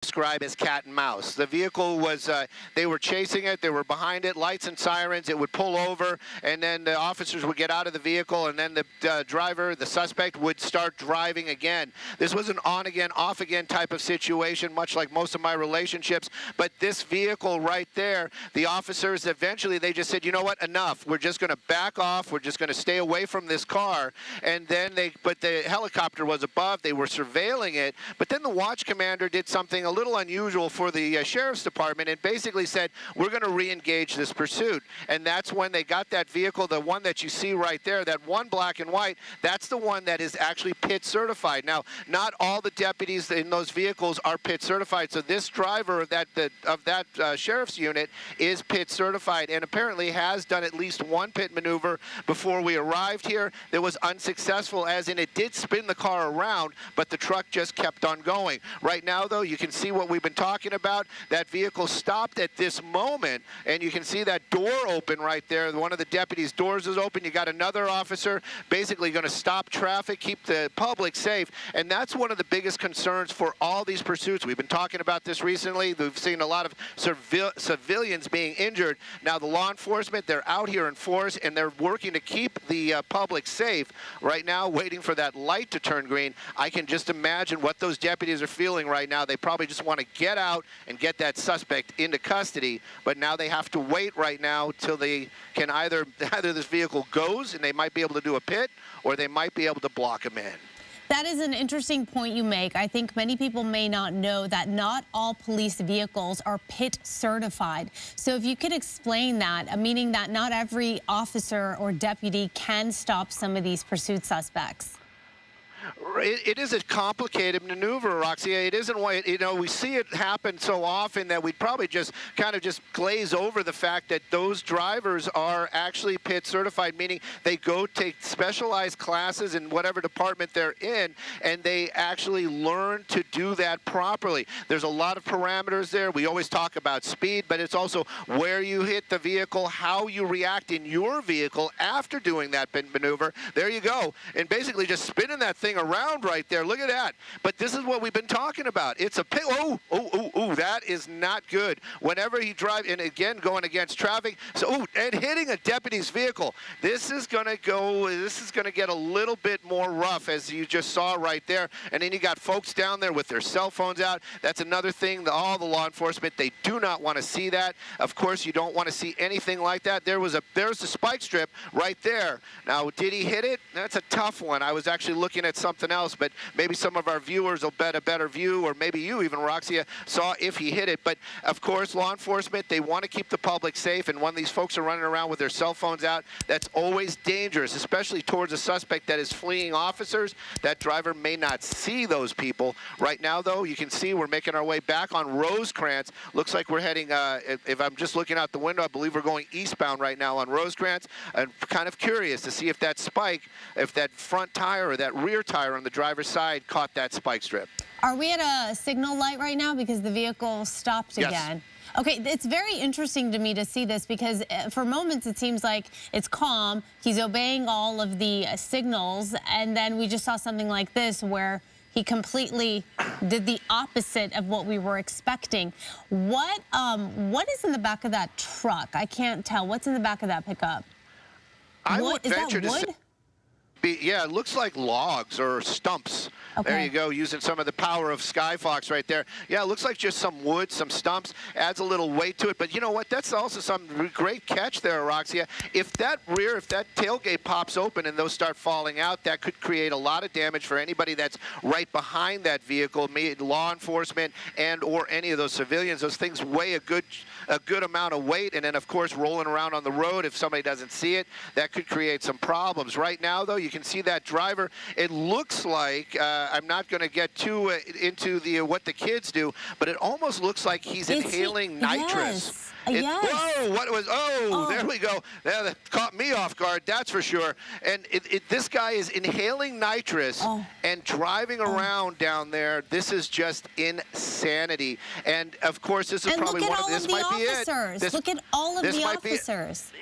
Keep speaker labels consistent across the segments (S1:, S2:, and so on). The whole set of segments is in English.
S1: describe as cat and mouse. The vehicle was, they were chasing it, they were behind it, lights and sirens, it would pull over, and then the officers would get out of the vehicle, and then the driver, the suspect, would start driving again. This was an on-again, off-again type of situation, much like most of my relationships, but this vehicle right there, the officers, eventually they just said, you know what, enough. We're just going to back off, we're just going to stay away from this car, and then but the helicopter was above, they were surveilling it, but then the watch commander did something a little unusual for the sheriff's department and basically said, we're going to re-engage this pursuit. And that's when they got that vehicle, the one that you see right there, that one black and white, that's the one that is actually PIT certified. Now, not all the deputies in those vehicles are PIT certified, so this driver of that sheriff's unit is PIT certified and apparently has done at least one PIT maneuver before we arrived here that was unsuccessful, as in it did spin the car around, but the truck just kept on going. Right now, though, you can see what we've been talking about. That vehicle stopped at this moment, and you can see that door open right there. One of the deputies' doors is open. You got another officer basically going to stop traffic, keep the public safe, and that's one of the biggest concerns for all these pursuits. We've been talking about this recently. We've seen a lot of civilians being injured. Now, the law enforcement, they're out here in force, and they're working to keep the public safe. Right now, waiting for that light to turn green. I can just imagine what those deputies are feeling right now. They probably just want to get out and get that suspect into custody, but now they have to wait right now till they can either this vehicle goes and they might be able to do a PIT, or they might be able to block them in.
S2: That is an interesting point you make. I think many people may not know that not all police vehicles are PIT certified. So if you could explain that, meaning that not every officer or deputy can stop some of these pursuit suspects.
S1: It is a complicated maneuver, Roxy. It isn't why, you know, we see it happen so often that we'd probably just kind of just glaze over the fact that those drivers are actually PIT certified, meaning they go take specialized classes in whatever department they're in, and they actually learn to do that properly. There's a lot of parameters there. We always talk about speed, but it's also where you hit the vehicle, how you react in your vehicle after doing that PIT maneuver. There you go. And basically just spinning that thing around right there. Look at that. But this is what we've been talking about. It's a pit. Oh, that is not good. Whenever he drives, and again, going against traffic, so, and hitting a deputy's vehicle. This is going to get a little bit more rough, as you just saw right there. And then you got folks down there with their cell phones out. That's another thing, all the law enforcement, they do not want to see that. Of course, you don't want to see anything like that. There's the spike strip right there. Now, did he hit it? That's a tough one. I was actually looking at something else, but maybe some of our viewers will bet a better view, or maybe you even, Roxy, saw if he hit it. But of course, law enforcement, they want to keep the public safe, and when these folks are running around with their cell phones out, that's always dangerous, especially towards a suspect that is fleeing officers. That driver may not see those people. Right now, though, you can see we're making our way back on Rosecrans. Looks like we're heading, if I'm just looking out the window, I believe we're going eastbound right now on Rosecrans. I'm kind of curious to see if that spike, if that front tire or that rear tire on the driver's side caught that spike strip.
S2: Are we at a signal light right now because the vehicle stopped again? Yes. Okay, it's very interesting to me to see this because for moments it seems like it's calm, he's obeying all of the signals, and then we just saw something like this where he completely did the opposite of what we were expecting. What is in the back of that truck? I can't tell. What's in the back of that pickup?
S1: I would venture
S2: to say,
S1: yeah, it looks like logs or stumps. Okay. There you go, using some of the power of Skyfox right there. Yeah, it looks like just some wood, some stumps, adds a little weight to it. But you know what? That's also some great catch there, Roxia. If that tailgate pops open and those start falling out, that could create a lot of damage for anybody that's right behind that vehicle, law enforcement and or any of those civilians. Those things weigh a good amount of weight, and then of course rolling around on the road, if somebody doesn't see it, that could create some problems. Right now, though, you can see that driver. It looks like I'm not going to get too into what the kids do, but it almost looks like he's inhaling nitrous.
S2: Yes.
S1: Whoa, what was, there we go. That caught me off guard, that's for sure. And this guy is inhaling nitrous and driving around down there. This is just insanity. And of course, this is probably one of, this might be it.
S2: Look at all of the officers.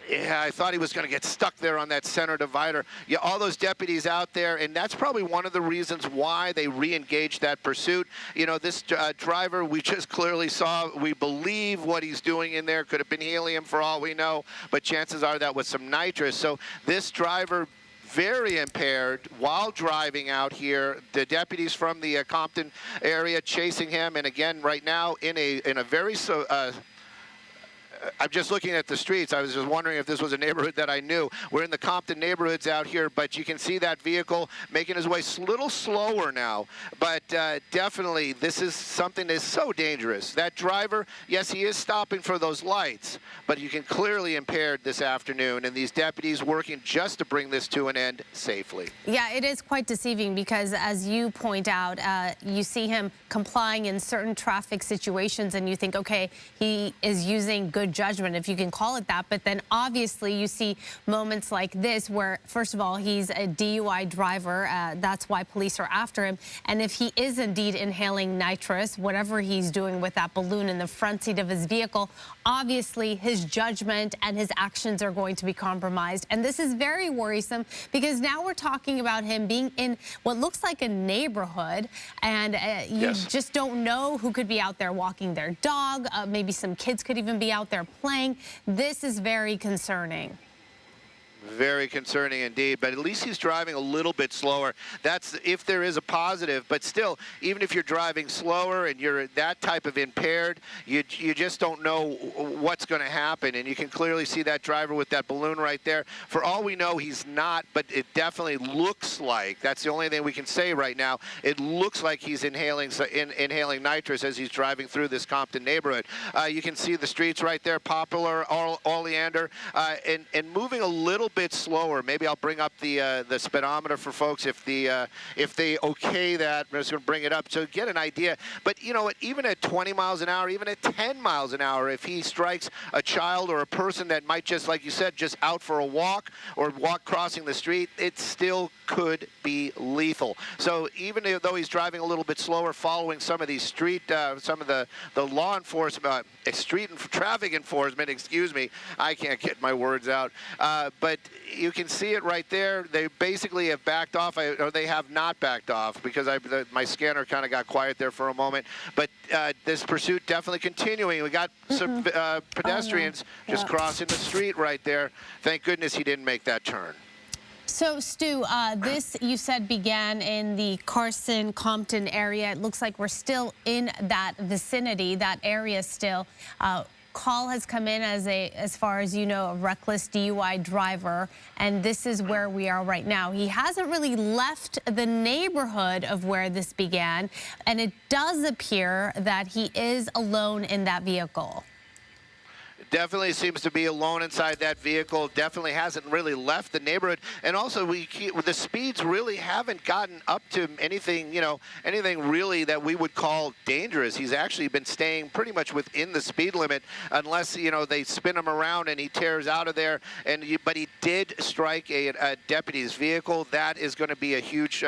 S1: Yeah, I thought he was going to get stuck there on that center divider. Yeah, all those deputies out there, and that's probably one of the reasons why they re-engaged that pursuit. You know, this driver, we just clearly saw, we believe what he's doing in there could have been helium for all we know, but chances are that was some nitrous. So this driver, very impaired while driving out here. The deputies from the Compton area chasing him, and again, right now in a very I'm just looking at the streets. I was just wondering if this was a neighborhood that I knew. We're in the Compton neighborhoods out here, but you can see that vehicle making his way a little slower now. But definitely, this is something that's so dangerous. That driver, yes, he is stopping for those lights, but you can clearly impaired this afternoon, and these deputies working just to bring this to an end safely.
S2: Yeah, it is quite deceiving because, as you point out, you see him complying in certain traffic situations, and you think, okay, he is using good judgment, if you can call it that. But then obviously you see moments like this where, first of all, he's a DUI driver. That's why police are after him. And if he is indeed inhaling nitrous, whatever he's doing with that balloon in the front seat of his vehicle, obviously his judgment and his actions are going to be compromised. And this is very worrisome because now we're talking about him being in what looks like a neighborhood, and you just don't know who could be out there walking their dog. Maybe some kids could even be out there playing. This is very concerning.
S1: Very concerning indeed, but at least he's driving a little bit slower. That's if there is a positive, but still, even if you're driving slower and you're that type of impaired, you just don't know what's going to happen, and you can clearly see that driver with that balloon right there. For all we know, he's not, but it definitely looks like, that's the only thing we can say right now, it looks like he's inhaling nitrous as he's driving through this Compton neighborhood. You can see the streets right there, Popular, Oleander, and moving a little bit slower. Maybe I'll bring up the speedometer for folks if they okay that. I'm just going to bring it up so get an idea. But you know what? Even at 20 miles an hour, even at 10 miles an hour, if he strikes a child or a person that might just, like you said, just out for a walk or walk crossing the street, it still could be lethal. So even though he's driving a little bit slower, following some of these some of the law enforcement, street and traffic enforcement, excuse me, I can't get my words out, but you can see it right there. They basically have backed off, or they have not backed off, because my scanner kind of got quiet there for a moment. But this pursuit definitely continuing. We got some pedestrians just crossing the street right there. Thank goodness he didn't make that turn.
S2: So, Stu, this, you said, began in the Carson-Compton area. It looks like we're still in that vicinity, that area still. Call has come in as far as you know, a reckless DUI driver, and this is where we are right now. He hasn't really left the neighborhood of where this began, and it does appear that he is alone in that vehicle.
S1: Definitely seems to be alone inside that vehicle. Definitely hasn't really left the neighborhood. And also, the speeds really haven't gotten up to anything, you know, anything really that we would call dangerous. He's actually been staying pretty much within the speed limit, unless, you know, they spin him around and he tears out of there. But he did strike a deputy's vehicle. That is going to be a huge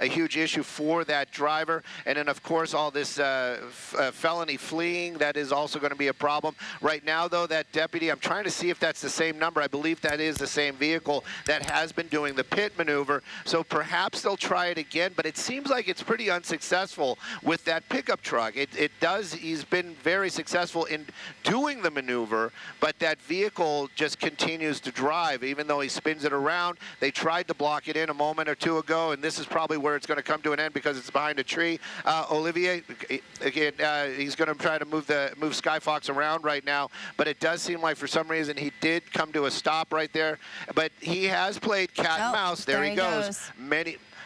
S1: issue for that driver. And then, of course, all this felony fleeing, that is also going to be a problem. Right now, though, that deputy, I'm trying to see if that's the same number. I believe that is the same vehicle that has been doing the pit maneuver. So perhaps they'll try it again, but it seems like it's pretty unsuccessful with that pickup truck. He's been very successful in doing the maneuver, but that vehicle just continues to drive, even though he spins it around. They tried to block it in a moment or two ago, and this is probably where it's going to come to an end because it's behind a tree. Olivier, again, he's going to try to move Skyfox around right now, but it does seem like for some reason he did come to a stop right there. But he has played cat and mouse. There he goes.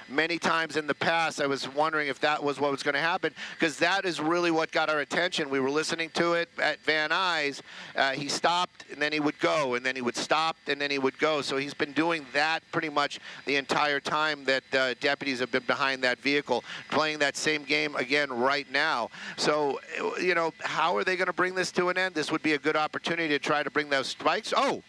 S1: Many times in the past. I was wondering if that was what was going to happen, because that is really what got our attention. We were listening to it at Van Nuys. He stopped, and then he would go, and then he would stop, and then he would go. So he's been doing that pretty much the entire time that deputies have been behind that vehicle, playing that same game again right now. So, you know, how are they going to bring this to an end? This would be a good opportunity to try to bring those spikes. Oh!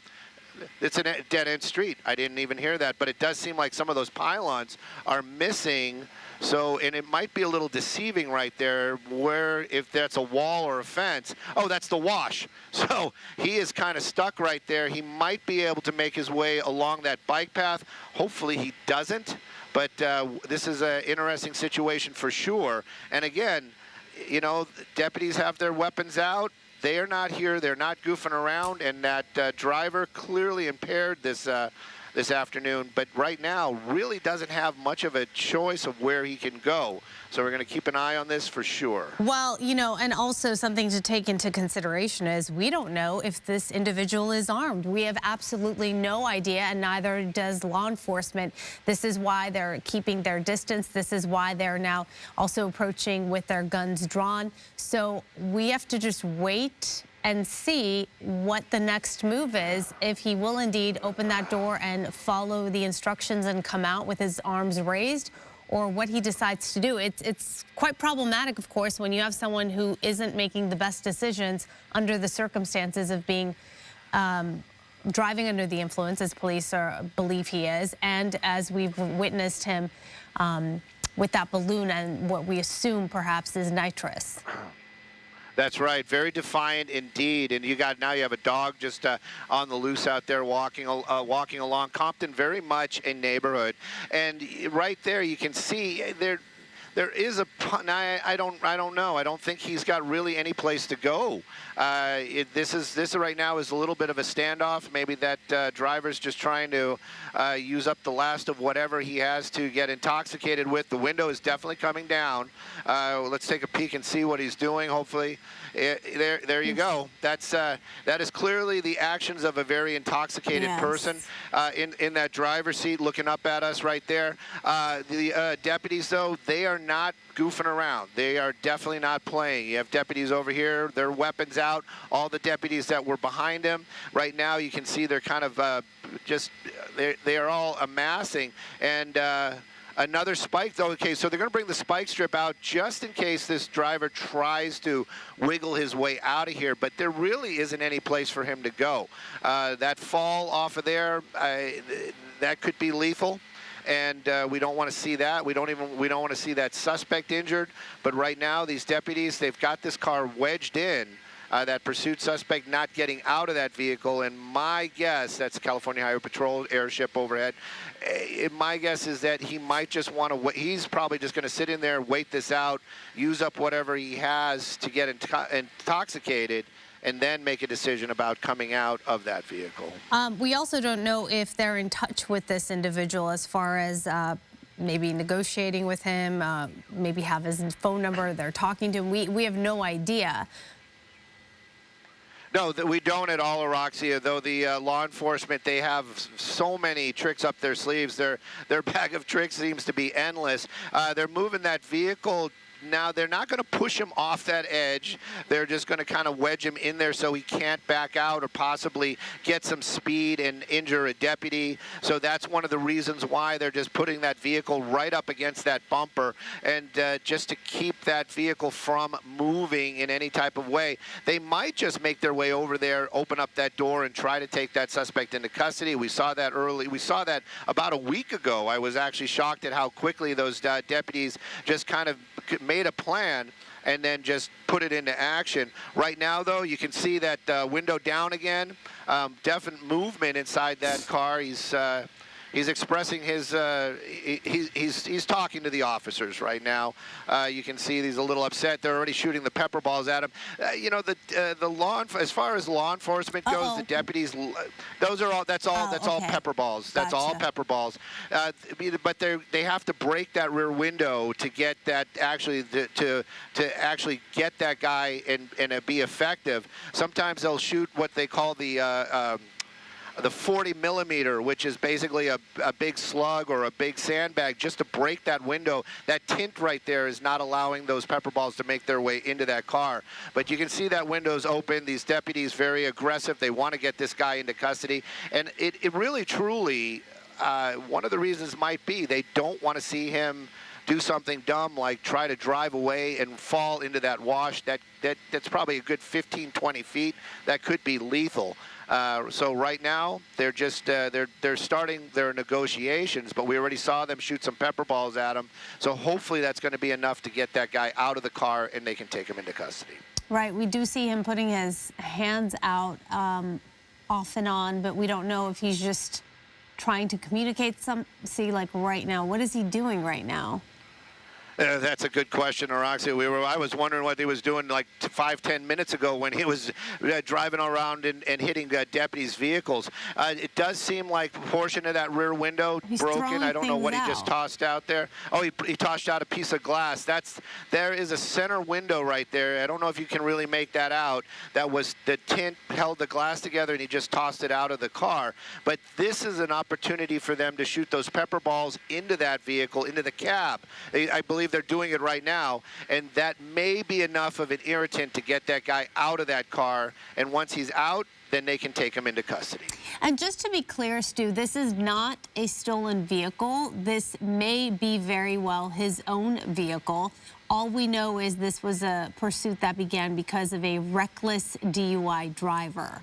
S1: It's a dead-end street. I didn't even hear that, but it does seem like some of those pylons are missing So, and it might be a little deceiving right there where if that's a wall or a fence. Oh, that's the wash. So he is kind of stuck right there. He might be able to make his way along that bike path. Hopefully he doesn't. But this is an interesting situation for sure. And again, you know, deputies have their weapons out. They are not here. They're not goofing around. And that driver clearly impaired this this afternoon, but right now really doesn't have much of a choice of where he can go. So we're going to keep an eye on this for sure.
S2: Well, you know, and also something to take into consideration is we don't know if this individual is armed. We have absolutely no idea, and neither does law enforcement. This is why they're keeping their distance. This is why they're now also approaching with their guns drawn. So we have to just wait and see what the next move is, if he will indeed open that door and follow the instructions and come out with his arms raised, or what he decides to do. It's quite problematic, of course, when you have someone who isn't making the best decisions under the circumstances of being driving under the influence, as police believe he is, and as we've witnessed him with that balloon and what we assume perhaps is nitrous.
S1: That's right. Very defiant indeed. And now you have a dog just on the loose out there walking along. Compton, very much a neighborhood. And right there you can see there is a pun. I don't know. I don't think he's got really any place to go. This right now is a little bit of a standoff. Maybe that driver's just trying to use up the last of whatever he has to get intoxicated with. The window is definitely coming down. Let's take a peek and see what he's doing. Hopefully, there you go. That is clearly the actions of a very intoxicated person in that driver's seat, looking up at us right there. The deputies, though, they are not goofing around. They are definitely not playing. You have deputies over here, their weapons out. All the deputies that were behind him right now, you can see they're kind of they are all amassing. And another spike, though. Okay, so they're going to bring the spike strip out just in case this driver tries to wiggle his way out of here, but there really isn't any place for him to go. That fall off of there, that could be lethal. And we don't want to see that. We don't want to see that suspect injured. But right now, these deputies, they've got this car wedged in. That pursuit suspect not getting out of that vehicle, and my guess, that's California Highway Patrol airship overhead, my guess is that he might just want to wait. He's probably just going to sit in there, wait this out, use up whatever he has to get intoxicated, and then make a decision about coming out of that vehicle.
S2: We also don't know if they're in touch with this individual as far as maybe negotiating with him, maybe have his phone number, they're talking to him. We have no idea.
S1: No, we don't at all, Roxy, though the law enforcement, they have so many tricks up their sleeves. Their bag of tricks seems to be endless. They're moving that vehicle. Now, they're not going to push him off that edge. They're just going to kind of wedge him in there so he can't back out or possibly get some speed and injure a deputy. So that's one of the reasons why they're just putting that vehicle right up against that bumper, and just to keep that vehicle from moving in any type of way. They might just make their way over there, open up that door, and try to take that suspect into custody. We saw that early. We saw that about a week ago. I was actually shocked at how quickly those deputies just kind of made a plan and then just put it into action. Right now, though, you can see that window down again. Definite movement inside that car. He's expressing his, he's talking to the officers right now. You can see he's a little upset. They're already shooting the pepper balls at him. You know, as far as law enforcement goes, the deputies, that's all pepper balls. That's all pepper balls. But they have to break that rear window to get that actually, to actually get that guy and be effective. Sometimes they'll shoot what they call the 40 millimeter, which is basically a big slug or a big sandbag, just to break that window. That tint right there is not allowing those pepper balls to make their way into that car. But you can see that window's open. These deputies very aggressive. They want to get this guy into custody. And it really, truly, one of the reasons might be they don't want to see him do something dumb like try to drive away and fall into that wash. That's probably a good 15, 20 feet. That could be lethal. So right now, they're just they're starting their negotiations, but we already saw them shoot some pepper balls at him. So hopefully that's going to be enough to get that guy out of the car and they can take him into custody.
S2: Right, we do see him putting his hands out off and on, but we don't know if he's just trying to communicate see, like right now, what is he doing right now?
S1: That's a good question, Roxy. I was wondering what he was doing like 5-10 minutes ago when he was driving around and hitting deputies' vehicles. It does seem like a portion of that rear window broken. I don't know what he just tossed out there. Oh, he tossed out a piece of glass. There is a center window right there. I don't know if you can really make that out. That was the tint held the glass together and he just tossed it out of the car. But this is an opportunity for them to shoot those pepper balls into that vehicle, into the cab. I believe they're doing it right now, and that may be enough of an irritant to get that guy out of that car, and once he's out, then they can take him into custody.
S2: And just to be clear, Stu, this is not a stolen vehicle. This may be very well his own vehicle. All we know is this was a pursuit that began because of a reckless DUI driver.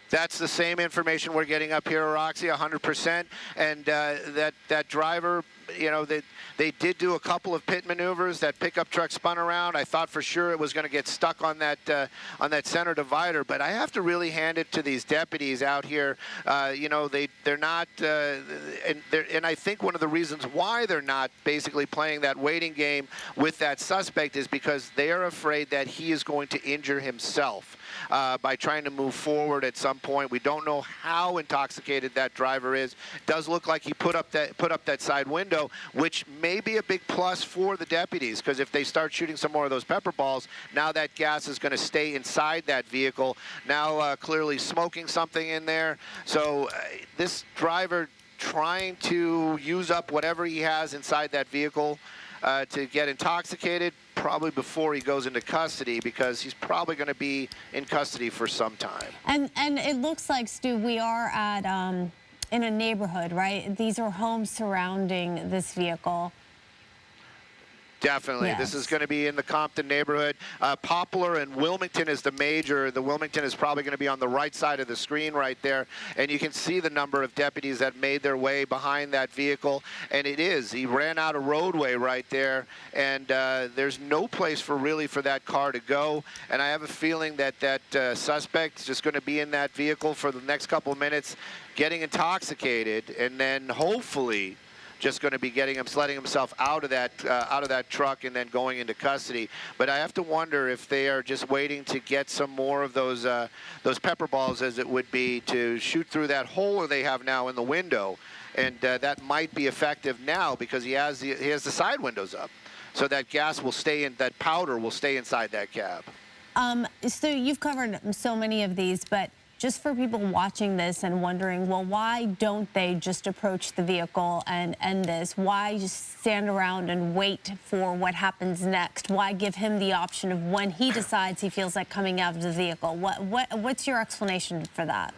S1: That's the same information we're getting up here, Roxy, 100%. And that driver, you know, they did do a couple of pit maneuvers. That pickup truck spun around. I thought for sure it was going to get stuck on that center divider. But I have to really hand it to these deputies out here. You know, they're not, and I think one of the reasons why they're not basically playing that waiting game with that suspect is because they are afraid that he is going to injure himself. By trying to move forward at some point. We don't know how intoxicated that driver is. It does look like he put up that side window, which may be a big plus for the deputies, because if they start shooting some more of those pepper balls, now that gas is going to stay inside that vehicle. Now clearly smoking something in there. So this driver trying to use up whatever he has inside that vehicle to get intoxicated, probably before he goes into custody, because he's probably going to be in custody for some time. And
S2: it looks like, Stu, we are at in a neighborhood, right? These are homes surrounding this vehicle.
S1: Definitely.
S2: Yes.
S1: This is going to be in the Compton neighborhood. Poplar and Wilmington is the major. The Wilmington is probably going to be on the right side of the screen right there. And you can see the number of deputies that made their way behind that vehicle. And it is. He ran out of roadway right there. And there's no place for that car to go. And I have a feeling that suspect is just going to be in that vehicle for the next couple of minutes, getting intoxicated, and then hopefully just going to be letting himself out of that truck and then going into custody. But I have to wonder if they are just waiting to get some more of those pepper balls, as it would be, to shoot through that hole they have now in the window, and that might be effective now because he has the side windows up, so that gas will stay in, that powder will stay inside that cab.
S2: So you've covered so many of these, but just for people watching this and wondering, well, why don't they just approach the vehicle and end this? Why just stand around and wait for what happens next? Why give him the option of when he decides he feels like coming out of the vehicle? What's your explanation for that?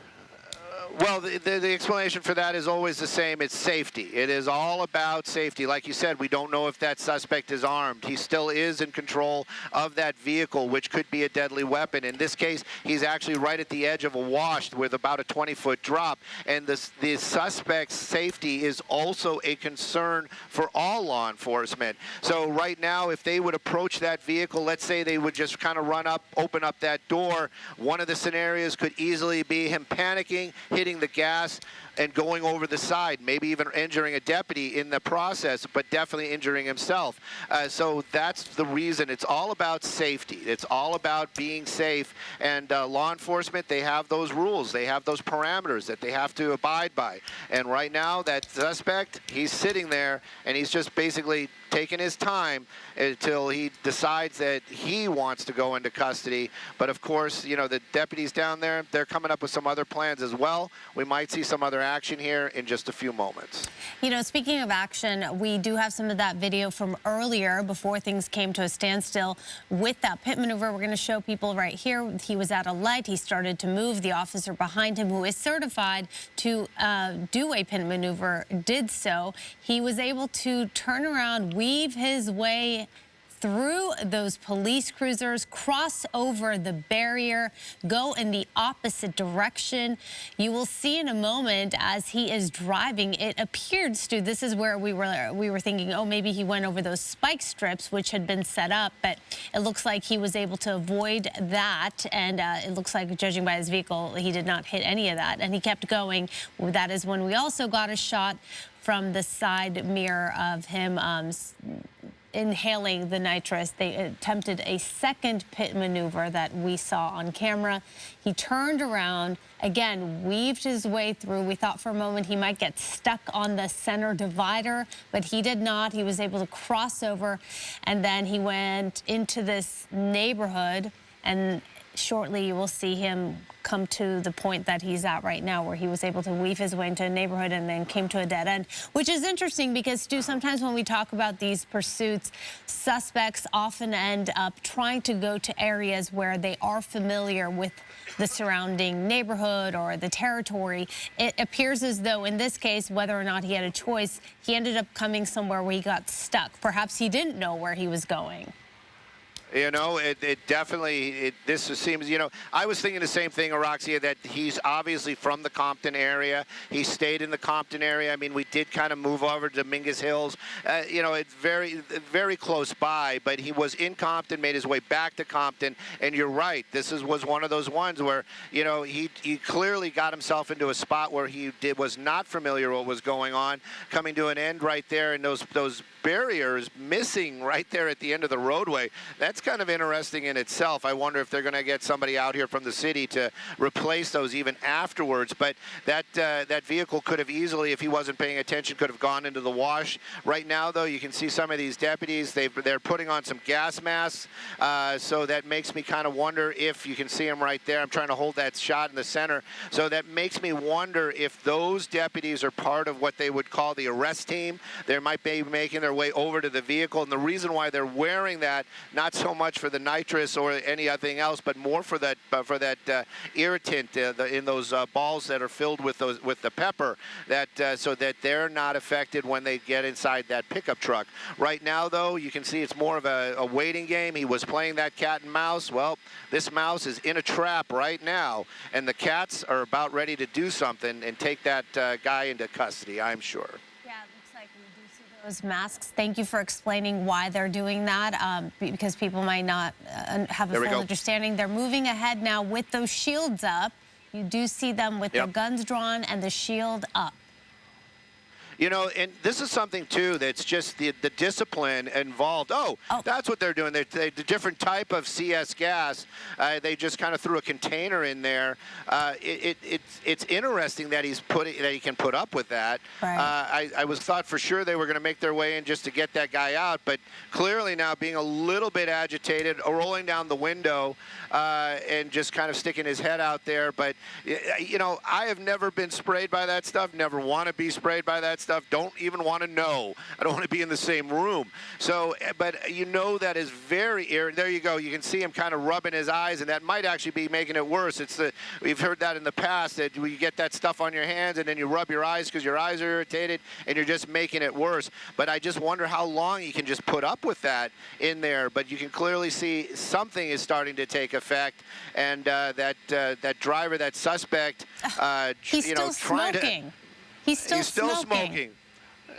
S1: Well, the explanation for that is always the same. It's safety. It is all about safety. Like you said, we don't know if that suspect is armed. He still is in control of that vehicle, which could be a deadly weapon. In this case, he's actually right at the edge of a wash with about a 20-foot drop. And the suspect's safety is also a concern for all law enforcement. So right now, if they would approach that vehicle, let's say they would just kind of run up, open up that door, one of the scenarios could easily be him panicking, hitting the gas and going over the side, maybe even injuring a deputy in the process, but definitely injuring himself. So that's the reason. It's all about safety. It's all about being safe. And law enforcement, they have those rules. They have those parameters that they have to abide by. And right now, that suspect, he's sitting there, and he's just basically taking his time until he decides that he wants to go into custody. But of course, you know, the deputies down there, they're coming up with some other plans as well. We might see some other action here in just a few moments.
S2: You know, speaking of action, we do have some of that video from earlier before things came to a standstill with that pit maneuver. We're going to show people right here. He was at a light. He started to move. The officer behind him, who is certified to do a pit maneuver, did so. He was able to turn around, weave his way through those police cruisers, cross over the barrier, go in the opposite direction. You will see in a moment as he is driving, it appeared, Stu, this is where we were thinking, oh, maybe he went over those spike strips, which had been set up, but it looks like he was able to avoid that, and it looks like, judging by his vehicle, he did not hit any of that, and he kept going. That is when we also got a shot from the side mirror of him inhaling the nitrous. They attempted a second pit maneuver that we saw on camera. He turned around, again, weaved his way through. We thought for a moment he might get stuck on the center divider, but he did not. He was able to cross over, and then he went into this neighborhood, and shortly you will see him come to the point that he's at right now, where he was able to weave his way into a neighborhood and then came to a dead end, which is interesting because, Stu, sometimes when we talk about these pursuits, suspects often end up trying to go to areas where they are familiar with the surrounding neighborhood or the territory. It appears as though in this case, whether or not he had a choice, he ended up coming somewhere where he got stuck. Perhaps he didn't know where he was going.
S1: You know, it definitely, this seems, you know, I was thinking the same thing, Araxia, that he's obviously from the Compton area. He stayed in the Compton area. I mean, we did kind of move over to Dominguez Hills. You know, it's very, very close by, but he was in Compton, made his way back to Compton, and you're right. This was one of those ones where, you know, he clearly got himself into a spot where he was not familiar with what was going on, coming to an end right there, and those barriers missing right there at the end of the roadway. That's kind of interesting in itself. I wonder if they're going to get somebody out here from the city to replace those even afterwards. But that vehicle could have easily, if he wasn't paying attention, could have gone into the wash. Right now, though, you can see some of these deputies, they're putting on some gas masks. So that makes me kind of wonder if you can see them right there. I'm trying to hold that shot in the center. So that makes me wonder if those deputies are part of what they would call the arrest team. They might be making their way over to the vehicle, and the reason why they're wearing that, not so much for the nitrous or anything else, but more for that irritant in those balls that are filled with the pepper, that so that they're not affected when they get inside that pickup truck. Right now, though, you can see it's more of a waiting game. He was playing that cat and mouse. Well, this mouse is in a trap right now, and the cats are about ready to do something and take that guy into custody, I'm sure.
S2: Those masks. Thank you for explaining why they're doing that, because people might not have a full understanding. They're moving ahead now with those shields up. You do see them with their guns drawn and the shield up.
S1: You know, and this is something, too, that's just the discipline involved. Oh, that's what they're doing. The different type of CS gas, they just kind of threw a container in there. It's interesting that he can put up with that. Right. I thought for sure they were going to make their way in just to get that guy out, but clearly now being a little bit agitated, rolling down the window, and just kind of sticking his head out there. But, you know, I have never been sprayed by that stuff, never want to be sprayed by that stuff. Don't even want to know. I don't want to be in the same room. So, but you know that is very irritating. There you go. You can see him kind of rubbing his eyes, and that might actually be making it worse. We've heard that in the past, that you get that stuff on your hands and then you rub your eyes because your eyes are irritated and you're just making it worse. But I just wonder how long you can just put up with that in there. But you can clearly see something is starting to take effect, and that driver, that suspect,
S2: he's still smoking. He's still
S1: smoking.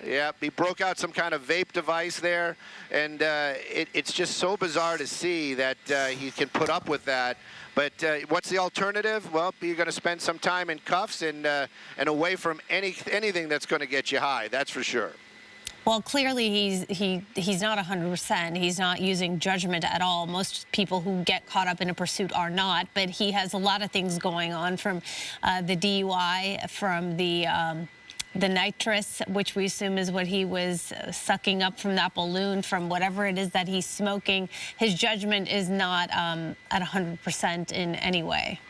S1: Yeah, he broke out some kind of vape device there, and it's just so bizarre to see that he can put up with that. But what's the alternative? Well, you're going to spend some time in cuffs and away from anything that's going to get you high. That's for sure.
S2: Well, clearly he's not 100%. He's not using judgment at all. Most people who get caught up in a pursuit are not, but he has a lot of things going on, from the DUI, from the nitrous, which we assume is what he was sucking up from that balloon, from whatever it is that he's smoking. His judgment is not at 100% in any way.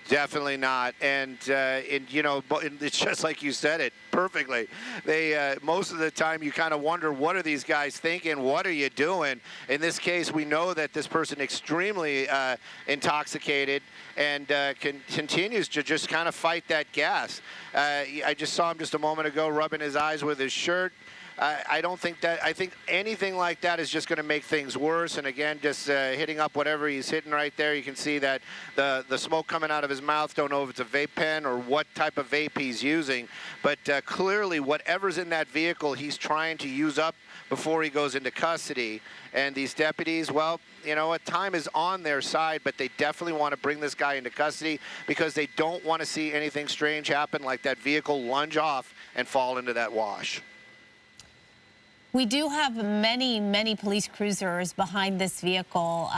S1: Definitely not, and you know, it's just like you said it perfectly. They most of the time you kind of wonder, what are these guys thinking? What are you doing? In this case, we know that this person extremely intoxicated and continues to just kind of fight that gas. I just saw him just a moment ago rubbing his eyes with his shirt. I don't think that. I think anything like that is just going to make things worse. And again, just hitting up whatever he's hitting right there. You can see that the smoke coming out of his mouth. Don't know if it's a vape pen or what type of vape he's using, but clearly whatever's in that vehicle, he's trying to use up before he goes into custody. And these deputies, well, you know what, time is on their side, but they definitely want to bring this guy into custody because they don't want to see anything strange happen, like that vehicle lunge off and fall into that wash.
S2: We do have many police cruisers behind this vehicle.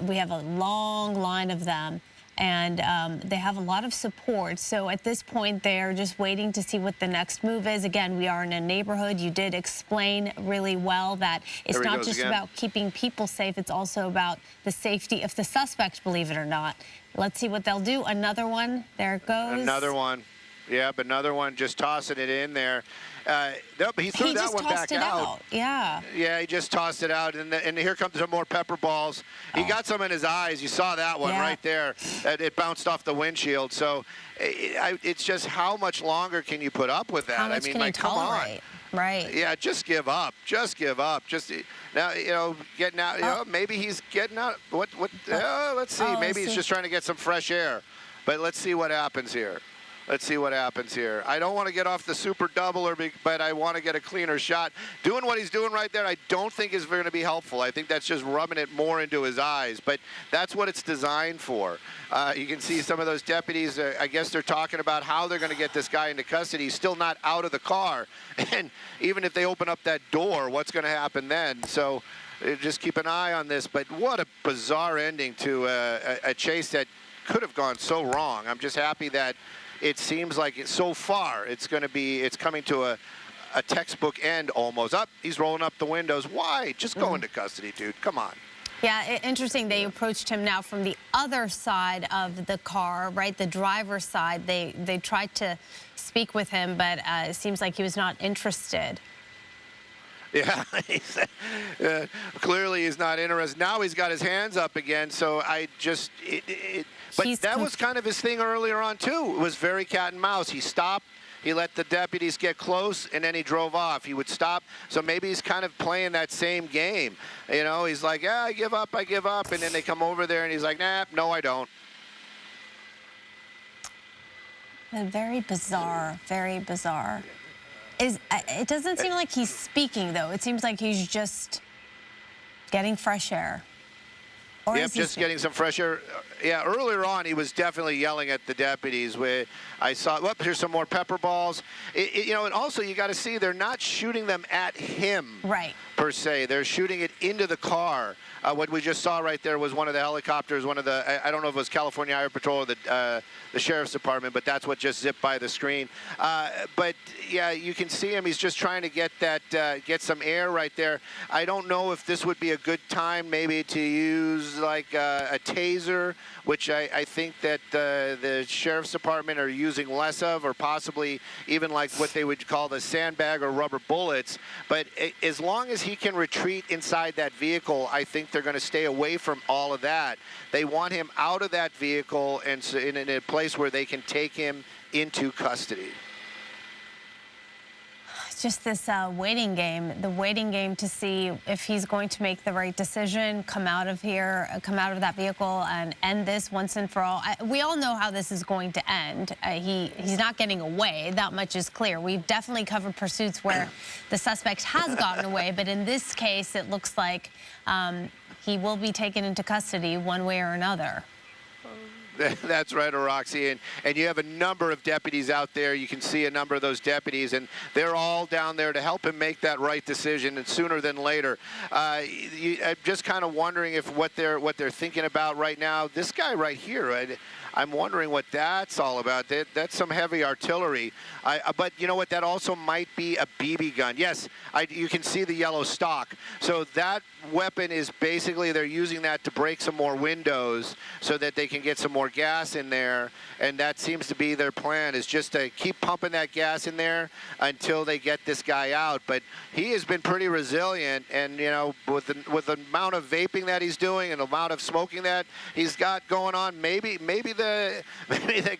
S2: We have a long line of them, and they have a lot of support. So at this point, they're just waiting to see what the next move is. Again, we are in a neighborhood. You did explain really well that it's not just about keeping people safe. It's also about the safety of the suspect, believe it or not. Let's see what they'll do. Another one. There it goes.
S1: Another one. Yep, another one, just tossing it in there. Nope, he threw that one back out.
S2: Yeah.
S1: Yeah, he just tossed it out, and here comes some more pepper balls. He got some in his eyes. You saw that one right there. It bounced off the windshield. So it's just how much longer can you put up with that?
S2: How much can you tolerate? Right.
S1: Yeah, just give up. Just give up. Just now, you know, getting out. You know, maybe he's getting out. Let's see. Maybe he's just trying to get some fresh air. But let's see what happens here. Let's see what happens here. I don't want to get off the super double, but I want to get a cleaner shot. Doing what he's doing right there, I don't think is going to be helpful. I think that's just rubbing it more into his eyes, but that's what it's designed for. You can see some of those deputies, I guess they're talking about how they're going to get this guy into custody. He's still not out of the car. And even if they open up that door, what's going to happen then? So just keep an eye on this. But what a bizarre ending to a chase that could have gone so wrong. I'm just happy that it seems like so far it's coming to a textbook end almost. He's rolling up the windows. Why? Just go into custody, dude. Come on.
S2: Yeah, interesting. They approached him now from the other side of the car, right? The driver's side. They tried to speak with him, but it seems like he was not interested.
S1: Yeah, clearly he's not interested. Now he's got his hands up again, so but that was kind of his thing earlier on, too. It was very cat and mouse. He stopped, he let the deputies get close, and then he drove off. He would stop, so maybe he's kind of playing that same game. You know, he's like, yeah, I give up, and then they come over there, and he's like, nah, no, I don't.
S2: Very bizarre, very bizarre. It doesn't seem like he's speaking, though. It seems like he's just getting fresh air. Or
S1: yep, just getting some fresh air. Yeah, earlier on, he was definitely yelling at the deputies. I saw, here's some more pepper balls. You know, and also you got to see they're not shooting them at him,
S2: right,
S1: per se. They're shooting it into the car. What we just saw right there was one of the helicopters, one of the, I don't know if it was California Highway Patrol or the Sheriff's Department, but that's what just zipped by the screen. But yeah, you can see him. He's just trying to get that, get some air right there. I don't know if this would be a good time maybe to use like a taser, which I think that the Sheriff's Department are using less of, or possibly even like what they would call the sandbag or rubber bullets. But as long as he can retreat inside that vehicle, I think they're going to stay away from all of that. They want him out of that vehicle and in a place where they can take him into custody.
S2: Just this waiting game, the waiting game to see if he's going to make the right decision, come out of here, come out of that vehicle and end this once and for all. We all know how this is going to end. He's not getting away. That much is clear. We've definitely covered pursuits where the suspect has gotten away, but in this case, it looks like he will be taken into custody one way or another.
S1: That's right, Roxy, and you have a number of deputies out there. You can see a number of those deputies, and they're all down there to help him make that right decision, and sooner than later. I'm just kind of wondering if what they're thinking about right now. This guy right here, I'm wondering what that's all about. That's some heavy artillery. But you know what? That also might be a BB gun. Yes, you can see the yellow stock. So that weapon is basically they're using that to break some more windows so that they can get some more more gas in there, and that seems to be their plan, is just to keep pumping that gas in there until they get this guy out. But he has been pretty resilient, and you know, with the amount of vaping that he's doing and the amount of smoking that he's got going on, maybe that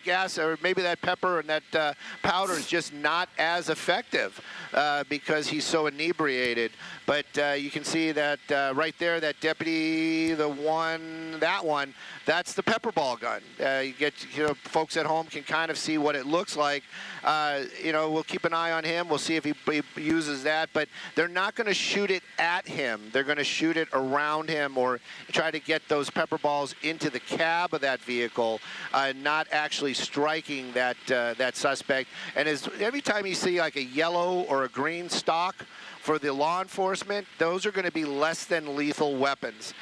S1: gas or maybe that pepper and that powder is just not as effective because he's so inebriated. But you can see that right there, that deputy, that's the pepper ball gun. Folks at home can kind of see what it looks like. We'll keep an eye on him. We'll see if he uses that. But they're not going to shoot it at him. They're going to shoot it around him or try to get those pepper balls into the cab of that vehicle, not actually striking that suspect. And every time you see like a yellow or a green stock for the law enforcement, those are going to be less than lethal weapons.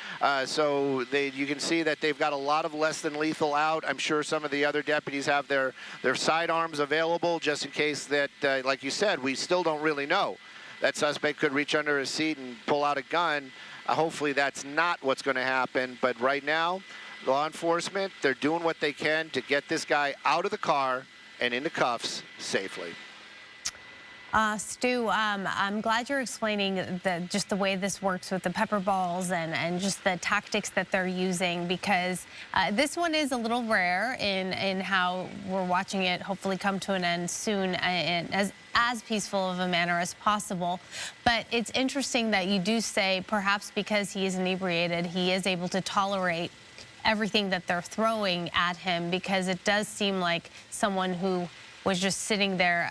S1: So you can see that they've got a lot of less than lethal out. I'm sure some of the other deputies have their sidearms available just in case that, like you said, we still don't really know. That suspect could reach under his seat and pull out a gun. Hopefully that's not what's going to happen. But right now, law enforcement, they're doing what they can to get this guy out of the car and into cuffs safely.
S2: Stu, I'm glad you're explaining just the way this works with the pepper balls and just the tactics that they're using, because this one is a little rare in how we're watching it hopefully come to an end soon and as peaceful of a manner as possible. But it's interesting that you do say perhaps because he is inebriated, he is able to tolerate everything that they're throwing at him, because it does seem like someone who was just sitting there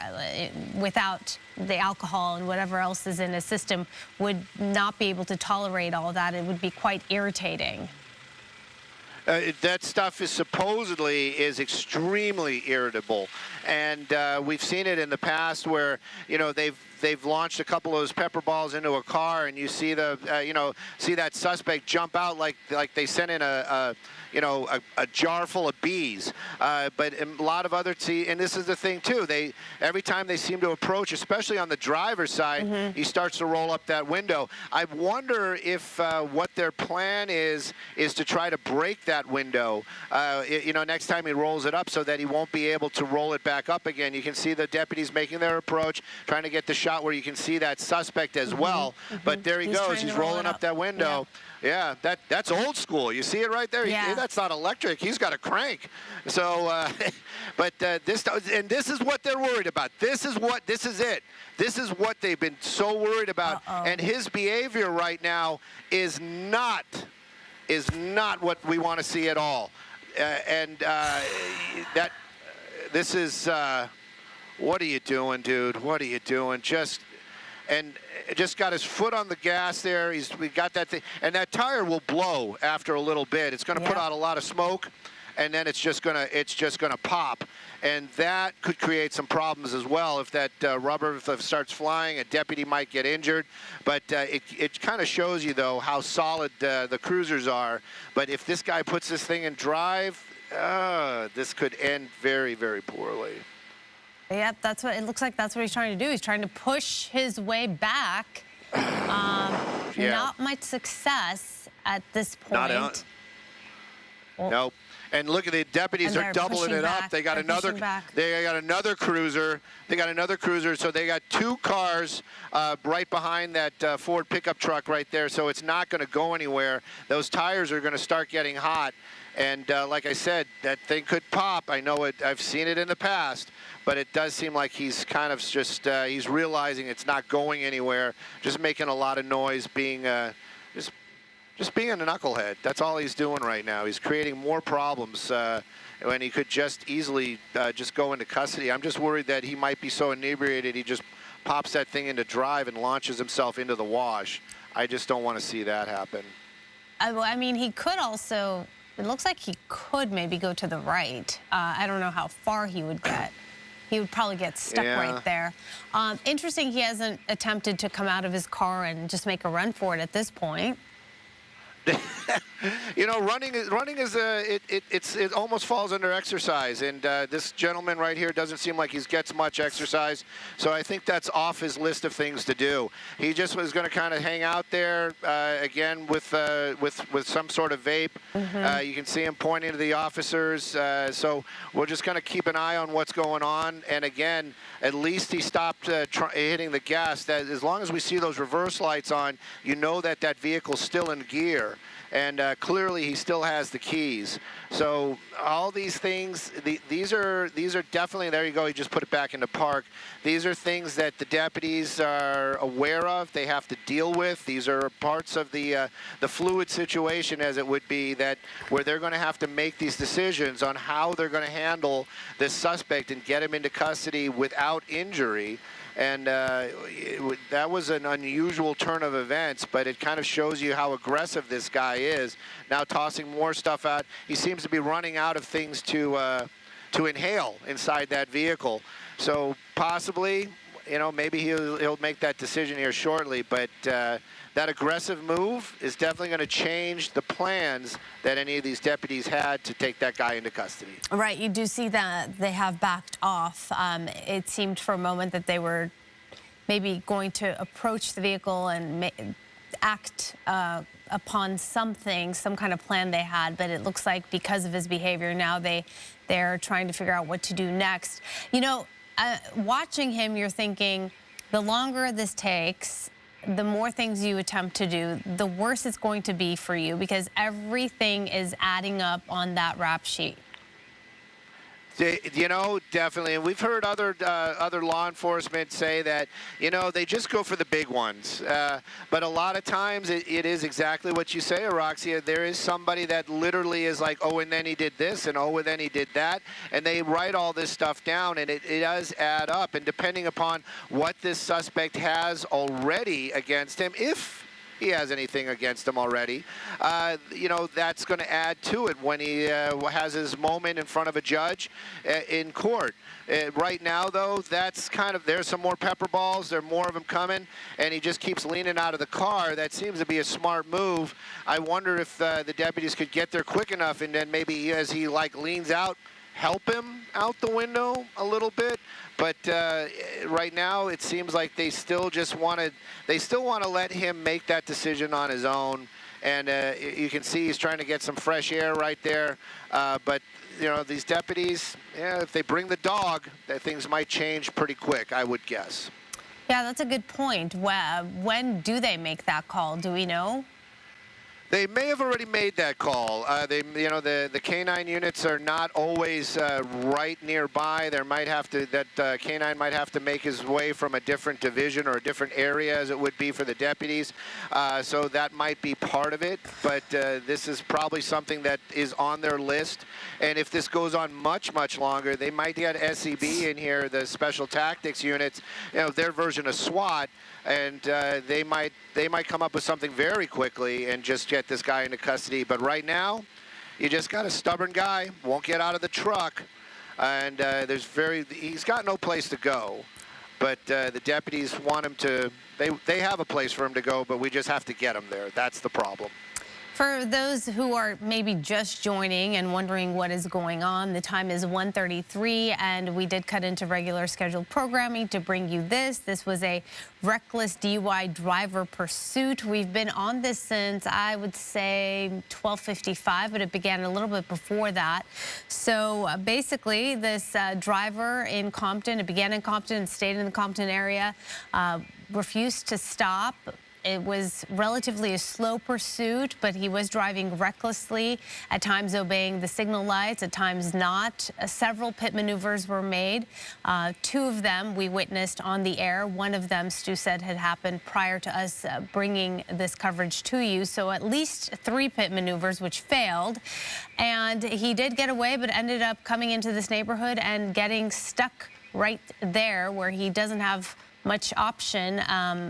S2: without the alcohol and whatever else is in his system would not be able to tolerate all that. It would be quite irritating.
S1: That stuff is supposedly extremely irritable, and we've seen it in the past where they've launched a couple of those pepper balls into a car, and you see see that suspect jump out like they sent in a jar full of bees. But a lot of other and this is the thing too. Every time they seem to approach, especially on the driver's side, he starts to roll up that window. I wonder if what their plan is to try to break that window. Next time he rolls it up so that he won't be able to roll it back up again. You can see the deputies making their approach, trying to get the shot where you can see that suspect as well. But there he goes. He's rolling up that window. Yeah, that's old school. You see it right there.
S2: Yeah.
S1: That's not electric. He's got a crank. So, this is what they're worried about. This is it. This is what they've been so worried about. And his behavior right now is not what we want to see at all. This is. What are you doing, dude? What are you doing? Just got his foot on the gas there. We got that thing, and that tire will blow after a little bit. It's going to put out a lot of smoke, and then it's just gonna pop, and that could create some problems as well. If that rubber starts flying, a deputy might get injured. But it kind of shows you though how solid the cruisers are. But if this guy puts this thing in drive, this could end very, very poorly.
S2: Yep, that's what it looks like. That's what he's trying to do. He's trying to push his way back. Not much success at this point.
S1: Nope. And look at the deputies are doubling it up. They got another cruiser. They got another cruiser. So they got two cars right behind that Ford pickup truck right there. So it's not going to go anywhere. Those tires are going to start getting hot. And like I said, that thing could pop. I know it. I've seen it in the past. But it does seem like he's kind of just, he's realizing it's not going anywhere, just making a lot of noise, being just being a knucklehead. That's all he's doing right now. He's creating more problems when he could just easily just go into custody. I'm just worried that he might be so inebriated he just pops that thing into drive and launches himself into the wash. I just don't want to see that happen.
S2: I mean, he could also, it looks like he could maybe go to the right. I don't know how far he would get. He would probably get stuck right there. Interesting, he hasn't attempted to come out of his car and just make a run for it at this point.
S1: You know, running is it almost falls under exercise, and this gentleman right here doesn't seem like he gets much exercise, so I think that's off his list of things to do. He just was going to kind of hang out there again with some sort of vape. You can see him pointing to the officers, so we're just going to keep an eye on what's going on. And again, at least he stopped hitting the gas. That as long as we see those reverse lights on, you know that that vehicle's still in gear. And clearly he still has the keys. So all these things, these are definitely, there you go, you just put it back into park. These are things that the deputies are aware of, they have to deal with. These are parts of the fluid situation, as it would be, that where they're going to have to make these decisions on how they're going to handle this suspect and get him into custody without injury. And that was an unusual turn of events, but it kind of shows you how aggressive this guy is. Now tossing more stuff out. He seems to be running out of things to inhale inside that vehicle. So possibly, you know, maybe he'll make that decision here shortly, but that aggressive move is definitely going to change the plans that any of these deputies had to take that guy into custody.
S2: Right, you do see that they have backed off. It seemed for a moment that they were maybe going to approach the vehicle and act upon something, some kind of plan they had, but it looks like because of his behavior now they're trying to figure out what to do next. You know, watching him, you're thinking the longer this takes, the more things you attempt to do, the worse it's going to be for you, because everything is adding up on that rap sheet.
S1: You know, definitely, and we've heard other law enforcement say that, you know, they just go for the big ones. But a lot of times it is exactly what you say, Araxia. There is somebody that literally is like, oh, and then he did this, and oh, and then he did that, and they write all this stuff down, and it does add up. And depending upon what this suspect has already against him, if he has anything against him already, you know, that's going to add to it when he has his moment in front of a judge in court. Right now, though, that's kind of, there's some more pepper balls, there are more of them coming, and he just keeps leaning out of the car. That seems to be a smart move. I wonder if the deputies could get there quick enough, and then maybe as he like leans out, help him out the window a little bit. But right now, it seems like they still just want to let him make that decision on his own. And you can see he's trying to get some fresh air right there. But you know, these deputies, yeah, if they bring the dog, that things might change pretty quick, I would guess.
S2: Yeah, that's a good point. When do they make that call? Do we know?
S1: They may have already made that call. You know, the canine units are not always right nearby. There might have to, that canine might have to make his way from a different division or a different area, as it would be for the deputies. So that might be part of it. But this is probably something that is on their list. And if this goes on much, much longer, they might get SEB in here, the Special Tactics units, you know, their version of SWAT. And they might come up with something very quickly and just get this guy into custody. But right now, you just got a stubborn guy, won't get out of the truck, and he's got no place to go. But the deputies want him to, they have a place for him to go, but we just have to get him there. That's the problem.
S2: For those who are maybe just joining and wondering what is going on, the time is 1:33, and we did cut into regular scheduled programming to bring you this. This was a reckless DUI driver pursuit. We've been on this since, I would say, 12:55, but it began a little bit before that. So basically, this driver in Compton, it began in Compton and stayed in the Compton area, refused to stop. It was relatively a slow pursuit, but he was driving recklessly, at times obeying the signal lights, at times not. Several pit maneuvers were made. Two of them we witnessed on the air. One of them, Stu said, had happened prior to us bringing this coverage to you. So at least 3 pit maneuvers, which failed. And he did get away, but ended up coming into this neighborhood and getting stuck right there where he doesn't have much option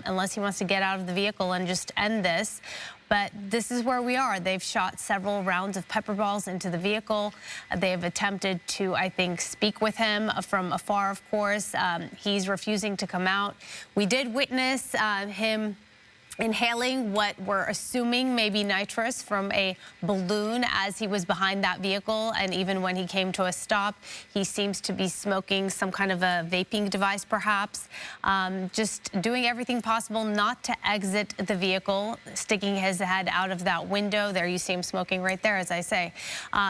S2: unless he wants to get out of the vehicle and just end this. But this is where we are. They've shot several rounds of pepper balls into the vehicle. They have attempted to, I think, speak with him from afar, of course. He's refusing to come out. We did witness him inhaling what we're assuming may be nitrous from a balloon as he was behind that vehicle. And even when he came to a stop, he seems to be smoking some kind of a vaping device, perhaps. Just doing everything possible not to exit the vehicle, sticking his head out of that window. There you see him smoking right there, as I say.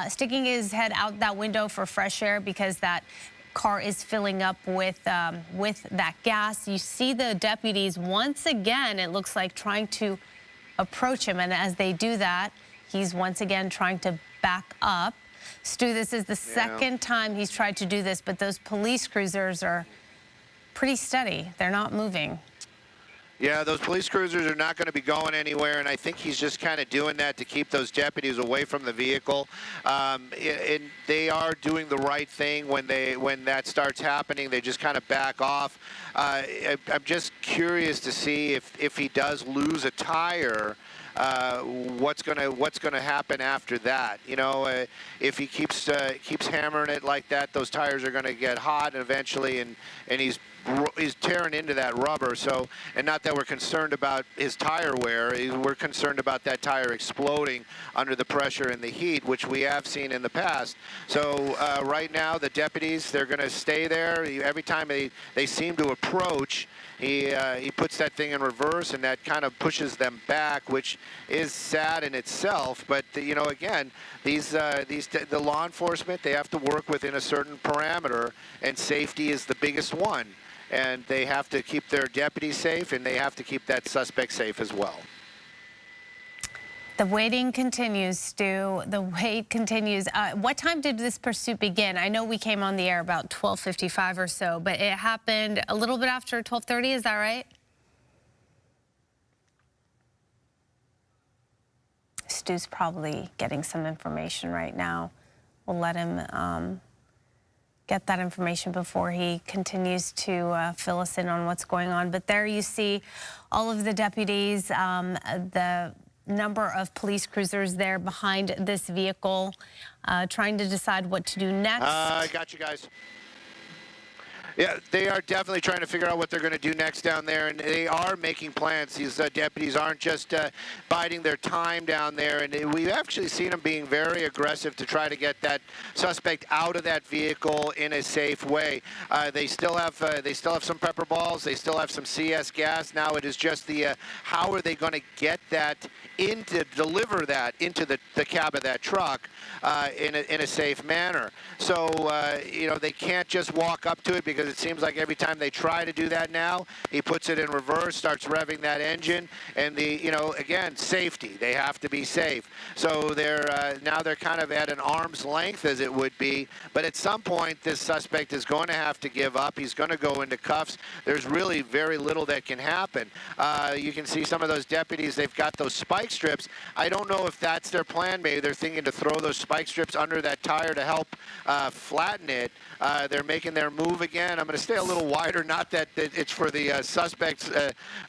S2: Sticking his head out that window for fresh air because that car is filling up with that gas. You see the deputies once again, it looks like, trying to approach him, and as they do that, he's once again trying to back up. Stu, this is the second time he's tried to do this, but those police cruisers are pretty steady. They're not moving.
S1: Yeah, those police cruisers are not going to be going anywhere, and I think he's just kind of doing that to keep those deputies away from the vehicle. And they are doing the right thing when that starts happening. They just kind of back off. I'm just curious to see if he does lose a tire. What's gonna happen after that? You know, if he keeps hammering it like that, those tires are gonna get hot eventually, and he's tearing into that rubber. So, and not that we're concerned about his tire wear, we're concerned about that tire exploding under the pressure and the heat, which we have seen in the past. So right now, the deputies, they're going to stay there. Every time they seem to approach, he puts that thing in reverse, and that kind of pushes them back, which is sad in itself. But you know, again, the law enforcement, they have to work within a certain parameter, and safety is the biggest one. And they have to keep their deputies safe, and they have to keep that suspect safe as well.
S2: The waiting continues, Stu. The wait continues. What time did this pursuit begin? I know we came on the air about 12:55 or so, but it happened a little bit after 12:30. Is that right? Stu's probably getting some information right now. We'll let him get that information before he continues to fill us in on what's going on. But there you see all of the deputies, the number of police cruisers there behind this vehicle, trying to decide what to do next.
S1: I got you guys. Yeah, they are definitely trying to figure out what they're going to do next down there, and they are making plans. These deputies aren't just biding their time down there, and we've actually seen them being very aggressive to try to get that suspect out of that vehicle in a safe way. They still have some pepper balls. They still have some CS gas. Now it is just the how are they going to get that deliver that into the cab of that truck in a safe manner. So you know, they can't just walk up to it, because it seems like every time they try to do that now, he puts it in reverse, starts revving that engine, and you know, again, safety. They have to be safe. So now they're kind of at an arm's length, as it would be. But at some point, this suspect is going to have to give up. He's going to go into cuffs. There's really very little that can happen. You can see some of those deputies, they've got those spike strips. I don't know if that's their plan. Maybe they're thinking to throw those spike strips under that tire to help flatten it. They're making their move again. I'm going to stay a little wider, not that it's for the suspects,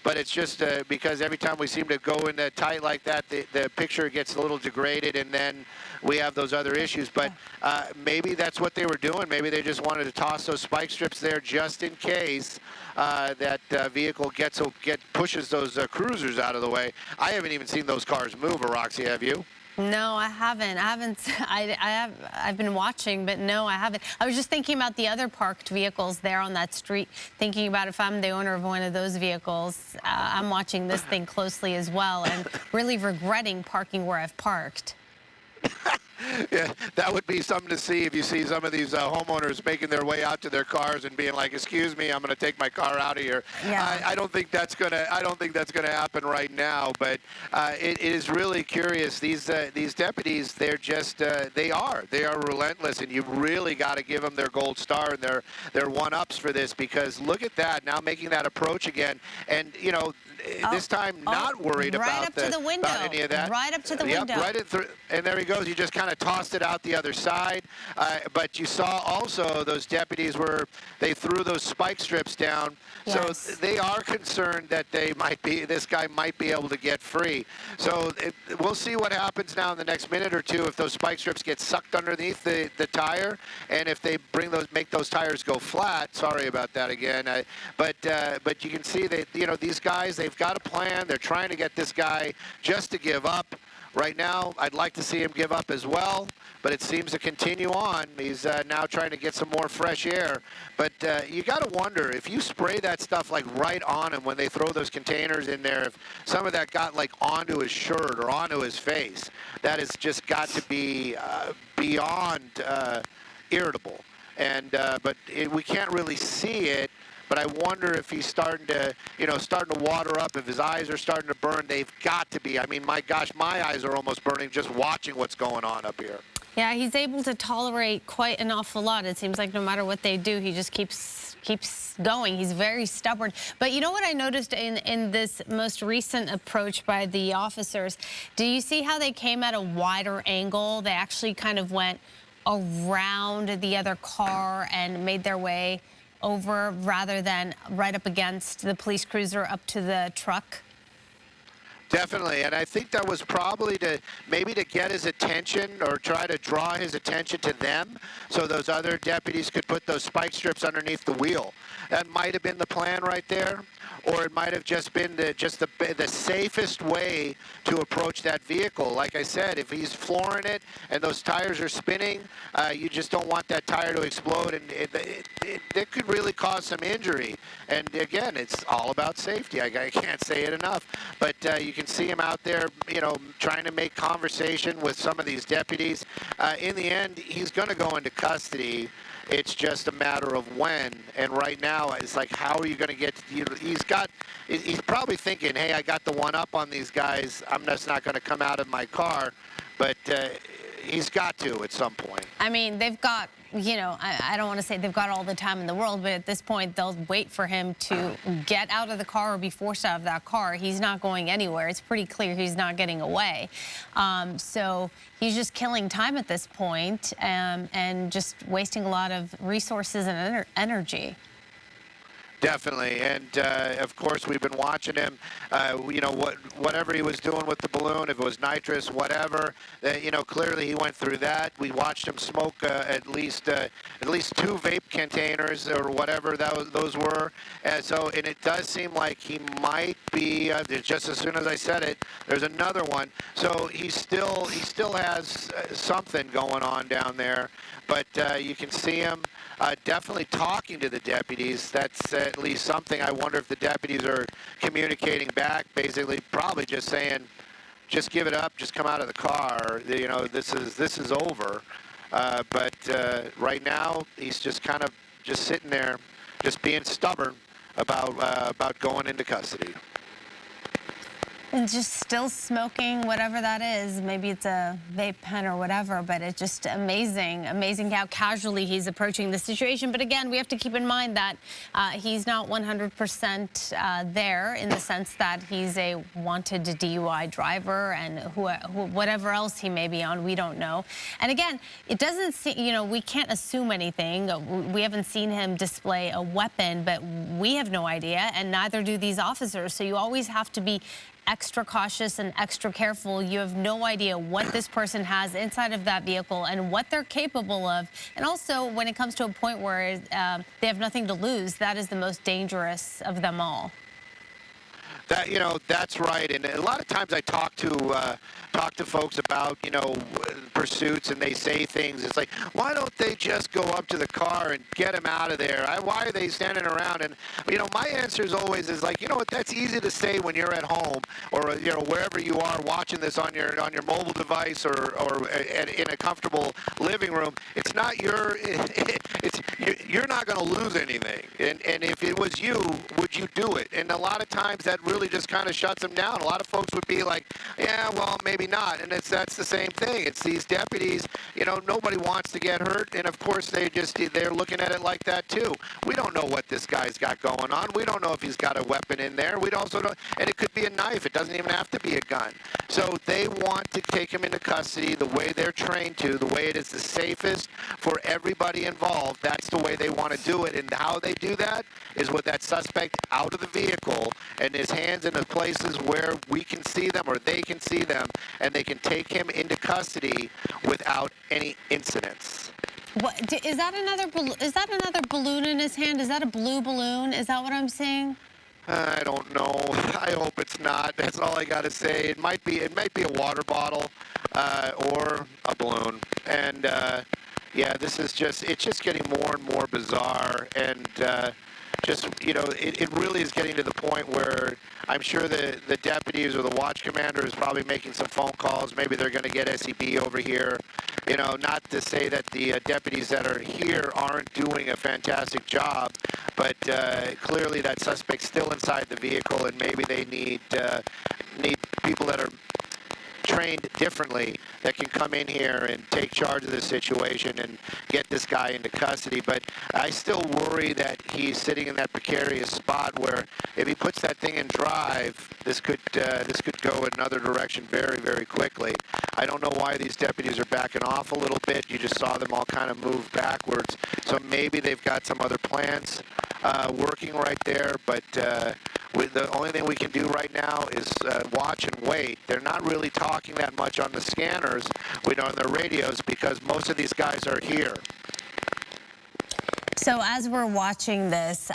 S1: but it's just because every time we seem to go in tight like that, the picture gets a little degraded, and then we have those other issues. But maybe that's what they were doing. Maybe they just wanted to toss those spike strips there just in case that vehicle pushes those cruisers out of the way. I haven't even seen those cars move, Roxy, have you?
S2: No, I haven't. I've been watching, but no, I haven't. I was just thinking about the other parked vehicles there on that street, thinking about if I'm the owner of one of those vehicles. I'm watching this thing closely as well, and really regretting parking where I've parked.
S1: Yeah, that would be something to see if you see some of these homeowners making their way out to their cars and being like, "Excuse me, I'm going to take my car out of here."
S2: Yeah.
S1: I don't think that's gonna. I don't think that's gonna happen right now. But it is really curious. These deputies, they're just they are relentless, and you've really got to give them their gold star and their one-ups for this, because look at that, now making that approach again, and you know. This time, not worried
S2: about
S1: any of that.
S2: Right up to the window.
S1: Right through, and there he goes. You just kind of tossed it out the other side. But you saw also those deputies they threw those spike strips down. Yes. So they are concerned that this guy might be able to get free. So we'll see what happens now in the next minute or two if those spike strips get sucked underneath the tire, and if they make those tires go flat. Sorry about that again. But you can see that, you know, these guys, they've they've got a plan. They're trying to get this guy just to give up. Right now, I'd like to see him give up as well, but it seems to continue on. He's now trying to get some more fresh air. But you got to wonder, if you spray that stuff like right on him when they throw those containers in there, if some of that got like onto his shirt or onto his face, that has just got to be beyond irritable. And we can't really see it. But I wonder if he's starting to water up, if his eyes are starting to burn. They've got to be. I mean, my gosh, my eyes are almost burning just watching what's going on up here.
S2: Yeah, he's able to tolerate quite an awful lot. It seems like no matter what they do, he just keeps going. He's very stubborn. But you know what I noticed in this most recent approach by the officers? Do you see how they came at a wider angle? They actually kind of went around the other car and made their way over rather than right up against the police cruiser up to the truck?
S1: Definitely, and I think that was probably maybe to get his attention or try to draw his attention to them so those other deputies could put those spike strips underneath the wheel. That might have been the plan right there, or it might have just been the safest way to approach that vehicle. Like I said, if he's flooring it and those tires are spinning, you just don't want that tire to explode, and it could really cause some injury. And again, it's all about safety. I can't say it enough. But you can see him out there, trying to make conversation with some of these deputies. In the end, he's going to go into custody. It's just a matter of when. And right now, it's like, how are you going to get? He's probably thinking, hey, I got the one up on these guys. I'm just not going to come out of my car. But he's got to at some point.
S2: I mean, they've got, I don't want to say they've got all the time in the world, but at this point, they'll wait for him to get out of the car or be forced out of that car. He's not going anywhere. It's pretty clear he's not getting away. So he's just killing time at this point, and just wasting a lot of resources and energy.
S1: Definitely, and of course we've been watching him. Whatever he was doing with the balloon, if it was nitrous, whatever. Clearly he went through that. We watched him smoke at least 2 vape containers or whatever those were. And it does seem like he might be. Just as soon as I said it, there's another one. So he still has something going on down there. But you can see him definitely talking to the deputies. That's at least something. I wonder if the deputies are communicating back, basically probably just saying, just give it up, just come out of the car. This is over. But right now, he's just kind of just sitting there, just being stubborn about going into custody.
S2: And just still smoking, whatever that is. Maybe it's a vape pen or whatever, but it's just amazing how casually he's approaching the situation. But again, we have to keep in mind that he's not 100% there, in the sense that he's a wanted DUI driver, and whatever else he may be on, we don't know. And again, it doesn't seem, we can't assume anything. We haven't seen him display a weapon, but we have no idea, and neither do these officers. So you always have to be extra cautious and extra careful. You have no idea what this person has inside of that vehicle and what they're capable of. And also, when it comes to a point where they have nothing to lose, that is the most dangerous of them all.
S1: That's right. And a lot of times I talk to folks about, pursuits, and they say things. It's like, why don't they just go up to the car and get him out of there? Why are they standing around? And, my answer is always like, that's easy to say when you're at home or, wherever you are watching this on your mobile device or in a comfortable living room. It's not you're not going to lose anything. And if it was you, would you do it? And a lot of times that really just kind of shuts them down. A lot of folks would be like, yeah, well, maybe not. And that's the same thing. It's these deputies, nobody wants to get hurt. And of course, they're looking at it like that too. We don't know what this guy's got going on. We don't know if he's got a weapon in there. We also don't, and it could be a knife. It doesn't even have to be a gun. So they want to take him into custody the way they're trained to, the way it is the safest for everybody involved. That's the way they want to do it. And how they do that is with that suspect out of the vehicle and his hands in the places where we can see them or they can see them, and they can take him into custody without any incidents.
S2: Is that another balloon in his hand? Is that a blue balloon? Is that what I'm seeing?
S1: I don't know. I hope it's not. That's all I got to say. It might be a water bottle or a balloon. And yeah, it's just getting more and more bizarre. And just, it really is getting to the point where I'm sure the deputies or the watch commander is probably making some phone calls. Maybe they're going to get SEB over here. Not to say that the deputies that are here aren't doing a fantastic job, but clearly that suspect's still inside the vehicle, and maybe they need people that are trained differently that can come in here and take charge of the situation and get this guy into custody. But I still worry that he's sitting in that precarious spot where if he puts that thing in drive, this could go another direction very, very quickly. I don't know why these deputies are backing off a little bit. You just saw them all kind of move backwards. So maybe they've got some other plans working right there, but the only thing we can do right now is watch and wait. They're not really talking that much on the scanners, on their radios, because most of these guys are here.
S2: So as we're watching this,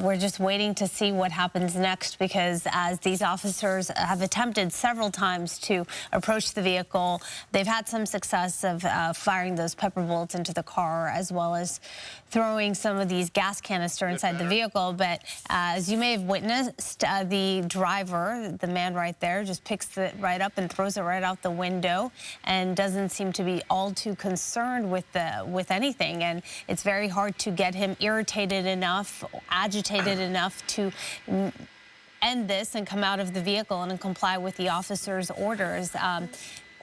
S2: we're just waiting to see what happens next, because as these officers have attempted several times to approach the vehicle, they've had some success of firing those pepper bullets into the car, as well as throwing some of these gas canister inside the vehicle. But as you may have witnessed, the driver, the man right there, just picks it right up and throws it right out the window and doesn't seem to be all too concerned with anything. And it's very hard to get him irritated enough, agitated enough to end this and come out of the vehicle and comply with the officer's orders.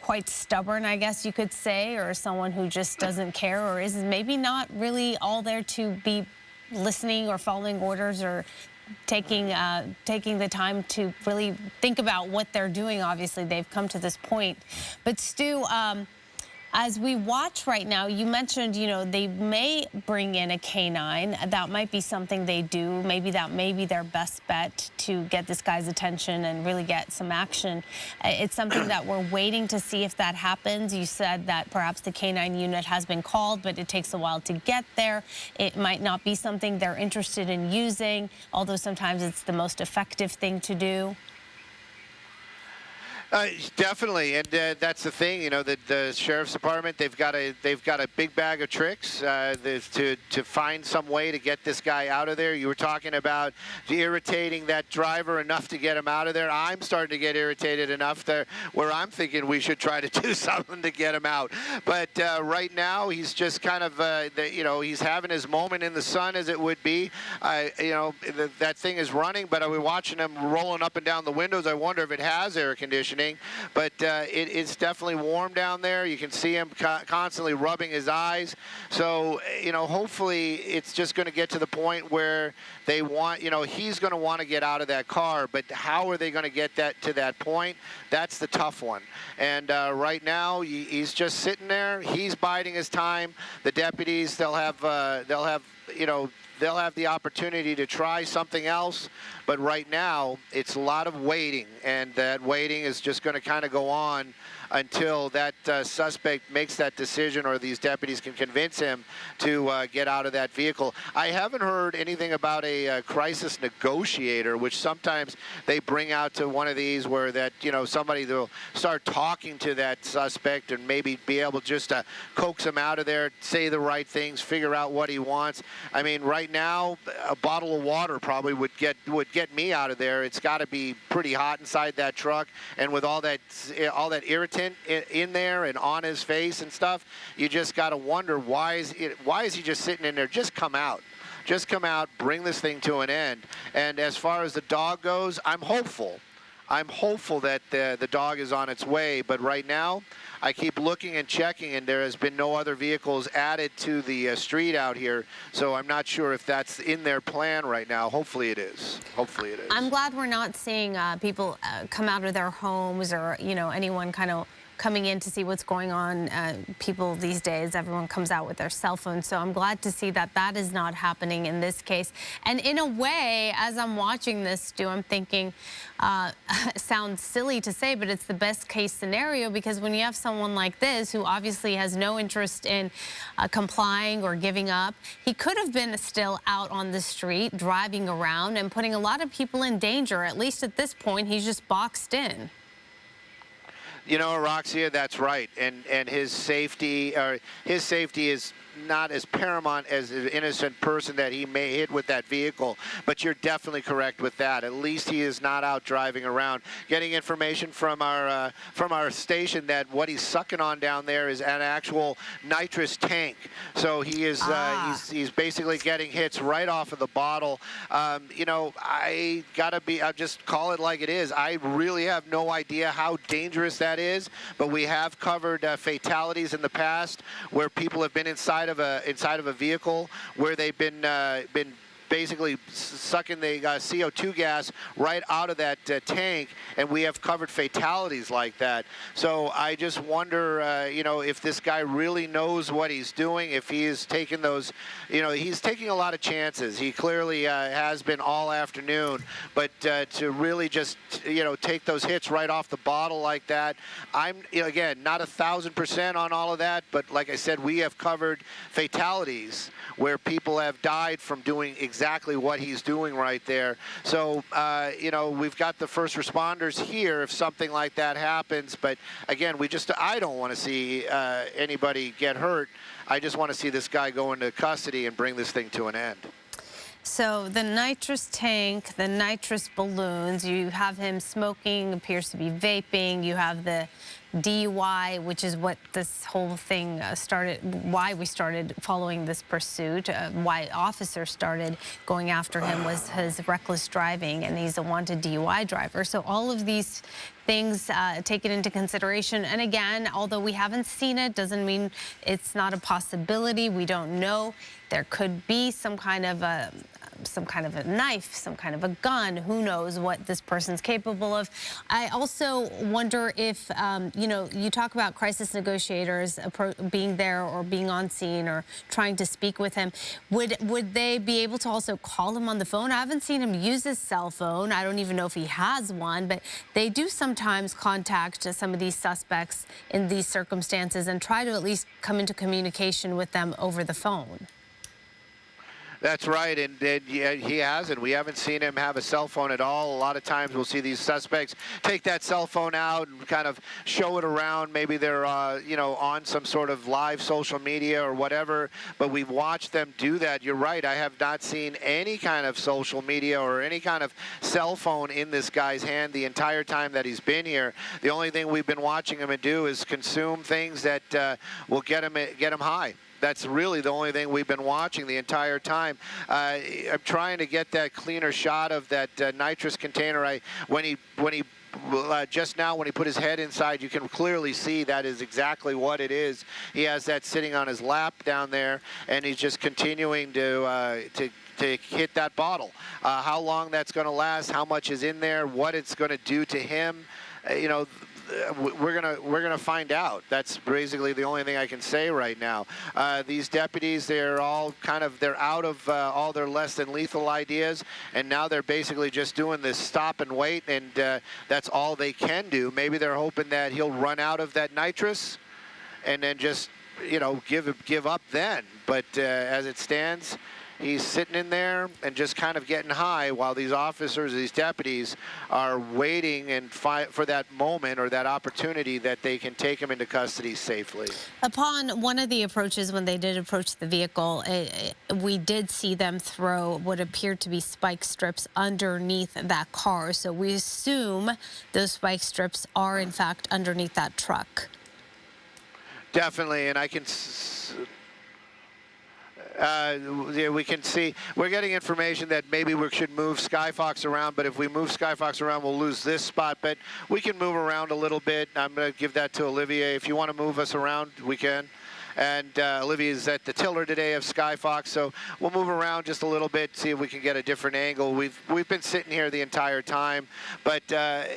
S2: Quite stubborn, I guess you could say, or someone who just doesn't care, or is maybe not really all there to be listening or following orders or taking the time to really think about what they're doing. Obviously, they've come to this point. But Stu, as we watch right now, you mentioned, they may bring in a canine. That might be something they do. Maybe that may be their best bet to get this guy's attention and really get some action. It's something that we're waiting to see if that happens. You said that perhaps the canine unit has been called, but it takes a while to get there. It might not be something they're interested in using, although sometimes it's the most effective thing to do.
S1: Definitely, and that's the thing. The sheriff's department, they've got a big bag of tricks to find some way to get this guy out of there. You were talking about irritating that driver enough to get him out of there. I'm starting to get irritated enough where I'm thinking we should try to do something to get him out. But right now, he's just kind of he's having his moment in the sun, as it would be. That thing is running, but we're watching him rolling up and down the windows. I wonder if it has air conditioning. But it's definitely warm down there. You can see him constantly rubbing his eyes. So, hopefully it's just going to get to the point where they want, he's going to want to get out of that car. But how are they going to get that to that point? That's the tough one. And right now he's just sitting there. He's biding his time. The deputies, they'll have the opportunity to try something else, but right now it's a lot of waiting, and that waiting is just going to kind of go on until that suspect makes that decision, or these deputies can convince him to get out of that vehicle. I haven't heard anything about a crisis negotiator, which sometimes they bring out to one of these, where that somebody will start talking to that suspect and maybe be able just to coax him out of there, say the right things, figure out what he wants. I mean, right now a bottle of water probably would get me out of there. It's got to be pretty hot inside that truck, and with all that irritant in there and on his face and stuff, you just got to wonder, why is he just sitting in there? Just come out. Just come out, bring this thing to an end. And as far as the dog goes, I'm hopeful. I'm hopeful that the dog is on its way, but right now I keep looking and checking, and there has been no other vehicles added to the street out here, so I'm not sure if that's in their plan right now. Hopefully it is. Hopefully it is.
S2: I'm glad we're not seeing people come out of their homes, or anyone kind of coming in to see what's going on. People these days, everyone comes out with their cell phone. So I'm glad to see that that is not happening in this case. And in a way, as I'm watching this, Stu, I'm thinking, sounds silly to say, but it's the best case scenario, because when you have someone like this who obviously has no interest in complying or giving up, he could have been still out on the street driving around and putting a lot of people in danger. At least at this point, he's just boxed in.
S1: You know, Roxia, that's right, and his safety is not as paramount as an innocent person that he may hit with that vehicle, but you're definitely correct with that. At least he is not out driving around. Getting information from our station that what he's sucking on down there is an actual nitrous tank. So he is he's basically getting hits right off of the bottle. You know, I'll just call it like it is. I really have no idea how dangerous that is, but we have covered fatalities in the past where people have been inside of a vehicle where they've been basically sucking the CO2 gas right out of that tank, and we have covered fatalities like that. So I just wonder, you know, if this guy really knows what he's doing, if he is taking those, you know, he's taking a lot of chances. He clearly has been all afternoon, but to really just, you know, take those hits right off the bottle like that, I'm, you know, again, not 1,000% on all of that, but like I said, we have covered fatalities where people have died from doing exactly what he's doing right there. So, you know, we've got the first responders here if something like that happens. But again, I don't want to see anybody get hurt. I just want to see this guy go into custody and bring this thing to an end.
S2: So the nitrous tank, the nitrous balloons, you have him smoking, appears to be vaping. You have the DUI, which is what this whole thing started, why we started following this pursuit, why officers started going after him was his reckless driving, and he's a wanted DUI driver. So all of these things taken into consideration. And again, although we haven't seen it, doesn't mean it's not a possibility. We don't know. There could be some kind of a knife, some kind of a gun. Who knows what this person's capable of. I also wonder if, you know, you talk about crisis negotiators being there or being on scene or trying to speak with him. Would they be able to also call him on the phone? I haven't seen him use his cell phone. I don't even know if he has one, but they do sometimes contact some of these suspects in these circumstances and try to at least come into communication with them over the phone.
S1: That's right, and yeah, he hasn't. We haven't seen him have a cell phone at all. A lot of times we'll see these suspects take that cell phone out and kind of show it around. Maybe they're, you know, on some sort of live social media or whatever, but we've watched them do that. You're right, I have not seen any kind of social media or any kind of cell phone in this guy's hand the entire time that he's been here. The only thing we've been watching him do is consume things that will get him high. That's really the only thing we've been watching the entire time. I'm trying to get that cleaner shot of that nitrous container. When he just now when he put his head inside, you can clearly see that is exactly what it is. He has that sitting on his lap down there, and he's just continuing to hit that bottle. How long that's going to last, how much is in there, what it's going to do to him, you know, we're gonna find out. That's basically the only thing I can say right now. These deputies, they're out of all their less than lethal ideas, and now they're basically just doing this stop and wait, and that's all they can do. Maybe they're hoping that he'll run out of that nitrous, and then just, you know, give up then. But as it stands, he's sitting in there and just kind of getting high while these officers, these deputies, are waiting and for that moment or that opportunity that they can take him into custody safely.
S2: Upon one of the approaches, when they did approach the vehicle, we did see them throw what appeared to be spike strips underneath that car. So we assume those spike strips are, in fact, underneath that truck.
S1: Definitely, and I can... yeah, we can see, we're getting information that maybe we should move Skyfox around, but if we move Skyfox around, we'll lose this spot. But we can move around a little bit. I'm going to give that to Olivier. If you want to move us around, we can. and Olivia's at the tiller today of Skyfox, so we'll move around just a little bit, see if we can get a different angle. We've been sitting here the entire time, but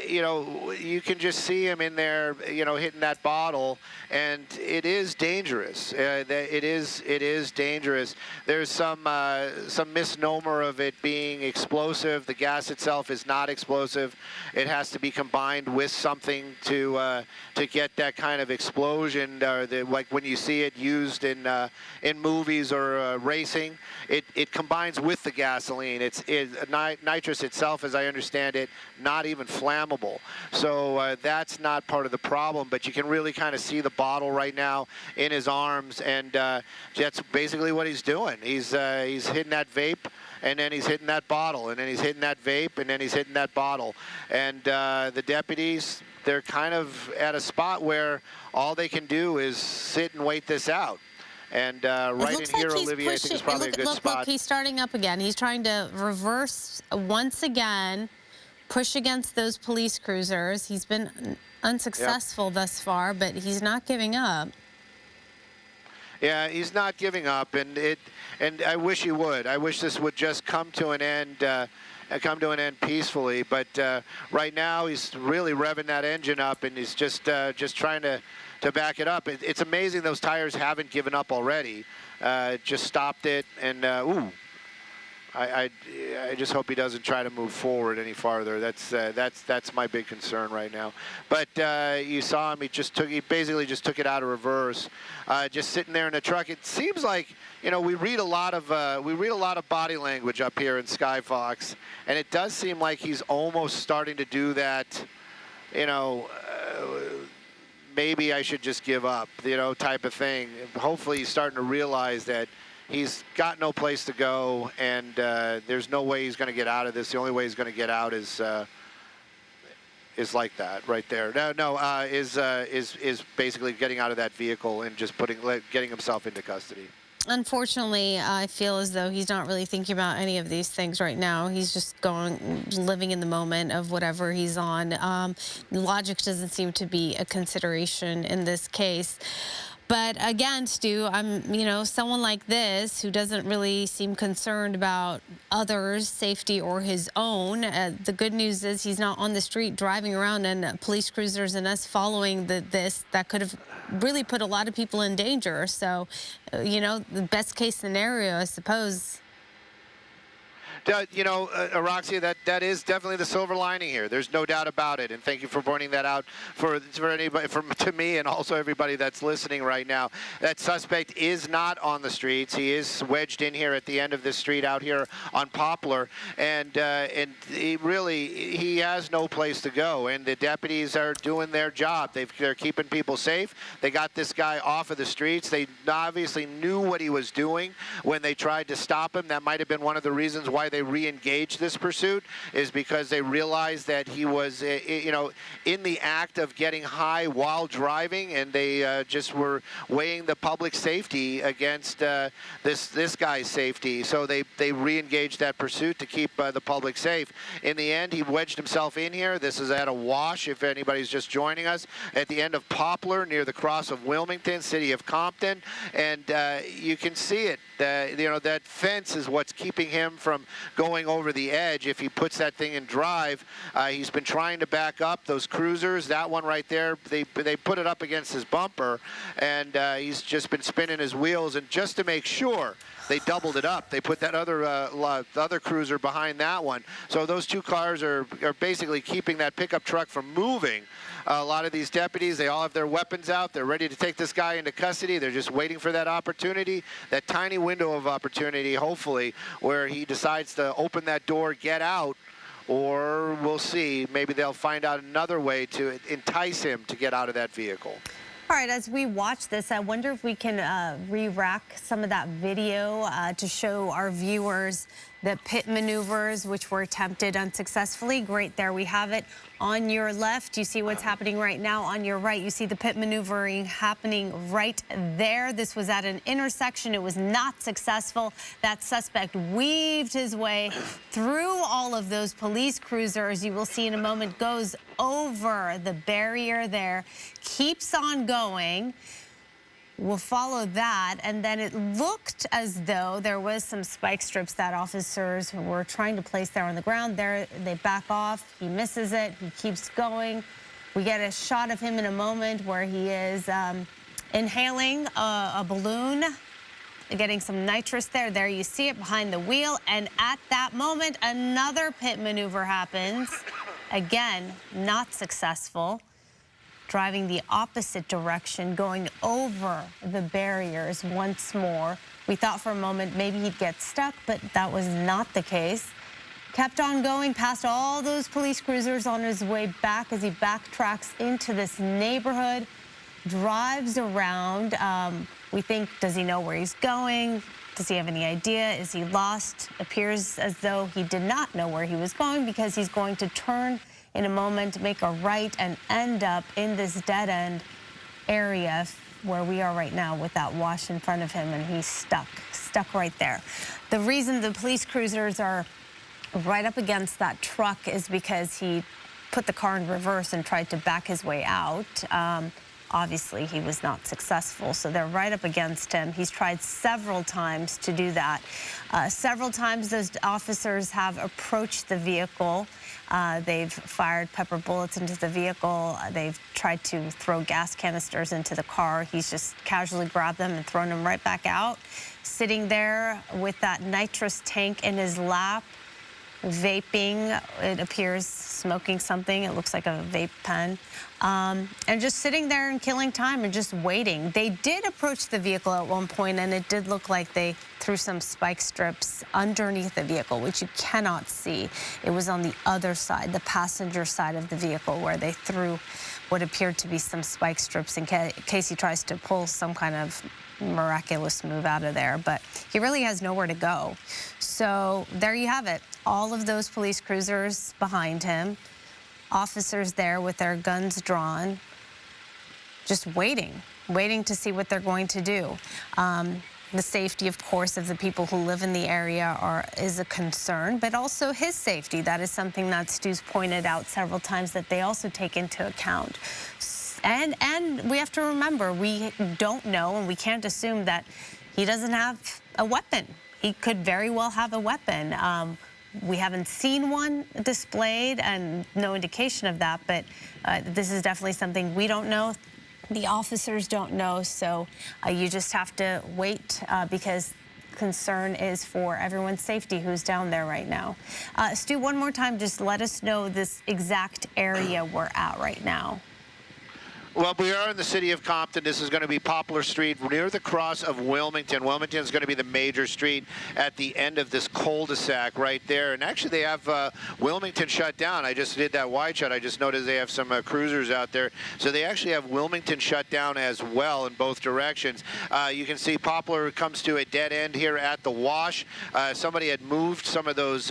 S1: you know, you can just see him in there, you know, hitting that bottle, and it is dangerous. It is dangerous. There's some misnomer of it being explosive. The gas itself is not explosive. It has to be combined with something to get that kind of explosion, like when you see it used in movies or racing. It combines with the gasoline. Nitrous itself, as I understand it, not even flammable. So that's not part of the problem, but you can really kind of see the bottle right now in his arms, and that's basically what he's doing. He's hitting that vape, and then he's hitting that bottle, and then he's hitting that vape, and then he's hitting that bottle. And the deputies, they're kind of at a spot where all they can do is sit and wait this out. And right in here, Olivia, I think is probably a good spot.
S2: Look, he's starting up again. He's trying to reverse once again, push against those police cruisers. He's been unsuccessful thus far, but he's not giving up.
S1: Yeah, he's not giving up, and I wish he would. I wish this would just come to an end. Peacefully, but right now he's really revving that engine up, and he's just trying to back it up. It's amazing those tires haven't given up already. Just stopped it, and ooh, I just hope he doesn't try to move forward any farther. That's my big concern right now. But you saw him; he basically just took it out of reverse, just sitting there in the truck. It seems like, you know, we read a lot of body language up here in Skyfox, and it does seem like he's almost starting to do that, you know, maybe I should just give up, you know, type of thing. Hopefully he's starting to realize that he's got no place to go, and there's no way he's going to get out of this. The only way he's going to get out is like that right there. Is basically getting out of that vehicle and just getting himself into custody.
S2: Unfortunately, I feel as though he's not really thinking about any of these things right now. He's just living in the moment of whatever he's on. Logic doesn't seem to be a consideration in this case. But again, Stu, you know, someone like this who doesn't really seem concerned about others' safety or his own. The good news is he's not on the street driving around and police cruisers and us following this that could have really put a lot of people in danger. So, you know, the best case scenario, I suppose.
S1: You know, Roxy, that is definitely the silver lining here. There's no doubt about it, and thank you for pointing that out for anybody, to me, and also everybody that's listening right now. That suspect is not on the streets. He is wedged in here at the end of the street out here on Poplar, and he has no place to go. And the deputies are doing their job. They're keeping people safe. They got this guy off of the streets. They obviously knew what he was doing when they tried to stop him. That might have been one of the reasons why they re-engaged this pursuit, is because they realized that he was, you know, in the act of getting high while driving, and they just were weighing the public safety against this guy's safety. So they re-engaged that pursuit to keep the public safe. In the end, he wedged himself in here. This is at a wash, if anybody's just joining us, at the end of Poplar near the cross of Wilmington, city of Compton, and you can see it. You know, that fence is what's keeping him from going over the edge. If he puts that thing in drive, he's been trying to back up those cruisers. That one right there, they put it up against his bumper, and he's just been spinning his wheels. And just to make sure, they doubled it up. They put that other cruiser behind that one. So those two cars are basically keeping that pickup truck from moving. A lot of these deputies, they all have their weapons out. They're ready to take this guy into custody. They're just waiting for that opportunity, that tiny window of opportunity, hopefully, where he decides to open that door, get out, or we'll see. Maybe they'll find out another way to entice him to get out of that vehicle.
S2: All right, as we watch this, I wonder if we can re-rack some of that video to show our viewers the pit maneuvers, which were attempted unsuccessfully. Great, there we have it. On your left, you see what's happening right now. On your right, you see the pit maneuvering happening right there. This was at an intersection. It was not successful. That suspect weaved his way through all of those police cruisers. You will see in a moment, goes over the barrier there, keeps on going. we'll follow that. And then it looked as though there was some spike strips that officers were trying to place there on the ground. There, they back off. He misses it. He keeps going. We get a shot of him in a moment where he is inhaling a balloon, getting some nitrous there. There you see it behind the wheel. And at that moment, another pit maneuver happens. Again, not successful. Driving the opposite direction, going over the barriers once more. We thought for a moment maybe he'd get stuck, but that was not the case. Kept on going past all those police cruisers on his way back as he backtracks into this neighborhood, drives around. We think, does he know where he's going? Does he have any idea? Is he lost? Appears as though he did not know where he was going, because he's going to turn in a moment, make a right, and end up in this dead-end area where we are right now with that wash in front of him, and he's stuck right there. The reason the police cruisers are right up against that truck is because he put the car in reverse and tried to back his way out. Obviously, he was not successful, so they're right up against him. He's tried several times to do that. Several times those officers have approached the vehicle. They've fired pepper bullets into the vehicle. They've tried to throw gas canisters into the car. He's just casually grabbed them and thrown them right back out. Sitting there with that nitrous tank in his lap, vaping, it appears, smoking something. It looks like a vape pen. And just sitting there and killing time and just waiting. They did approach the vehicle at one point, and it did look like they threw some spike strips underneath the vehicle, which you cannot see. It was on the other side, the passenger side of the vehicle, where they threw what appeared to be some spike strips in case he tries to pull some kind of miraculous move out of there. But he really has nowhere to go. So there you have it. All of those police cruisers behind him, officers there with their guns drawn, just waiting to see what they're going to do. The safety, of course, of the people who live in the area is a concern, but also his safety. That is something that Stu's pointed out several times that they also take into account. And we have to remember, we don't know and we can't assume that he doesn't have a weapon. He could very well have a weapon. We haven't seen one displayed and no indication of that, but this is definitely something we don't know. The officers don't know, so you just have to wait because concern is for everyone's safety who's down there right now. Stu, one more time, just let us know this exact area we're at right now.
S1: Well, we are in the city of Compton. This is going to be Poplar Street near the cross of Wilmington. Wilmington is going to be the major street at the end of this cul-de-sac right there. And actually, they have Wilmington shut down. I just did that wide shot. I just noticed they have some cruisers out there. So they actually have Wilmington shut down as well in both directions. You can see Poplar comes to a dead end here at the wash. Somebody had moved some of those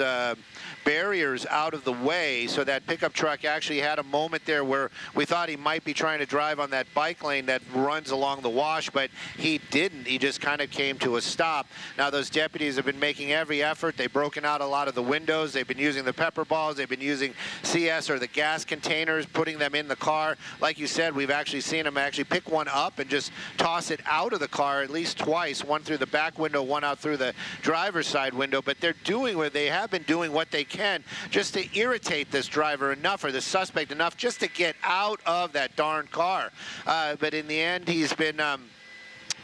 S1: barriers out of the way, so that pickup truck actually had a moment there where we thought he might be trying to drive on that bike lane that runs along the wash, but he didn't. He just kind of came to a stop. Now those deputies have been making every effort. They've broken out a lot of the windows. They've been using the pepper balls. They've been using CS or the gas containers, putting them in the car. Like you said, we've actually seen them actually pick one up and just toss it out of the car at least twice, one through the back window, one out through the driver's side window. But they're doing what they have been doing what they can just to irritate this driver enough, or the suspect enough, just to get out of that darn car. But in the end, he's been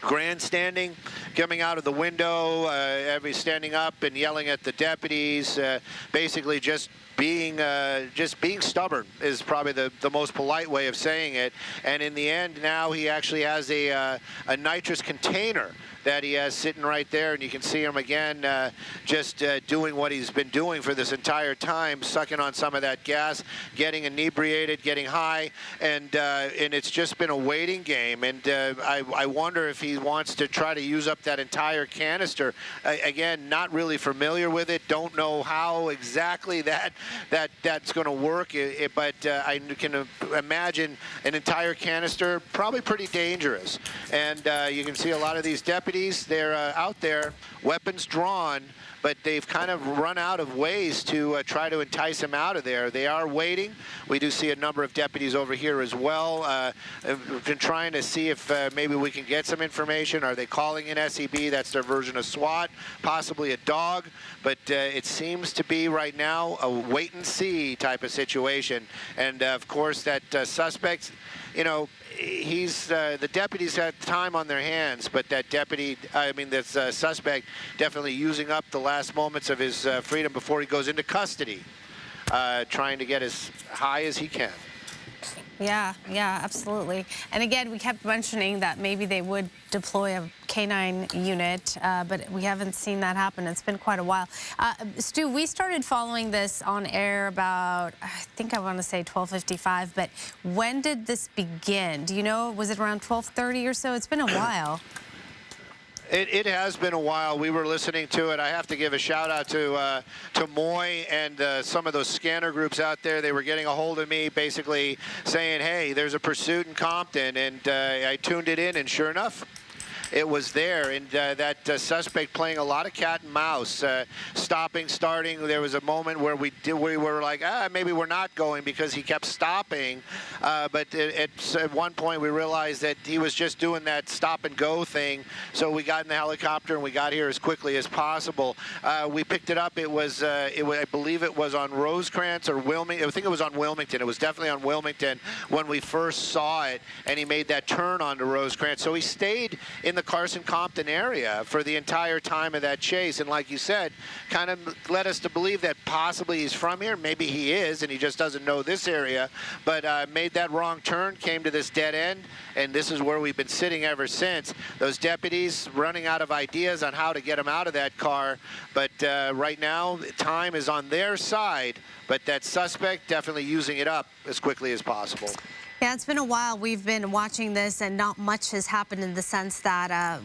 S1: grandstanding, coming out of the window, standing up and yelling at the deputies, basically just being stubborn is probably the most polite way of saying it. And in the end, now he actually has a nitrous container that he has sitting right there, and you can see him again just doing what he's been doing for this entire time, sucking on some of that gas, getting inebriated, getting high, and it's just been a waiting game. And I wonder if he wants to try to use up that entire canister. Again, not really familiar with it. Don't know how exactly that's going to work. But I can imagine an entire canister, probably pretty dangerous. And you can see a lot of these deputies, they're out there, weapons drawn, but they've kind of run out of ways to try to entice him out of there. They are waiting. We do see a number of deputies over here as well. We've been trying to see if maybe we can get some information. Are they calling in SEB? That's their version of SWAT, possibly a dog. But it seems to be right now a wait-and-see type of situation. And, of course, that suspect, you know, the deputies had time on their hands, but that this suspect definitely using up the last moments of his freedom before he goes into custody, trying to get as high as he can.
S2: Yeah, absolutely. And again, we kept mentioning that maybe they would deploy a K-9 unit, but we haven't seen that happen. It's been quite a while. Stu, we started following this on air about, I think I want to say 12:55, but when did this begin? Do you know? Was it around 12:30 or so? It's been a while.
S1: It has been a while. We were listening to it. I have to give a shout out to Moy and some of those scanner groups out there. They were getting a hold of me basically saying, hey, there's a pursuit in Compton. And I tuned it in, and sure enough, it was there. And that suspect playing a lot of cat and mouse, stopping, starting. There was a moment where we were like, maybe we're not going, because he kept stopping. But at one point we realized that he was just doing that stop and go thing. So we got in the helicopter and we got here as quickly as possible. We picked it up. It was, I believe it was on Rosecrans or Wilmington. I think it was on Wilmington. It was definitely on Wilmington when we first saw it, and he made that turn onto Rosecrans. So he stayed in the Carson-Compton area for the entire time of that chase. And like you said, kind of led us to believe that possibly he's from here. Maybe he is, and he just doesn't know this area. But made that wrong turn, came to this dead end, and this is where we've been sitting ever since. Those deputies running out of ideas on how to get him out of that car. But right now, time is on their side, but that suspect definitely using it up as quickly as possible.
S2: Yeah, it's been a while. We've been watching this, and not much has happened in the sense that,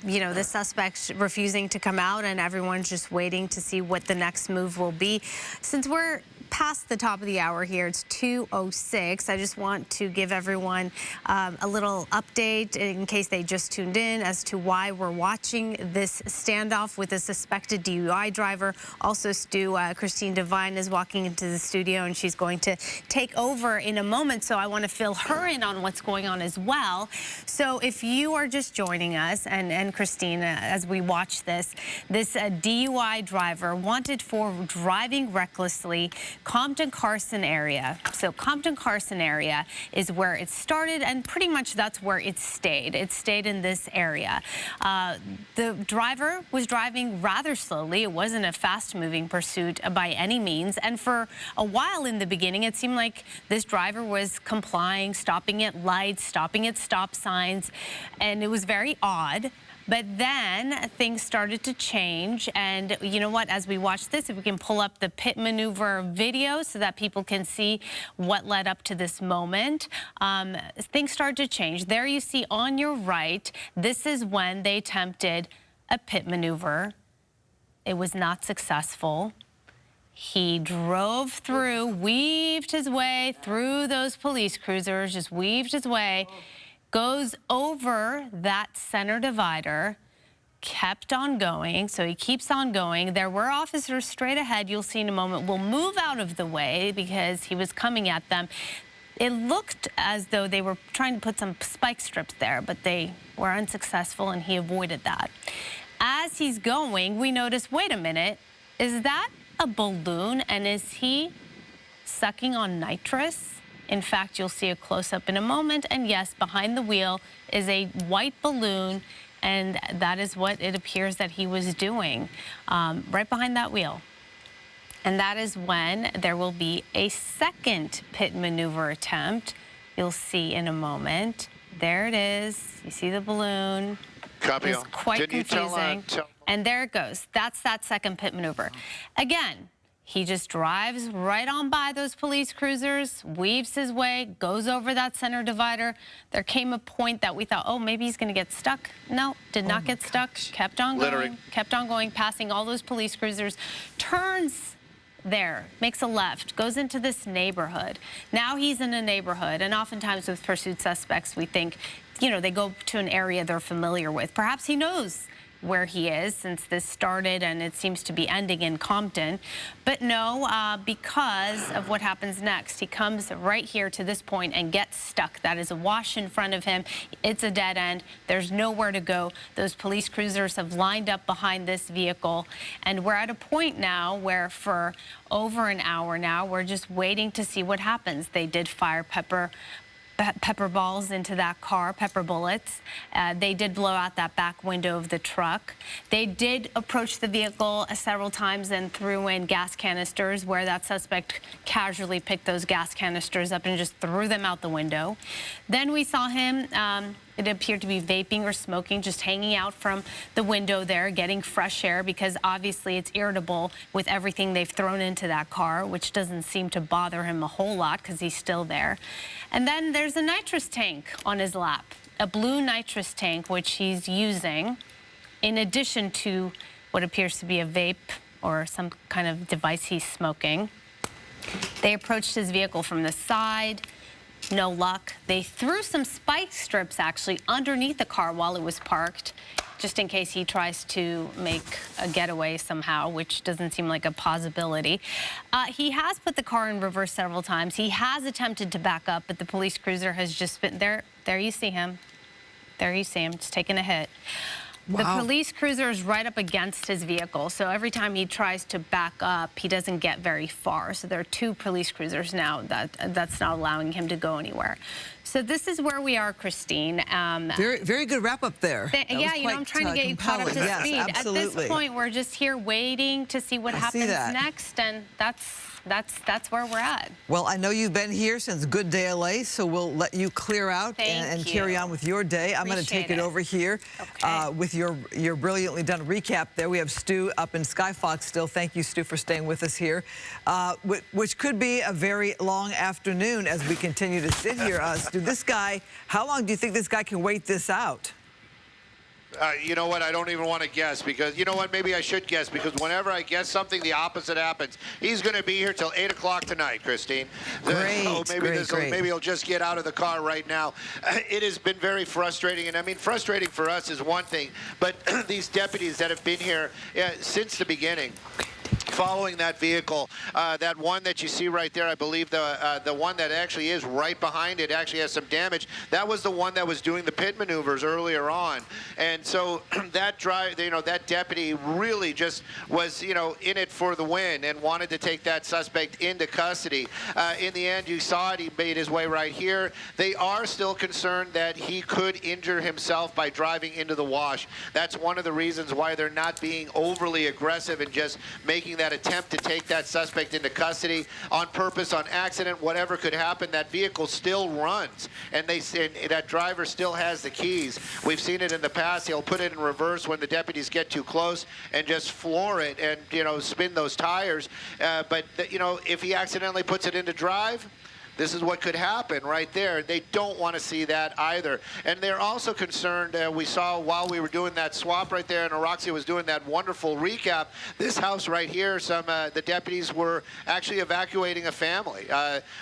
S2: you know, the suspect's refusing to come out, and everyone's just waiting to see what the next move will be. Since we're past the top of the hour here, it's 2:06. I just want to give everyone a little update in case they just tuned in as to why we're watching this standoff with a suspected DUI driver. Also, Stu, Christine Devine is walking into the studio, and she's going to take over in a moment. So I want to fill her in on what's going on as well. So if you are just joining us, and Christine, as we watch this DUI driver wanted for driving recklessly, Compton Carson area. So Compton Carson area is where it started, and pretty much that's where it stayed. It stayed in this area. The driver was driving rather slowly. It wasn't a fast-moving pursuit by any means. And for a while in the beginning, it seemed like this driver was complying, stopping at lights, stopping at stop signs, and it was very odd. But then things started to change, and you know what, as we watch this, if we can pull up the pit maneuver video so that people can see what led up to this moment, things started to change. There you see on your right, this is when they attempted a pit maneuver. It was not successful. He drove through, weaved his way through those police cruisers, just weaved his way, goes over that center divider, kept on going, so he keeps on going. There were officers straight ahead, you'll see in a moment, will move out of the way because he was coming at them. It looked as though they were trying to put some spike strips there, but they were unsuccessful, and he avoided that. As he's going, we notice, wait a minute, is that a balloon, and is he sucking on nitrous? In fact, you'll see a close-up in a moment, and yes, behind the wheel is a white balloon, and that is what it appears that he was doing, right behind that wheel. And that is when there will be a second pit maneuver attempt. You'll see in a moment. There it is. You see the balloon.
S1: Copy.
S2: It's quite confusing. And there it goes. That's that second pit maneuver. Again, He just drives right on by those police cruisers, weaves his way, goes over that center divider. There came a point that we thought, oh, maybe he's going to get stuck. No, did not get stuck. Kept on going, passing all those police cruisers. Turns there, makes a left, goes into this neighborhood. Now he's in a neighborhood, and oftentimes with pursued suspects, we think, you know, they go to an area they're familiar with. Perhaps he knows where he is since this started and it seems to be ending in Compton. But no, because of what happens next, he comes right here to this point and gets stuck. That is a wash in front of him. It's a dead end. There's nowhere to go. Those police cruisers have lined up behind this vehicle, and we're at a point now where for over an hour now, we're just waiting to see what happens. They did fire pepper balls into that car, pepper bullets. They did blow out that back window of the truck. They did approach the vehicle several times and threw in gas canisters, where that suspect casually picked those gas canisters up and just threw them out the window. Then we saw him, it appeared to be vaping or smoking, just hanging out from the window there, getting fresh air, because obviously it's irritable with everything they've thrown into that car, which doesn't seem to bother him a whole lot because he's still there. And then there's a nitrous tank on his lap, a blue nitrous tank, which he's using in addition to what appears to be a vape or some kind of device he's smoking. They approached his vehicle from the side. No luck. They threw some spike strips actually underneath the car while it was parked, just in case he tries to make a getaway somehow, which doesn't seem like a possibility. He has put the car in reverse several times. He has attempted to back up, but the police cruiser has just been there. There you see him. There you see him, just taking a hit. Wow. The police cruiser is right up against his vehicle, so every time he tries to back up, he doesn't get very far. So there are two police cruisers now that's not allowing him to go anywhere. So this is where we are, Christine.
S3: Very good wrap up there.
S2: Yeah, you know, I'm trying to get you caught up to speed.
S3: Yes, absolutely.
S2: At this point, we're just here waiting to see what happens next, and that's where we're at.
S3: Well, I know you've been here since Good Day LA, so we'll let you clear out and carry on with your day. I'm going to take it over here with your brilliantly done recap there. We have Stu up in Skyfox still. Thank you, Stu, for staying with us here, which could be a very long afternoon as we continue to sit here. Stu, this guy, how long do you think this guy can wait this out?
S1: You know what? I don't even want to guess, because you know what? Maybe I should guess, because whenever I guess something, the opposite happens. He's going to be here till 8 o'clock tonight, Christine.
S3: Great,
S1: so maybe he'll just get out of the car right now. It has been very frustrating, and I mean, frustrating for us is one thing, but these deputies that have been here since the beginning, following that vehicle, that one that you see right there, I believe the one that actually is right behind it actually has some damage. That was the one that was doing the pit maneuvers earlier on, and so that that deputy really just was, in it for the win and wanted to take that suspect into custody. In the end, you saw it. He made his way right here. They are still concerned that he could injure himself by driving into the wash. That's one of the reasons why they're not being overly aggressive and just making that attempt to take that suspect into custody on purpose, on accident, whatever could happen. That vehicle still runs, and that driver still has the keys. We've seen it in the past. He'll put it in reverse when the deputies get too close and just floor it and spin those tires. But if he accidentally puts it into drive, this is what could happen right there. They don't want to see that either. And they're also concerned, we saw while we were doing that swap right there, and Roxy was doing that wonderful recap, this house right here, the deputies were actually evacuating a family.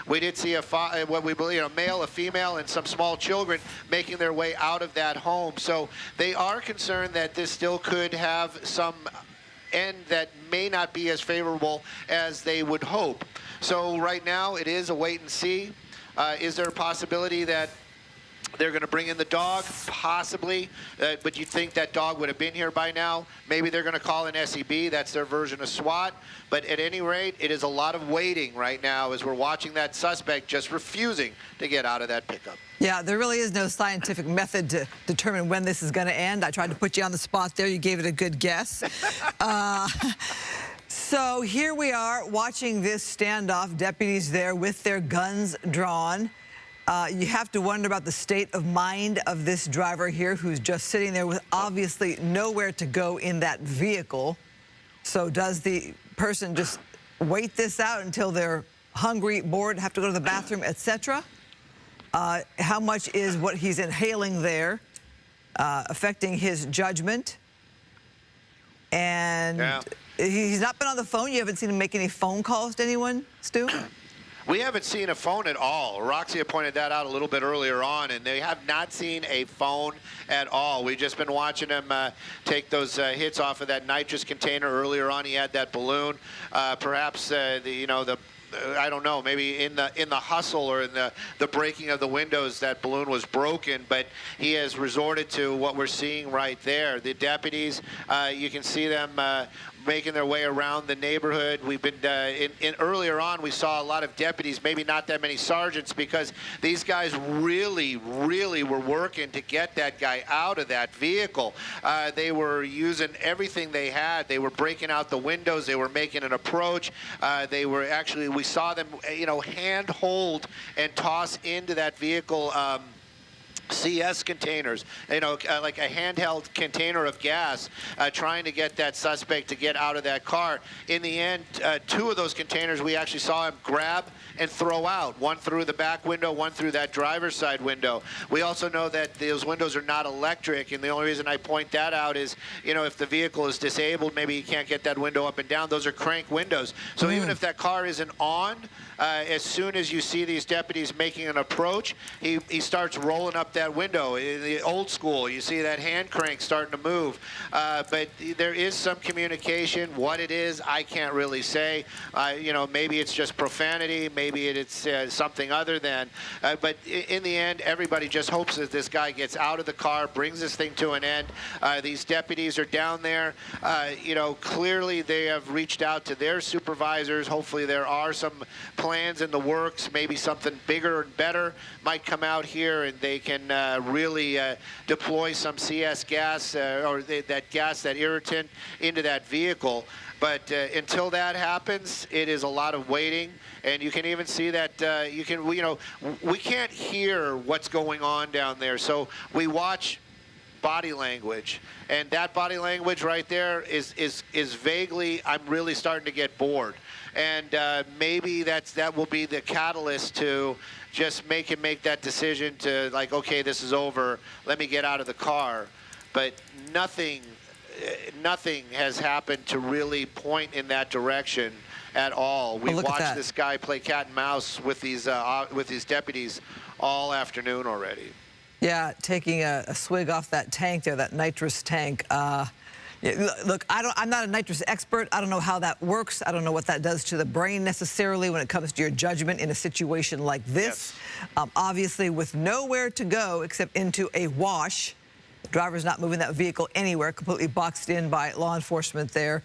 S1: We did see what we believe, a male, a female, and some small children making their way out of that home. So they are concerned that this still could have some end that may not be as favorable as they would hope. So right now it is a wait and see. Is there a possibility that they're going to bring in the dog? Possibly, but you'd think that dog would have been here by now. Maybe they're going to call in SEB. That's their version of SWAT. But at any rate, it is a lot of waiting right now as we're watching that suspect just refusing to get out of that pickup.
S3: Yeah, there really is no scientific method to determine when this is going to end. I tried to put you on the spot there. You gave it a good guess. So here we are watching this standoff. Deputies there with their guns drawn. You have to wonder about the state of mind of this driver here, who's just sitting there with obviously nowhere to go in that vehicle. So does the person just wait this out until they're hungry, bored, have to go to the bathroom, etc.? How much is what he's inhaling there affecting his judgment? And he's not been on the phone. You haven't seen him make any phone calls to anyone, Stu?
S1: We haven't seen a phone at all. Roxy pointed that out a little bit earlier on, and they have not seen a phone at all. We've just been watching him take those hits off of that nitrous container. Earlier on, he had that balloon. Perhaps I don't know, maybe in the hustle or in the breaking of the windows, that balloon was broken, but he has resorted to what we're seeing right there. The deputies, you can see them making their way around the neighborhood. We've been, earlier on, we saw a lot of deputies, maybe not that many sergeants, because these guys really, really were working to get that guy out of that vehicle. They were using everything they had. They were breaking out the windows. They were making an approach. They were actually, we saw them, hand hold and toss into that vehicle CS containers, like a handheld container of gas, trying to get that suspect to get out of that car. In the end, 2 of those containers we actually saw him grab and throw out, one through the back window, one through that driver's side window. We also know that those windows are not electric, and the only reason I point that out is, if the vehicle is disabled, maybe you can't get that window up and down. Those are crank windows. So even if that car isn't on, as soon as you see these deputies making an approach, he starts rolling up that window. In the old school, you see that hand crank starting to move. But there is some communication. What it is, I can't really say. Maybe it's just profanity. Maybe it's something other than. But in the end, everybody just hopes that this guy gets out of the car, brings this thing to an end. These deputies are down there. Clearly they have reached out to their supervisors. Hopefully there are some plans in the works. Maybe something bigger and better might come out here, and they can really deploy some CS gas or that gas, that irritant, into that vehicle. But until that happens, it is a lot of waiting. And you can even see that we can't hear what's going on down there. So we watch body language, and that body language right there is vaguely, I'm really starting to get bored. And maybe that will be the catalyst to just make him make that decision to, like, okay, this is over, let me get out of the car. But nothing has happened to really point in that direction at all. We've watched this guy play cat and mouse with these deputies all afternoon already.
S3: Yeah, taking a swig off that tank there, that nitrous tank. Look, I'm not a nitrous expert. I don't know how that works. I don't know what that does to the brain necessarily when it comes to your judgment in a situation like this. Yes. Obviously, with nowhere to go except into a wash. The driver's not moving that vehicle anywhere, completely boxed in by law enforcement there.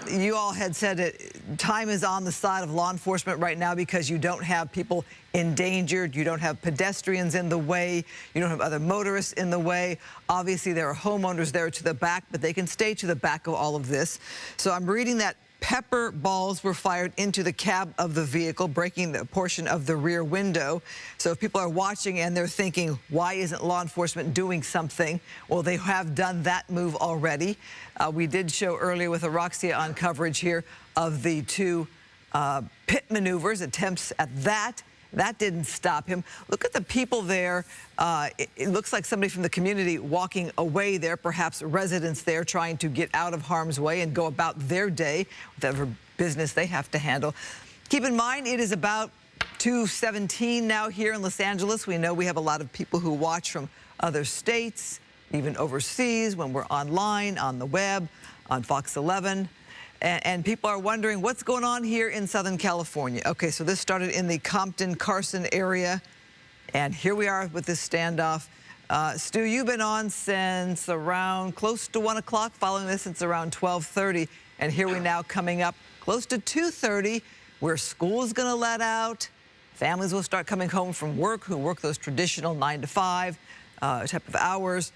S3: You all had said it, time is on the side of law enforcement right now because you don't have people endangered, you don't have pedestrians in the way, you don't have other motorists in the way. Obviously, there are homeowners there to the back, but they can stay to the back of all of this. So I'm reading that pepper balls were fired into the cab of the vehicle, breaking the portion of the rear window. So if people are watching and they're thinking, why isn't law enforcement doing something? Well, they have done that move already. We did show earlier with Roxy on coverage here of the 2 pit maneuvers, attempts at that. That didn't stop him. Look at the people there. It looks like somebody from the community walking away there, perhaps residents there trying to get out of harm's way and go about their day, whatever business they have to handle. Keep in mind, it is about 2:17 now here in Los Angeles. We know we have a lot of people who watch from other states, even overseas, when we're online, on the web, on Fox 11. And people are wondering what's going on here in Southern California. Okay, so this started in the Compton, Carson area, and here we are with this standoff. Stu, you've been on since around close to 1 o'clock, following this since around 12:30, and here we now coming up close to 2:30, where school is going to let out. Families will start coming home from work, who work those traditional 9 to 5 type of hours,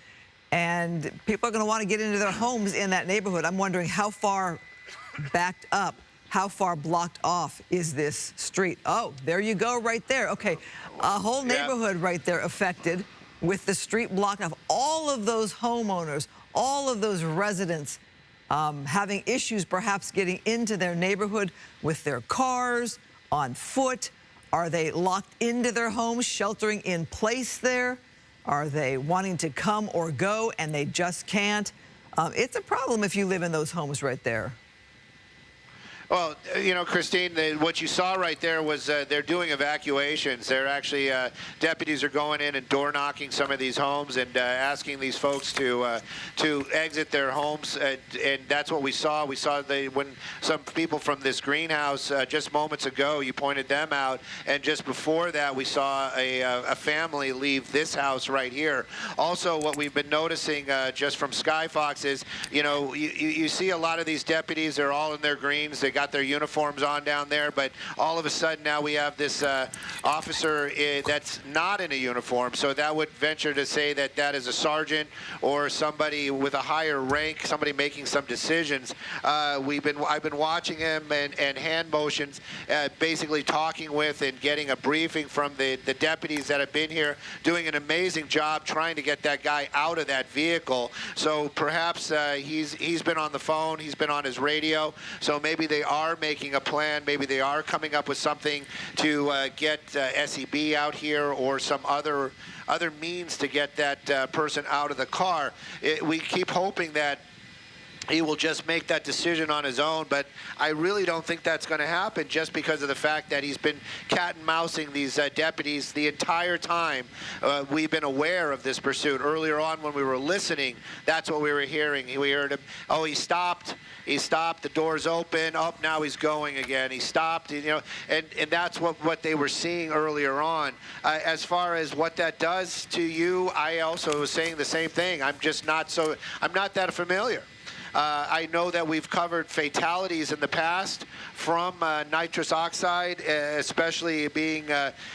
S3: and people are going to want to get into their homes in that neighborhood. I'm wondering how far backed up, how far blocked off is this street? Oh, there you go right there. Okay, a whole neighborhood right there affected with the street blocked off. All of those homeowners, all of those residents having issues perhaps getting into their neighborhood with their cars, on foot. Are they locked into their homes, sheltering in place there? Are they wanting to come or go and they just can't? It's a problem if you live in those homes right there.
S1: Well, you know, Christine, what you saw right there was they're doing evacuations. They're actually, deputies are going in and door knocking some of these homes and asking these folks to exit their homes. And that's what we saw. We saw when some people from this greenhouse just moments ago, you pointed them out. And just before that, we saw a family leave this house right here. Also, what we've been noticing just from Skyfox is, you know, you see a lot of these deputies, they're all in their greens. They got their uniforms on down there, but all of a sudden now we have this officer that's not in a uniform, so that would venture to say that that is a sergeant or somebody with a higher rank, somebody making some decisions. I've been watching him and hand motions, basically talking with and getting a briefing from the deputies that have been here, doing an amazing job trying to get that guy out of that vehicle. So perhaps he's been on the phone, he's been on his radio, so maybe they are making a plan. Maybe they are coming up with something to get SEB out here or some other means to get that person out of the car. We keep hoping that he will just make that decision on his own, but I really don't think that's going to happen just because of the fact that he's been cat and mousing these deputies the entire time. We've been aware of this pursuit. Earlier on when we were listening, that's what we were hearing. We heard him, oh, he stopped, the door's open, oh, now he's going again. He stopped, you know, and that's what they were seeing earlier on. As far as what that does to you, I also was saying the same thing. I'm not that familiar. I know that we've covered fatalities in the past from nitrous oxide, especially being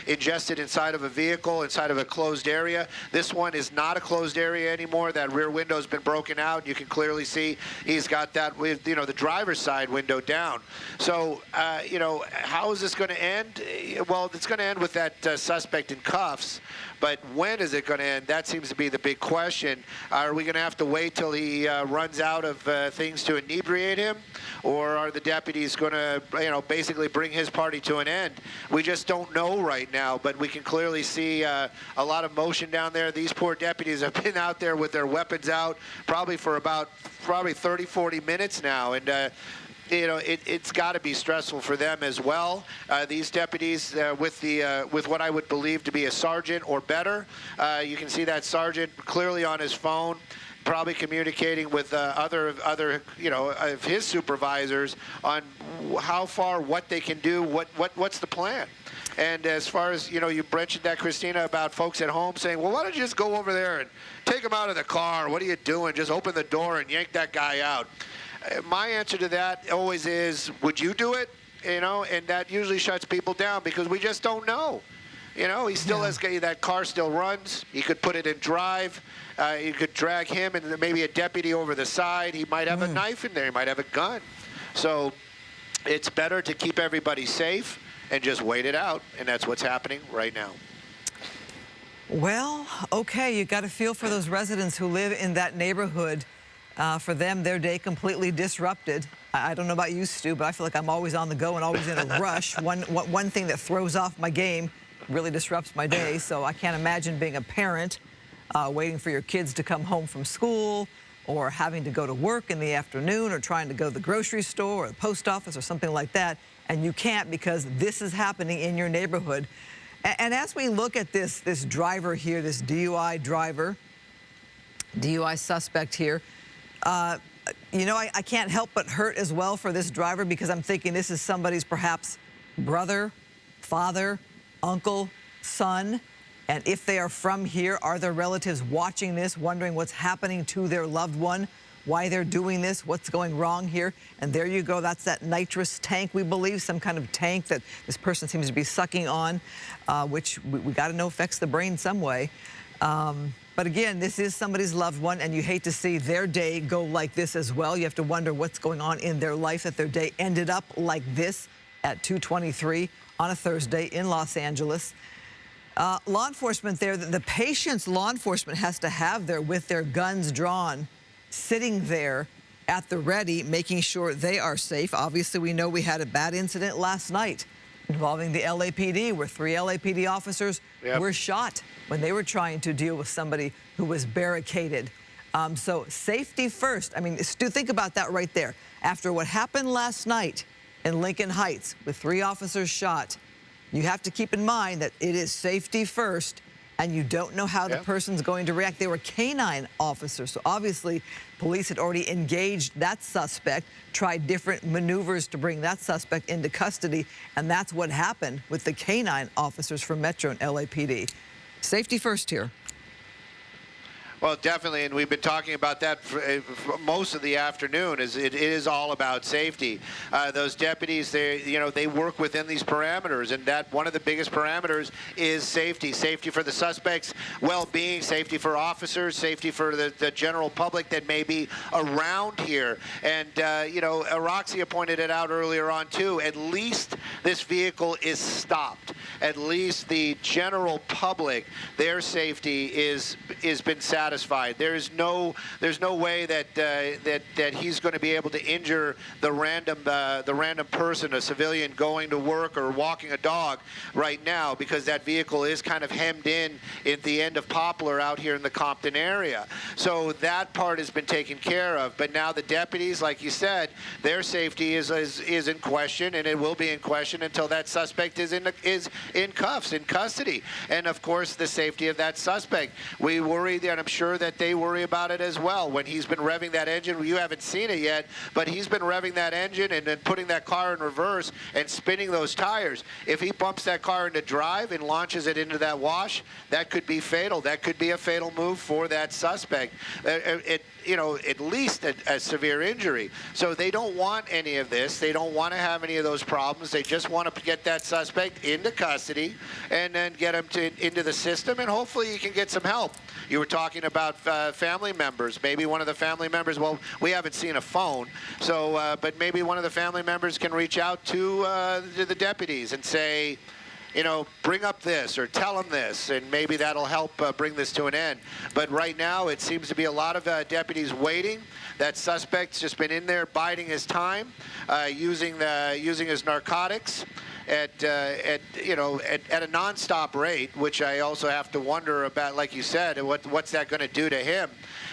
S1: ingested inside of a vehicle, inside of a closed area. This one is not a closed area anymore. That rear window's been broken out. You can clearly see he's got that with, you know, the driver's side window down. So, you know, how is this going to end? Well, it's going to end with that suspect in cuffs. But when is it going to end? That seems to be the big question. Are we going to have to wait till he runs out of things to inebriate him? Or are the deputies going to, you know, basically bring his party to an end? We just don't know right now, but we can clearly see a lot of motion down there. These poor deputies have been out there with their weapons out probably for about 30, 40 minutes now. And you know, it's got to be stressful for them as well. These deputies with what I would believe to be a sergeant or better. You can see that sergeant clearly on his phone, probably communicating with other you know, of his supervisors on how far, what they can do, what's the plan. And as far as, you know, you mentioned that, Christina, about folks at home saying, well, why don't you just go over there and take him out of the car? What are you doing? Just open the door and yank that guy out. My answer to that always is, would you do it? You know, and that usually shuts people down because we just don't know. You know, he still has, that car still runs. You could put it in drive. You could drag him and maybe a deputy over the side. He might have a knife in there. He might have a gun. So it's better to keep everybody safe and just wait it out. And that's what's happening right now.
S3: Well, okay, you got to feel for those residents who live in that neighborhood. For them, their day completely disrupted. I don't know about you, Stu, but I feel like I'm always on the go and always in a rush. One thing that throws off my game really disrupts my day, so I can't imagine being a parent waiting for your kids to come home from school or having to go to work in the afternoon or trying to go to the grocery store or the post office or something like that, and you can't because this is happening in your neighborhood. And as we look at this driver here, this DUI driver, DUI suspect here, you know, I can't help but hurt as well for this driver because I'm thinking this is somebody's perhaps brother, father, uncle, son. And if they are from here, are their relatives watching this, wondering what's happening to their loved one, why they're doing this, what's going wrong here? And there you go. That's that nitrous tank, we believe, some kind of tank that this person seems to be sucking on, which we got to know affects the brain some way. But again, this is somebody's loved one, and you hate to see their day go like this as well. You have to wonder what's going on in their life that their day ended up like this at 2:23 on a Thursday in Los Angeles. Law enforcement there, the patience law enforcement has to have there with their guns drawn, sitting there at the ready, making sure they are safe. Obviously, we know we had a bad incident last night involving the LAPD, where 3 LAPD officers were shot when they were trying to deal with somebody who was barricaded. So safety first. I mean, Stu, think about that right there. After what happened last night in Lincoln Heights with 3 officers shot, you have to keep in mind that it is safety first, and you don't know how the person's going to react. They were canine officers, so obviously police had already engaged that suspect, tried different maneuvers to bring that suspect into custody, and that's what happened with the canine officers from Metro and LAPD. Safety first here.
S1: Well, definitely, and we've been talking about that for most of the afternoon. It is all about safety. Those deputies, they work within these parameters, and that one of the biggest parameters is safety. Safety for the suspects' well-being, safety for officers, safety for the general public that may be around here. And Roxia pointed it out earlier on too. At least this vehicle is stopped. At least the general public, their safety is been satisfied. There's no way that he's going to be able to injure the random person, a civilian going to work or walking a dog right now, because that vehicle is kind of hemmed in at the end of Poplar out here in the Compton area. So that part has been taken care of. But now the deputies, like you said, their safety is in question, and it will be in question until that suspect is in cuffs, in custody. And of course, the safety of that suspect. We worry, and I'm sure that they worry about it as well. When he's been revving that engine, you haven't seen it yet, but he's been revving that engine and then putting that car in reverse and spinning those tires. If he bumps that car into drive and launches it into that wash, that could be fatal. That could be a fatal move for that suspect. At least a severe injury. So they don't want any of this. They don't want to have any of those problems. They just want to get that suspect into custody and then get him into the system, and hopefully you can get some help. You were talking about family members. Maybe one of the family members, well, we haven't seen a phone, so but maybe one of the family members can reach out to the deputies and say, bring up this or tell them this, and maybe that'll help bring this to an end. But right now, it seems to be a lot of deputies waiting. That suspect's just been in there biding his time, using his narcotics at a nonstop rate, which I also have to wonder about, like you said, what's that going to do to him?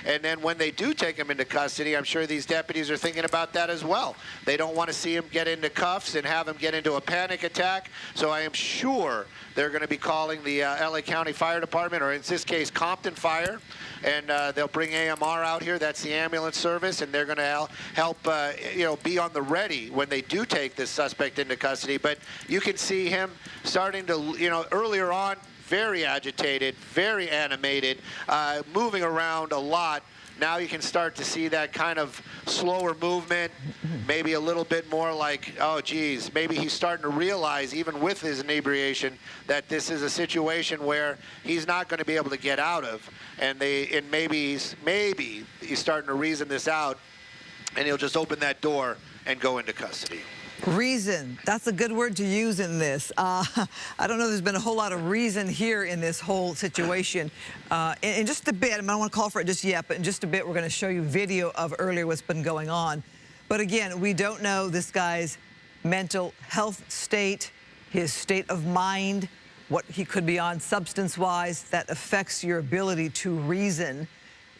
S1: And then when they do take him into custody, I'm sure these deputies are thinking about that as well. They don't want to see him get into cuffs and have him get into a panic attack. So I am sure they're going to be calling the LA County Fire Department, or in this case, Compton Fire, and they'll bring AMR out here. That's the ambulance service, and they're going to help be on the ready when they do take this suspect into custody. But you can see him starting to, earlier on, very agitated, very animated, moving around a lot. Now you can start to see that kind of slower movement, maybe a little bit more like, oh, geez, maybe he's starting to realize, even with his inebriation, that this is a situation where he's not going to be able to get out of. And maybe he's starting to reason this out, and he'll just open that door and go into custody.
S3: Reason. That's a good word to use in this. I don't know, there's been a whole lot of reason here in this whole situation. In just a bit, I don't want to call for it just yet, but in just a bit, we're going to show you video of earlier what's been going on. But again, we don't know this guy's mental health state, his state of mind, what he could be on substance-wise that affects your ability to reason.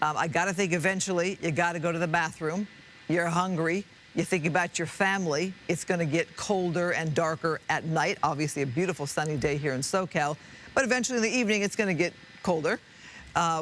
S3: I got to think eventually you got to go to the bathroom. You're hungry. You think about your family. It's going to get colder and darker at night. Obviously, a beautiful sunny day here in SoCal. But eventually in the evening, it's going to get colder.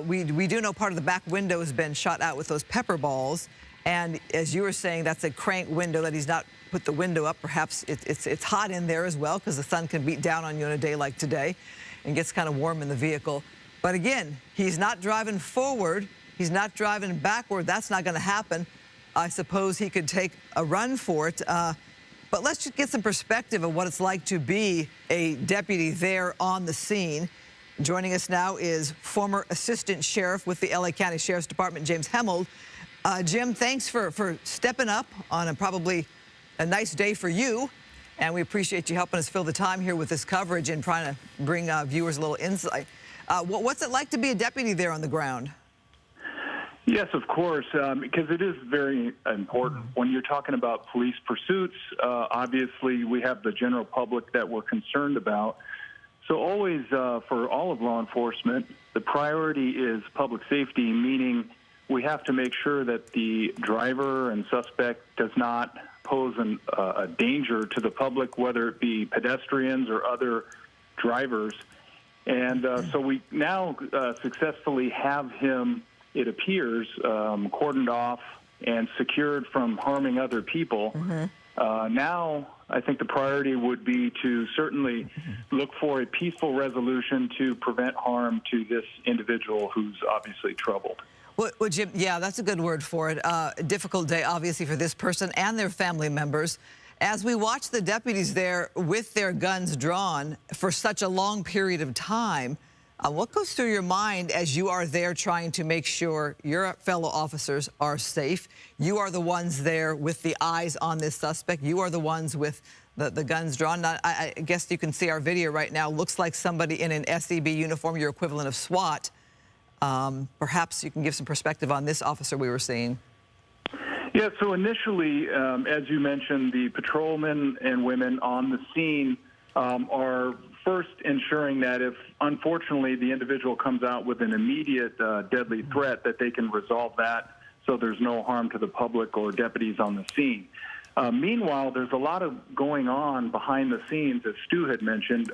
S3: We do know part of the back window has been shot out with those pepper balls. And as you were saying, that's a crank window that he's not put the window up. Perhaps it's hot in there as well, because the sun can beat down on you on a day like today and gets kind of warm in the vehicle. But again, he's not driving forward. He's not driving backward. That's not going to happen. I suppose he could take a run for it. But let's just get some perspective of what it's like to be a deputy there on the scene. Joining us now is former Assistant Sheriff with the LA County Sheriff's Department, James Hemmold. Jim, thanks for stepping up on probably a nice day for you. And we appreciate you helping us fill the time here with this coverage and trying to bring viewers a little insight. What's it like to be a deputy there on the ground?
S4: Yes, of course, because it is very important. When you're talking about police pursuits, obviously we have the general public that we're concerned about. So always, for all of law enforcement, the priority is public safety, meaning we have to make sure that the driver and suspect does not pose a danger to the public, whether it be pedestrians or other drivers. And so we now successfully have him, it appears, cordoned off and secured from harming other people. Now, I think the priority would be to certainly look for a peaceful resolution to prevent harm to this individual who's obviously troubled.
S3: Well, Jim, yeah, that's a good word for it. A difficult day, obviously, for this person and their family members. As we watch the deputies there with their guns drawn for such a long period of time, what goes through your mind as you are there trying to make sure your fellow officers are safe? You are the ones there with the eyes on this suspect. You are the ones with the guns drawn. Now, I guess you can see our video right now. Looks like somebody in an SEB uniform, your equivalent of SWAT. Perhaps you can give some perspective on this officer we were seeing.
S4: Yeah, so initially, as you mentioned, the patrolmen and women on the scene are first ensuring that if, unfortunately, the individual comes out with an immediate deadly threat, that they can resolve that so there's no harm to the public or deputies on the scene. Meanwhile, there's a lot of going on behind the scenes, as Stu had mentioned,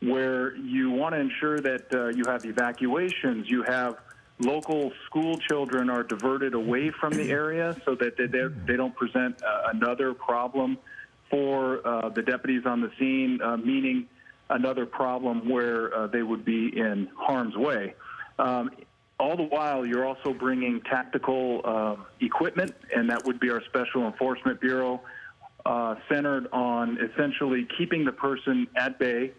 S4: where you want to ensure that you have evacuations, you have local school children are diverted away from the area so that they don't present another problem for the deputies on the scene, meaning another problem where they would be in harm's way. All the while, you're also bringing tactical equipment, and that would be our Special Enforcement Bureau, centered on essentially keeping the person at bay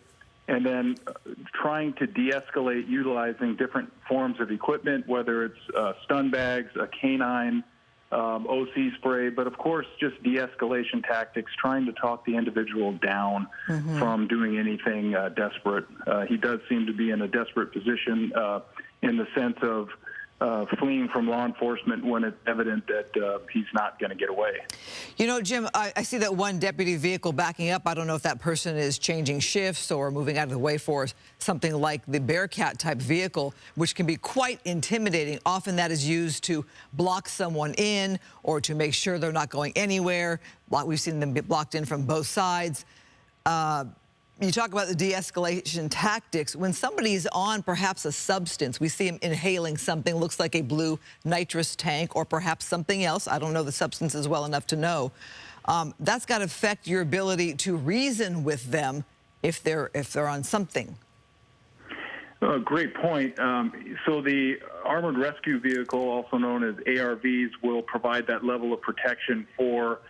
S4: and then trying to de-escalate utilizing different forms of equipment, whether it's stun bags, a canine, OC spray, but of course just de-escalation tactics, trying to talk the individual down from doing anything desperate. He does seem to be in a desperate position in the sense of fleeing from law enforcement when it's evident that he's not going to get away.
S3: You know, Jim, I see that one deputy vehicle backing up. I don't know if that person is changing shifts or moving out of the way for something like the Bearcat type vehicle, which can be quite intimidating. Often that is used to block someone in or to make sure they're not going anywhere. We've seen them be blocked in from both sides. You talk about the de-escalation tactics. When somebody's on perhaps a substance, we see him inhaling something, looks like a blue nitrous tank or perhaps something else. I don't know the substances well enough to know. That's got to affect your ability to reason with them if they're on something.
S4: Great point. So the Armored Rescue Vehicle, also known as ARVs, will provide that level of protection for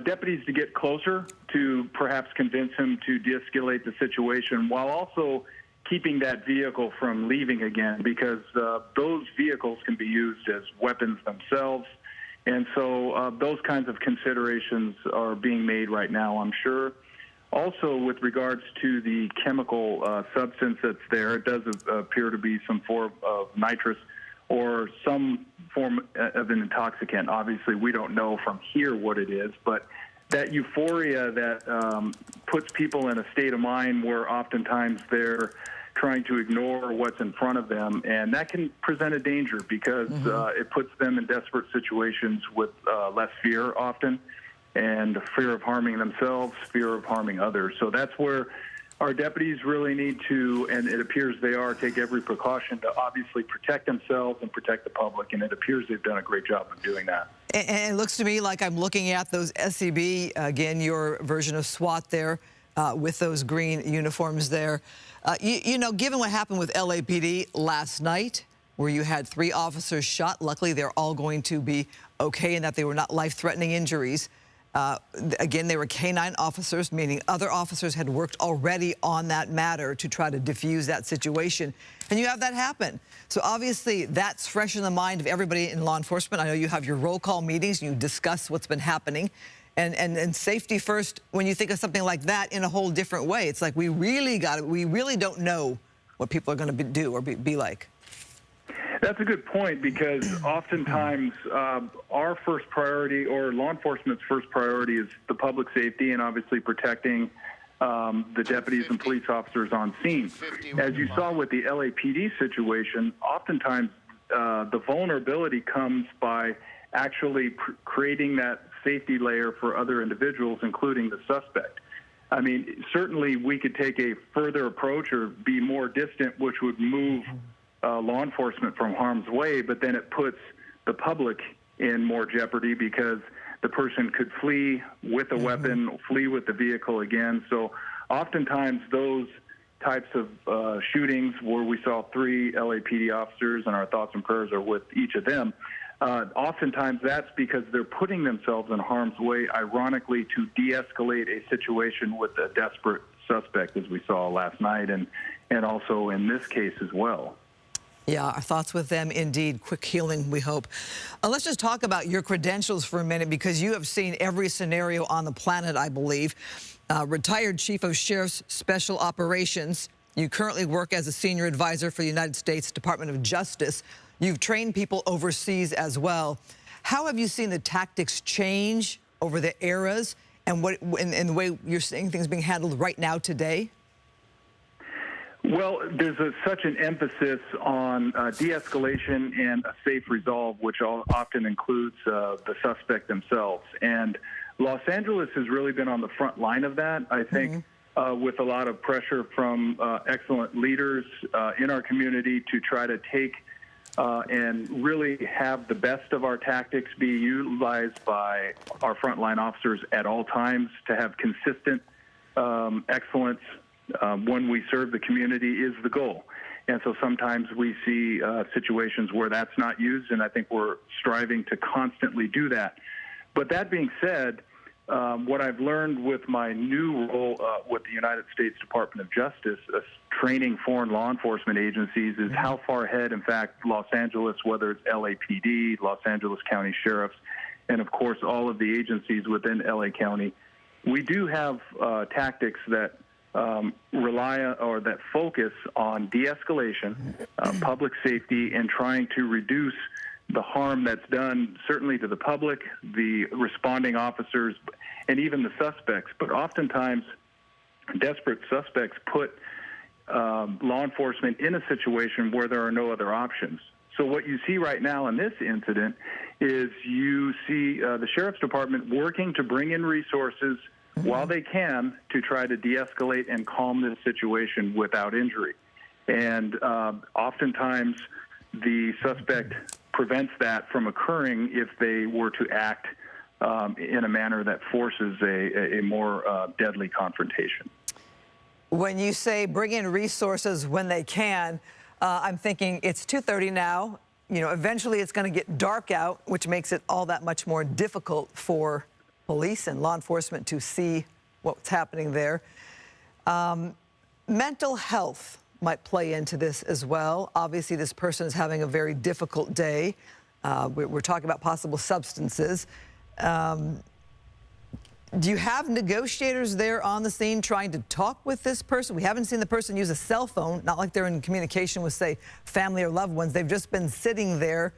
S4: deputies to get closer to perhaps convince him to de-escalate the situation while also keeping that vehicle from leaving again, because those vehicles can be used as weapons themselves. And so those kinds of considerations are being made right now, I'm sure. Also, with regards to the chemical substance that's there, it does appear to be some form of nitrous or some form of an intoxicant. Obviously, we don't know from here what it is, but that euphoria that puts people in a state of mind where oftentimes they're trying to ignore what's in front of them, and that can present a danger because it puts them in desperate situations with less fear often, and fear of harming themselves, fear of harming others. So that's where our deputies really need to, and it appears they are, take every precaution to obviously protect themselves and protect the public, and it appears they've done a great job of doing that.
S3: And it looks to me like I'm looking at those SEB, again, your version of SWAT there, with those green uniforms there. You know, given what happened with LAPD last night, where you had 3 officers shot, luckily they're all going to be okay and that they were not life-threatening injuries. Again, they were canine officers, meaning other officers had worked already on that matter to try to diffuse that situation. And you have that happen. So obviously that's fresh in the mind of everybody in law enforcement. I know you have your roll call meetings, you discuss what's been happening. And safety first, when you think of something like that in a whole different way, it's like we really don't know what people are going to do or be like.
S4: That's a good point, because oftentimes our first priority, or law enforcement's first priority, is the public safety and obviously protecting the deputies and police officers on scene. As you saw with the LAPD situation, oftentimes the vulnerability comes by actually creating that safety layer for other individuals, including the suspect. I mean, certainly we could take a further approach or be more distant, which would move law enforcement from harm's way, but then it puts the public in more jeopardy, because the person could flee with a weapon, flee with the vehicle again. So oftentimes those types of shootings where we saw 3 LAPD officers, and our thoughts and prayers are with each of them, oftentimes that's because they're putting themselves in harm's way, ironically, to de-escalate a situation with a desperate suspect, as we saw last night, and also in this case as well.
S3: Yeah, our thoughts with them, indeed. Quick healing, we hope. Let's just talk about your credentials for a minute, because you have seen every scenario on the planet, I believe. Retired Chief of Sheriff's Special Operations. You currently work as a senior advisor for the United States Department of Justice. You've trained people overseas as well. How have you seen the tactics change over the eras, and in the way you're seeing things being handled right now today?
S4: Well, there's such an emphasis on de-escalation and a safe resolve, which often includes the suspect themselves. And Los Angeles has really been on the front line of that, I think, with a lot of pressure from excellent leaders in our community to try to take and really have the best of our tactics be utilized by our frontline officers at all times, to have consistent excellence when we serve the community is the goal. And so sometimes we see situations where that's not used, and I think we're striving to constantly do that. But that being said, what I've learned with my new role with the United States Department of Justice, training foreign law enforcement agencies, is how far ahead, in fact, Los Angeles, whether it's LAPD, Los Angeles County Sheriffs, and of course all of the agencies within LA County, we do have tactics that rely or that focus on de-escalation, public safety, and trying to reduce the harm that's done, certainly to the public, the responding officers, and even the suspects. But oftentimes, desperate suspects put law enforcement in a situation where there are no other options. So what you see right now in this incident is you see the Sheriff's Department working to bring in resources while they can to try to de-escalate and calm this situation without injury. And oftentimes the suspect prevents that from occurring if they were to act in a manner that forces a more deadly confrontation.
S3: When you say bring in resources when they can, I'm thinking it's 2:30 now. You know, eventually it's going to get dark out, which makes it all that much more difficult for police and law enforcement to see what's happening there. Mental health might play into this as well. Obviously, this person is having a very difficult day. We're talking about possible substances. Do you have negotiators there on the scene trying to talk with this person? We haven't seen the person use a cell phone, not like they're in communication with, say, family or loved ones. They've just been sitting there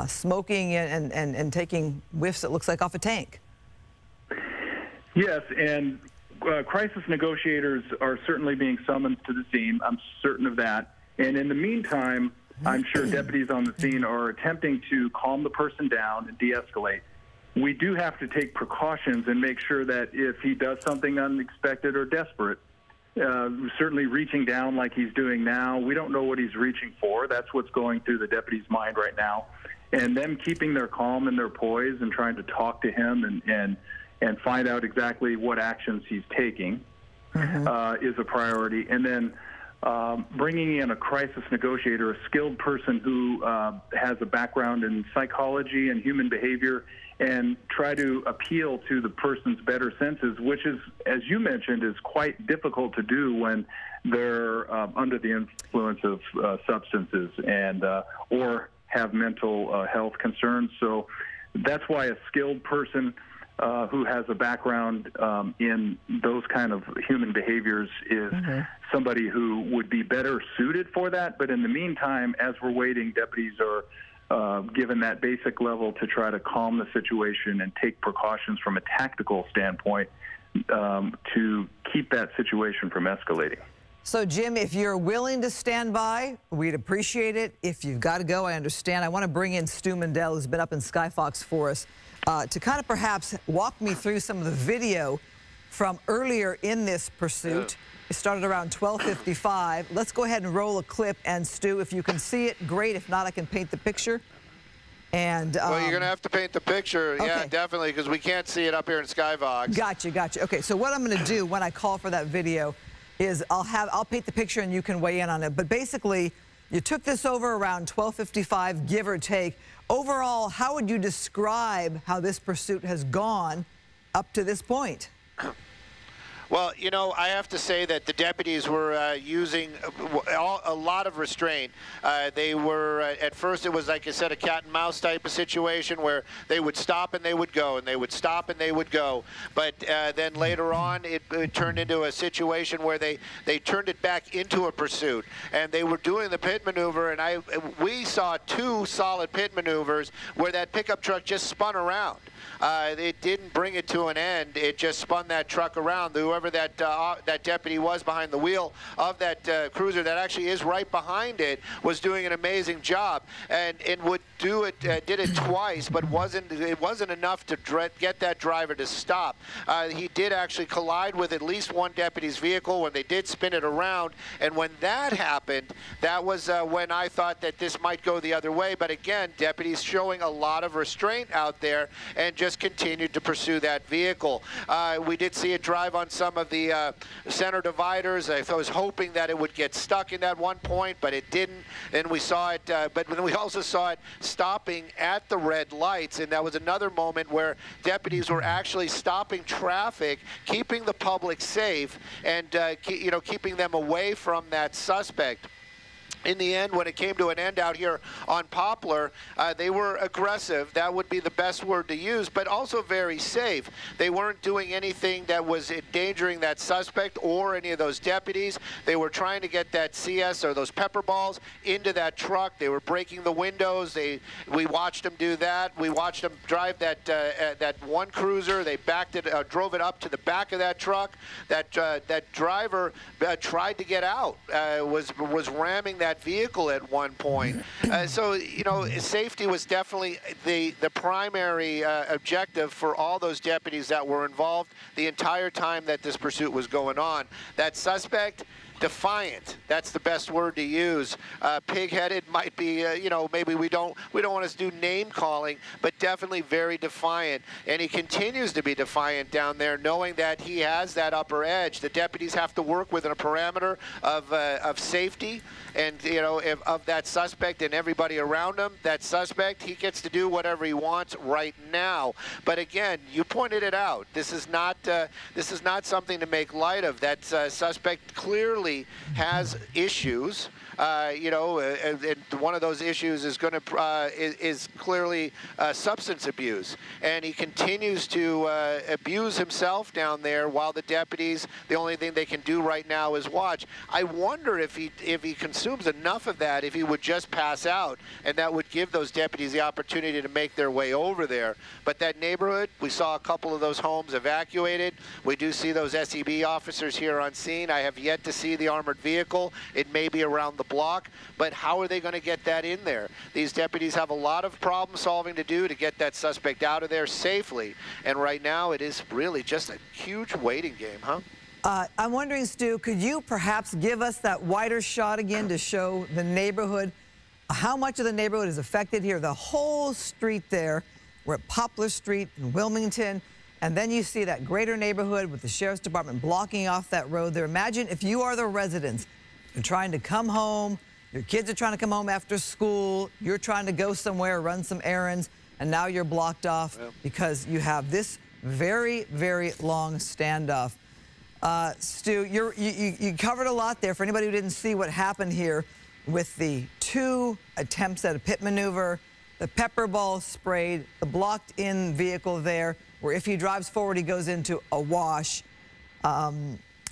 S3: smoking and taking whiffs, it looks like, off a tank.
S4: Yes, and crisis negotiators are certainly being summoned to the scene. I'm certain of that. And in the meantime, I'm sure deputies on the scene are attempting to calm the person down and de-escalate. We do have to take precautions and make sure that if he does something unexpected or desperate, certainly reaching down like he's doing now, we don't know what he's reaching for. That's what's going through the deputy's mind right now. And them keeping their calm and their poise and trying to talk to him and find out exactly what actions he's taking is a priority. And then bringing in a crisis negotiator, a skilled person who has a background in psychology and human behavior, and try to appeal to the person's better senses, which is, as you mentioned, is quite difficult to do when they're under the influence of substances and or have mental health concerns. So that's why a skilled person who has a background in those kind of human behaviors is somebody who would be better suited for that. But in the meantime, as we're waiting, deputies are given that basic level to try to calm the situation and take precautions from a tactical standpoint to keep that situation from escalating.
S3: So, Jim, if you're willing to stand by, we'd appreciate it. If you've got to go, I understand. I want to bring in Stu Mandel, who's been up in Skyfox for us, to kind of perhaps walk me through some of the video from earlier in this pursuit. It started around 12:55. Let's go ahead and roll a clip. And, Stu, if you can see it, great. If not, I can paint the picture. And
S1: well, you're going to have to paint the picture. Okay. Yeah, definitely, because we can't see it up here in Skyfox.
S3: Gotcha. Okay, so what I'm going to do when I call for that video is I'll paint the picture and you can weigh in on it. But basically, you took this over around 12:55, give or take. Overall, how would you describe how this pursuit has gone up to this point?
S1: Well, you know, I have to say that the deputies were using a lot of restraint. They were, at first it was, like I said, a cat and mouse type of situation where they would stop and they would go, and they would stop and they would go. But then later on, it turned into a situation where they turned it back into a pursuit. And they were doing the pit maneuver, and we saw two solid pit maneuvers where that pickup truck just spun around. It didn't bring it to an end. It just spun that truck around. Whoever that deputy was behind the wheel of that cruiser that actually is right behind it was doing an amazing job, and would do it. Did it twice, but it wasn't enough to get that driver to stop. He did actually collide with at least one deputy's vehicle when they did spin it around, and when that happened, that was when I thought that this might go the other way. But again, deputies showing a lot of restraint out there and just continued to pursue that vehicle. We did see it drive on some of the center dividers. I was hoping that it would get stuck in that one point, but it didn't. And we saw it, but then we also saw it stopping at the red lights, and that was another moment where deputies were actually stopping traffic, keeping the public safe, and keeping them away from that suspect. In the end, when it came to an end out here on Poplar, they were aggressive. That would be the best word to use, but also very safe. They weren't doing anything that was endangering that suspect or any of those deputies. They were trying to get that CS or those pepper balls into that truck. They were breaking the windows. We watched them do that. We watched them drive that one cruiser. They backed it, drove it up to the back of that truck. That driver tried to get out. Was ramming that vehicle at one point. So, you know, safety was definitely the primary objective for all those deputies that were involved the entire time that this pursuit was going on. That suspect, defiant. That's the best word to use. Pig-headed might be, maybe we don't want to do name calling, but definitely very defiant. And he continues to be defiant down there, knowing that he has that upper edge. The deputies have to work within a parameter of safety, and of that suspect and everybody around him. That suspect, he gets to do whatever he wants right now. But again, you pointed it out. This is not something to make light of. That suspect clearly has issues. And one of those issues is is clearly substance abuse, and he continues to abuse himself down there while the deputies, the only thing they can do right now is watch. I wonder if he consumes enough of that, if he would just pass out, and that would give those deputies the opportunity to make their way over there. But that neighborhood, we saw a couple of those homes evacuated. We do see those SEB officers here on scene. I have yet to see the armored vehicle. It may be around the block, but how are they going to get that in there? These deputies have a lot of problem solving to do to get that suspect out of there safely, and right now it is really just a huge waiting game, huh?
S3: I'm wondering, Stu, could you perhaps give us that wider shot again to show the neighborhood? How much of the neighborhood is affected here? The whole street there. We're at Poplar Street in Wilmington, and then you see that greater neighborhood with the Sheriff's Department blocking off that road there. Imagine if you are the residents. You're trying to come home, your kids are trying to come home after school, you're trying to go somewhere, run some errands, and now you're blocked off because you have this very, very long standoff. Stu, you covered a lot there. For anybody who didn't see what happened here with the two attempts at a pit maneuver, the pepper ball sprayed, the blocked-in vehicle there, where if he drives forward, he goes into a wash.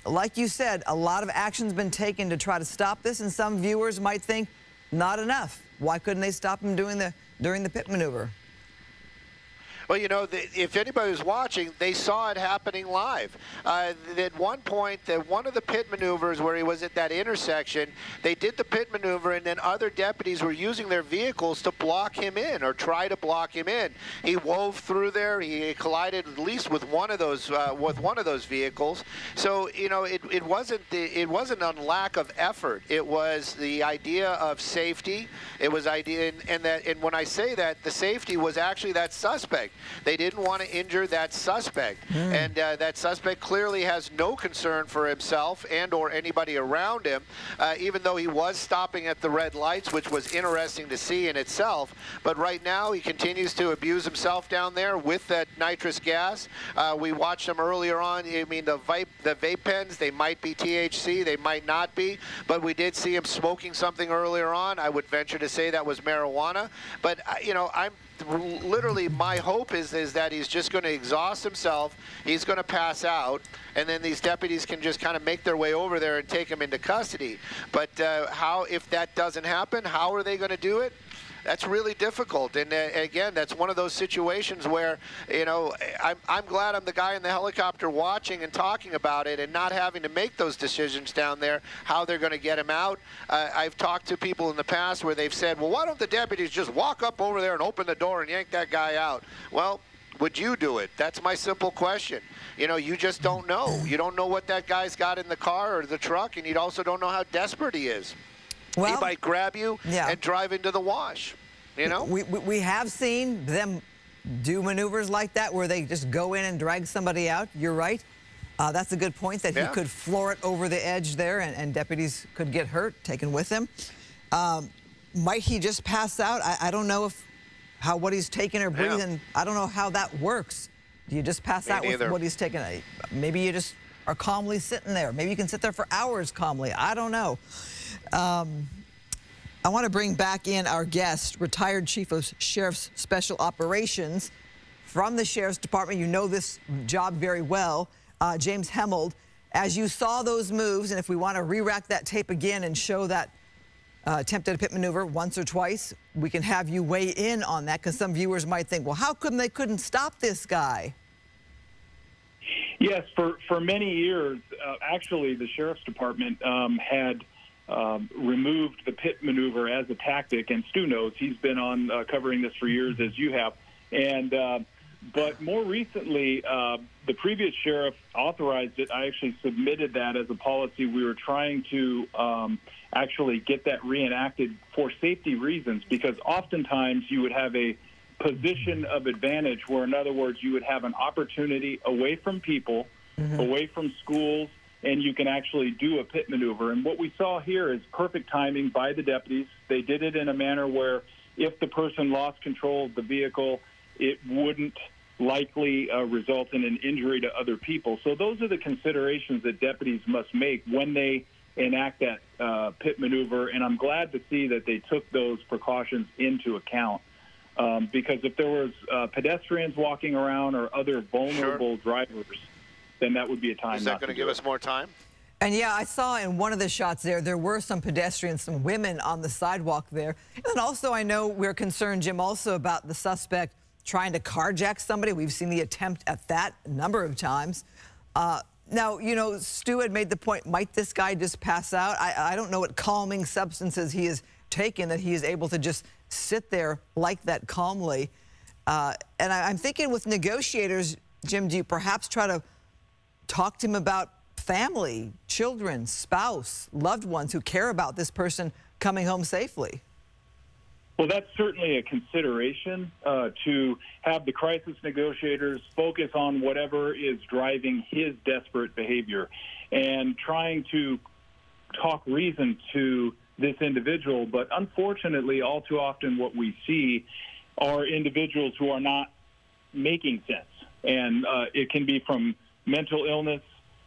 S3: Like you said, a lot of action's been taken to try to stop this, and some viewers might think, not enough. Why couldn't they stop him during the pit maneuver?
S1: Well, you know, if anybody was watching, they saw it happening live. At one point, one of the pit maneuvers where he was at that intersection, they did the pit maneuver, and then other deputies were using their vehicles to block him in or try to block him in. He wove through there. He collided at least with one of those vehicles. So, you know, it wasn't on lack of effort. It was the idea of safety. It was idea, and when I say that, the safety was actually that suspect. They didn't want to injure that suspect, and that suspect clearly has no concern for himself and or anybody around him, even though he was stopping at the red lights, which was interesting to see in itself. But right now, he continues to abuse himself down there with that nitrous gas. We watched him earlier on. I mean, the vape pens, they might be THC, they might not be, but we did see him smoking something earlier on. I would venture to say that was marijuana. But, you know, literally, my hope is that he's just going to exhaust himself. He's going to pass out, and then these deputies can just kind of make their way over there and take him into custody. But if that doesn't happen, how are they going to do it? That's really difficult. And again, that's one of those situations where, you know, I'm glad I'm the guy in the helicopter watching and talking about it and not having to make those decisions down there, how they're going to get him out. I've talked to people in the past where they've said, well, why don't the deputies just walk up over there and open the door and yank that guy out? Well, would you do it? That's my simple question. You know, you just don't know. You don't know what that guy's got in the car or the truck, and you also don't know how desperate he is. Well, he might grab you and drive into the wash, you know?
S3: We have seen them do maneuvers like that where they just go in and drag somebody out. You're right. That's a good point, that he could floor it over the edge there, and deputies could get hurt, taken with him. Might he just pass out? I don't know what he's taking or breathing. I don't know how that works. Do you just pass out with what he's taking? Maybe you just are calmly sitting there. Maybe you can sit there for hours calmly. I don't know. I want to bring back in our guest, retired Chief of Sheriff's Special Operations from the Sheriff's Department. You know this job very well, James Hemmold. As you saw those moves, and if we want to re-rack that tape again and show that attempt at a pit maneuver once or twice, we can have you weigh in on that, because some viewers might think, well, how come they couldn't stop this guy?
S4: Yes, for many years, actually, the Sheriff's Department had removed the pit maneuver as a tactic, and Stu knows. He's been on covering this for years, as you have. And but more recently, the previous sheriff authorized it. I actually submitted that as a policy. We were trying to actually get that reenacted for safety reasons, because oftentimes you would have a position of advantage where, in other words, you would have an opportunity away from people, away from schools, and you can actually do a pit maneuver. And what we saw here is perfect timing by the deputies. They did it in a manner where if the person lost control of the vehicle, it wouldn't likely result in an injury to other people. So those are the considerations that deputies must make when they enact that pit maneuver, and I'm glad to see that they took those precautions into account. Because if there was pedestrians walking around or other vulnerable drivers, then that would be a time.
S1: Is that going to give us more time?
S3: And yeah, I saw in one of the shots there were some pedestrians, some women on the sidewalk there. And also, I know we're concerned, Jim, also about the suspect trying to carjack somebody. We've seen the attempt at that a number of times. Now, you know, Stu had made the point, might this guy just pass out? I don't know what calming substances he has taken that he is able to just sit there like that calmly. And I'm thinking with negotiators, Jim, do you perhaps try to talk to him about family, children, spouse, loved ones who care about this person coming home safely?
S4: Well, that's certainly a consideration, to have the crisis negotiators focus on whatever is driving his desperate behavior and trying to talk reason to this individual. But unfortunately, all too often what we see are individuals who are not making sense. And it can be from mental illness,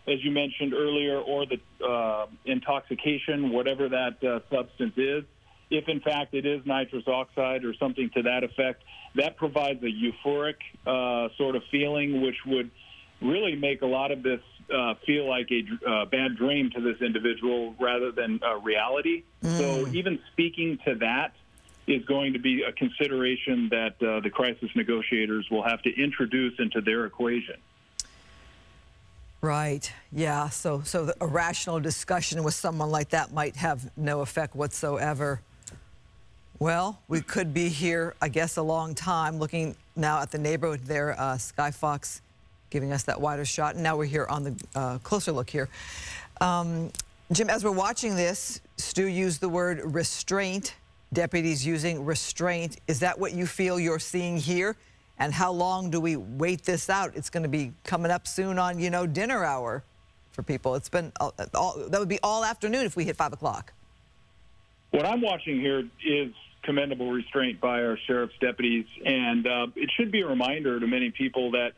S4: as you mentioned earlier, or the intoxication, whatever that substance is. if in fact it is nitrous oxide or something to that effect, that provides a euphoric sort of feeling, which would really make a lot of this feel like a bad dream to this individual rather than reality. So even speaking to that is going to be a consideration that the crisis negotiators will have to introduce into their equation.
S3: Right. Yeah. So a rational discussion with someone like that might have no effect whatsoever. Well, we could be here, I guess, a long time. Looking now at the neighborhood there, Sky Fox giving us that wider shot. And now we're here on the closer look here. Jim, as we're watching this, Stu used the word restraint. Deputies using restraint. Is that what you feel you're seeing here? And how long do we wait this out? It's going to be coming up soon on, you know, dinner hour for people. It's been that would be all afternoon if we hit 5 o'clock.
S4: What I'm watching here is commendable restraint by our sheriff's deputies, and it should be a reminder to many people that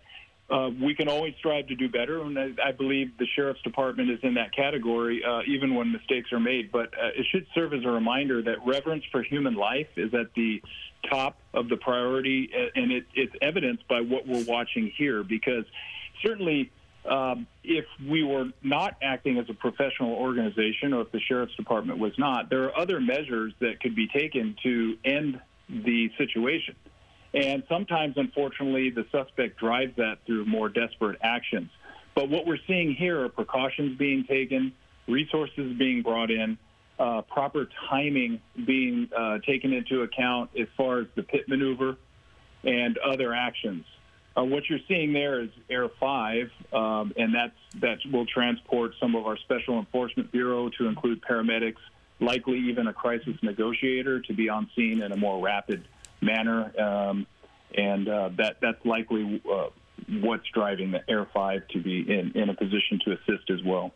S4: we can always strive to do better, and I believe the sheriff's department is in that category, even when mistakes are made. But it should serve as a reminder that reverence for human life is at the top of the priority, and it's evidenced by what we're watching here, because certainly if we were not acting as a professional organization, or if the sheriff's department was not, there are other measures that could be taken to end the situation. And sometimes, unfortunately, the suspect drives that through more desperate actions. But what we're seeing here are precautions being taken, resources being brought in, proper timing being taken into account as far as the pit maneuver and other actions. What you're seeing there is Air 5, and that will transport some of our Special Enforcement Bureau to include paramedics, likely even a crisis negotiator to be on scene in a more rapid manner, and that's likely what's driving the Air 5 to be in a position to assist as well.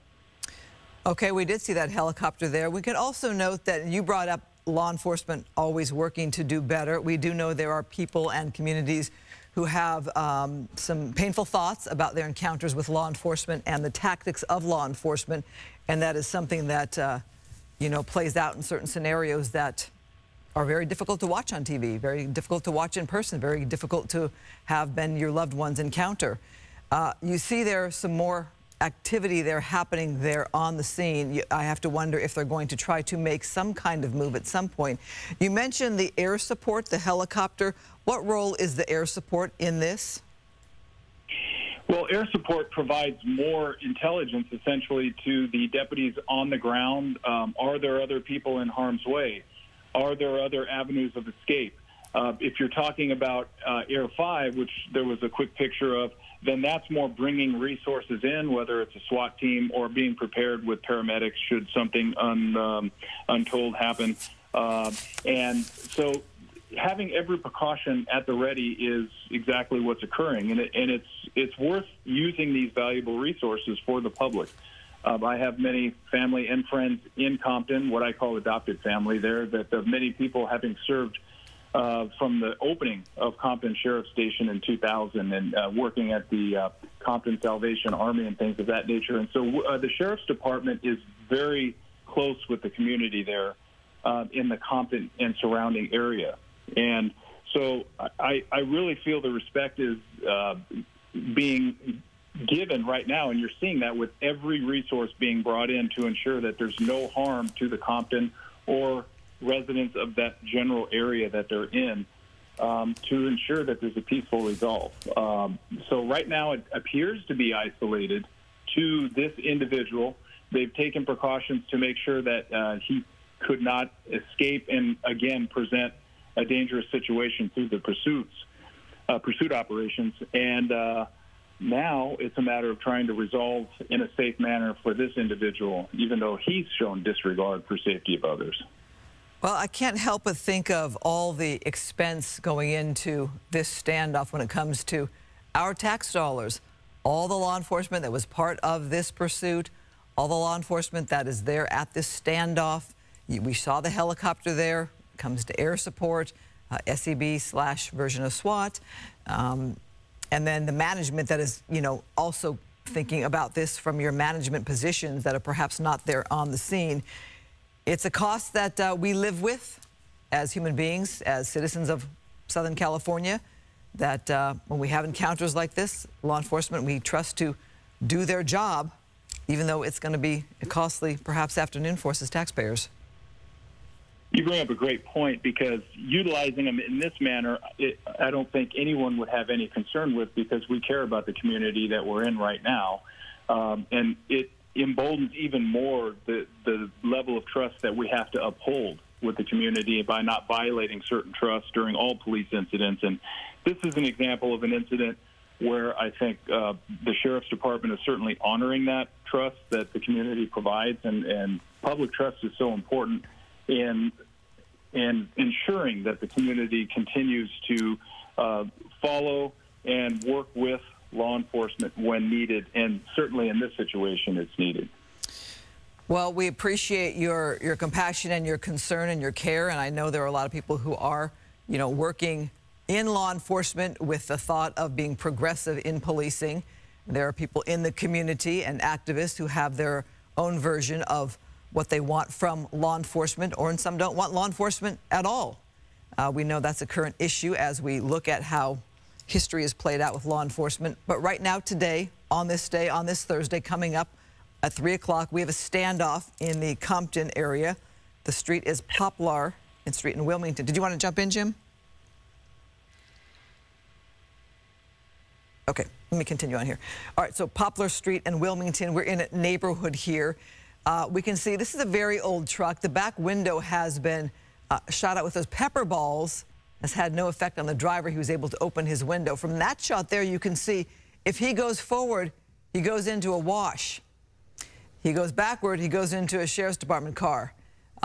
S3: Okay, we did see that helicopter there. We could also note that you brought up law enforcement always working to do better. We do know there are people and communities who have some painful thoughts about their encounters with law enforcement and the tactics of law enforcement, and that is something that you know, plays out in certain scenarios that are very difficult to watch on TV, very difficult to watch in person, very difficult to have been your loved one's encounter. You see there some more activity there happening there on the scene. I have to wonder if they're going to try to make some kind of move at some point. You mentioned the air support, the helicopter. What role is the air support in this?
S4: Well, air support provides more intelligence, essentially, to the deputies on the ground. Are there other people in harm's way? Are there other avenues of escape? If you're talking about Air 5, which there was a quick picture of, then that's more bringing resources in, whether it's a SWAT team or being prepared with paramedics should something untold happen. And so having every precaution at the ready is exactly what's occurring, and it's worth using these valuable resources for the public. I have many family and friends in Compton, what I call adopted family there, that many people having served from the opening of Compton Sheriff Station in 2000 and working at the Compton Salvation Army and things of that nature. And so the Sheriff's Department is very close with the community there in the Compton and surrounding area. And so I really feel the respect is being given right now, and you're seeing that with every resource being brought in to ensure that there's no harm to the Compton or residents of that general area that they're in, to ensure that there's a peaceful resolve. So right now it appears to be isolated to this individual. They've taken precautions to make sure that he could not escape and, again, present a dangerous situation through the pursuit operations. And now it's a matter of trying to resolve in a safe manner for this individual, even though he's shown disregard for safety of others.
S3: Well, I can't help but think of all the expense going into this standoff when it comes to our tax dollars, all the law enforcement that was part of this pursuit, all the law enforcement that is there at this standoff. We saw the helicopter there. It comes to air support, SEB / version of SWAT, and then the management that is, you know, also thinking about this from your management positions that are perhaps not there on the scene. It's a cost that we live with, as human beings, as citizens of Southern California, that when we have encounters like this, law enforcement, we trust to do their job, even though it's going to be a costly, perhaps, afternoon for us as taxpayers.
S4: You bring up a great point, because utilizing them in this manner, I don't think anyone would have any concern with, because we care about the community that we're in right now. And it emboldens even more the level of trust that we have to uphold with the community by not violating certain trusts during all police incidents. And this is an example of an incident where I think the Sheriff's Department is certainly honoring that trust that the community provides, and public trust is so important in ensuring that the community continues to follow and work with law enforcement when needed, and certainly in this situation it's needed.
S3: Well, we appreciate your compassion and your concern and your care, and I know there are a lot of people who are, working in law enforcement with the thought of being progressive in policing. There are people in the community and activists who have their own version of what they want from law enforcement, or and some don't want law enforcement at all. We know that's a current issue as we look at how history is played out with law enforcement. But right now, today, on this day, on this Thursday, coming up at 3 o'clock, we have a standoff in the Compton area. The street is Poplar Street in Wilmington. Did you want to jump in, Jim? Okay, let me continue on here. All right, so Poplar Street and Wilmington, we're in a neighborhood here. We can see this is a very old truck. The back window has been shot out with those pepper balls. Has had no effect on the driver. He was able to open his window. From that shot there, you can see if he goes forward, he goes into a wash. He goes backward, he goes into a Sheriff's Department car.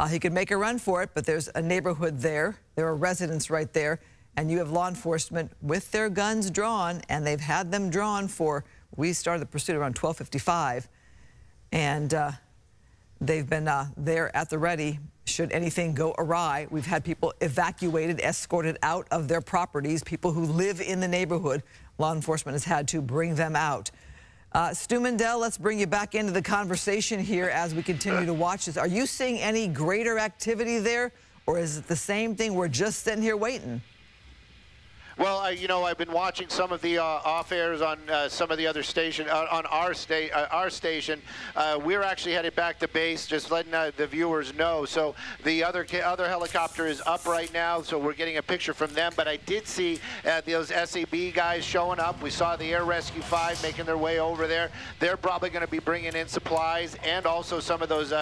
S3: He could make a run for it, but there's a neighborhood there. There are residents right there. And you have law enforcement with their guns drawn, and they've had them drawn for, we started the pursuit around 12:55. And they've been there at the ready should anything go awry. We've had people evacuated, escorted out of their properties, people who live in the neighborhood. Law enforcement has had to bring them out. Stu Mendel, let's bring you back into the conversation here as we continue to watch this. Are you seeing any greater activity there, or is it the same thing? We're just sitting here waiting.
S1: Well, I've been watching some of the off-airs on some of the other station, on our station. We're actually headed back to base, just letting the viewers know. So the other helicopter is up right now, so we're getting a picture from them. But I did see those SAB guys showing up. We saw the Air Rescue 5 making their way over there. They're probably going to be bringing in supplies, and also some of those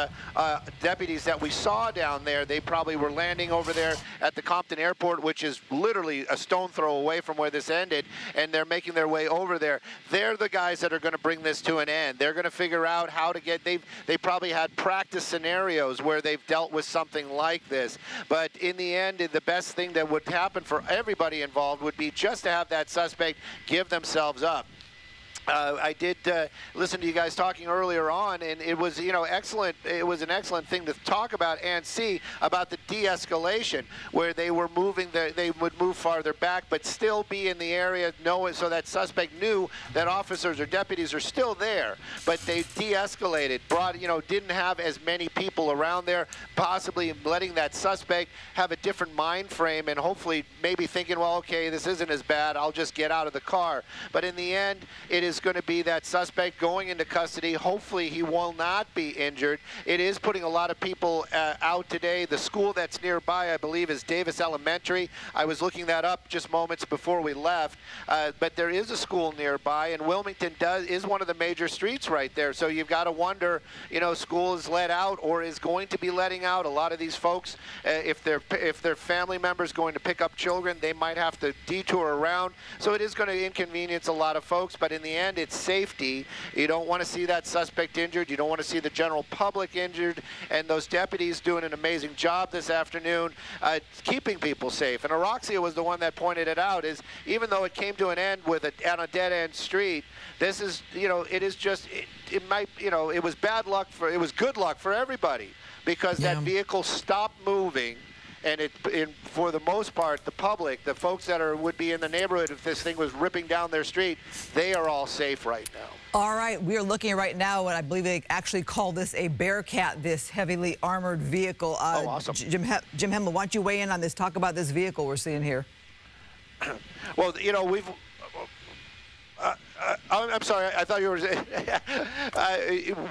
S1: deputies that we saw down there. They probably were landing over there at the Compton airport, which is literally a stone throw away from where this ended, and they're making their way over there. They're the guys that are going to bring this to an end. They're going to figure out how to get, they probably had practice scenarios where they've dealt with something like this. But in the end, the best thing that would happen for everybody involved would be just to have that suspect give themselves up. I did listen to you guys talking earlier on, and it was, excellent. It was an excellent thing to talk about and see about the de-escalation, where they were moving, they would move farther back, but still be in the area, so that suspect knew that officers or deputies are still there. But they de-escalated, didn't have as many people around there, possibly letting that suspect have a different mind frame, and hopefully maybe thinking, well, okay, this isn't as bad, I'll just get out of the car. But in the end, it is going to be that suspect going into custody. Hopefully he will not be injured. It is putting a lot of people out today. The school that's nearby, I believe, is Davis Elementary. I was looking that up just moments before we left. But there is a school nearby, and Wilmington is one of the major streets right there. So you've got to wonder, school is let out or is going to be letting out. A lot of these folks, if their family members going to pick up children, they might have to detour around. So it is going to inconvenience a lot of folks, but in the end, it's safety. You don't want to see that suspect injured. You don't want to see the general public injured. And those deputies doing an amazing job this afternoon keeping people safe. And Araxia was the one that pointed it out, is even though it came to an end on a dead-end street, this is, it is just, it might, it was bad luck it was good luck for everybody, because that vehicle stopped moving And for the most part, the public, the folks that would be in the neighborhood if this thing was ripping down their street, they are all safe right now.
S3: All right, we are looking right now, and I believe they actually call this a Bearcat, this heavily armored vehicle.
S1: Oh, awesome.
S3: Jim Hemmel, why don't you weigh in on this? Talk about this vehicle we're seeing here.
S1: Well, you know, I'm sorry, I thought you were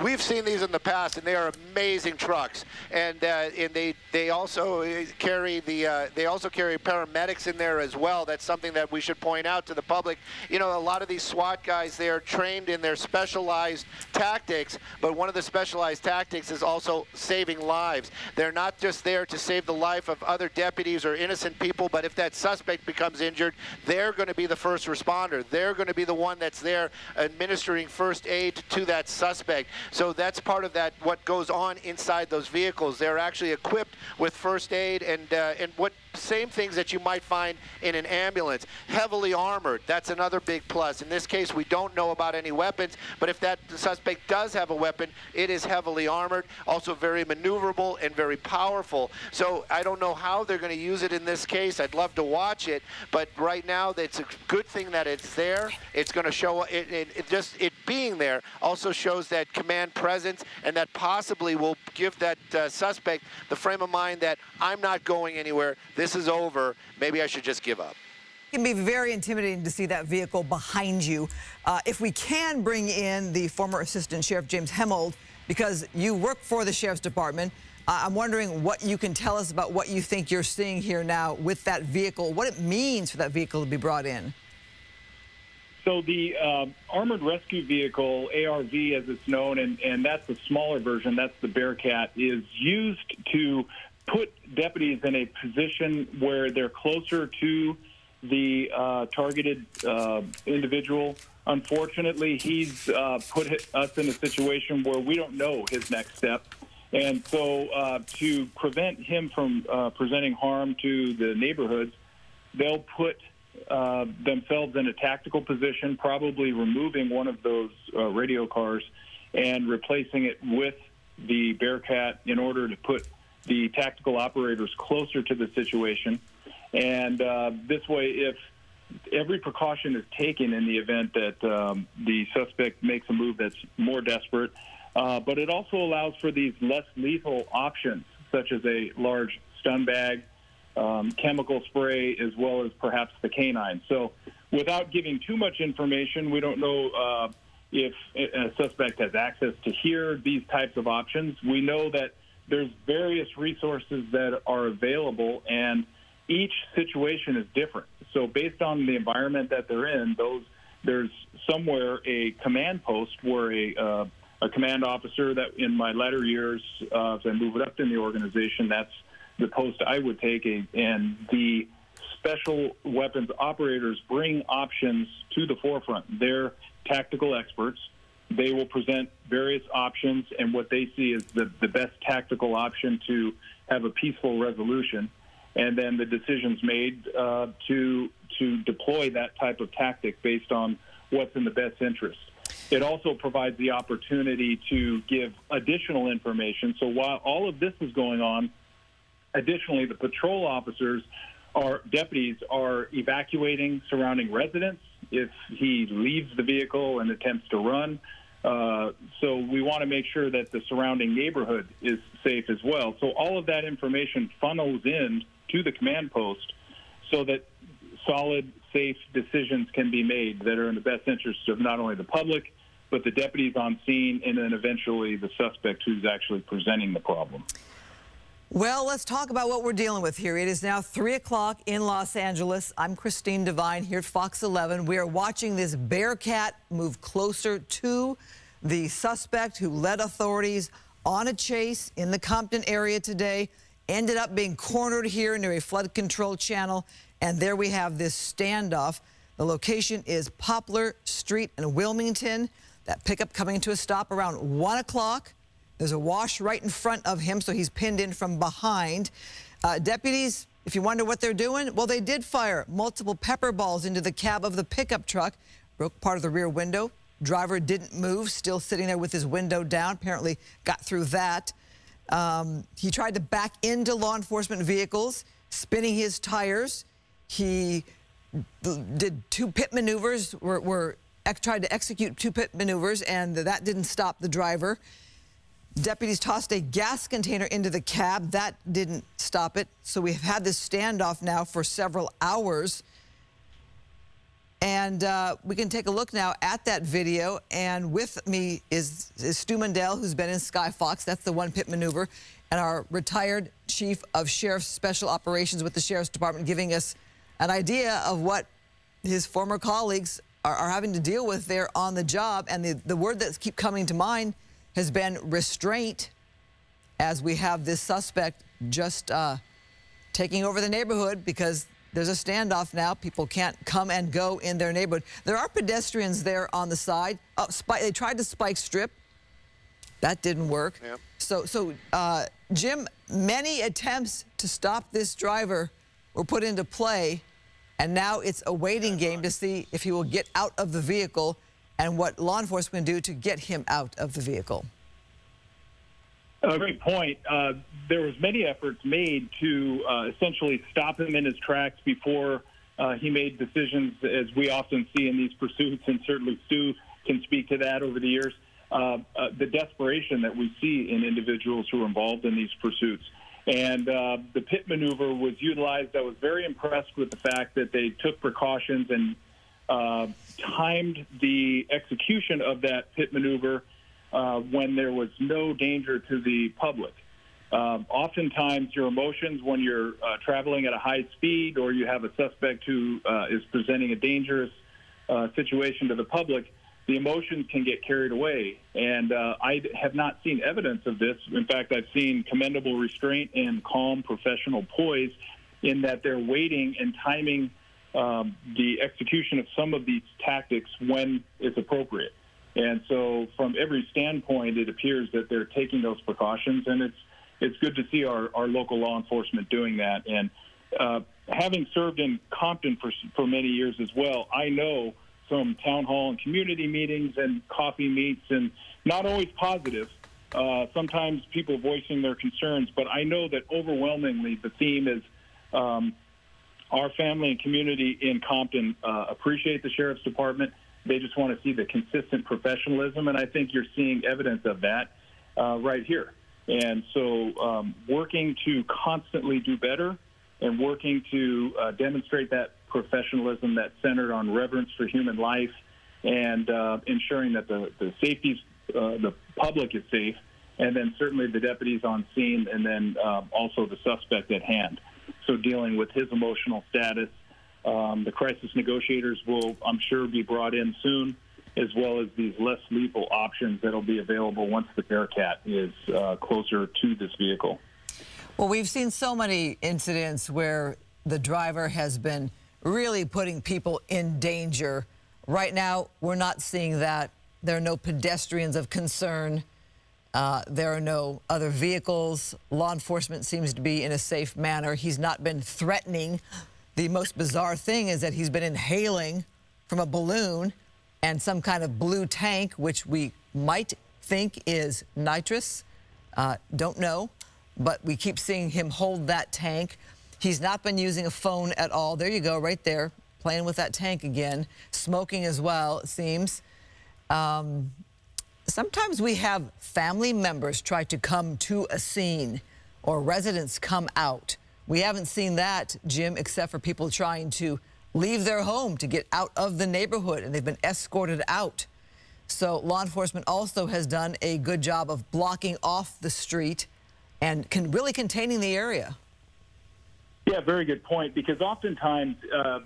S1: we've seen these in the past, and they are amazing trucks, and they also carry paramedics in there as well. That's something that we should point out to the public. You know, a lot of these SWAT guys, they are trained in their specialized tactics, but one of the specialized tactics is also saving lives. They're not just there to save the life of other deputies or innocent people, but if that suspect becomes injured, they're going to be the first responder. They're going to be the one that's there administering first aid to that suspect. So that's part of that, what goes on inside those vehicles. They're actually equipped with first aid and what same things that you might find in an ambulance. Heavily armored, that's another big plus. In this case, we don't know about any weapons, but if that suspect does have a weapon, it is heavily armored, also very maneuverable and very powerful. So I don't know how they're going to use it in this case. I'd love to watch it, but right now it's a good thing that it's there. It's going to show it being there also shows that command presence, and that possibly will give that suspect the frame of mind that I'm not going anywhere. This is over. Maybe I should just give up.
S3: It can be very intimidating to see that vehicle behind you. If we can bring in the former Assistant Sheriff James Hemmold, because you work for the Sheriff's Department, I'm wondering what you can tell us about what you think you're seeing here now with that vehicle, what it means for that vehicle to be brought in.
S4: So the Armored Rescue Vehicle, ARV as it's known, and that's the smaller version, that's the Bearcat, is used to put deputies in a position where they're closer to the targeted individual. Unfortunately, he's put us in a situation where we don't know his next step. And so to prevent him from presenting harm to the neighborhoods, they'll put themselves in a tactical position, probably removing one of those radio cars and replacing it with the Bearcat in order to put the tactical operators closer to the situation. And this way, if every precaution is taken in the event that the suspect makes a move that's more desperate, but it also allows for these less lethal options, such as a large stun bag, chemical spray, as well as perhaps the canine. So without giving too much information, we don't know if a suspect has access to hear these types of options. We know that there's various resources that are available, and each situation is different. So based on the environment that they're in, there's somewhere a command post where a command officer that in my latter years, as I move it up in the organization, that's the post I would take, and the special weapons operators bring options to the forefront. They're tactical experts. They will present various options and what they see is the best tactical option to have a peaceful resolution. And then the decision's made to deploy that type of tactic based on what's in the best interest. It also provides the opportunity to give additional information. So while all of this is going on, additionally, the patrol officers deputies are evacuating surrounding residents if he leaves the vehicle and attempts to run. So we want to make sure that the surrounding neighborhood is safe as well. So all of that information funnels in to the command post so that solid, safe decisions can be made that are in the best interest of not only the public, but the deputies on scene, and then eventually the suspect who's actually presenting the problem.
S3: Well, let's talk about what we're dealing with here. It is now 3 o'clock in Los Angeles. I'm Christine Devine here at Fox 11. We are watching this Bearcat move closer to the suspect who led authorities on a chase in the Compton area today, ended up being cornered here near a flood control channel, and there we have this standoff. The location is Poplar Street in Wilmington. That pickup coming to a stop around 1 o'clock. There's a wash right in front of him, so he's pinned in from behind. Deputies, if you wonder what they're doing, well, they did fire multiple pepper balls into the cab of the pickup truck, broke part of the rear window. Driver didn't move, still sitting there with his window down, apparently got through that. He tried to back into law enforcement vehicles, spinning his tires. He did two pit maneuvers, tried to execute two pit maneuvers, and that didn't stop the driver. Deputies tossed a gas container into the cab. That didn't stop it. So we've had this standoff now for several hours. And we can take a look now at that video. And with me is Stu Mundell, who's been in Sky Fox. That's the one pit maneuver. And our retired chief of Sheriff's Special Operations with the Sheriff's Department, giving us an idea of what his former colleagues are having to deal with there on the job. And the word that's keep coming to mind has been restraint, as we have this suspect just taking over the neighborhood because there's a standoff now. People can't come and go in their neighborhood. There are pedestrians there on the side. They tried to spike strip. That didn't work. Yep. So Jim, many attempts to stop this driver were put into play, and now it's a waiting game to see if he will get out of the vehicle and what law enforcement can do to get him out of the vehicle.
S4: Great point. There was many efforts made to essentially stop him in his tracks before he made decisions, as we often see in these pursuits, and certainly Stu can speak to that over the years, the desperation that we see in individuals who are involved in these pursuits. And the pit maneuver was utilized. I was very impressed with the fact that they took precautions and timed the execution of that pit maneuver when there was no danger to the public. Oftentimes, your emotions when you're traveling at a high speed or you have a suspect who is presenting a dangerous situation to the public, the emotions can get carried away. And I have not seen evidence of this. In fact, I've seen commendable restraint and calm professional poise in that they're waiting and timing the execution of some of these tactics when it's appropriate. And so from every standpoint, it appears that they're taking those precautions, and it's good to see our local law enforcement doing that. And having served in Compton for many years as well, I know some town hall and community meetings and coffee meets, and not always positive, sometimes people voicing their concerns, but I know that overwhelmingly the theme is our family and community in Compton appreciate the Sheriff's Department. They just want to see the consistent professionalism, and I think you're seeing evidence of that right here. And so working to constantly do better and working to demonstrate that professionalism that's centered on reverence for human life and ensuring that the safety, the public is safe, and then certainly the deputies on scene, and then also the suspect at hand. So dealing with his emotional status. The crisis negotiators will, I'm sure, be brought in soon, as well as these less lethal options that will be available once the Bearcat is closer to this vehicle.
S3: Well, we've seen so many incidents where the driver has been really putting people in danger. Right now, we're not seeing that. There are no pedestrians of concern. There are no other vehicles. Law enforcement seems to be in a safe manner. He's not been threatening. The most bizarre thing is that he's been inhaling from a balloon and some kind of blue tank, which we might think is nitrous. Don't know, but we keep seeing him hold that tank. He's not been using a phone at all. There you go, right there, playing with that tank again. Smoking as well, it seems. Sometimes we have family members try to come to a scene or residents come out. We haven't seen that, Jim, except for people trying to leave their home to get out of the neighborhood, and they've been escorted out. So law enforcement also has done a good job of blocking off the street and really containing the area.
S4: Yeah, very good point, because oftentimes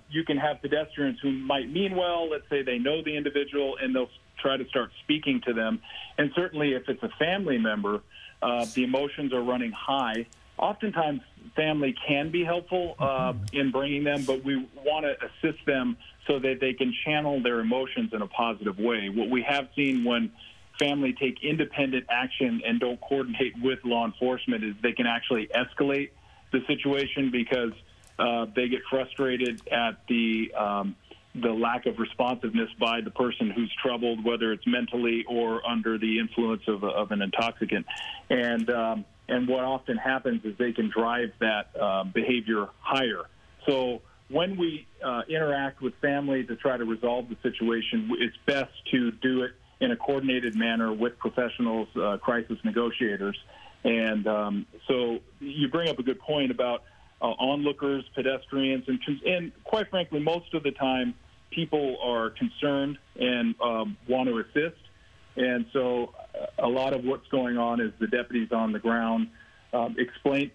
S4: you can have pedestrians who might mean well. Let's say they know the individual, and they'll try to start speaking to them. And certainly if it's a family member, the emotions are running high. Oftentimes, family can be helpful in bringing them, but we want to assist them so that they can channel their emotions in a positive way. What we have seen when family take independent action and don't coordinate with law enforcement is they can actually escalate the situation because they get frustrated at the lack of responsiveness by the person who's troubled, whether it's mentally or under the influence of an intoxicant. And and what often happens is they can drive that behavior higher. So when we interact with family to try to resolve the situation, it's best to do it in a coordinated manner with professionals, crisis negotiators. And so you bring up a good point about onlookers, pedestrians, and quite frankly, most of the time, people are concerned and want to assist. And so a lot of what's going on is the deputies on the ground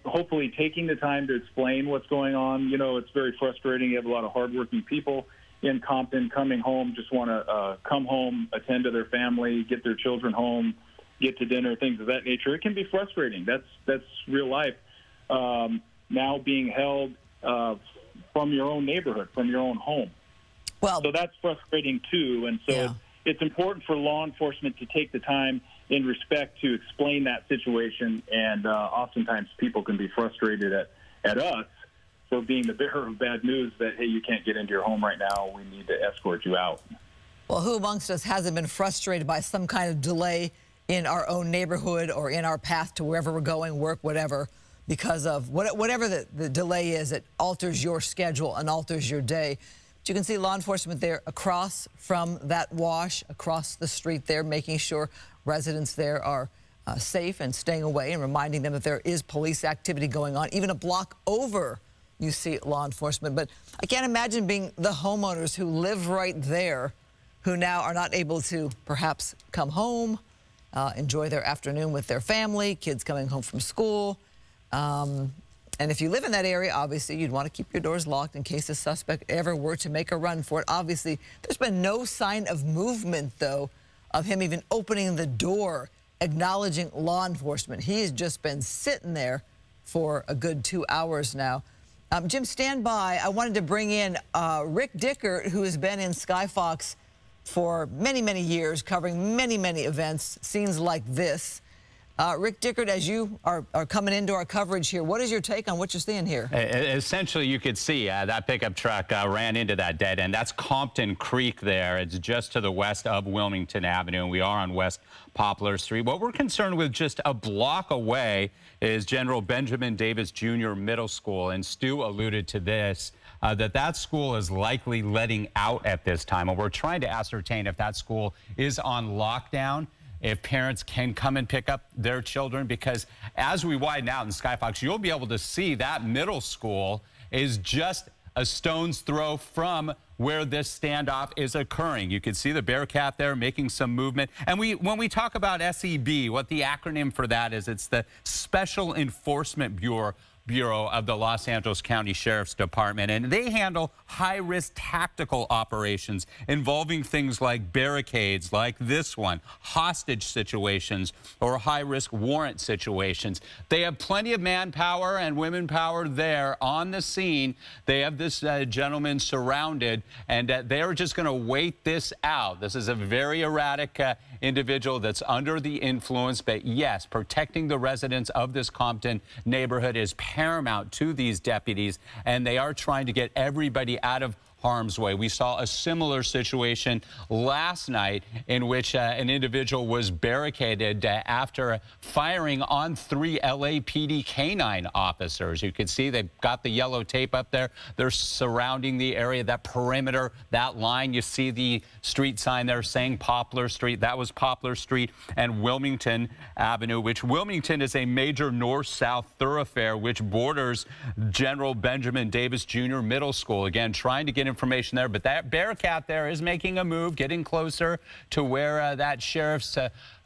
S4: hopefully taking the time to explain what's going on. You know, it's very frustrating. You have a lot of hardworking people in Compton coming home, just want to come home, attend to their family, get their children home, get to dinner, things of that nature. It can be frustrating. That's real life. Now being held from your own neighborhood, from your own home.
S3: Well,
S4: so that's frustrating too. And so it's important for law enforcement to take the time in respect to explain that situation. And oftentimes people can be frustrated at us for being the bearer of bad news that, hey, you can't get into your home right now. We need to escort you out.
S3: Well, who amongst us hasn't been frustrated by some kind of delay in our own neighborhood or in our path to wherever we're going, work, whatever, because of whatever the delay is, it alters your schedule and alters your day. But you can see law enforcement there across from that wash, across the street there, making sure residents there are safe and staying away and reminding them that there is police activity going on. Even a block over, you see law enforcement. But I can't imagine being the homeowners who live right there, who now are not able to perhaps come home, enjoy their afternoon with their family, kids coming home from school. And if you live in that area, obviously, you'd want to keep your doors locked in case a suspect ever were to make a run for it. Obviously, there's been no sign of movement, though, of him even opening the door, acknowledging law enforcement. He has just been sitting there for a good 2 hours now. Jim, stand by. I wanted to bring in Rick Dickert, who has been in Sky Fox for many, many years, covering many, many events, scenes like this. Rick Dickert, as you are coming into our coverage here, what is your take on what you're seeing here?
S5: Essentially, you could see that pickup truck ran into that dead end. That's Compton Creek there. It's just to the west of Wilmington Avenue, and we are on West Poplar Street. What we're concerned with just a block away is General Benjamin Davis Jr. Middle School, and Stu alluded to this, that school is likely letting out at this time, and we're trying to ascertain if that school is on lockdown, if parents can come and pick up their children, because as we widen out in Sky Fox, you'll be able to see that middle school is just a stone's throw from where this standoff is occurring. You can see the Bearcat there making some movement. And when we talk about SEB, what the acronym for that is, it's the Special Enforcement Bureau of the Los Angeles County Sheriff's Department, and they handle high-risk tactical operations involving things like barricades, like this one, hostage situations, or high-risk warrant situations. They have plenty of manpower and women power there on the scene. They have this gentleman surrounded, and they're just going to wait this out. This is a very erratic individual that's under the influence, but yes, protecting the residents of this Compton neighborhood is paramount to these deputies, and they are trying to get everybody out of harm's way. We saw a similar situation last night in which an individual was barricaded after firing on 3 LAPD canine officers. You can see they've got the yellow tape up there. They're surrounding the area, that perimeter, that line. You see the street sign there saying Poplar Street. That was Poplar Street and Wilmington Avenue, which Wilmington is a major north-south thoroughfare which borders General Benjamin Davis Jr. Middle School. Again, trying to get information there, but that Bearcat there is making a move, getting closer to where that sheriff's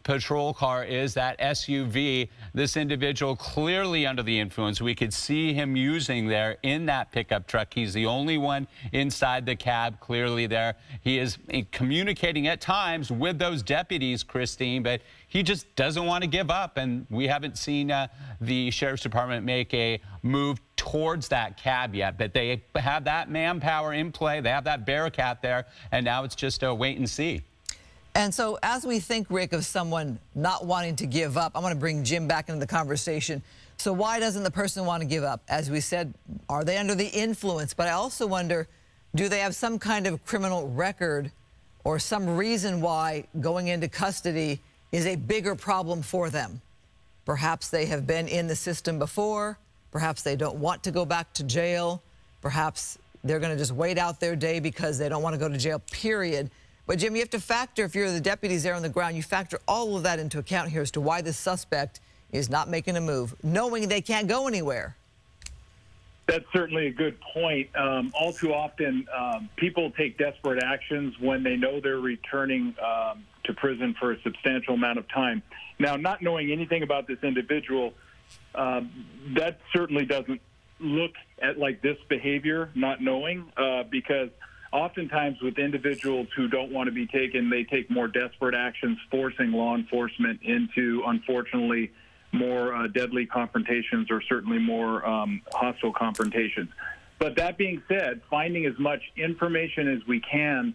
S5: patrol car is, that SUV. This individual clearly under the influence. We could see him using there in that pickup truck. He's the only one inside the cab, clearly there. He is communicating at times with those deputies, Christine, but he just doesn't want to give up, and we haven't seen the Sheriff's Department make a move towards that cab yet, but they have that manpower in play. They have that Bearcat there, and now it's just a wait and see.
S3: And so as we think, Rick, of someone not wanting to give up, I want to bring Jim back into the conversation. So why doesn't the person want to give up? As we said, are they under the influence? But I also wonder, do they have some kind of criminal record or some reason why going into custody is a bigger problem for them? Perhaps they have been in the system before. Perhaps they don't want to go back to jail. Perhaps they're going to just wait out their day because they don't want to go to jail, period. But, Jim, you have to factor, if you're the deputies there on the ground, you factor all of that into account here as to why this suspect is not making a move, knowing they can't go anywhere.
S4: That's certainly a good point. All too often, people take desperate actions when they know they're returning to prison for a substantial amount of time. Now, not knowing anything about this individual, that certainly doesn't look at like this behavior, not knowing, because oftentimes with individuals who don't want to be taken, they take more desperate actions, forcing law enforcement into, unfortunately, more deadly confrontations or certainly more hostile confrontations. But that being said, finding as much information as we can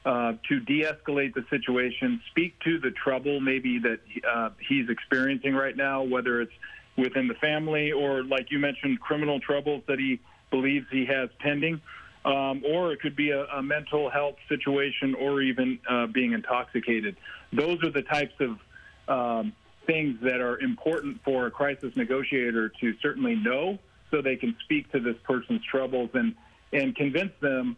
S4: to de-escalate the situation, speak to the trouble maybe that he's experiencing right now, whether it's within the family or, like you mentioned, criminal troubles that he believes he has pending, or it could be a mental health situation or even being intoxicated. Those are the types of things that are important for a crisis negotiator to certainly know, so they can speak to this person's troubles and convince them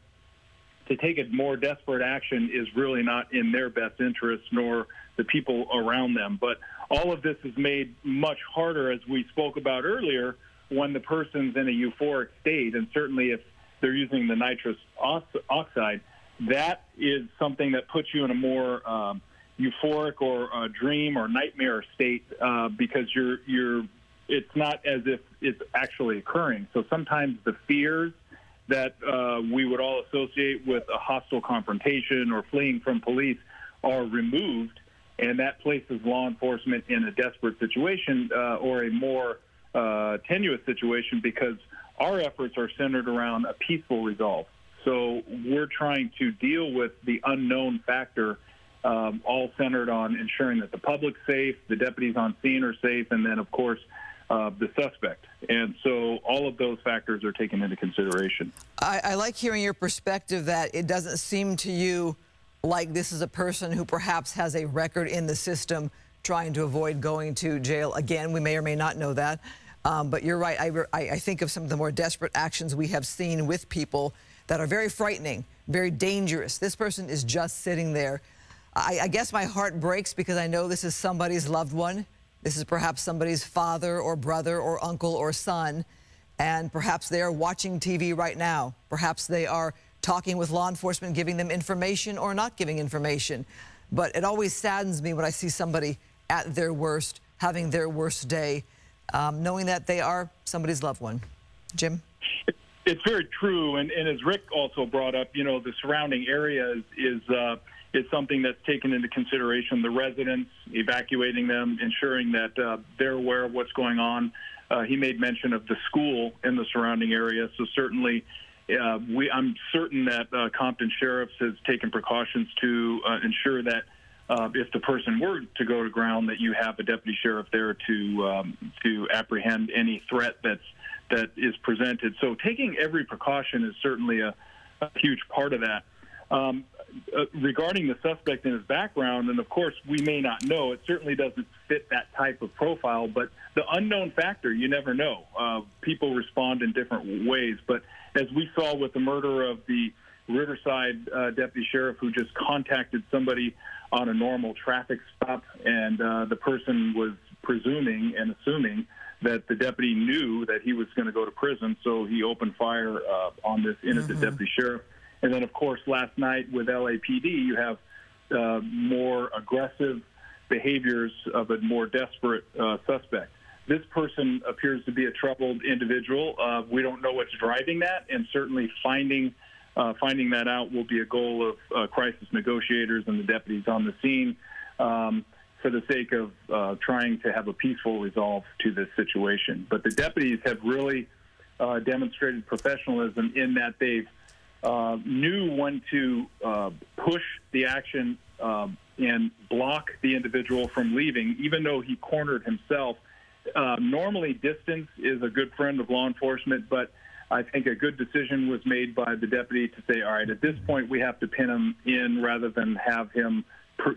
S4: to take a more desperate action is really not in their best interest nor the people around them. But all of this is made much harder, as we spoke about earlier, when the person's in a euphoric state, and certainly if they're using the nitrous oxide, that is something that puts you in a more euphoric or dream or nightmare state because it's not as if it's actually occurring. So sometimes the fears that we would all associate with a hostile confrontation or fleeing from police are removed, and that places law enforcement in a desperate situation or a more tenuous situation, because our efforts are centered around a peaceful resolve. So we're trying to deal with the unknown factor, all centered on ensuring that the public's safe, the deputies on scene are safe, and then, of course, the suspect. And so all of those factors are taken into consideration.
S3: I like hearing your perspective that it doesn't seem to you like this is a person who perhaps has a record in the system trying to avoid going to jail again. We may or may not know that. But you're right. I think of some of the more desperate actions we have seen with people that are very frightening, very dangerous. This person is just sitting there. I guess my heart breaks because I know this is somebody's loved one. This is perhaps somebody's father or brother or uncle or son, and perhaps they are watching TV right now. Perhaps they are talking with law enforcement, giving them information or not giving information. But it always saddens me when I see somebody at their worst, having their worst day, knowing that they are somebody's loved one. Jim?
S4: It's very true, and as Rick also brought up, you know, the surrounding area is something that's taken into consideration. The residents, evacuating them, ensuring that they're aware of what's going on. He made mention of the school in the surrounding area, so certainly I'm certain that Compton Sheriff's has taken precautions to ensure that if the person were to go to ground, that you have a deputy sheriff there to apprehend any threat that is presented. So taking every precaution is certainly a huge part of that. Regarding the suspect and his background, and of course we may not know, it certainly doesn't fit that type of profile, but the unknown factor, you never know. People respond in different ways, but as we saw with the murder of the Riverside deputy sheriff who just contacted somebody on a normal traffic stop, and the person was presuming and assuming that the deputy knew that he was going to go to prison, so he opened fire on this innocent deputy sheriff. And then, of course, last night with LAPD, you have more aggressive behaviors of a more desperate suspect. This person appears to be a troubled individual. We don't know what's driving that, and certainly finding that out will be a goal of crisis negotiators and the deputies on the scene for the sake of trying to have a peaceful resolve to this situation. But the deputies have really demonstrated professionalism in that they've knew when to push the action and block the individual from leaving, even though he cornered himself. Normally, distance is a good friend of law enforcement, but I think a good decision was made by the deputy to say, all right, at this point we have to pin him in rather than have him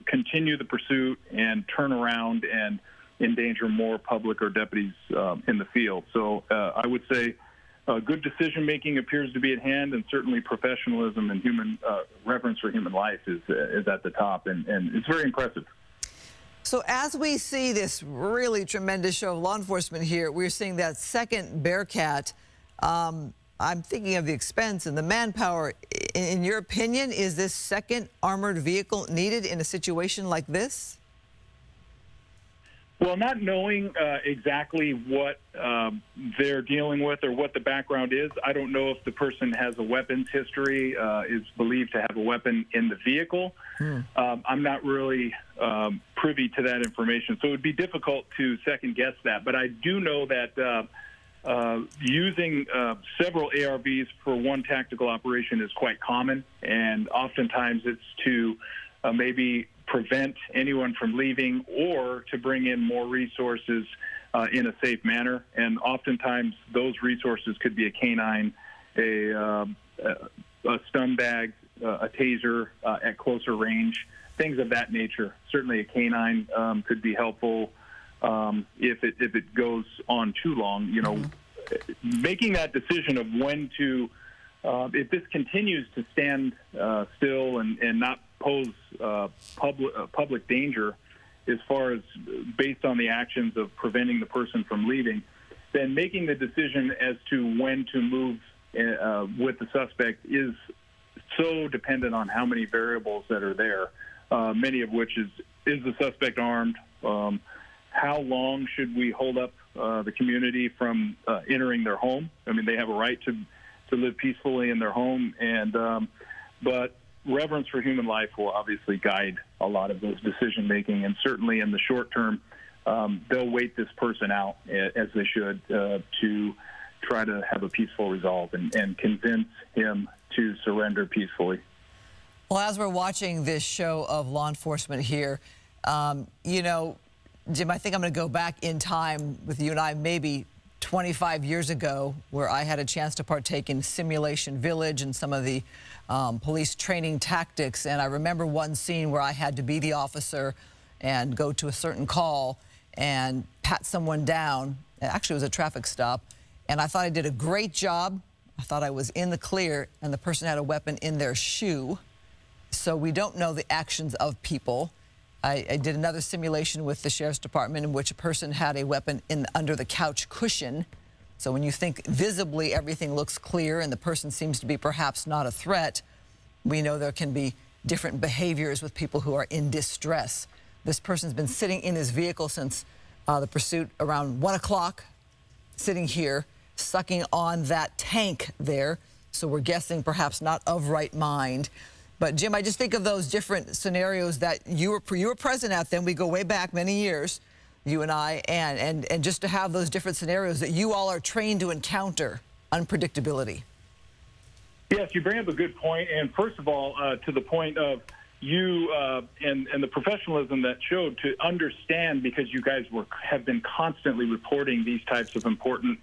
S4: continue the pursuit and turn around and endanger more public or deputies in the field. So I would say good decision-making appears to be at hand, and certainly professionalism and human reverence for human life is at the top, and it's very impressive.
S3: So as we see this really tremendous show of law enforcement here, we're seeing that second Bearcat. I'm thinking of the expense and the manpower. In your opinion, is this second armored vehicle needed in a situation like this?
S4: Well, not knowing exactly what they're dealing with or what the background is, I don't know if the person has a weapons history, is believed to have a weapon in the vehicle. I'm not really privy to that information, so it would be difficult to second guess that. But I do know that using several ARVs for one tactical operation is quite common, and oftentimes it's to maybe prevent anyone from leaving or to bring in more resources in a safe manner. And oftentimes those resources could be a canine, a stun bag, a taser at closer range, things of that nature. Certainly a canine could be helpful if it goes on too long. You know, making that decision of when to, if this continues to stand still and not pose public danger as far as based on the actions of preventing the person from leaving, then making the decision as to when to move with the suspect is so dependent on how many variables that are there, many of which is the suspect armed? How long should we hold up the community from entering their home? I mean, they have a right to live peacefully in their home, and but reverence for human life will obviously guide a lot of those decision-making, and certainly in the short term, they'll wait this person out, as they should, to try to have a peaceful resolve and convince him to surrender peacefully.
S3: Well, as we're watching this show of law enforcement here, you know, Jim, I think I'm going to go back in time with you and I maybe 25 years ago, where I had a chance to partake in Simulation Village and some of the police training tactics. And I remember one scene where I had to be the officer and go to a certain call and pat someone down. Actually, it was a traffic stop. And I thought I did a great job. I thought I was in the clear, and the person had a weapon in their shoe. So we don't know the actions of people. I did another simulation with the Sheriff's Department in which a person had a weapon under the couch cushion. So when you think visibly everything looks clear and the person seems to be perhaps not a threat, we know there can be different behaviors with people who are in distress. This person's been sitting in his vehicle since the pursuit around 1 o'clock, sitting here, sucking on that tank there. So we're guessing perhaps not of right mind. But Jim, I just think of those different scenarios that you were present at them. We go way back many years, you and I, and just to have those different scenarios that you all are trained to encounter unpredictability.
S4: Yes, you bring up a good point. And first of all, to the point of you and the professionalism that showed to understand, because you guys have been constantly reporting these types of important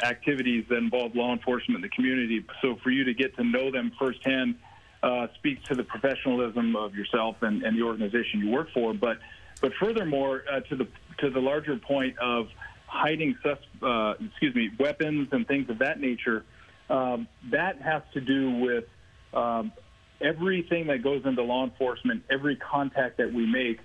S4: activities that involve law enforcement in the community. So for you to get to know them firsthand speaks to the professionalism of yourself and the organization you work for. But furthermore, to the larger point of hiding weapons and things of that nature, that has to do with everything that goes into law enforcement. Every contact that we make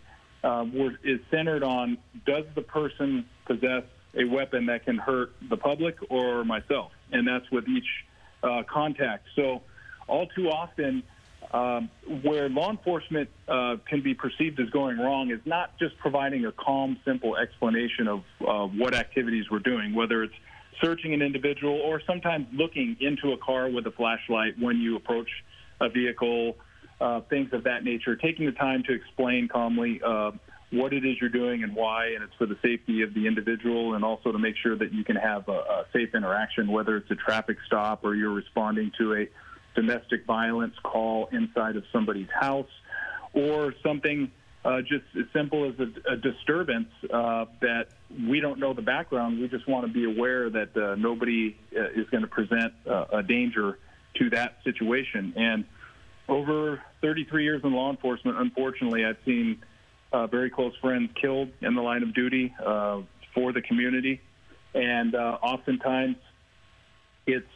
S4: is centered on, does the person possess a weapon that can hurt the public or myself? And that's with each contact. So all too often, where law enforcement can be perceived as going wrong is not just providing a calm, simple explanation of what activities we're doing, whether it's searching an individual or sometimes looking into a car with a flashlight when you approach a vehicle, things of that nature, taking the time to explain calmly what it is you're doing and why, and it's for the safety of the individual, and also to make sure that you can have a safe interaction, whether it's a traffic stop or you're responding to a domestic violence call inside of somebody's house, or something just as simple as a disturbance that we don't know the background. We just want to be aware that nobody is going to present a danger to that situation. And over 33 years in law enforcement, unfortunately, I've seen very close friends killed in the line of duty for the community. And oftentimes it's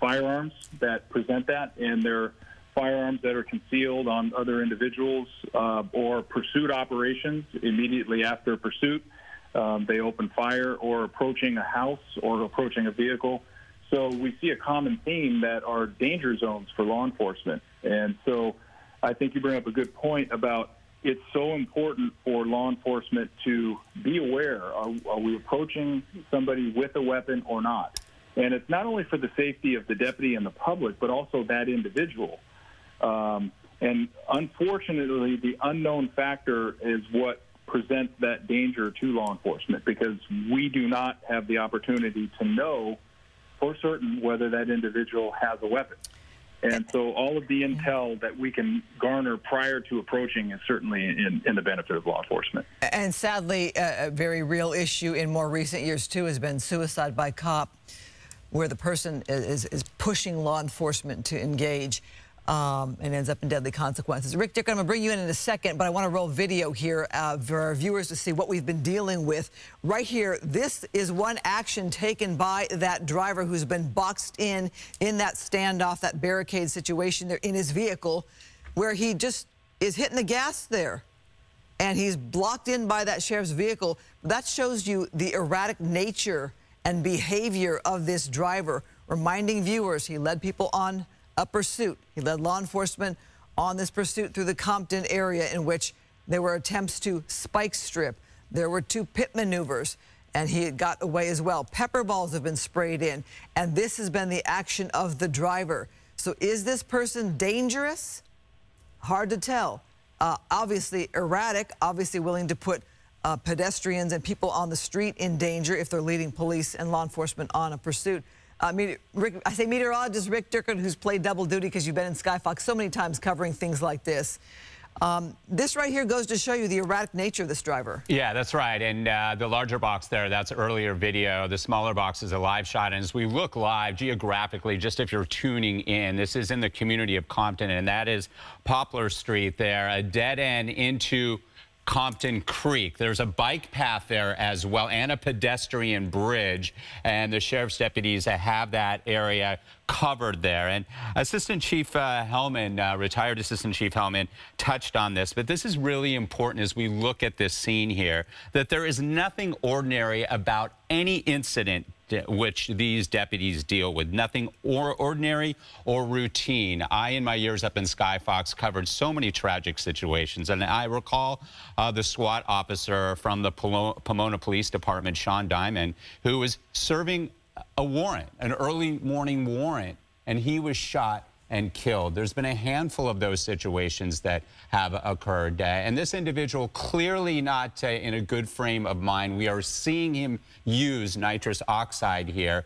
S4: firearms that present that, and they're firearms that are concealed on other individuals or pursuit operations immediately after pursuit. They open fire or approaching a house or approaching a vehicle. So we see a common theme that are danger zones for law enforcement. And so I think you bring up a good point about it's so important for law enforcement to be aware, are we approaching somebody with a weapon or not? And it's not only for the safety of the deputy and the public, but also that individual. And unfortunately, the unknown factor is what presents that danger to law enforcement, because we do not have the opportunity to know for certain whether that individual has a weapon. And so all of the intel that we can garner prior to approaching is certainly in the benefit of law enforcement.
S3: And sadly, a very real issue in more recent years, too, has been suicide by cop, where the person is pushing law enforcement to engage and ends up in deadly consequences. Rick Dick, I'm going to bring you in a second, but I want to roll video here for our viewers to see what we've been dealing with. Right here, this is one action taken by that driver who's been boxed in that standoff, that barricade situation there in his vehicle, where he just is hitting the gas there. And he's blocked in by that sheriff's vehicle. That shows you the erratic nature and behavior of this driver, reminding viewers he led people on a pursuit. He led law enforcement on this pursuit through the Compton area, in which there were attempts to spike strip. There were 2 pit maneuvers, and he got away as well. Pepper balls have been sprayed in, and this has been the action of the driver. So is this person dangerous? Hard to tell. Obviously erratic, obviously willing to put pedestrians and people on the street in danger if they're leading police and law enforcement on a pursuit. Rick, I say meteorologist Rick Dickert, who's played double duty because you've been in Sky Fox so many times covering things like this. This right here goes to show you the erratic nature of this driver.
S5: Yeah, that's right. And the larger box there, that's earlier video. The smaller box is a live shot. And as we look live geographically, just if you're tuning in, this is in the community of Compton, and that is Poplar Street there, a dead end into Compton Creek. There's a bike path there as well, and a pedestrian bridge, and the sheriff's deputies have that area covered there. And Assistant Chief Hellman, retired Assistant Chief Hellman, touched on this, but this is really important as we look at this scene here, that there is nothing ordinary about any incident which these deputies deal with. Nothing ordinary or routine. I, in my years up in Sky Fox, covered so many tragic situations, and I recall the SWAT officer from the Pomona Police Department, Sean Diamond, who was serving a warrant, an early morning warrant, and he was shot and killed. There's been a handful of those situations that have occurred, and this individual clearly not in a good frame of mind. We are seeing him use nitrous oxide here,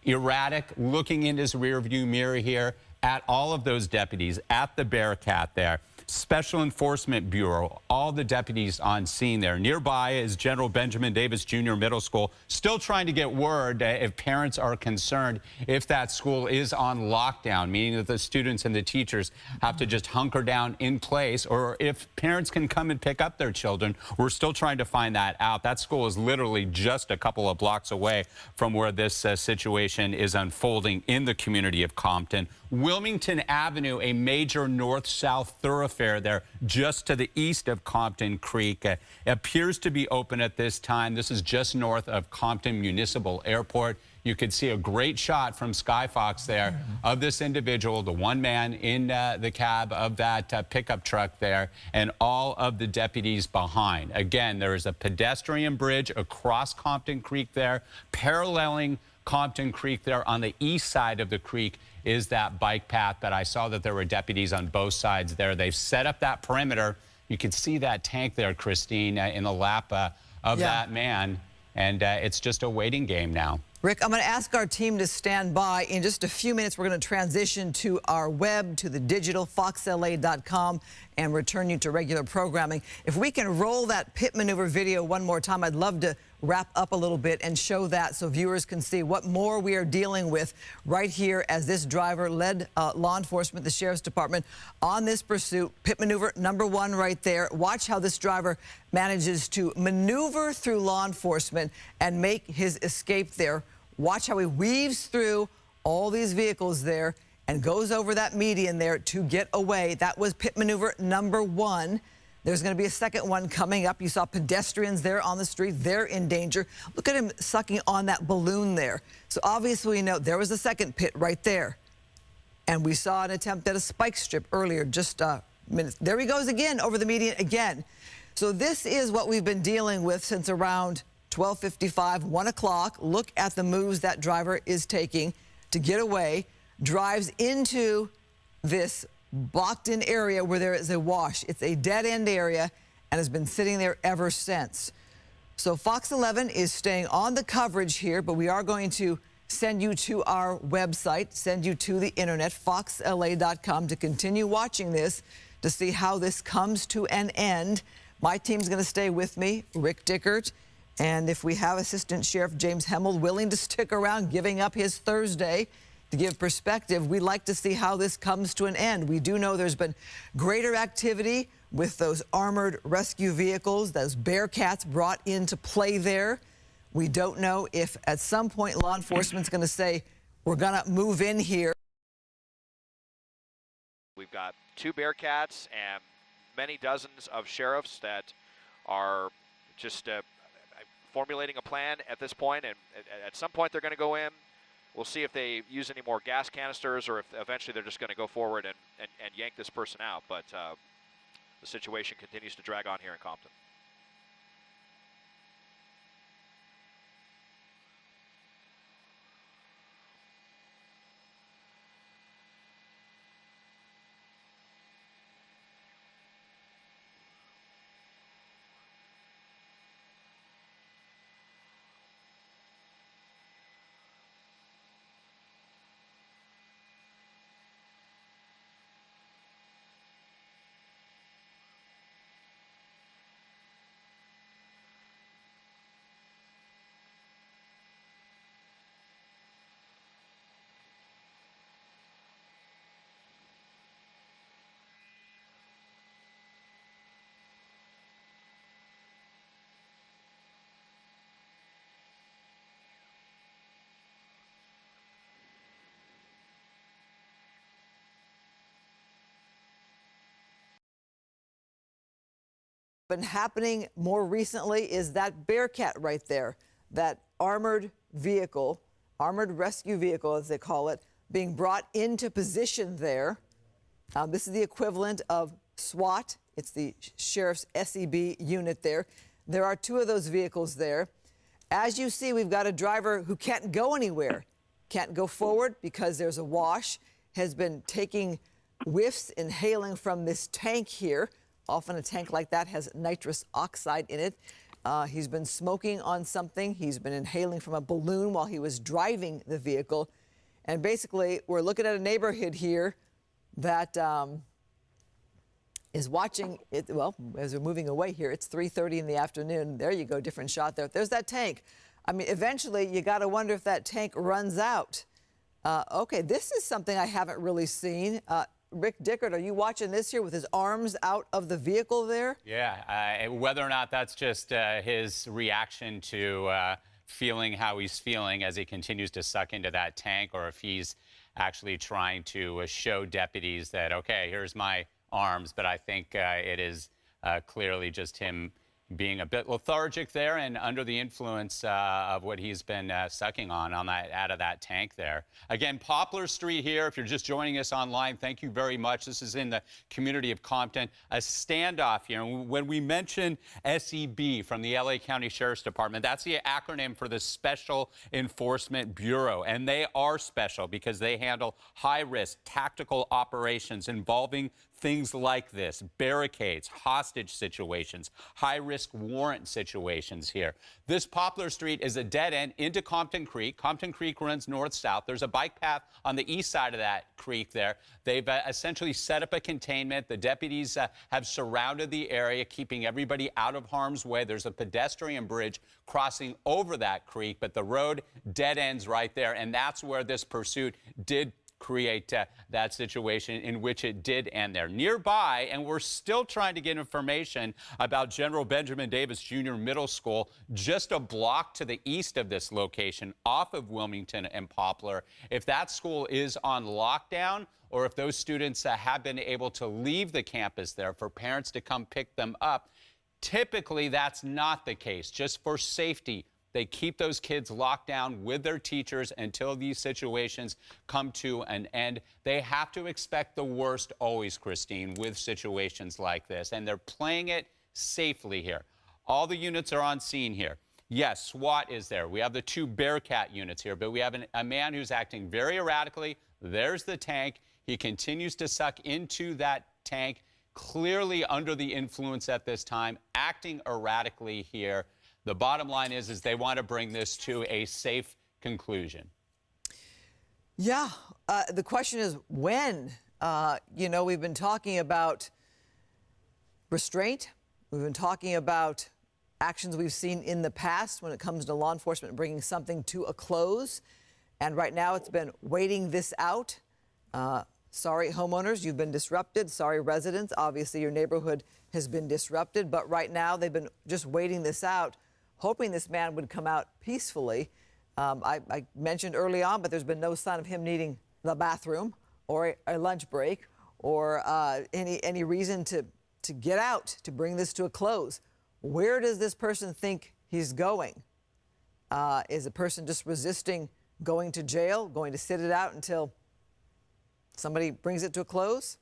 S5: erratic, looking in his rearview mirror here at all of those deputies, at the Bearcat there. Special Enforcement Bureau, all the deputies on scene there. Nearby is General Benjamin Davis Jr. Middle School, still trying to get word if parents are concerned if that school is on lockdown, meaning that the students and the teachers have to just hunker down in place, or if parents can come and pick up their children. We're still trying to find that out. That school is literally just a couple of blocks away from where this situation is unfolding in the community of Compton. Wilmington Avenue, a major north-south thoroughfare there just to the east of Compton Creek, appears to be open at this time. This is just north of Compton Municipal Airport. You could see a great shot from Sky Fox there of this individual, the one man in the cab of that pickup truck there, and all of the deputies behind. Again, there is a pedestrian bridge across Compton Creek there, paralleling Compton Creek there. On the east side of the creek is that bike path that I saw that there were deputies on both sides there. They've set up that perimeter. You can see that tank there, Christine, in the lap of that man, and it's just a waiting game now.
S3: Rick, I'm going to ask our team to stand by. In just a few minutes, we're going to transition to our web, to the digital, foxla.com, and return you to regular programming. If we can roll that pit maneuver video one more time, I'd love to wrap up a little bit and show that so viewers can see what more we are dealing with right here as this driver led law enforcement, the Sheriff's Department, on this pursuit. Pit maneuver number 1 right there. Watch how this driver manages to maneuver through law enforcement and make his escape there. Watch how he weaves through all these vehicles there and goes over that median there to get away. That was pit maneuver number 1. There's going to be a second one coming up. You saw pedestrians there on the street. They're in danger. Look at him sucking on that balloon there. So obviously we know there was a second pit right there. And we saw an attempt at a spike strip earlier, just minutes. There he goes again over the median again. So this is what we've been dealing with since around 12:55, 1 o'clock. Look at the moves that driver is taking to get away. Drives into this blocked-in area where there is a wash. It's a dead-end area and has been sitting there ever since. So Fox 11 is staying on the coverage here, but we are going to send you to our website, send you to the internet, foxla.com, to continue watching this to see how this comes to an end. My team's going to stay with me, Rick Dickert, and if we have Assistant Sheriff James Hemmel willing to stick around, giving up his Thursday to give perspective, we'd like to see how this comes to an end. We do know there's been greater activity with those armored rescue vehicles, those Bearcats brought into play there. We don't know if at some point law enforcement's going to say, we're going to move in here.
S6: We've got 2 Bearcats and many dozens of sheriffs that are just formulating a plan at this point, and at some point they're going to go in. We'll see if they use any more gas canisters or if eventually they're just going to go forward and yank this person out. But the situation continues to drag on here in Compton.
S3: Been happening more recently is that Bearcat right there, that armored vehicle, armored rescue vehicle as they call it, being brought into position there. This is the equivalent of SWAT. It's the Sheriff's SEB unit there. There are 2 of those vehicles there. As you see, we've got a driver who can't go anywhere, can't go forward because there's a wash, has been taking whiffs, inhaling from this tank here. Often a tank like that has nitrous oxide in it. He's been smoking on something. He's been inhaling from a balloon while he was driving the vehicle. And basically, we're looking at a neighborhood here that is watching it. Well, as we're moving away here, it's 3:30 in the afternoon. There you go, different shot there. There's that tank. I mean, eventually, you got to wonder if that tank runs out. Okay, this is something I haven't really seen. Rick Dickert, are you watching this here with his arms out of the vehicle there?
S5: Yeah, whether or not that's just his reaction to feeling how he's feeling as he continues to suck into that tank, or if he's actually trying to show deputies that, okay, here's my arms, but I think it is clearly just him being a bit lethargic there and under the influence of what he's been sucking on that out of that tank there. Again, Poplar Street here. If you're just joining us online, thank you very much. This is in the community of Compton. A standoff here. When we mention SEB from the LA County Sheriff's Department, that's the acronym for the Special Enforcement Bureau. And they are special because they handle high-risk tactical operations involving things like this: barricades, hostage situations, high-risk warrant situations here. This Poplar Street is a dead end into Compton Creek. Compton Creek runs north-south. There's a bike path on the east side of that creek there. They've essentially set up a containment. The deputies have surrounded the area, keeping everybody out of harm's way. There's a pedestrian bridge crossing over that creek, but the road dead ends right there, and that's where this pursuit did create that situation in which it did end there. Nearby, and we're still trying to get information about General Benjamin Davis Jr. Middle School, just a block to the east of this location, off of Wilmington and Poplar. If that school is on lockdown, or if those students have been able to leave the campus there for parents to come pick them up, typically that's not the case. Just for safety, they keep those kids locked down with their teachers until these situations come to an end. They have to expect the worst always, Christine, with situations like this, and they're playing it safely here. All the units are on scene here. Yes, SWAT is there. We have the 2 Bearcat units here, but we have a man who's acting very erratically. There's the tank. He continues to suck into that tank, clearly under the influence at this time, acting erratically here. The bottom line is they want to bring this to a safe conclusion.
S3: Yeah, the question is when. You know, we've been talking about restraint. We've been talking about actions we've seen in the past when it comes to law enforcement bringing something to a close. And right now it's been waiting this out. Sorry, homeowners, you've been disrupted. Sorry, residents, obviously your neighborhood has been disrupted. But right now they've been just waiting this out, hoping this man would come out peacefully. I mentioned early on, but there's been no sign of him needing the bathroom or a lunch break or any reason to get out, to bring this to a close. Where does this person think he's going? Is the person just resisting going to jail, going to sit it out until somebody brings it to a close?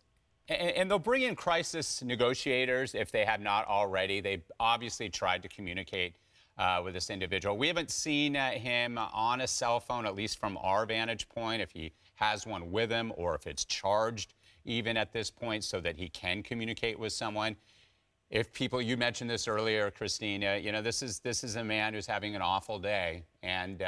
S5: And they'll bring in crisis negotiators if they have not already. They've obviously tried to communicate with this individual. We haven't seen him on a cell phone, at least from our vantage point, if he has one with him or if it's charged even at this point so that he can communicate with someone. If people, you mentioned this earlier, Christine, you know, this is a man who's having an awful day, and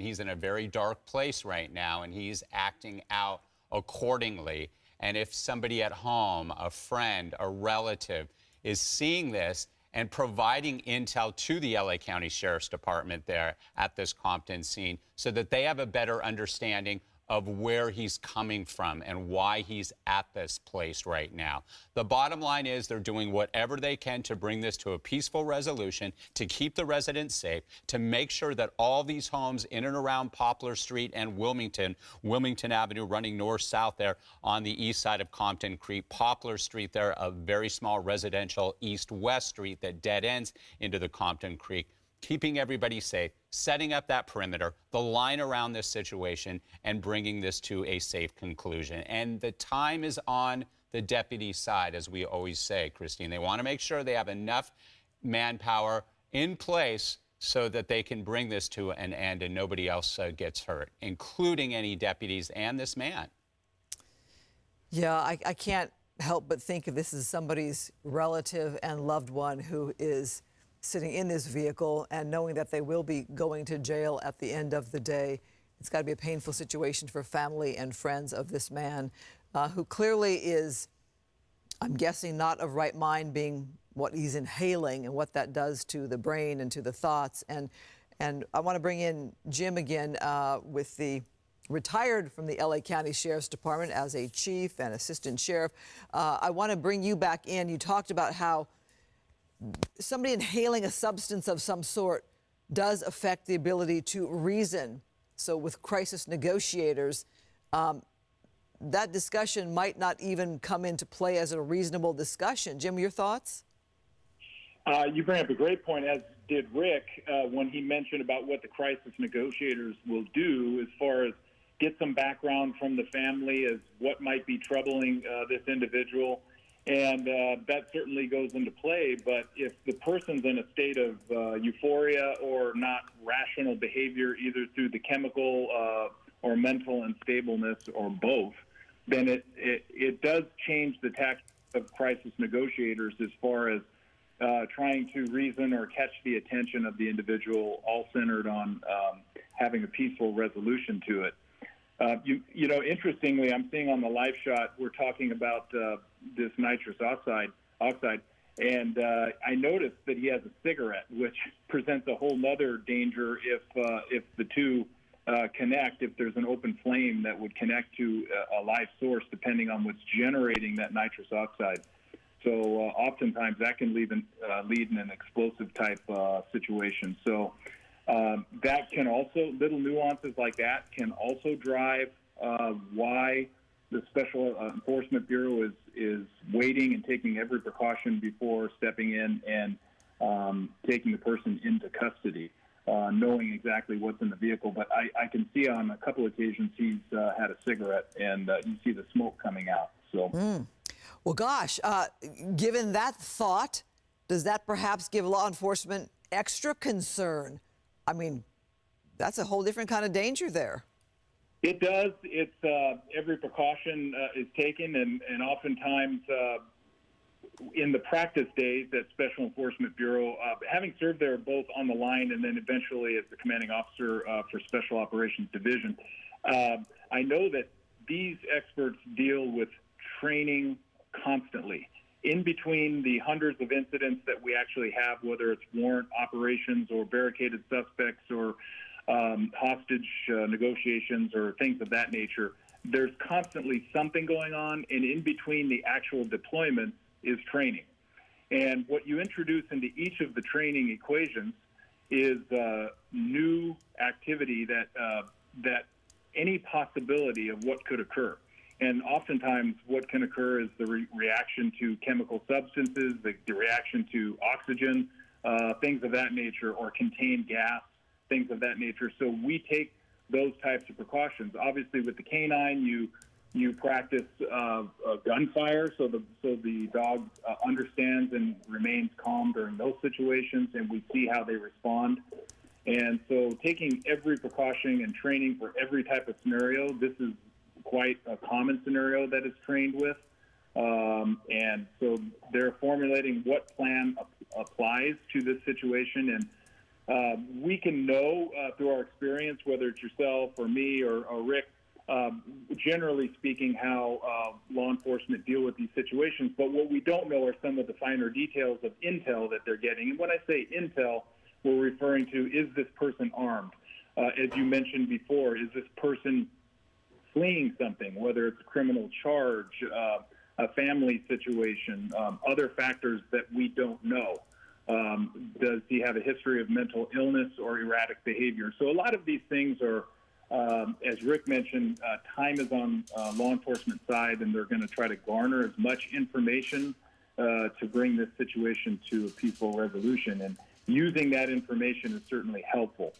S5: he's in a very dark place right now, and he's acting out accordingly. And if somebody at home, a friend, a relative, is seeing this and providing intel to the LA County Sheriff's Department there at this Compton scene so that they have a better understanding of where he's coming from and why he's at this place right now. The bottom line is they're doing whatever they can to bring this to a peaceful resolution, to keep the residents safe, to make sure that all these homes in and around Poplar Street and Wilmington Avenue running north-south there on the east side of Compton Creek, Poplar Street there, a very small residential east-west street that dead ends into the Compton Creek, keeping everybody safe, setting up that perimeter, the line around this situation, and bringing this to a safe conclusion. And the time is on the deputy's side, as we always say, Christine. They want to make sure they have enough manpower in place so that they can bring this to an end and nobody else gets hurt, including any deputies and this man.
S3: Yeah, I can't help but think if this is somebody's relative and loved one who is sitting in this vehicle and knowing that they will be going to jail at the end of the day. It's got to be a painful situation for family and friends of this man who clearly is, I'm guessing, not of right mind, being what he's inhaling and what that does to the brain and to the thoughts. And I want to bring in Jim again with the retired from the LA County Sheriff's Department as a chief and assistant sheriff. I want to bring you back in. You talked about how somebody inhaling a substance of some sort does affect the ability to reason. So with crisis negotiators, that discussion might not even come into play as a reasonable discussion. Jim, your thoughts?
S4: You bring up a great point, as did Rick, when he mentioned about what the crisis negotiators will do as far as get some background from the family as what might be troubling this individual. And that certainly goes into play. But if the person's in a state of euphoria or not rational behavior, either through the chemical or mental unstableness or both, then it does change the tactics of crisis negotiators as far as trying to reason or catch the attention of the individual, all centered on having a peaceful resolution to it. You know, interestingly, I'm seeing on the live shot, we're talking about this nitrous oxide, and I noticed that he has a cigarette, which presents a whole nother danger if the two connect, if there's an open flame that would connect to a live source, depending on what's generating that nitrous oxide. So oftentimes that can lead in an explosive type situation. So that can also, little nuances like that can also drive why the Special Enforcement Bureau is waiting and taking every precaution before stepping in and taking the person into custody, knowing exactly what's in the vehicle. But I can see on a couple occasions he's had a cigarette, and you see the smoke coming out. So.
S3: Well, gosh, given that thought, does that perhaps give law enforcement extra concern? I mean, that's a whole different kind of danger there.
S4: It does. It's every precaution is taken, and oftentimes in the practice days at Special Enforcement Bureau, having served there both on the line and then eventually as the commanding officer for Special Operations Division, I know that these experts deal with training constantly. In between the hundreds of incidents that we actually have, whether it's warrant operations or barricaded suspects or hostage negotiations or things of that nature, there's constantly something going on, and in between the actual deployments is training. And what you introduce into each of the training equations is new activity that any possibility of what could occur. And oftentimes what can occur is the reaction to chemical substances, the reaction to oxygen, things of that nature, or contained gas, things of that nature. So we take those types of precautions. Obviously with the canine, you practice gunfire, so the dog understands and remains calm during those situations, and we see how they respond. And so taking every precaution and training for every type of scenario, this is quite a common scenario that is trained with. And so they're formulating what plan applies to this situation. And we can know through our experience, whether it's yourself or me or Rick, generally speaking, how law enforcement deal with these situations. But what we don't know are some of the finer details of intel that they're getting. And when I say intel, we're referring to, is this person armed? As you mentioned before, is this person fleeing something, whether it's a criminal charge, a family situation, other factors that we don't know. Does he have a history of mental illness or erratic behavior? So a lot of these things are, as Rick mentioned, time is on law enforcement side, and they're going to try to garner as much information to bring this situation to a peaceful resolution. And using that information is certainly helpful.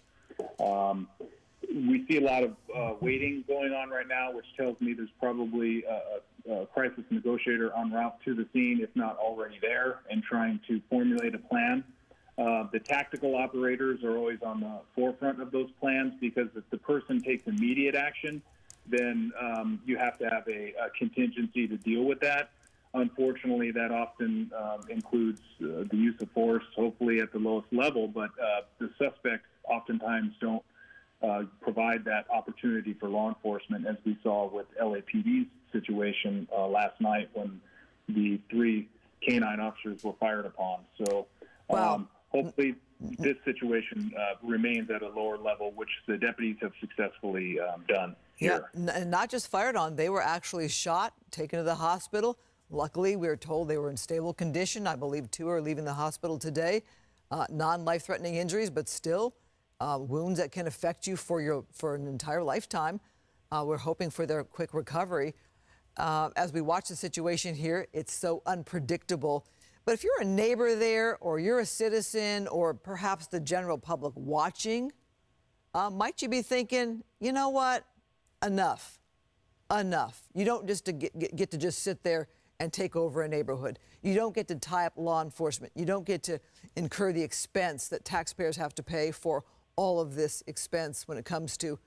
S4: We see a lot of waiting going on right now, which tells me there's probably a crisis negotiator en route to the scene, if not already there, and trying to formulate a plan. The tactical operators are always on the forefront of those plans, because if the person takes immediate action, then you have to have a contingency to deal with that. Unfortunately, that often includes the use of force, hopefully at the lowest level, but the suspects oftentimes don't provide that opportunity for law enforcement, as we saw with LAPD's situation last night when the 3 canine officers were fired upon. So hopefully this situation remains at a lower level, which the deputies have successfully done here.
S3: Yeah, and not just fired on, they were actually shot, taken to the hospital. Luckily, we were told they were in stable condition. I believe 2 are leaving the hospital today. Non-life-threatening injuries, but still wounds that can affect you for an entire lifetime. We're hoping for their quick recovery. As we watch the situation here, it's so unpredictable. But if you're a neighbor there, or you're a citizen, or perhaps the general public watching, might you be thinking, you know what, enough. You don't just get to just sit there and take over a neighborhood. You don't get to tie up law enforcement. You don't get to incur the expense that taxpayers have to pay for all of this expense when it comes to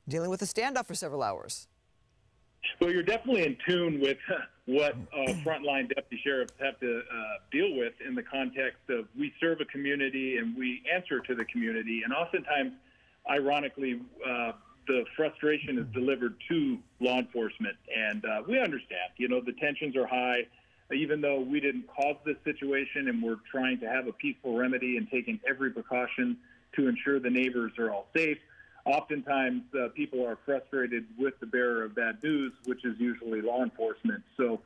S3: dealing with a standoff for several hours.
S4: Well, you're definitely in tune with what frontline deputy sheriffs have to deal with in the context of we serve a community and we answer to the community. And oftentimes, ironically, the frustration is delivered to law enforcement. And we understand, the tensions are high. Even though we didn't cause this situation and we're trying to have a peaceful remedy and taking every precaution to ensure the neighbors are all safe, oftentimes people are frustrated with the bearer of bad news, which is usually law enforcement. So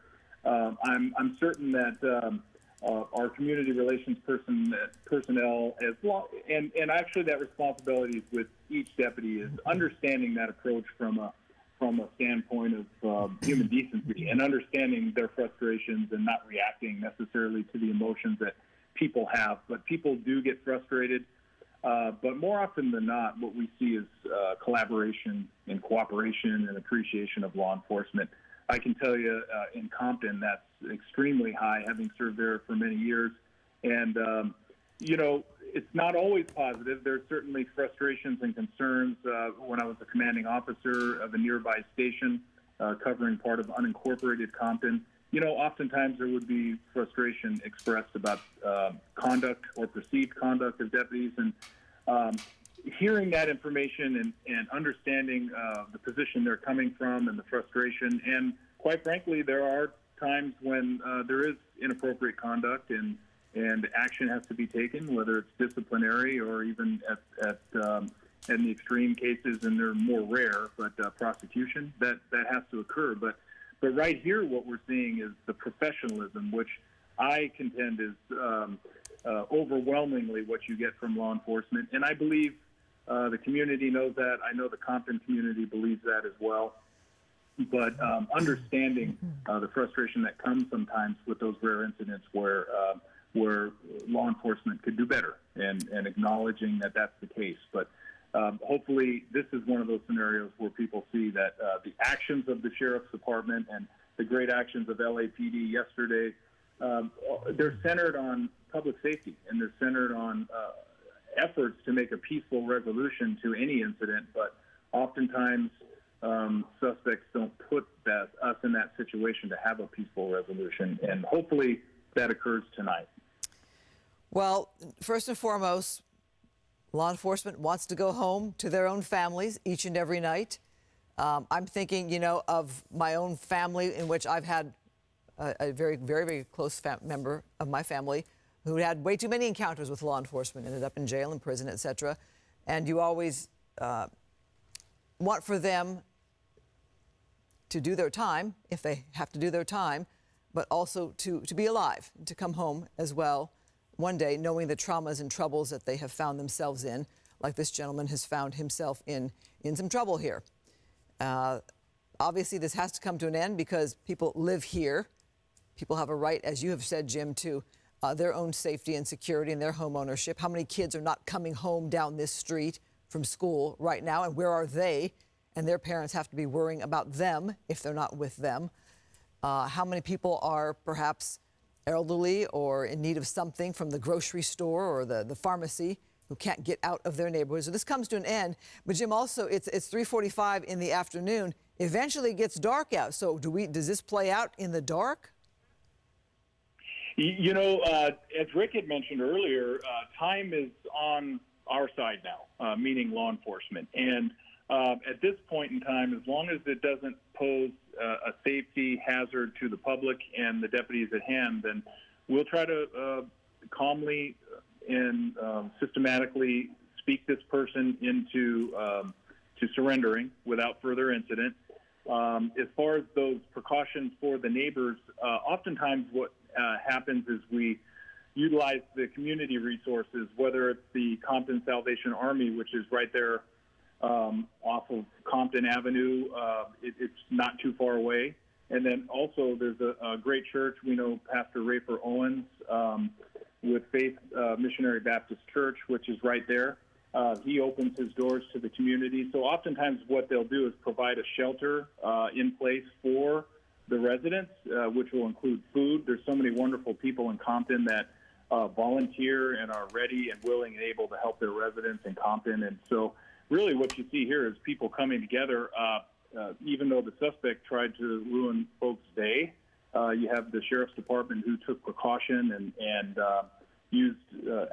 S4: I'm certain that our community relations personnel, and actually that responsibility is with each deputy, is understanding that approach from a standpoint of human decency and understanding their frustrations and not reacting necessarily to the emotions that people have. But people do get frustrated. But more often than not, what we see is collaboration and cooperation and appreciation of law enforcement. I can tell you in Compton, that's extremely high, having served there for many years. And, it's not always positive. There's certainly frustrations and concerns. When I was a commanding officer of a nearby station covering part of unincorporated Compton, oftentimes there would be frustration expressed about conduct or perceived conduct of deputies. And hearing that information and understanding the position they're coming from and the frustration, and quite frankly, there are times when there is inappropriate conduct and action has to be taken, whether it's disciplinary or even at the extreme cases, and they're more rare, but prosecution, that has to occur. But right here, what we're seeing is the professionalism, which I contend is overwhelmingly what you get from law enforcement. And I believe the community knows that. I know the Compton community believes that as well. But understanding the frustration that comes sometimes with those rare incidents where law enforcement could do better, and acknowledging that that's the case. But hopefully this is one of those scenarios where people see that the actions of the Sheriff's Department and the great actions of LAPD yesterday, they're centered on public safety, and they're centered on efforts to make a peaceful resolution to any incident. But oftentimes suspects don't put us in that situation to have a peaceful resolution, and hopefully that occurs tonight.
S3: Well, first and foremost, law enforcement wants to go home to their own families each and every night. I'm thinking, of my own family, in which I've had a very, very, very close member of my family who had way too many encounters with law enforcement, ended up in jail, in prison, etc. And you always want for them to do their time, if they have to do their time, but also to be alive, to come home as well one day, knowing the traumas and troubles that they have found themselves in, like this gentleman has found himself in some trouble here. Obviously, this has to come to an end because people live here. People have a right, as you have said, Jim, to their own safety and security and their home ownership. How many kids are not coming home down this street from school right now, and where are they? And their parents have to be worrying about them if they're not with them. How many people are perhaps elderly or in need of something from the grocery store or the pharmacy who can't get out of their neighborhood? So this comes to an end. But Jim, also, it's 3:45 in the afternoon. Eventually it gets dark out. So does this play out in the dark?
S4: As Rick had mentioned earlier, time is on our side now, meaning law enforcement. And at this point in time, as long as it doesn't pose a safety hazard to the public and the deputies at hand, then we'll try to calmly and systematically speak this person into to surrendering without further incident. As far as those precautions for the neighbors, oftentimes what happens is we utilize the community resources, whether it's the Compton Salvation Army, which is right there off of Compton Avenue. It's not too far away. And then also there's a great church. We know Pastor Rafer Owens with Faith Missionary Baptist Church, which is right there. He opens his doors to the community. So oftentimes what they'll do is provide a shelter in place for the residents, which will include food. There's so many wonderful people in Compton that volunteer and are ready and willing and able to help their residents in Compton. And so really what you see here is people coming together. even though the suspect tried to ruin folks' day, you have the sheriff's department who took precaution and used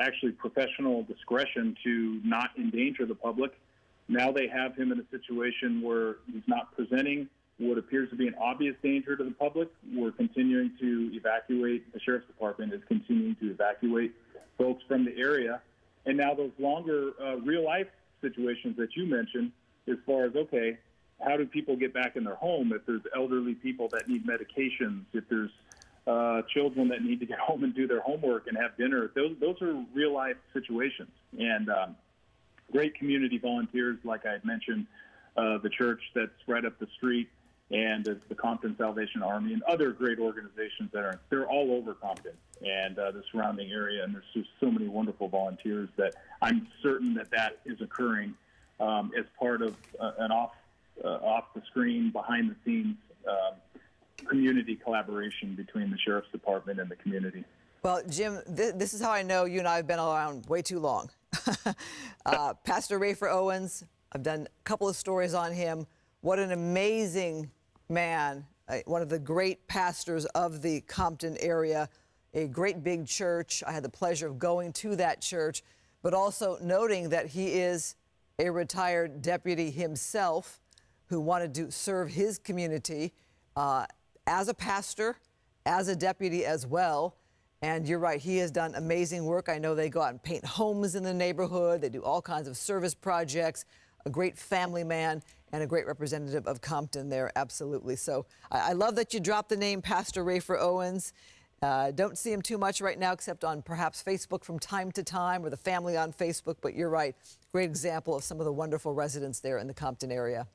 S4: actually professional discretion to not endanger the public. Now they have him in a situation where he's not presenting what appears to be an obvious danger to the public. We're continuing to evacuate. The sheriff's department is continuing to evacuate folks from the area. And now those longer real-life situations that you mentioned, as far as, okay, how do people get back in their home if there's elderly people that need medications, if there's children that need to get home and do their homework and have dinner. Those are real-life situations. And great community volunteers, like I had mentioned, the church that's right up the street, and the Compton Salvation Army, and other great organizations they're all over Compton and the surrounding area. And there's just so many wonderful volunteers that I'm certain that is occurring as part of an off the screen, behind the scenes community collaboration between the sheriff's department and the community.
S3: Well, Jim, this is how I know you and I have been around way too long. Pastor Rafer Owens, I've done a couple of stories on him. What an amazing man, one of the great pastors of the Compton area, a great big church. I had the pleasure of going to that church, but also noting that he is a retired deputy himself who wanted to serve his community as a pastor, as a deputy as well. And you're right, he has done amazing work. I know they go out and paint homes in the neighborhood. They do all kinds of service projects. A great family man and a great representative of Compton there, absolutely. So I love that you dropped the name Pastor Rafer Owens. Don't see him too much right now, except on perhaps Facebook from time to time, or the family on Facebook. But you're right, great example of some of the wonderful residents there in the Compton area.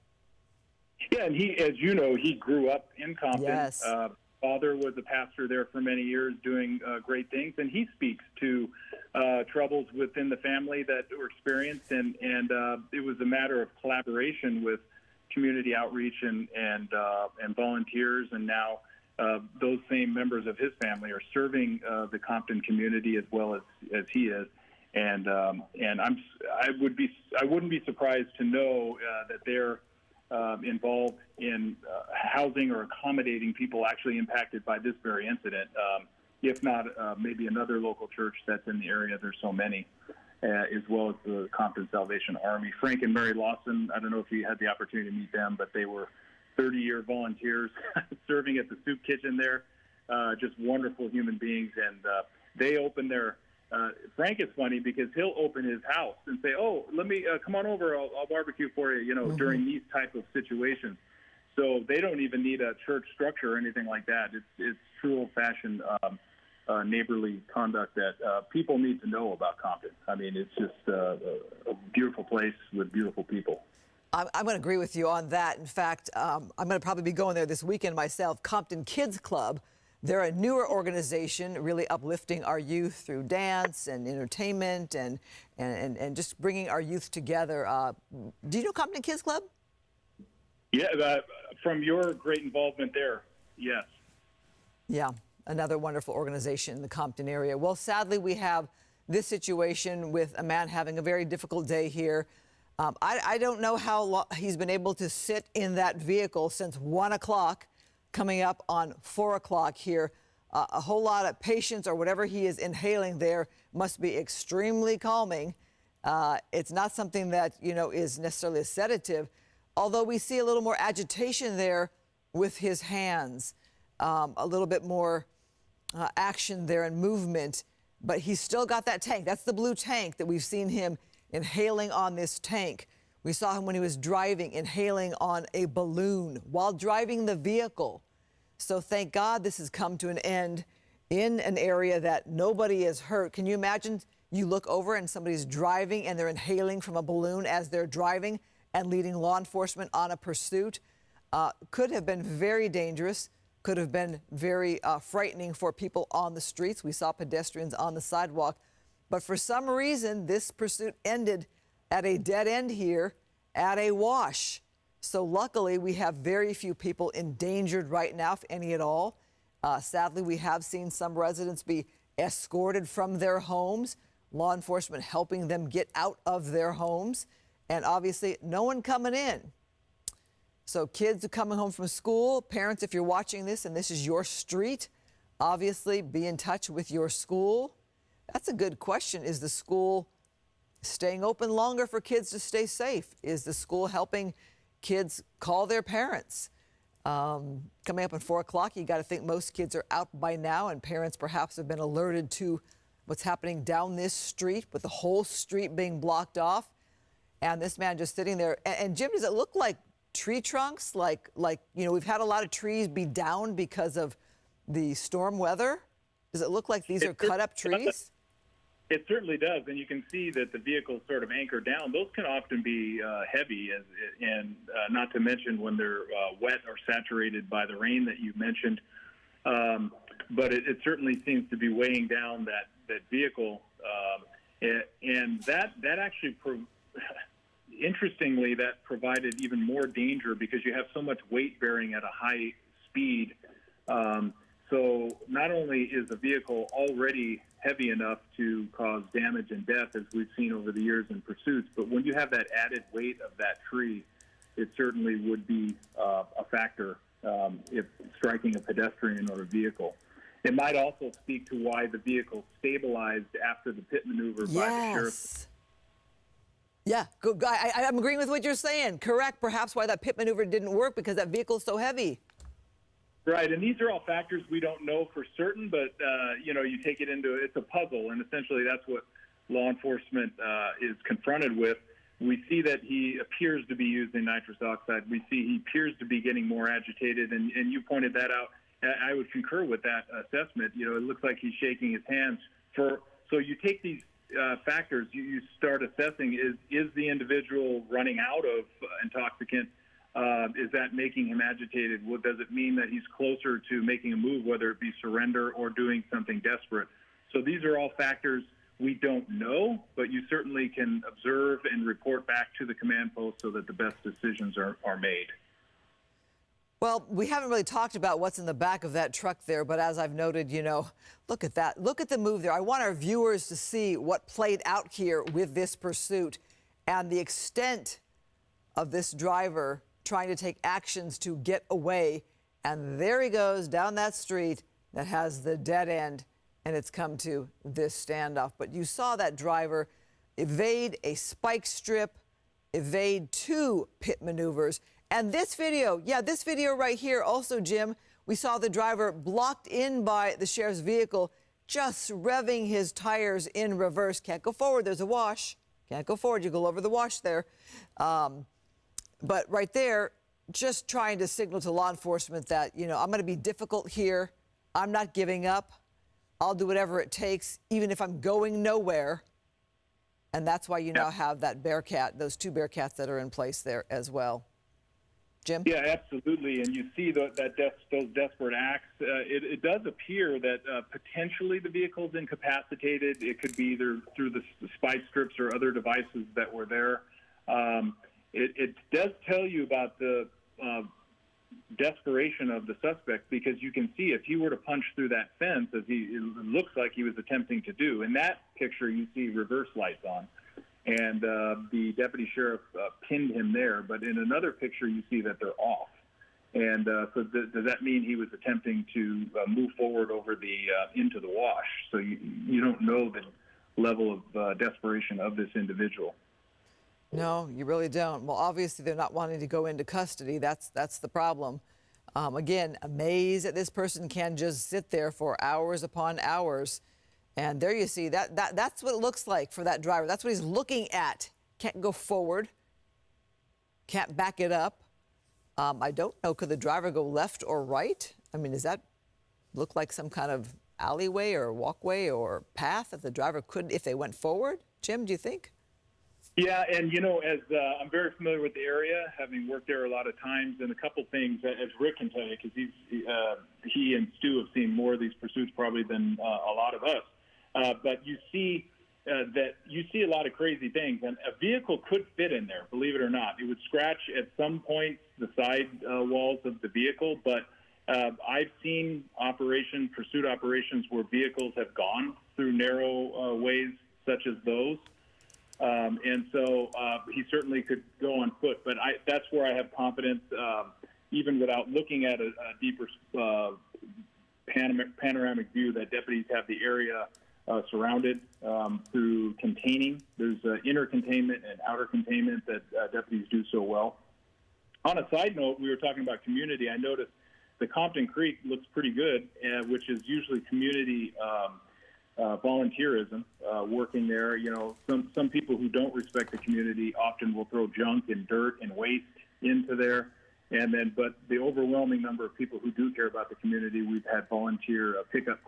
S4: Yeah, and he, as you know, he grew up in Compton.
S3: Yes.
S4: Father was a pastor there for many years, doing great things, and he speaks to troubles within the family that were experienced, and it was a matter of collaboration with community outreach and volunteers, and now those same members of his family are serving the Compton community as well as he is, and I wouldn't be surprised to know that they're involved in housing or accommodating people actually impacted by this very incident. If not, maybe another local church that's in the area. There's so many, as well as the Compton Salvation Army. Frank and Mary Lawson, I don't know if you had the opportunity to meet them, but they were 30-year volunteers serving at the soup kitchen there. Just wonderful human beings, and they opened their Frank is funny because he'll open his house and say, "Oh, let me come on over. I'll barbecue for you." During these type of situations. So they don't even need a church structure or anything like that. It's true old-fashioned neighborly conduct that people need to know about Compton. I mean, it's just a beautiful place with beautiful people.
S3: I'm going to agree with you on that. In fact, I'm going to probably be going there this weekend myself. Compton Kids Club. They're a newer organization, really uplifting our youth through dance and entertainment and just bringing our youth together. Do you know Compton Kids Club?
S4: Yeah, from your great involvement there, yes.
S3: Yeah, another wonderful organization in the Compton area. Well, sadly, we have this situation with a man having a very difficult day here. I don't know how long he's been able to sit in that vehicle since 1 o'clock. Coming up on 4 o'clock here. A whole lot of patience or whatever he is inhaling there must be extremely calming. It's not something that, is necessarily a sedative, although we see a little more agitation there with his hands, a little bit more action there and movement, but he's still got that tank. That's the blue tank that we've seen him inhaling on this tank. We saw him when he was driving, inhaling on a balloon while driving the vehicle. So thank God this has come to an end in an area that nobody is hurt. Can you imagine you look over and somebody's driving and they're inhaling from a balloon as they're driving and leading law enforcement on a pursuit? Could have been very dangerous, could have been very frightening for people on the streets. We saw pedestrians on the sidewalk. But for some reason, this pursuit ended at a dead end here at a wash. So luckily, we have very few people endangered right now, if any at all. Sadly, we have seen some residents be escorted from their homes, law enforcement helping them get out of their homes, and obviously no one coming in. So kids are coming home from school. Parents, if you're watching this and this is your street, obviously be in touch with your school. That's a good question. Is the school staying open longer for kids to stay safe? Is the school helping kids call their parents? Coming up at 4 o'clock, you got to think most kids are out by now, and parents perhaps have been alerted to what's happening down this street with the whole street being blocked off. And this man just sitting there. And Jim, does it look like tree trunks? Like we've had a lot of trees be down because of the storm weather. Does it look like these are cut up trees?
S4: It certainly does, and you can see that the vehicles sort of anchor down. Those can often be heavy, and not to mention when they're wet or saturated by the rain that you mentioned. But it certainly seems to be weighing down that vehicle, and that actually, interestingly, that provided even more danger because you have so much weight bearing at a high speed. So not only is the vehicle already heavy enough to cause damage and death, as we've seen over the years in pursuits, but when you have that added weight of that tree, it certainly would be a factor if striking a pedestrian or a vehicle. It might also speak to why the vehicle stabilized after the pit maneuver by the sheriff.
S3: Yeah, I'm agreeing with what you're saying. Correct. Perhaps why that pit maneuver didn't work, because that vehicle's so heavy.
S4: Right, and these are all factors we don't know for certain, but, you take it into, it's a puzzle, and essentially that's what law enforcement is confronted with. We see that he appears to be using nitrous oxide. We see he appears to be getting more agitated, and you pointed that out. I would concur with that assessment. It looks like he's shaking his hands. So you take these factors, you start assessing, is the individual running out of intoxicant? Is that making him agitated? What does it mean that he's closer to making a move, whether it be surrender or doing something desperate? So these are all factors we don't know, but you certainly can observe and report back to the command post so that the best decisions are made.
S3: Well, we haven't really talked about what's in the back of that truck there, but as I've noted, look at that. Look at the move there. I want our viewers to see what played out here with this pursuit and the extent of this driver trying to take actions to get away. And there he goes down that street that has the dead end, and it's come to this standoff. But you saw that driver evade a spike strip, evade 2 pit maneuvers. And this video, this video right here also, Jim, we saw the driver blocked in by the sheriff's vehicle, just revving his tires in reverse. Can't go forward, there's a wash. Can't go forward, you go over the wash there. But right there, just trying to signal to law enforcement that, I'm going to be difficult here. I'm not giving up. I'll do whatever it takes, even if I'm going nowhere. And that's why you now have that Bearcat, those 2 Bearcats that are in place there as well. Jim?
S4: Yeah, absolutely. And you see those desperate acts. It does appear that potentially the vehicle's incapacitated. It could be either through the spike strips or other devices that were there. It does tell you about the desperation of the suspect, because you can see if he were to punch through that fence, as it looks like he was attempting to do. In that picture, you see reverse lights on, and the deputy sheriff pinned him there. But in another picture, you see that they're off. And so does that mean he was attempting to move forward over into the wash? So you don't know the level of desperation of this individual.
S3: No, you really don't. Well, obviously, they're not wanting to go into custody. That's the problem. Again, amazed that this person can just sit there for hours upon hours. And there you see, that's what it looks like for that driver. That's what he's looking at. Can't go forward. Can't back it up. I don't know, could the driver go left or right? I mean, does that look like some kind of alleyway or walkway or path that the driver could, if they went forward? Jim, do you think?
S4: Yeah, and as I'm very familiar with the area, having worked there a lot of times, and a couple things, as Rick can tell you, because he and Stu have seen more of these pursuits probably than a lot of us. But you see a lot of crazy things, and a vehicle could fit in there, believe it or not. It would scratch at some point the side walls of the vehicle, but I've seen pursuit operations where vehicles have gone through narrow ways such as those. And so he certainly could go on foot. But that's where I have confidence, even without looking at a deeper panoramic view, that deputies have the area surrounded through containing. There's inner containment and outer containment that deputies do so well. On a side note, we were talking about community. I noticed the Compton Creek looks pretty good, which is usually community volunteerism working there. You know, some people who don't respect the community often will throw junk and dirt and waste into there. But the overwhelming number of people who do care about the community, we've had volunteer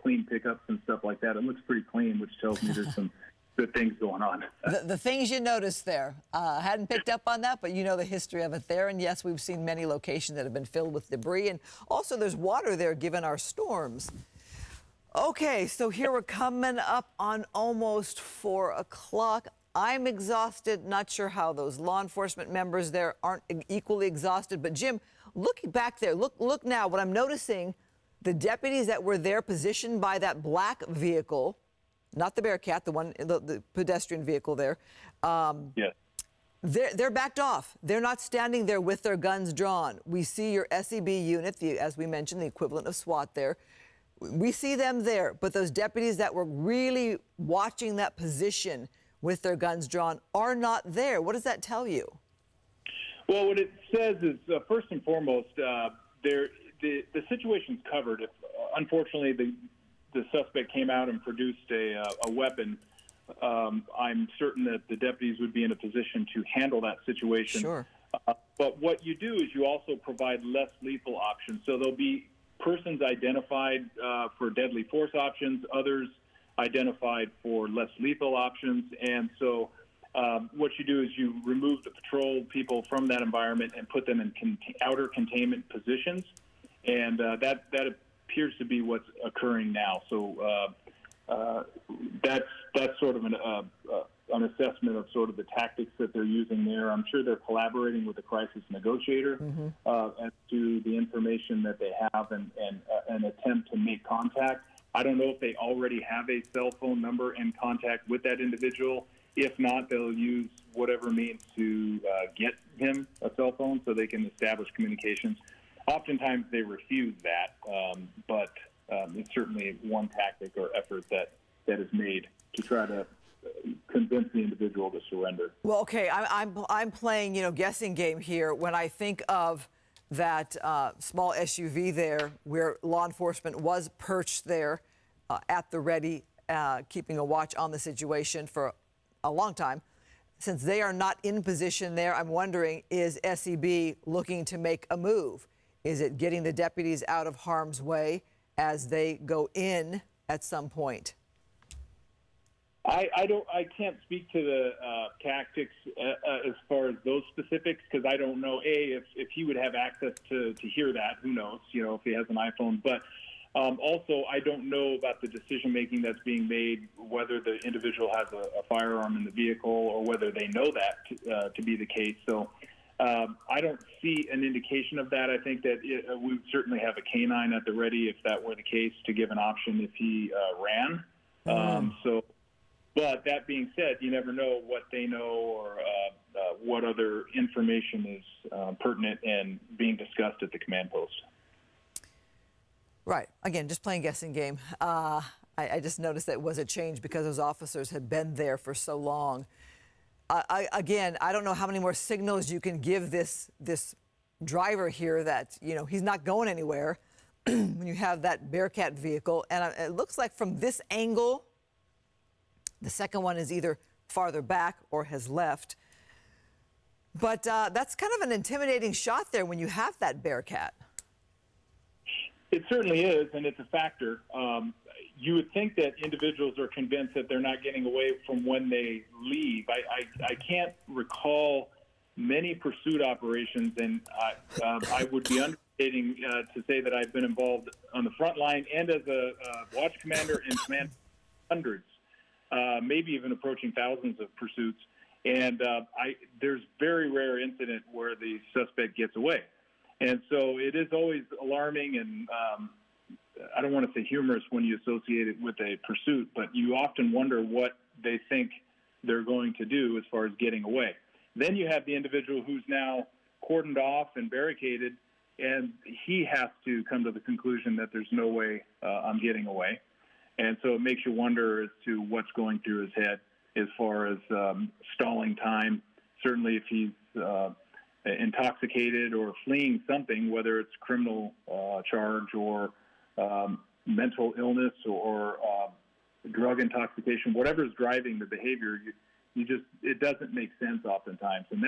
S4: clean pickups and stuff like that. It looks pretty clean, which tells me there's some good things going on.
S3: The things you noticed there, I hadn't picked up on that, but you know the history of it there. And yes, we've seen many locations that have been filled with debris. And also there's water there given our storms. Okay, so here we're coming up on almost 4 o'clock. I'm exhausted, not sure how those law enforcement members there aren't equally exhausted. But Jim, look back there, look now. What I'm noticing, the deputies that were there positioned by that black vehicle, not the Bearcat, the pedestrian vehicle there.
S4: Yes.
S3: They're backed off. They're not standing there with their guns drawn. We see your SEB unit, as we mentioned, the equivalent of SWAT there. We see them there, but those deputies that were really watching that position with their guns drawn are not there. What does that tell you?
S4: Well, what it says is, first and foremost, the situation's covered. If, unfortunately, the suspect came out and produced a weapon, I'm certain that the deputies would be in a position to handle that situation.
S3: Sure.
S4: But what you do is you also provide less lethal options. So there'll be persons identified for deadly force options, others identified for less lethal options. And so what you do is you remove the patrol people from that environment and put them in outer containment positions. And that appears to be what's occurring now. So that's sort of an assessment of sort of the tactics that they're using there. I'm sure they're collaborating with the crisis negotiator as to the information that they have and an attempt to make contact. I don't know if they already have a cell phone number and contact with that individual. If not, they'll use whatever means to get him a cell phone so they can establish communications. Oftentimes they refuse that, but it's certainly one tactic or effort that is made to try to convince the individual to surrender.
S3: Well, okay, I'm playing, guessing game here when I think of that small SUV there where law enforcement was perched there at the ready, keeping a watch on the situation for a long time. Since they are not in position there, I'm wondering, is SEB looking to make a move? Is it getting the deputies out of harm's way as they go in at some point?
S4: I can't speak to the tactics as far as those specifics because I don't know if he would have access to hear that. Who knows? If he has an iPhone. But also, I don't know about the decision making that's being made, whether the individual has a firearm in the vehicle or whether they know that to be the case. So I don't see an indication of that. I think that we would certainly have a canine at the ready if that were the case to give an option if he ran. But that being said, you never know what they know or what other information is pertinent and being discussed at the command post.
S3: Right. Again, just playing guessing game. I just noticed that it was a change because those officers had been there for so long. Again, I don't know how many more signals you can give this driver here that, he's not going anywhere when you have that Bearcat vehicle. And it looks like from this angle, the second one is either farther back or has left. But that's kind of an intimidating shot there when you have that Bearcat.
S4: It certainly is, and it's a factor. You would think that individuals are convinced that they're not getting away from when they leave. I can't recall many pursuit operations, and I would be understating to say that I've been involved on the front line and as a watch commander in command hundreds. Maybe even approaching thousands of pursuits. And there's very rare incident where the suspect gets away. And so it is always alarming and I don't want to say humorous when you associate it with a pursuit, but you often wonder what they think they're going to do as far as getting away. Then you have the individual who's now cordoned off and barricaded, and he has to come to the conclusion that there's no way I'm getting away. And so it makes you wonder as to what's going through his head as far as stalling time. Certainly if he's intoxicated or fleeing something, whether it's criminal charge or mental illness or drug intoxication, whatever is driving the behavior, it doesn't make sense oftentimes. And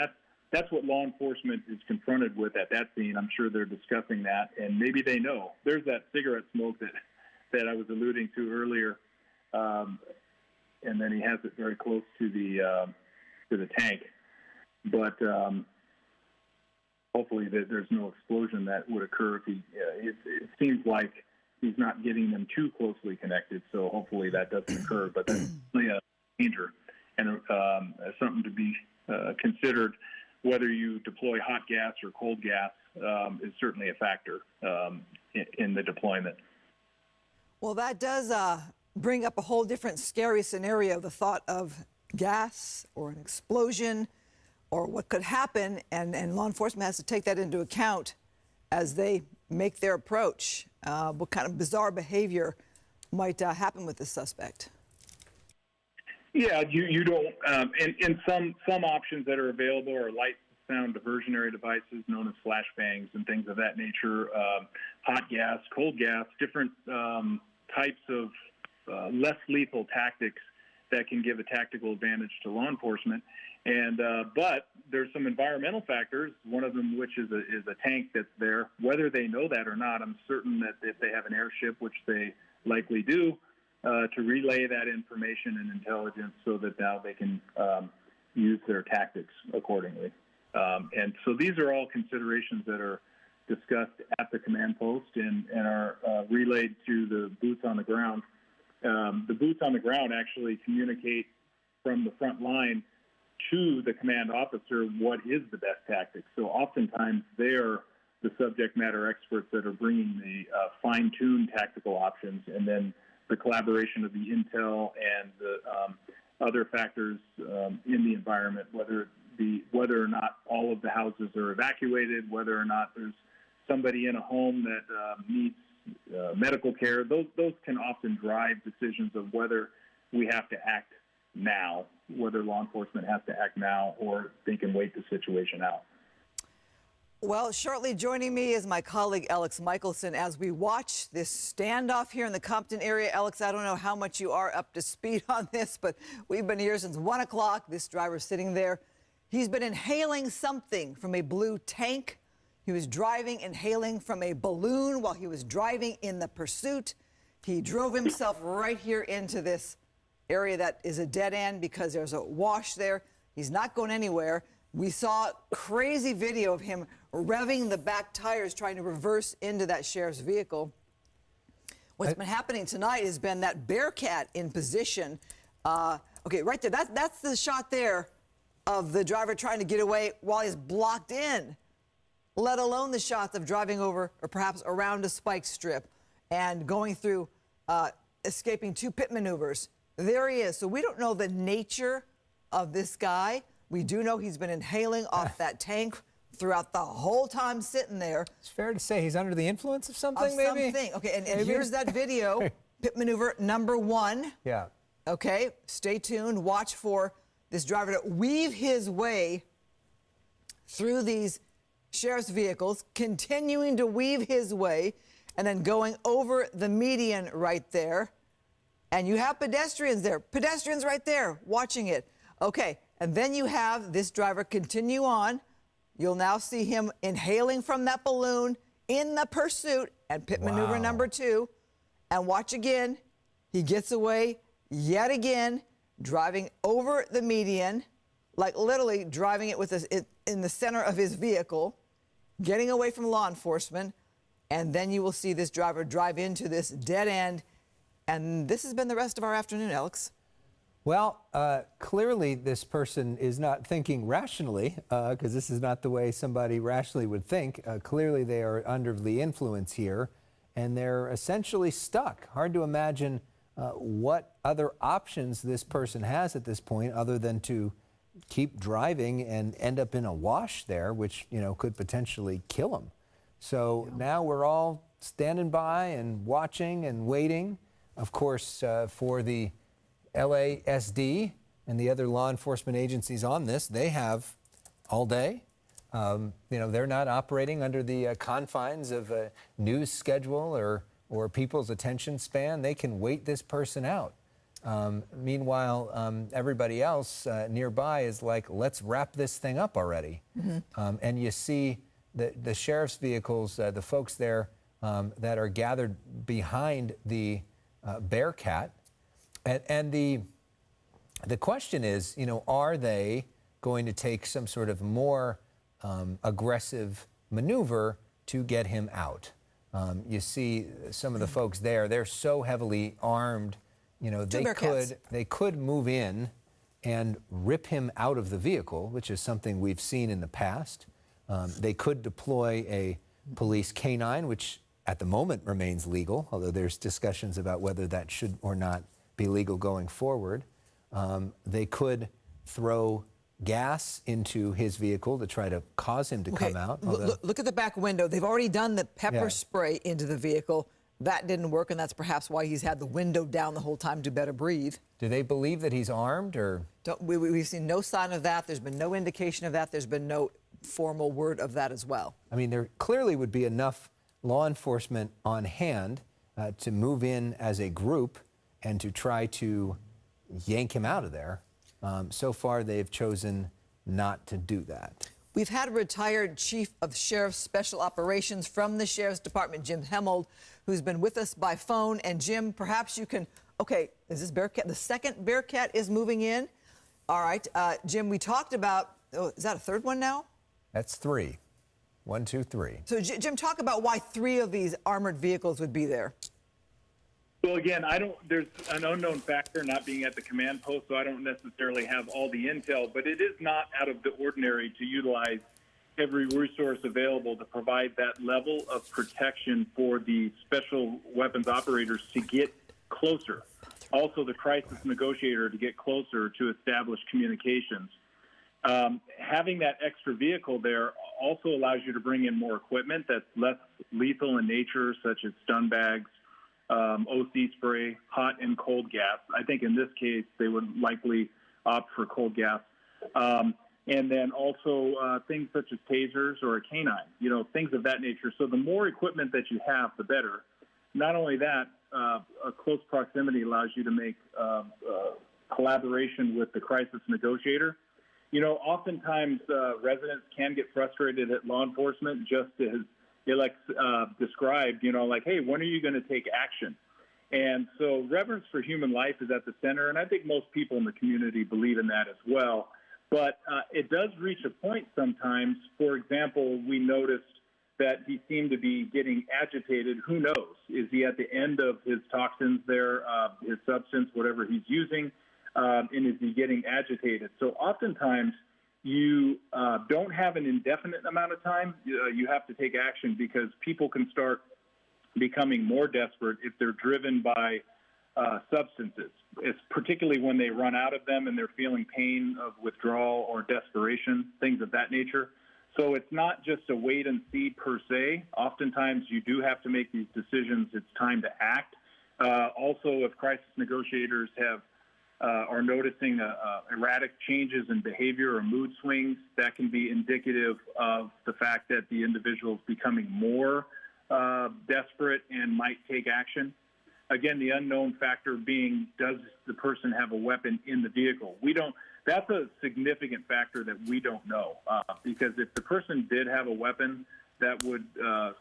S4: that's what law enforcement is confronted with at that scene. I'm sure they're discussing that, and maybe they know. There's that cigarette smoke that I was alluding to earlier, and then he has it very close to the tank. But hopefully there's no explosion that would occur if it seems like he's not getting them too closely connected, so hopefully that doesn't occur. But that's really a danger and something to be considered. Whether you deploy hot gas or cold gas is certainly a factor in the deployment.
S3: Well, that does bring up a whole different scary scenario, the thought of gas or an explosion or what could happen, and law enforcement has to take that into account as they make their approach. What kind of bizarre behavior might happen with this suspect?
S4: Yeah, you don't. And some options that are available are light sound diversionary devices known as flashbangs and things of that nature. Hot gas, cold gas, different types of less lethal tactics that can give a tactical advantage to law enforcement. And but there's some environmental factors. One of them, which is a tank that's there. Whether they know that or not, I'm certain that if they have an airship, which they likely do, to relay that information and intelligence so that now they can use their tactics accordingly. And so these are all considerations that are discussed at the command post and are relayed to the boots on the ground. The boots on the ground actually communicate from the front line to the command officer what is the best tactic. So oftentimes they're the subject matter experts that are bringing the fine-tuned tactical options, and then the collaboration of the intel and the other factors in the environment, whether or not all of the houses are evacuated, whether or not there's somebody in a home that needs medical care. Those can often drive decisions of whether we have to act now, whether law enforcement has to act now or they can wait the situation out.
S3: Well, shortly joining me is my colleague Alex Michelson as we watch this standoff here in the Compton area. Alex, I don't know how much you are up to speed on this, but we've been here since 1 o'clock. This driver's sitting there. He's been inhaling something from a blue tank. He was driving, inhaling from a balloon while he was driving in the pursuit. He drove himself right here into this area that is a dead end because there's a wash there. He's not going anywhere. We saw crazy video of him revving the back tires trying to reverse into that sheriff's vehicle. What's been happening tonight has been that Bearcat in position. Okay, right there. That's the shot there of the driver trying to get away while he's blocked in, let alone the shots of driving over or perhaps around a spike strip and going through escaping 2 pit maneuvers. There he is. So we don't know the nature of this guy. We do know he's been inhaling off that tank throughout the whole time sitting there.
S7: It's fair to say he's under the influence of something, maybe?
S3: Something. Okay, and here's that video, pit maneuver number 1.
S7: Yeah.
S3: Okay, stay tuned. Watch for this driver to weave his way through these sheriff's vehicles, continuing to weave his way, and then going over the median right there. And you have pedestrians there. Pedestrians right there watching it. Okay, and then you have this driver continue on. You'll now see him inhaling from that balloon in the pursuit and pit maneuver number 2. And watch again. He gets away yet again, driving over the median, like literally driving it with in the center of his vehicle, getting away from law enforcement. And then you will see this driver drive into this dead end. And this has been the rest of our afternoon, Alex.
S7: Well, clearly this person is not thinking rationally, because this is not the way somebody rationally would think. Clearly they are under the influence here, and they're essentially stuck. Hard to imagine what other options this person has at this point other than to keep driving and end up in a wash there, which, you know, could potentially kill them. So now we're all standing by and watching and waiting, of course, for the LASD and the other law enforcement agencies on this. They have all day. You know, they're not operating under the confines of a news schedule or people's attention span. They can wait this person out. Meanwhile, everybody else nearby is like, let's wrap this thing up already. And you see the sheriff's vehicles, the folks there that are gathered behind the Bearcat. And the question is, you know, are they going to take some sort of more aggressive maneuver to get him out? You see some of the folks there, they're so heavily armed, you know, they could move in and rip him out of the vehicle, which is something we've seen in the past. They could deploy a police canine, which at the moment remains legal, although there's discussions about whether that should or not be legal going forward. They could throw gas into his vehicle to try to cause him to come out.
S3: Look at the back window. They've already done the pepper spray into the vehicle. That didn't work, and that's perhaps why he's had the window down the whole time to better breathe.
S7: Do they believe that he's armed, or?
S3: We've seen no sign of that. There's been no indication of that. There's been no formal word of that as well.
S7: I mean, there clearly would be enough law enforcement on hand to move in as a group and to try to yank him out of there. So far, they've chosen not to do that.
S3: We've had a retired chief of sheriff's special operations from the sheriff's department, Jim Hemmold, who's been with us by phone. And Jim, perhaps you can, okay, is this Bearcat? The second Bearcat is moving in. All right, Jim, we talked about, is that a third one now?
S7: That's 3. 1, 2, 3.
S3: So Jim, talk about why 3 of these armored vehicles would be there.
S4: Well, again, there's an unknown factor not being at the command post, so I don't necessarily have all the intel, but it is not out of the ordinary to utilize every resource available to provide that level of protection for the special weapons operators to get closer. Also, the crisis negotiator to get closer to establish communications. Having that extra vehicle there also allows you to bring in more equipment that's less lethal in nature, such as stun bags, OC spray, hot and cold gas. I think in this case, they would likely opt for cold gas. And then also things such as tasers or a canine, you know, things of that nature. So the more equipment that you have, the better. Not only that, a close proximity allows you to make collaboration with the crisis negotiator. You know, oftentimes residents can get frustrated at law enforcement, just as Alex described, you know, like, hey, when are you going to take action? And so reverence for human life is at the center, and I think most people in the community believe in that as well. But it does reach a point sometimes. For example, we noticed that he seemed to be getting agitated. Who knows? Is he at the end of his toxins there, his substance, whatever he's using, and is he getting agitated? So oftentimes you don't have an indefinite amount of time. You have to take action because people can start becoming more desperate if they're driven by substances. It's particularly when they run out of them and they're feeling pain of withdrawal or desperation, things of that nature. So it's not just a wait and see per se. Oftentimes you do have to make these decisions. It's time to act. Also, if crisis negotiators are noticing erratic changes in behavior or mood swings, that can be indicative of the fact that the individual is becoming more desperate and might take action. Again, the unknown factor being, does the person have a weapon in the vehicle? That's a significant factor that we don't know, because if the person did have a weapon, that would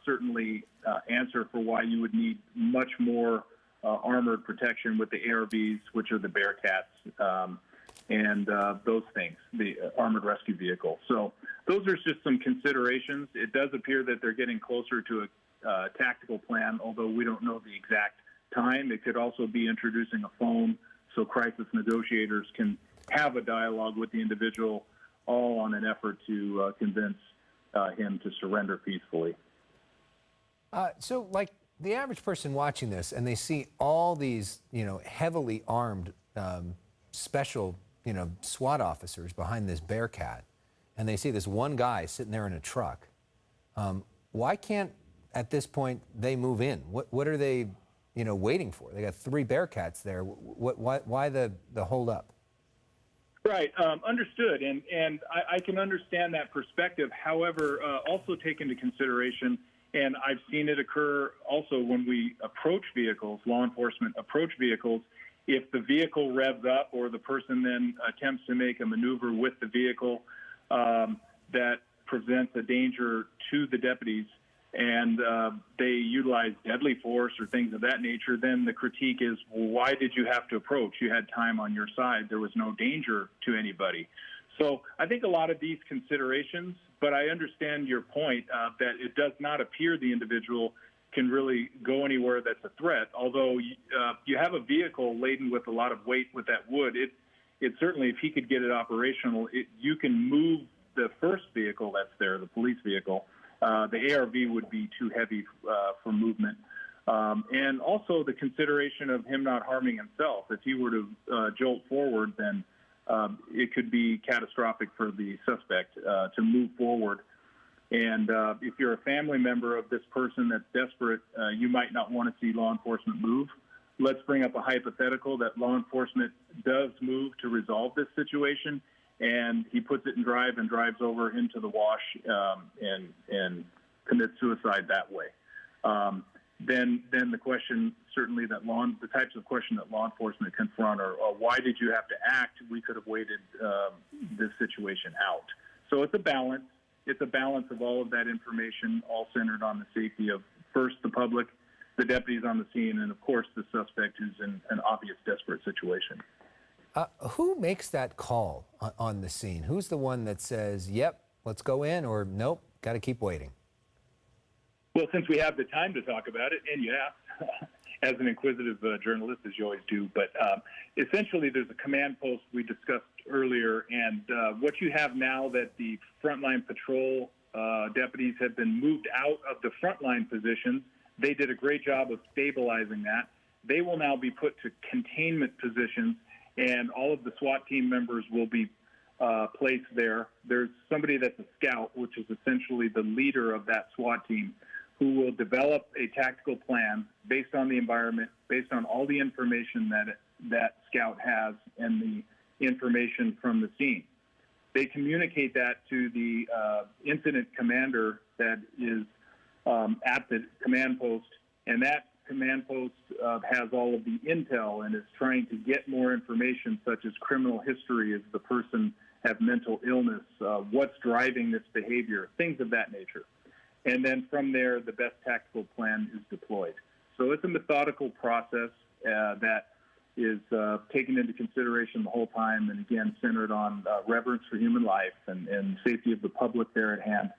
S4: certainly answer for why you would need much more armored protection with the ARVs, which are the Bearcats, and those things, the armored rescue vehicle. So those are just some considerations. It does appear that they're getting closer to a tactical plan, although we don't know the exact time. It could also be introducing a phone so crisis negotiators can have a dialogue with the individual, all on an effort to convince him to surrender peacefully.
S7: So, like, the average person watching this and they see all these, heavily armed special, SWAT officers behind this Bearcat, and they see this one guy sitting there in a truck, why can't, at this point, they move in? What are they, waiting for? They got 3 Bearcats there. Why the hold up?
S4: Right, understood, and I can understand that perspective. However, also take into consideration, and I've seen it occur also when we approach vehicles, law enforcement approach vehicles, if the vehicle revs up or the person then attempts to make a maneuver with the vehicle that presents a danger to the deputies, and they utilize deadly force or things of that nature, then the critique is, well, why did you have to approach? You had time on your side. There was no danger to anybody. So I think a lot of these considerations, but I understand your point that it does not appear the individual can really go anywhere that's a threat. Although you have a vehicle laden with a lot of weight with that wood, it certainly, if he could get it operational, you can move the first vehicle that's there, the police vehicle. The ARV would be too heavy for movement. And also the consideration of him not harming himself. If he were to jolt forward, then it could be catastrophic for the suspect to move forward. And if you're a family member of this person that's desperate, you might not want to see law enforcement move. Let's bring up a hypothetical that law enforcement does move to resolve this situation, and he puts it in drive and drives over into the wash and commits suicide that way. Then the question certainly that the types of question that law enforcement confront are why did you have to act? We could have waited this situation out. So it's a balance. It's a balance of all of that information, all centered on the safety of first the public, the deputies on the scene, and of course the suspect who's in an obvious desperate situation.
S7: Who makes that call on the scene? Who's the one that says, yep, let's go in, or nope, got to keep waiting?
S4: Well, since we have the time to talk about it, and you have, as an inquisitive journalist, as you always do, but essentially there's a command post we discussed earlier, and what you have now that the frontline patrol deputies have been moved out of the frontline positions. They did a great job of stabilizing that. They will now be put to containment positions, and all of the SWAT team members will be placed there. There's somebody that's a scout, which is essentially the leader of that SWAT team, who will develop a tactical plan based on the environment, based on all the information that scout has and the information from the scene. They communicate that to the incident commander that is at the command post, and that command post has all of the intel and is trying to get more information, such as criminal history, does the person have mental illness, what's driving this behavior, things of that nature. And then from there, the best tactical plan is deployed. So it's a methodical process that is taken into consideration the whole time, and again, centered on reverence for human life and safety of the public there at hand.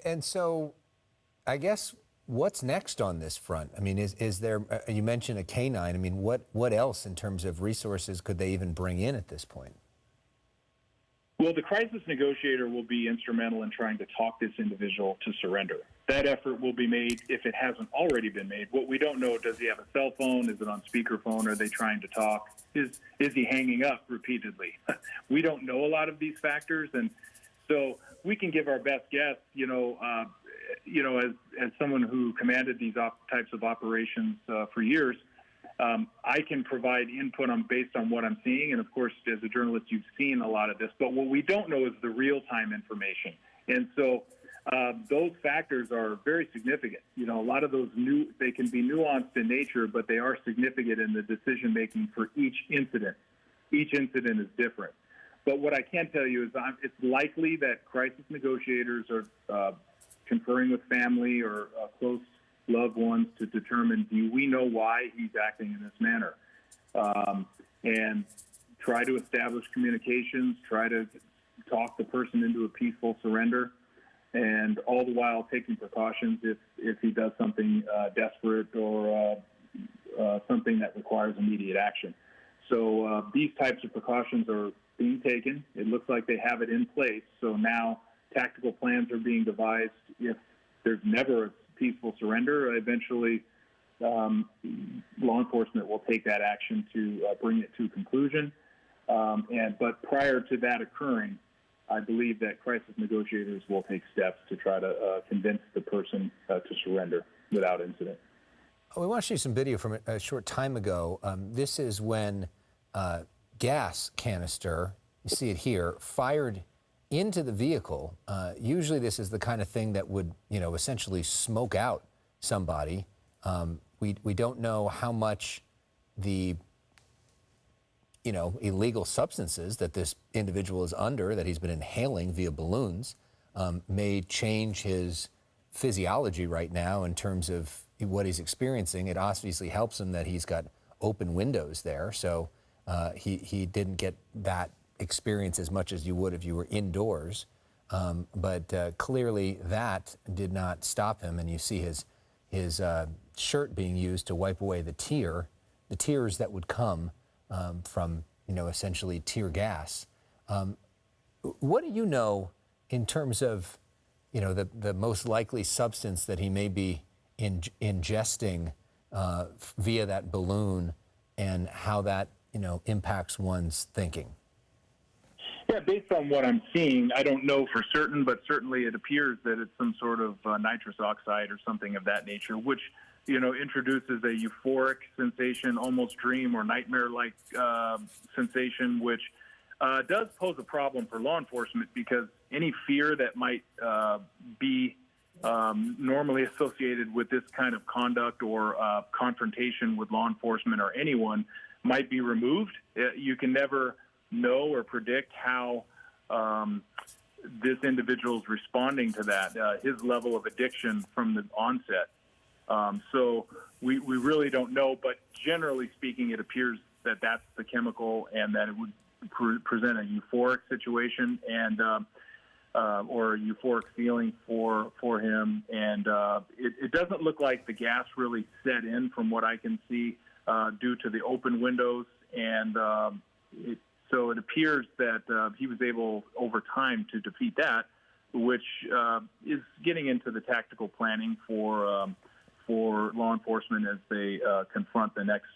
S7: And so I guess what's next on this front? I mean, is there, you mentioned a canine. I mean, what else in terms of resources could they even bring in at this point?
S4: Well, the crisis negotiator will be instrumental in trying to talk this individual to surrender. That effort will be made if it hasn't already been made. What we don't know, does he have a cell phone? Is it on speakerphone? Are they trying to talk? Is he hanging up repeatedly? We don't know a lot of these factors, and so we can give our best guess, as someone who commanded these types of operations for years. I can provide input based on what I'm seeing, and of course, as a journalist, you've seen a lot of this. But what we don't know is the real-time information, and so those factors are very significant. A lot of those they can be nuanced in nature, but they are significant in the decision-making for each incident. Each incident is different. But what I can tell you is it's likely that crisis negotiators are conferring with family or close loved ones to determine, do we know why he's acting in this manner? And try to establish communications, try to talk the person into a peaceful surrender, and all the while taking precautions if he does something desperate or something that requires immediate action. So these types of precautions are being taken. It looks like they have it in place. So now tactical plans are being devised if there's never a peaceful surrender. Eventually, law enforcement will take that action to bring it to conclusion. But prior to that occurring, I believe that crisis negotiators will take steps to try to convince the person to surrender without incident.
S7: We want to show you some video from a short time ago. This is when gas canister, you see it here, fired into the vehicle. Usually this is the kind of thing that would, essentially smoke out somebody. We don't know how much the illegal substances that this individual is under, that he's been inhaling via balloons, may change his physiology right now in terms of what he's experiencing. It obviously helps him that he's got open windows there, so he didn't get that experience as much as you would if you were indoors. But clearly that did not stop him, and you see his shirt being used to wipe away the tears that would come from, essentially tear gas. What do you know in terms of, the most likely substance that he may be ingesting via that balloon, and how that, impacts one's thinking?
S4: Yeah, based on what I'm seeing, I don't know for certain, but certainly it appears that it's some sort of nitrous oxide or something of that nature, which introduces a euphoric sensation, almost dream or nightmare-like sensation, which does pose a problem for law enforcement, because any fear that might be normally associated with this kind of conduct or confrontation with law enforcement or anyone might be removed. You can never know or predict how this individual is responding to that, his level of addiction from the onset. So we really don't know, but generally speaking, it appears that that's the chemical, and that it would present a euphoric situation and or a euphoric feeling for him. And it doesn't look like the gas really set in from what I can see due to the open windows. And so it appears that he was able over time to defeat that, which is getting into the tactical planning for law enforcement as they confront the next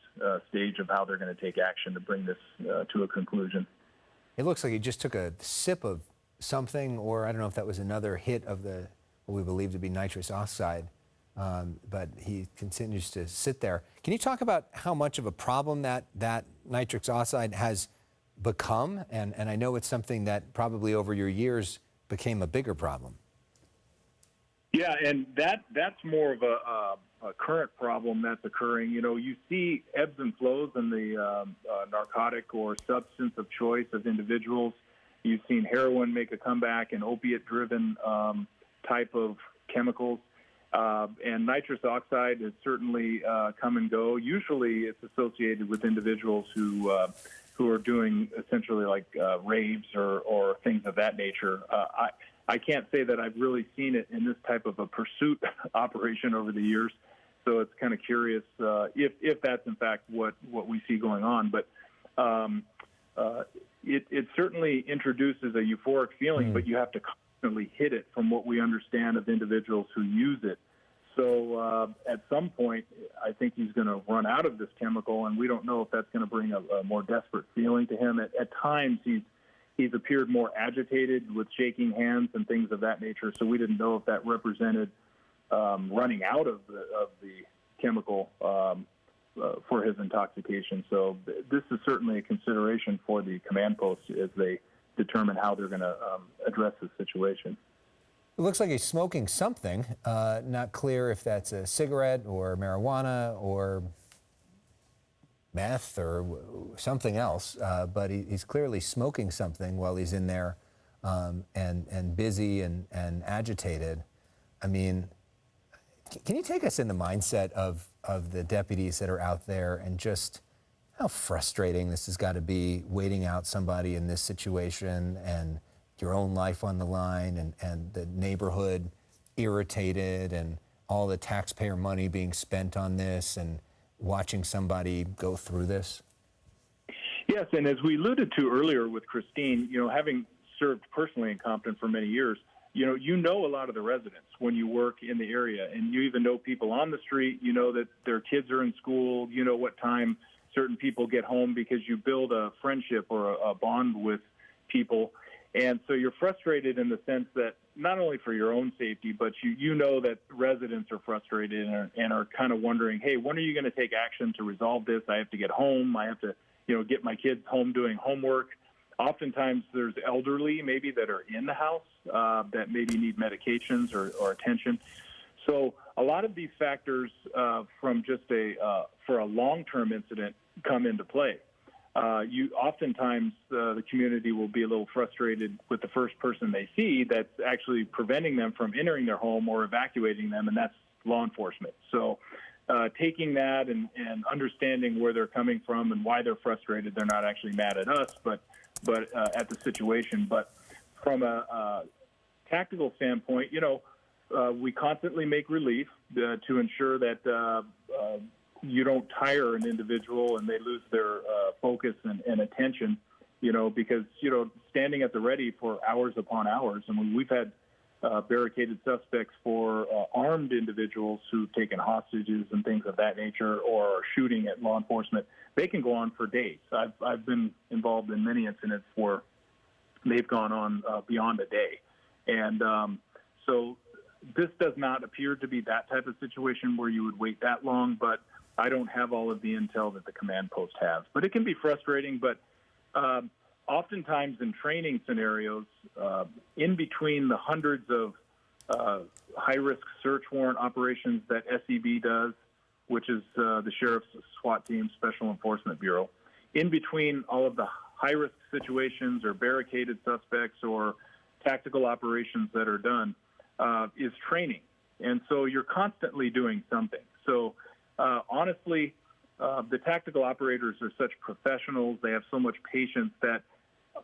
S4: stage of how they're going to take action to bring this to a conclusion.
S7: It looks like he just took a sip of something, or I don't know if that was another hit of the what we believe to be nitrous oxide, but he continues to sit there. Can you talk about how much of a problem that nitrous oxide has become? And I know it's something that probably over your years became a bigger problem.
S4: Yeah, and that's more of a current problem that's occurring. You see ebbs and flows in the narcotic or substance of choice of individuals. You've seen heroin make a comeback, and opiate-driven type of chemicals. And nitrous oxide has certainly come and go. Usually it's associated with individuals who are doing essentially like raves or things of that nature. I can't say that I've really seen it in this type of a pursuit operation over the years, so it's kind of curious if that's in fact what we see going on. But it certainly introduces a euphoric feeling, but you have to constantly hit it from what we understand of individuals who use it. So at some point, I think he's going to run out of this chemical, and we don't know if that's going to bring a more desperate feeling to him. At times, he's appeared more agitated with shaking hands and things of that nature, so we didn't know if that represented running out of the chemical for his intoxication. So this is certainly a consideration for the command post as they determine how they're going to address this situation.
S7: It looks like he's smoking something. Not clear if that's a cigarette or marijuana or meth or something else, but he's clearly smoking something while he's in there and busy and agitated. I mean, can you take us in the mindset of the deputies that are out there, and just how frustrating this has got to be, waiting out somebody in this situation and your own life on the line, and the neighborhood irritated, and all the taxpayer money being spent on this, and watching somebody go through this?
S4: Yes, and as we alluded to earlier with Christine, having served personally in Compton for many years, you know a lot of the residents when you work in the area, and you even know people on the street. You know that their kids are in school. You know what time certain people get home because you build a friendship or a bond with people. And so you're frustrated in the sense that not only for your own safety, but you know that residents are frustrated and are kind of wondering, hey, when are you going to take action to resolve this? I have to get home. I have to, get my kids home doing homework. Oftentimes there's elderly maybe that are in the house that maybe need medications or attention. So a lot of these factors from just for a long-term incident come into play. Oftentimes the community will be a little frustrated with the first person they see that's actually preventing them from entering their home or evacuating them, and that's law enforcement. So taking that and understanding where they're coming from and why they're frustrated, they're not actually mad at us, but at the situation. But from a tactical standpoint, we constantly make relief to ensure that you don't tire an individual and they lose their focus and attention, because, standing at the ready for hours upon hours. I mean, we've had barricaded suspects for armed individuals who've taken hostages and things of that nature or are shooting at law enforcement. They can go on for days. I've been involved in many incidents where they've gone on beyond a day. And so this does not appear to be that type of situation where you would wait that long, but I don't have all of the intel that the command post has. But it can be frustrating, but oftentimes in training scenarios, in between the hundreds of high-risk search warrant operations that SEB does, which is the Sheriff's SWAT Team, Special Enforcement Bureau, in between all of the high-risk situations or barricaded suspects or tactical operations that are done, is training. And so you're constantly doing something. So honestly, the tactical operators are such professionals. They have so much patience that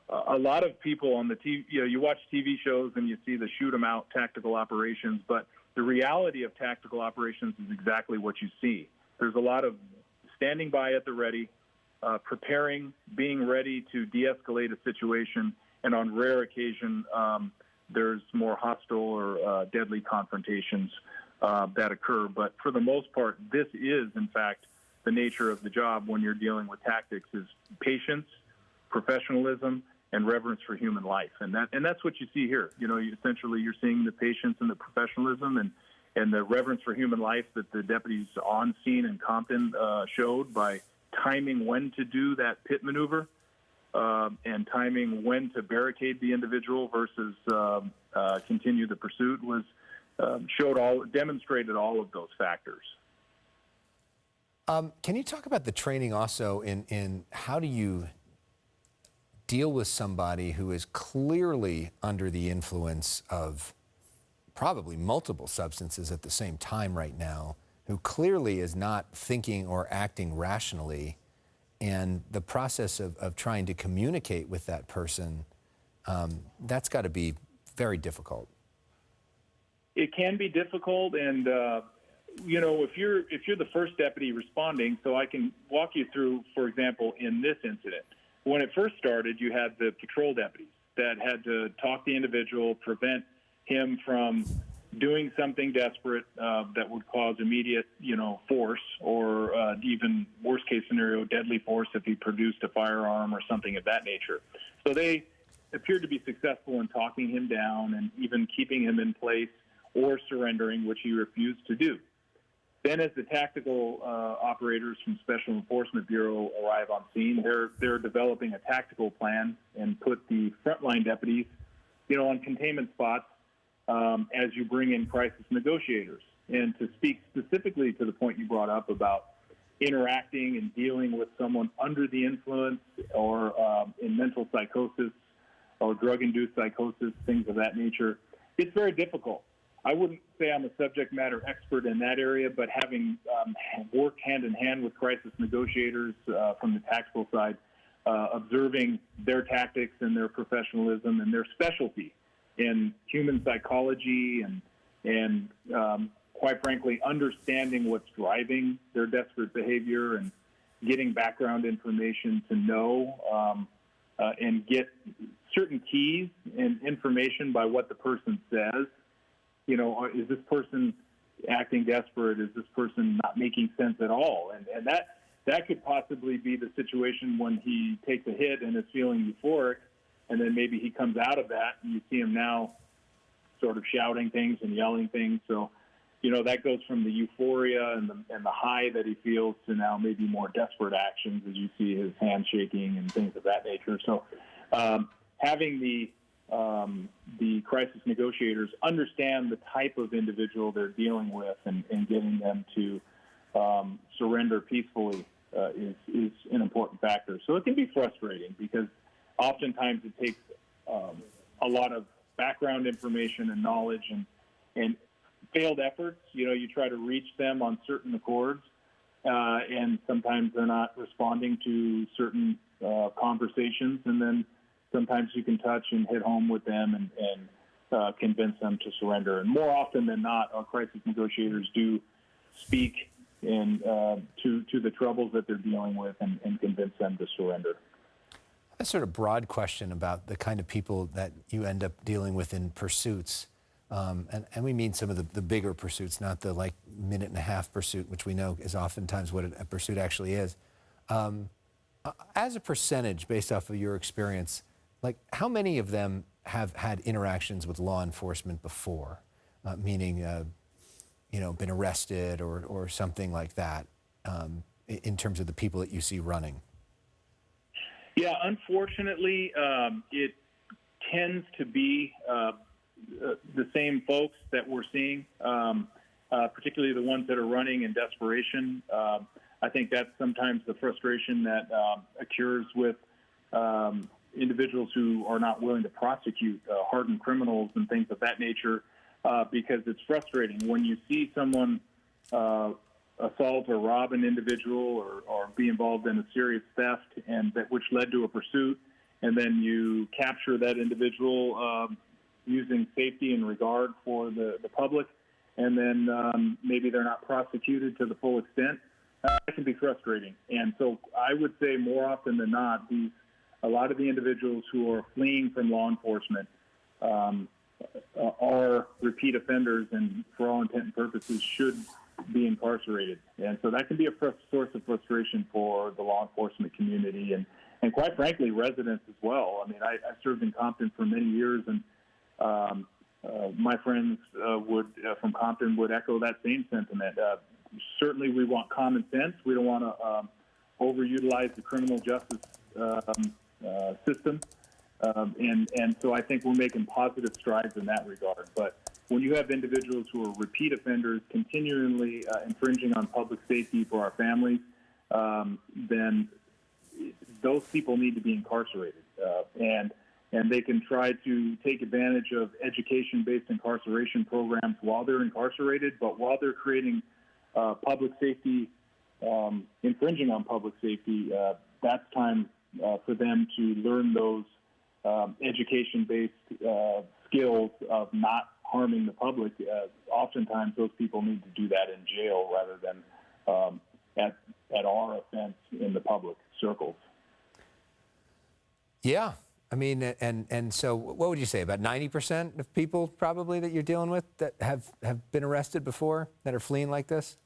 S4: a lot of people on the TV, you watch TV shows and you see the shoot 'em out tactical operations, but the reality of tactical operations is exactly what you see. There's a lot of standing by at the ready, preparing, being ready to de-escalate a situation, and on rare occasion, there's more hostile or deadly confrontations that occur. But for the most part, this is, in fact, the nature of the job when you're dealing with tactics is patience, professionalism, and reverence for human life. And that's what you see here. Essentially you're seeing the patience and the professionalism and the reverence for human life that the deputies on scene in Compton showed by timing when to do that pit maneuver and timing when to barricade the individual versus continue the pursuit was demonstrated all of those factors.
S7: Can you talk about the training also in how do you deal with somebody who is clearly under the influence of probably multiple substances at the same time right now, who clearly is not thinking or acting rationally, and the process of trying to communicate with that person, that's got to be very difficult.
S4: It can be difficult, and if you're the first deputy responding, so I can walk you through, for example, in this incident. When it first started, you had the patrol deputies that had to talk the individual, prevent him from doing something desperate that would cause immediate, force, or even worst case scenario, deadly force if he produced a firearm or something of that nature. So they appeared to be successful in talking him down and even keeping him in place or surrendering, which he refused to do. Then as the tactical operators from Special Enforcement Bureau arrive on scene, they're developing a tactical plan and put the frontline deputies, on containment spots as you bring in crisis negotiators. And to speak specifically to the point you brought up about interacting and dealing with someone under the influence or in mental psychosis or drug-induced psychosis, things of that nature, it's very difficult. I wouldn't say I'm a subject matter expert in that area, but having worked hand in hand with crisis negotiators from the tactical side, observing their tactics and their professionalism and their specialty in human psychology and quite frankly, understanding what's driving their desperate behavior and getting background information to know and get certain keys and information by what the person says. You know, is this person acting desperate? Is this person not making sense at all? And that could possibly be the situation when he takes a hit and is feeling euphoric, and then maybe he comes out of that and you see him now sort of shouting things and yelling things. So, you know, that goes from the euphoria and the high that he feels to now maybe more desperate actions, as you see his hands shaking and things of that nature. So having the crisis negotiators understand the type of individual they're dealing with and getting them to surrender peacefully is an important factor. So it can be frustrating because oftentimes it takes a lot of background information and knowledge and failed efforts. You know, you try to reach them on certain accords, and sometimes they're not responding to certain conversations, and then sometimes you can touch and hit home with them and convince them to surrender. And more often than not, our crisis negotiators do speak to the troubles that they're dealing with and convince them to surrender.
S7: A sort of broad question about the kind of people that you end up dealing with in pursuits. And we mean some of the bigger pursuits, not the like minute-and-a-half pursuit, which we know is oftentimes what a pursuit actually is. As a percentage, based off of your experience, like how many of them have had interactions with law enforcement before, meaning, you know, been arrested or something like that, in terms of the people that you see running?
S4: Yeah, unfortunately, it tends to be the same folks that we're seeing, particularly the ones that are running in desperation. I think that's sometimes the frustration that occurs with individuals who are not willing to prosecute hardened criminals and things of that nature, because it's frustrating when you see someone assault or rob an individual or be involved in a serious theft which led to a pursuit, and then you capture that individual using safety and regard for the public, and then maybe they're not prosecuted to the full extent. That can be frustrating. And so I would say more often than not, a lot of the individuals who are fleeing from law enforcement are repeat offenders and for all intent and purposes should be incarcerated. And so that can be a source of frustration for the law enforcement community and quite frankly, residents as well. I mean, I served in Compton for many years, and my friends from Compton would echo that same sentiment. Certainly we want common sense. We don't want to overutilize the criminal justice system. And so I think we're making positive strides in that regard. But when you have individuals who are repeat offenders continually infringing on public safety for our families, then those people need to be incarcerated. And they can try to take advantage of education-based incarceration programs while they're incarcerated, but while they're creating public safety, infringing on public safety, that's time for them to learn those education-based skills of not harming the public. Oftentimes, those people need to do that in jail rather than at our offense in the public circles.
S7: Yeah. I mean, and so what would you say, about 90% of people probably that you're dealing with that have been arrested before that are fleeing like this?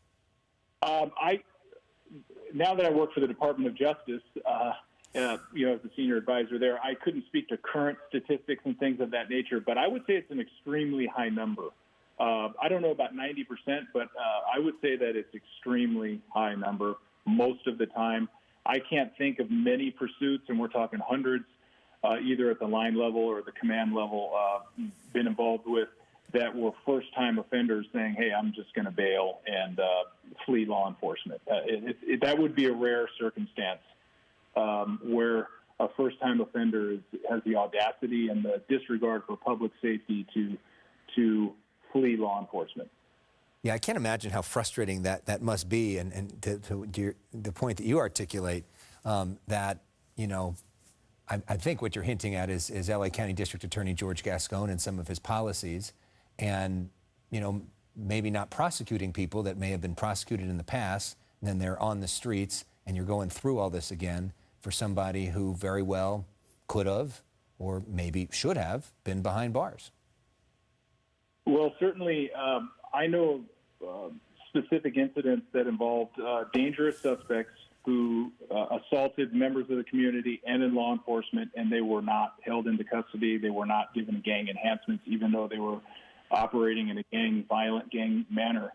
S4: Now that I work for the Department of Justice, as a senior advisor there, I couldn't speak to current statistics and things of that nature, but I would say it's an extremely high number. I don't know about 90%, but I would say that it's extremely high number most of the time. I can't think of many pursuits, and we're talking hundreds, either at the line level or the command level, been involved with that were first-time offenders saying, hey, I'm just going to bail and flee law enforcement. That would be a rare circumstance where a first-time offender has the audacity and the disregard for public safety to flee law enforcement.
S7: Yeah, I can't imagine how frustrating that must be. And to the point that you articulate, that, you know, I think what you're hinting at is LA County District Attorney George Gascon and some of his policies, and, you know, maybe not prosecuting people that may have been prosecuted in the past, and then they're on the streets, and you're going through all this again for somebody who very well could have or maybe should have been behind bars?
S4: Well, certainly, I know specific incidents that involved dangerous suspects who assaulted members of the community and in law enforcement, and they were not held into custody. They were not given gang enhancements, even though they were operating in a violent gang manner.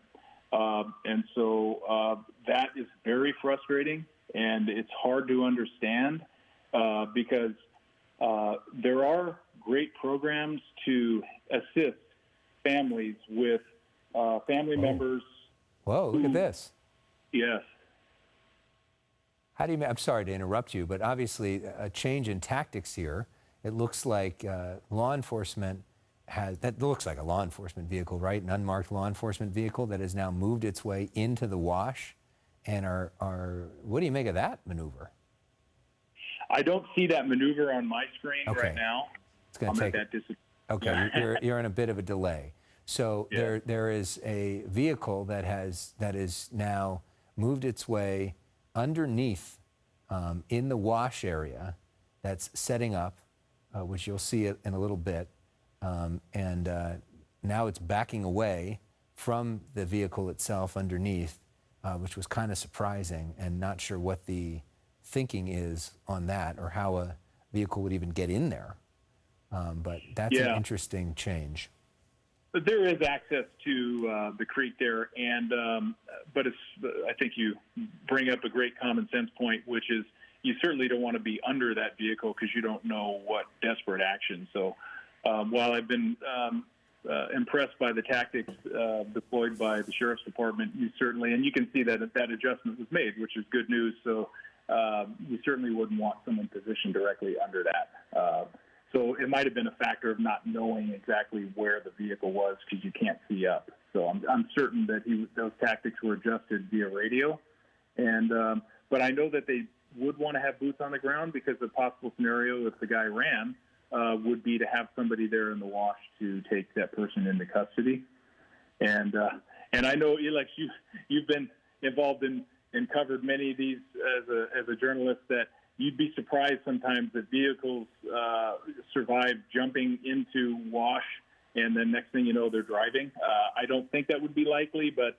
S4: And so that is very frustrating, and it's hard to understand because there are great programs to assist families with family members.
S7: Whoa, look at this.
S4: Yes.
S7: How do you, I'm sorry to interrupt you, but obviously a change in tactics here. It looks like law enforcement that looks like a law enforcement vehicle, right? An unmarked law enforcement vehicle that has now moved its way into the wash. And what do you make of that maneuver?
S4: I don't see that maneuver on my screen right now.
S7: It's going to take that. Okay, you're in a bit of a delay. So yeah. there is a vehicle that is now moved its way underneath in the wash area that's setting up, which you'll see it in a little bit. Now it's backing away from the vehicle itself underneath, which was kind of surprising, and not sure what the thinking is on that or how a vehicle would even get in there. But that's an interesting change.
S4: But there is access to the creek there, and but I think you bring up a great common sense point, which is you certainly don't want to be under that vehicle because you don't know what desperate action. So while I've been impressed by the tactics deployed by the Sheriff's Department, you certainly, and you can see that that adjustment was made, which is good news. So you certainly wouldn't want someone positioned directly under that. So it might have been a factor of not knowing exactly where the vehicle was because you can't see up. So I'm certain that those tactics were adjusted via radio. And but I know that they would want to have boots on the ground because the possible scenario if the guy ran would be to have somebody there in the wash to take that person into custody. And I know, Alex, you've been involved in and covered many of these as a journalist that you'd be surprised sometimes that vehicles survive jumping into wash and then next thing you know they're driving. I don't think that would be likely, but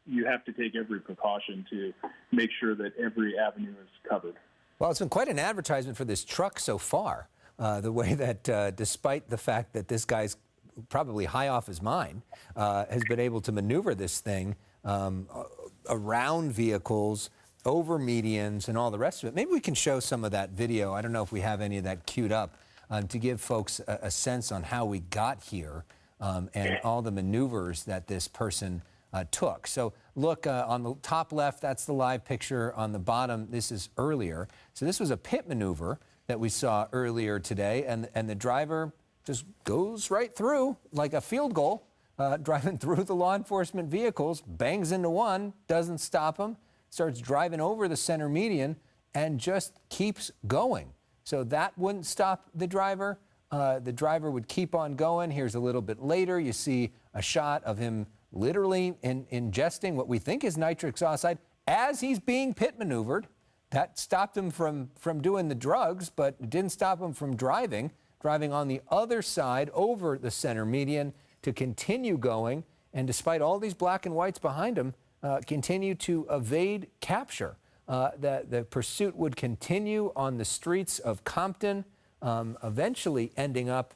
S4: you have to take every precaution to make sure that every avenue is covered.
S7: Well, it's been quite an advertisement for this truck so far. The way that despite the fact that this guy's probably high off his mind, has been able to maneuver this thing around vehicles, over medians and all the rest of it. Maybe we can show some of that video. I don't know if we have any of that queued up to give folks a sense on how we got here and all the maneuvers that this person took. So look on the top left, that's the live picture. On the bottom, this is earlier. So this was a pit maneuver that we saw earlier today, and the driver just goes right through like a field goal, driving through the law enforcement vehicles, bangs into one, doesn't stop him, starts driving over the center median and just keeps going. So that wouldn't stop the driver. The driver would keep on going. Here's a little bit later. You see a shot of him literally ingesting what we think is nitric oxide as he's being pit maneuvered. That stopped him from doing the drugs, but it didn't stop him from driving on the other side over the center median to continue going. And despite all these black and whites behind him, continue to evade capture. The pursuit would continue on the streets of Compton, eventually ending up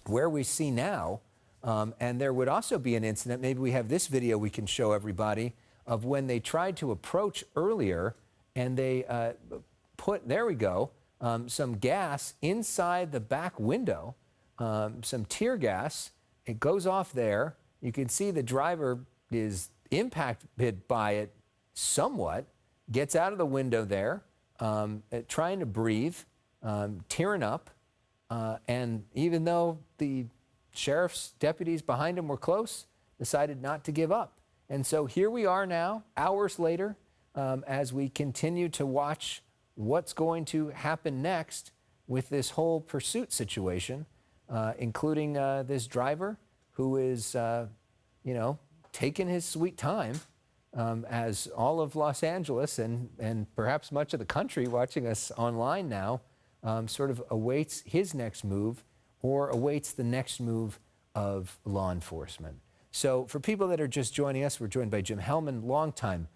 S7: where we see now. And there would also be an incident, maybe we have this video we can show everybody, of when they tried to approach earlier and they put, there we go, some gas inside the back window, some tear gas. It goes off there. You can see the driver is impacted by it somewhat, gets out of the window there, trying to breathe, tearing up, and even though the sheriff's deputies behind him were close, decided not to give up. And so here we are now, hours later, as we continue to watch what's going to happen next with this whole pursuit situation, including this driver who is, taking his sweet time, as all of Los Angeles and perhaps much of the country watching us online now sort of awaits his next move or awaits the next move of law enforcement. So for people that are just joining us, we're joined by Jim Hellman, longtime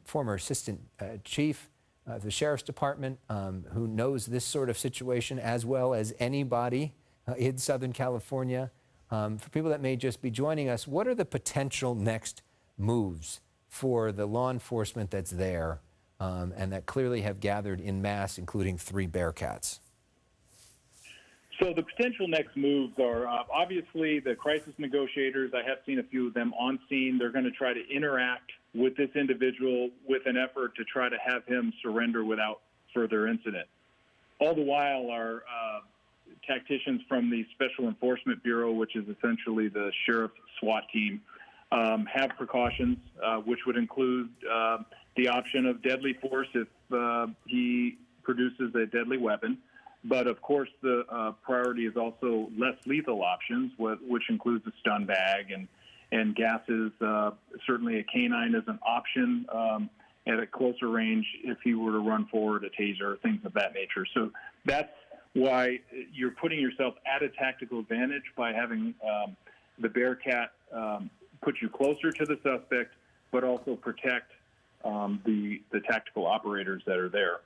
S7: former assistant chief of the Sheriff's Department, who knows this sort of situation as well as anybody in Southern California. For people that may just be joining us, what are the potential next moves for the law enforcement that's there and that clearly have gathered in mass, including 3 Bearcats?
S4: So the potential next moves are obviously the crisis negotiators. I have seen a few of them on scene. They're going to try to interact with this individual with an effort to try to have him surrender without further incident. All the while, our tacticians from the Special Enforcement Bureau, which is essentially the sheriff's SWAT team, have precautions, which would include the option of deadly force if he produces a deadly weapon. But, of course, the priority is also less lethal options, which includes a stun bag and gases. Certainly a canine is an option at a closer range if he were to run forward, a taser, things of that nature. So that's why you're putting yourself at a tactical advantage by having the Bearcat put you closer to the suspect, but also protect the tactical operators that are there.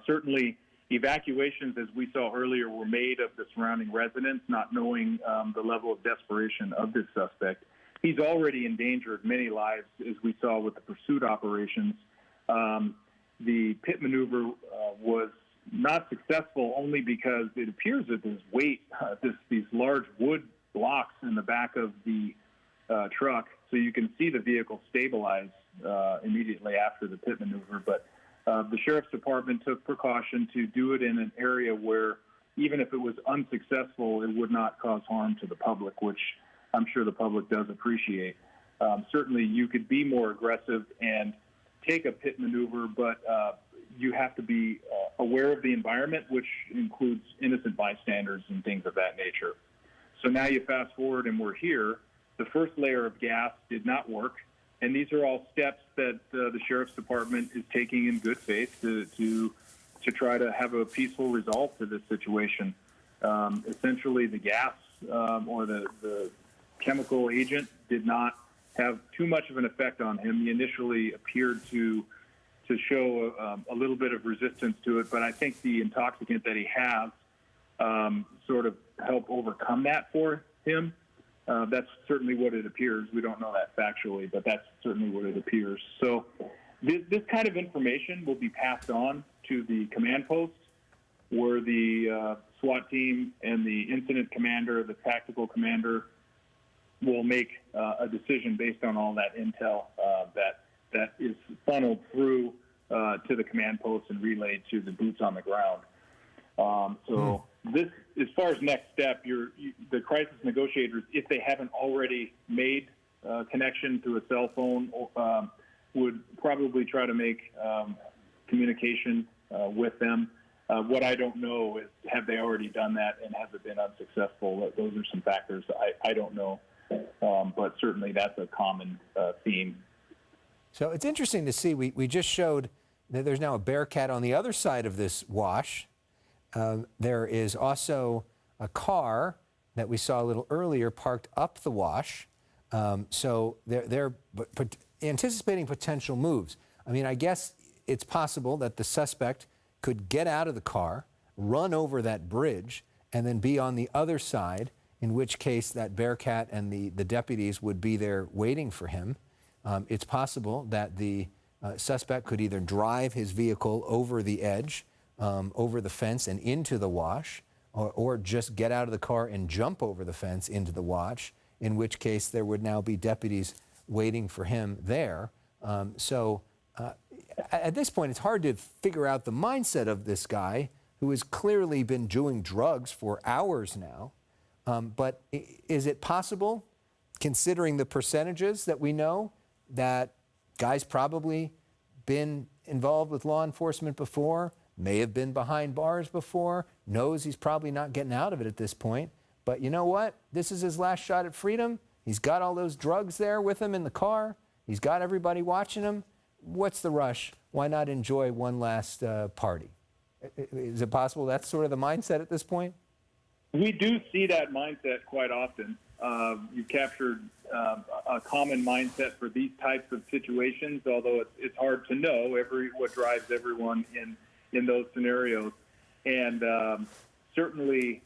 S4: Certainly, evacuations, as we saw earlier, were made of the surrounding residents, not knowing the level of desperation of this suspect. He's already endangered many lives, as we saw with the pursuit operations. The pit maneuver was not successful only because it appears that there's weight, these large wood blocks in the back of the truck, so you can see the vehicle stabilize immediately after the pit maneuver. But the Sheriff's Department took precaution to do it in an area where, even if it was unsuccessful, it would not cause harm to the public, which I'm sure the public does appreciate. Certainly, you could be more aggressive and take a pit maneuver, but you have to be aware of the environment, which includes innocent bystanders and things of that nature. So now you fast forward and we're here. The first layer of gas did not work. And these are all steps that the Sheriff's Department is taking in good faith to try to have a peaceful result to this situation. Essentially, the gas or the chemical agent did not have too much of an effect on him. He initially appeared to show a little bit of resistance to it, but I think the intoxicant that he has sort of helped overcome that for him. That's certainly what it appears. We don't know that factually, but that's certainly what it appears. So this kind of information will be passed on to the command post, where the SWAT team and the incident commander, the tactical commander, will make a decision based on all that intel that is funneled through to the command post and relayed to the boots on the ground. This, as far as next step, the crisis negotiators, if they haven't already made a connection through a cell phone, would probably try to make communication with them. What I don't know is, have they already done that and has it been unsuccessful? Those are some factors I don't know, but certainly that's a common theme.
S7: So it's interesting to see. We just showed that there's now a Bearcat on the other side of this wash. There is also a car that we saw a little earlier parked up the wash. So they're anticipating potential moves. I mean, I guess it's possible that the suspect could get out of the car, run over that bridge, and then be on the other side, in which case that Bearcat and the deputies would be there waiting for him. It's possible that the suspect could either drive his vehicle over the edge, over the fence and into the wash, or just get out of the car and jump over the fence into the wash, in which case there would now be deputies waiting for him there. At this point, it's hard to figure out the mindset of this guy who has clearly been doing drugs for hours now. But is it possible, considering the percentages that we know, that guy's probably been involved with law enforcement before, may have been behind bars before, knows he's probably not getting out of it at this point, but you know what? This is his last shot at freedom. He's got all those drugs there with him in the car. He's got everybody watching him. What's the rush? Why not enjoy one last party? Is it possible that's sort of the mindset at this point?
S4: We do see that mindset quite often. You've captured a common mindset for these types of situations, although it's hard to know what drives everyone in those scenarios. And certainly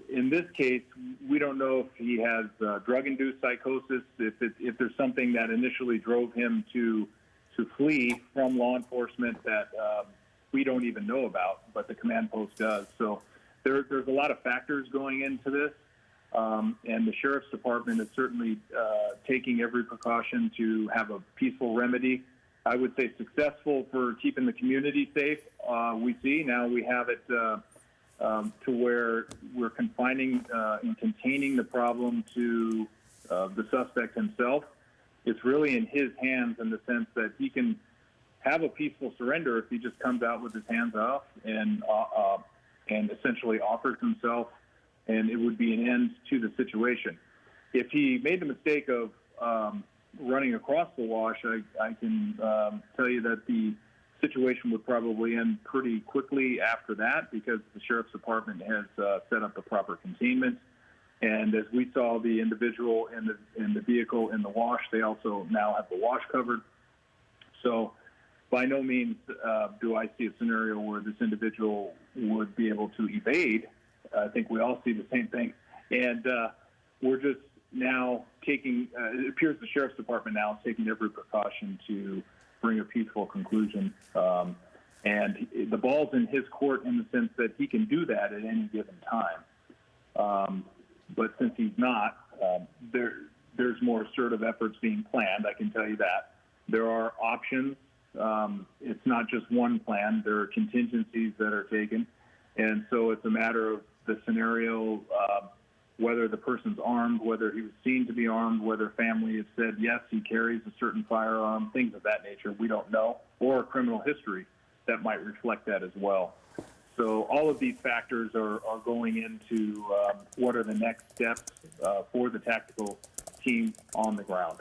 S4: in this case, we don't know if he has drug-induced psychosis, if there's something that initially drove him to flee from law enforcement that we don't even know about, but the command post does. So there's a lot of factors going into this, and the Sheriff's Department is certainly taking every precaution to have a peaceful remedy. I would say successful for keeping the community safe. We see now we have it to where we're confining and containing the problem to the suspect himself. It's really in his hands in the sense that he can have a peaceful surrender if he just comes out with his hands off and essentially offers himself, and it would be an end to the situation. If he made the mistake of running across the wash, I can tell you that the situation would probably end pretty quickly after that, because the Sheriff's Department has set up the proper containment. And as we saw the individual in the vehicle in the wash, they also now have the wash covered. So by no means do I see a scenario where this individual would be able to evade. I think we all see the same thing. And we're just now taking, it appears the Sheriff's Department now is taking every precaution to bring a peaceful conclusion. And the ball's in his court in the sense that he can do that at any given time. But since he's not, there's more assertive efforts being planned, I can tell you that. There are options. It's not just one plan. There are contingencies that are taken. And so it's a matter of the scenario, whether the person's armed, whether he was seen to be armed, whether family has said, yes, he carries a certain firearm, things of that nature. We don't know. Or a criminal history that might reflect that as well. So all of these factors are going into what are the next steps for the tactical team on the ground.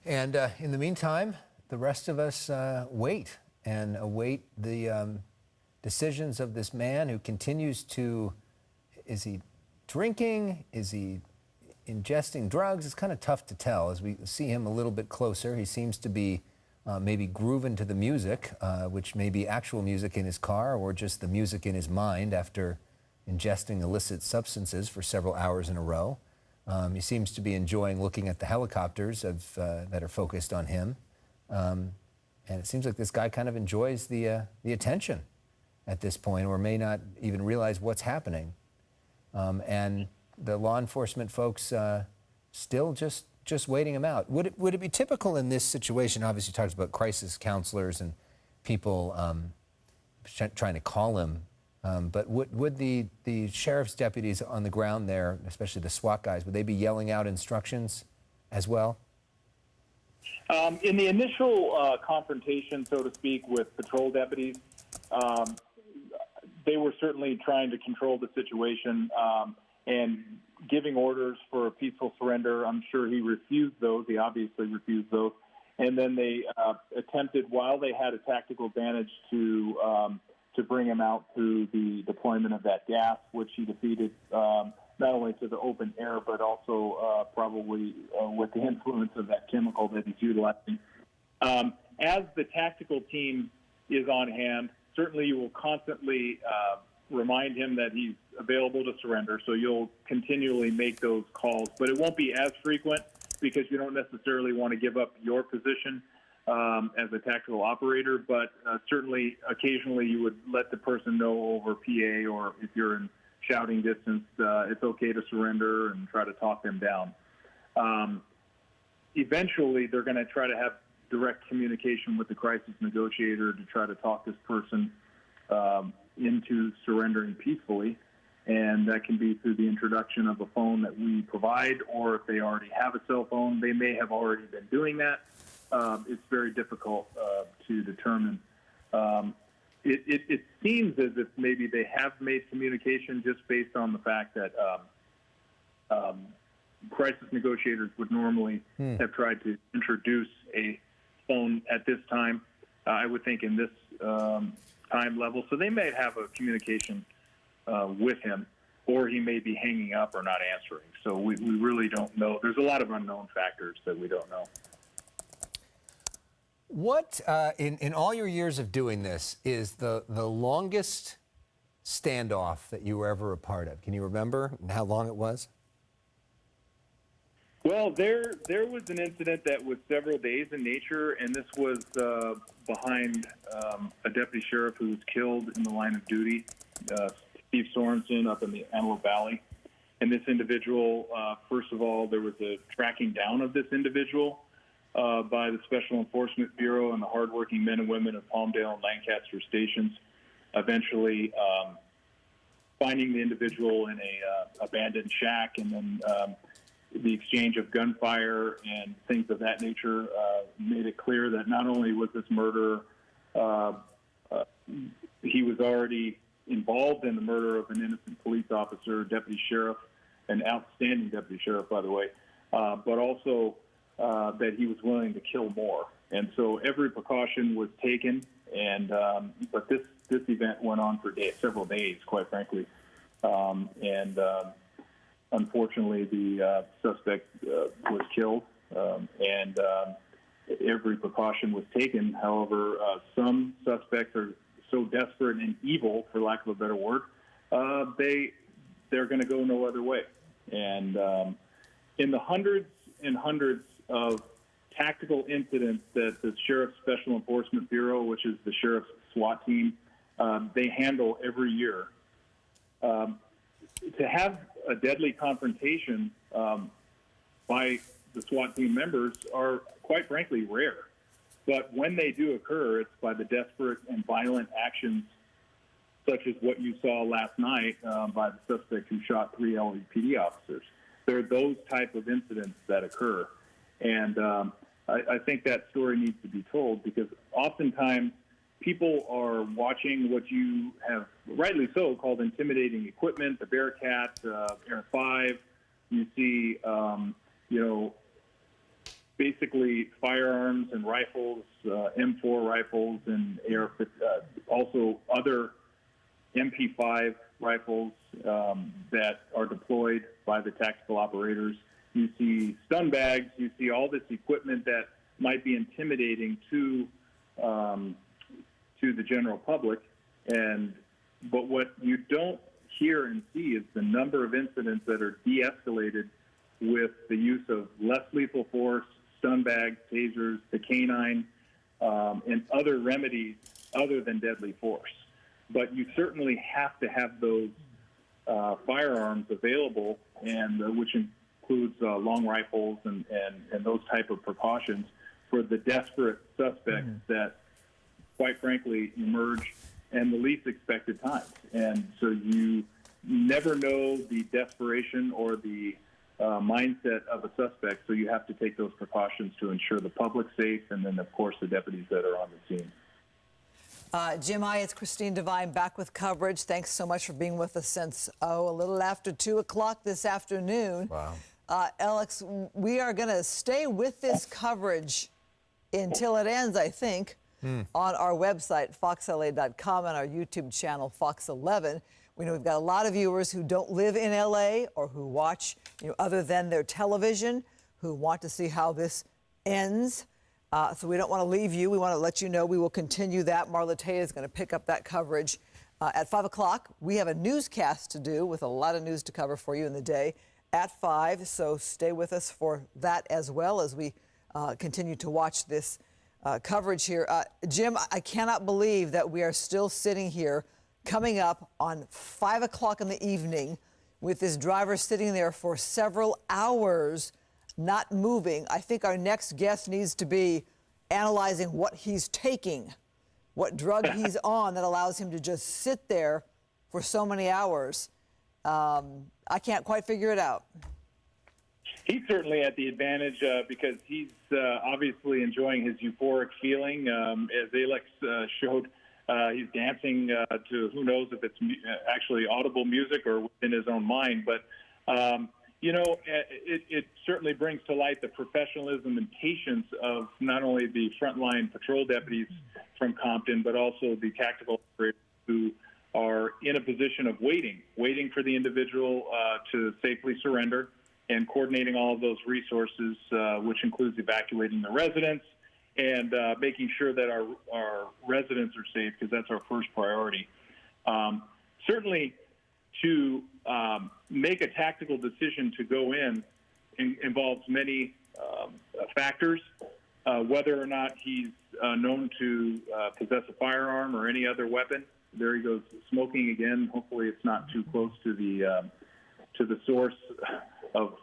S7: And in the meantime, the rest of us wait and await the decisions of this man who continues to, is he drinking? Is he ingesting drugs? It's kind of tough to tell. As we see him a little bit closer, he seems to be maybe grooving to the music, which may be actual music in his car or just the music in his mind after ingesting illicit substances for several hours in a row. He seems to be enjoying looking at the helicopters that are focused on him. And it seems like this guy kind of enjoys the attention at this point, or may not even realize what's happening. And the law enforcement folks still just waiting him out. Would it be typical in this situation? Obviously, you talked about crisis counselors and people trying to call him. But would the sheriff's deputies on the ground there, especially the SWAT guys, would they be yelling out instructions as well?
S4: In the initial confrontation, so to speak, with patrol deputies, they were certainly trying to control the situation and giving orders for a peaceful surrender. I'm sure he refused those. He obviously refused those. And then they attempted, while they had a tactical advantage, to bring him out through the deployment of that gas, which he defeated not only to the open air, but also probably with the influence of that chemical that he's utilizing. As the tactical team is on hand, certainly you will constantly remind him that he's available to surrender, so you'll continually make those calls. But it won't be as frequent because you don't necessarily want to give up your position as a tactical operator, but certainly occasionally you would let the person know over PA, or if you're in shouting distance, it's okay to surrender, and try to talk them down. Eventually, they're going to try to have direct communication with the crisis negotiator to try to talk this person into surrendering peacefully, and that can be through the introduction of a phone that we provide, or if they already have a cell phone, they may have already been doing that. It's very difficult to determine. It seems as if maybe they have made communication just based on the fact that crisis negotiators would normally have tried to introduce a phone at this time. I would think, in this time level. So they may have a communication with him, or he may be hanging up or not answering. So we really don't know. There's a lot of unknown factors that we don't know.
S7: What, in all your years of doing this, is the longest standoff that you were ever a part of? Can you remember how long it was?
S4: Well, there was an incident that was several days in nature, and this was behind a deputy sheriff who was killed in the line of duty, Steve Sorensen, up in the Antelope Valley. And this individual, first of all, there was a tracking down of this individual by the Special Enforcement Bureau and the hardworking men and women of Palmdale and Lancaster stations, eventually finding the individual in a abandoned shack, and then the exchange of gunfire and things of that nature made it clear that not only was this murder, he was already involved in the murder of an innocent police officer, deputy sheriff, an outstanding deputy sheriff, by the way, but also that he was willing to kill more. And so every precaution was taken, and but this event went on for several days, quite frankly, and unfortunately, the suspect was killed, and every precaution was taken. However, some suspects are so desperate and evil, for lack of a better word, they're going to go no other way. And in the hundreds and hundreds of tactical incidents that the Sheriff's Special Enforcement Bureau, which is the Sheriff's SWAT team, they handle every year, to have a deadly confrontation by the SWAT team members are, quite frankly, rare. But when they do occur, it's by the desperate and violent actions such as what you saw last night by the suspect who shot 3 LAPD officers. There are those type of incidents that occur. And I think that story needs to be told, because oftentimes people are watching what you have, rightly so, called intimidating equipment, the Bearcat, Air 5. You see, basically firearms and rifles, M4 rifles, and also other MP5 rifles that are deployed by the tactical operators. You see stun bags. You see all this equipment that might be intimidating to the general public, but what you don't hear and see is the number of incidents that are de-escalated with the use of less lethal force, stun bags, tasers, the canine, and other remedies other than deadly force. But you certainly have to have those firearms available, and which includes long rifles and those type of precautions for the desperate suspects that, quite frankly, emerge in the least expected times. And so you never know the desperation or the mindset of a suspect, so you have to take those precautions to ensure the public's safe, and then, of course, the deputies that are on the scene.
S3: Jim, hi, it's Christine Devine back with coverage. Thanks so much for being with us since, a little after 2 o'clock this afternoon.
S7: Wow.
S3: Alex, we are going to stay with this coverage until it ends, I think, on our website, foxla.com, and our YouTube channel, Fox 11. We know we've got a lot of viewers who don't live in L.A. or who watch, other than their television, who want to see how this ends. So we don't want to leave you. We want to let you know we will continue that. Marla Tate is going to pick up that coverage at 5 o'clock. We have a newscast to do with a lot of news to cover for you in the day at 5. So stay with us for that as well as we continue to watch this coverage here. Jim, I cannot believe that we are still sitting here coming up on 5 o'clock in the evening with this driver sitting there for several hours not moving. I think our next guest needs to be analyzing what he's taking, what drug he's on that allows him to just sit there for so many hours. I can't quite figure it out.
S4: He's certainly at the advantage because he's obviously enjoying his euphoric feeling. As Alex showed, he's dancing to who knows if it's actually audible music or within his own mind. But, it certainly brings to light the professionalism and patience of not only the frontline patrol deputies from Compton, but also the tactical operators who are in a position of waiting for the individual to safely surrender, and coordinating all of those resources, which includes evacuating the residents and making sure that our residents are safe, because that's our first priority. Certainly, to make a tactical decision to go in involves many factors, whether or not he's known to possess a firearm or any other weapon. There he goes, smoking again. Hopefully it's not too close to the source of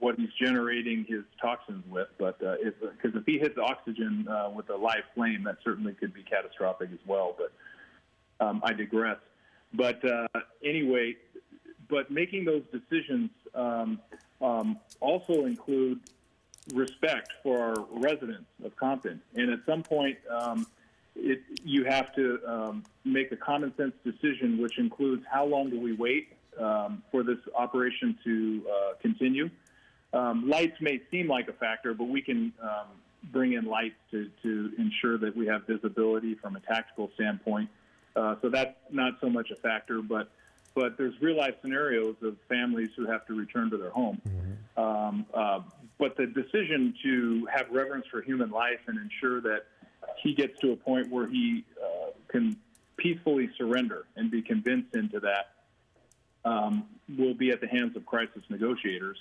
S4: what he's generating his toxins with. But because if he hits oxygen with a live flame, that certainly could be catastrophic as well. But I digress. But anyway, but making those decisions also include respect for our residents of Compton. And at some point, you have to make a common sense decision, which includes how long do we wait for this operation to continue. Lights may seem like a factor, but we can bring in lights to ensure that we have visibility from a tactical standpoint. So that's not so much a factor, but there's real-life scenarios of families who have to return to their home. But the decision to have reverence for human life and ensure that he gets to a point where he can peacefully surrender and be convinced into that will be at the hands of crisis negotiators,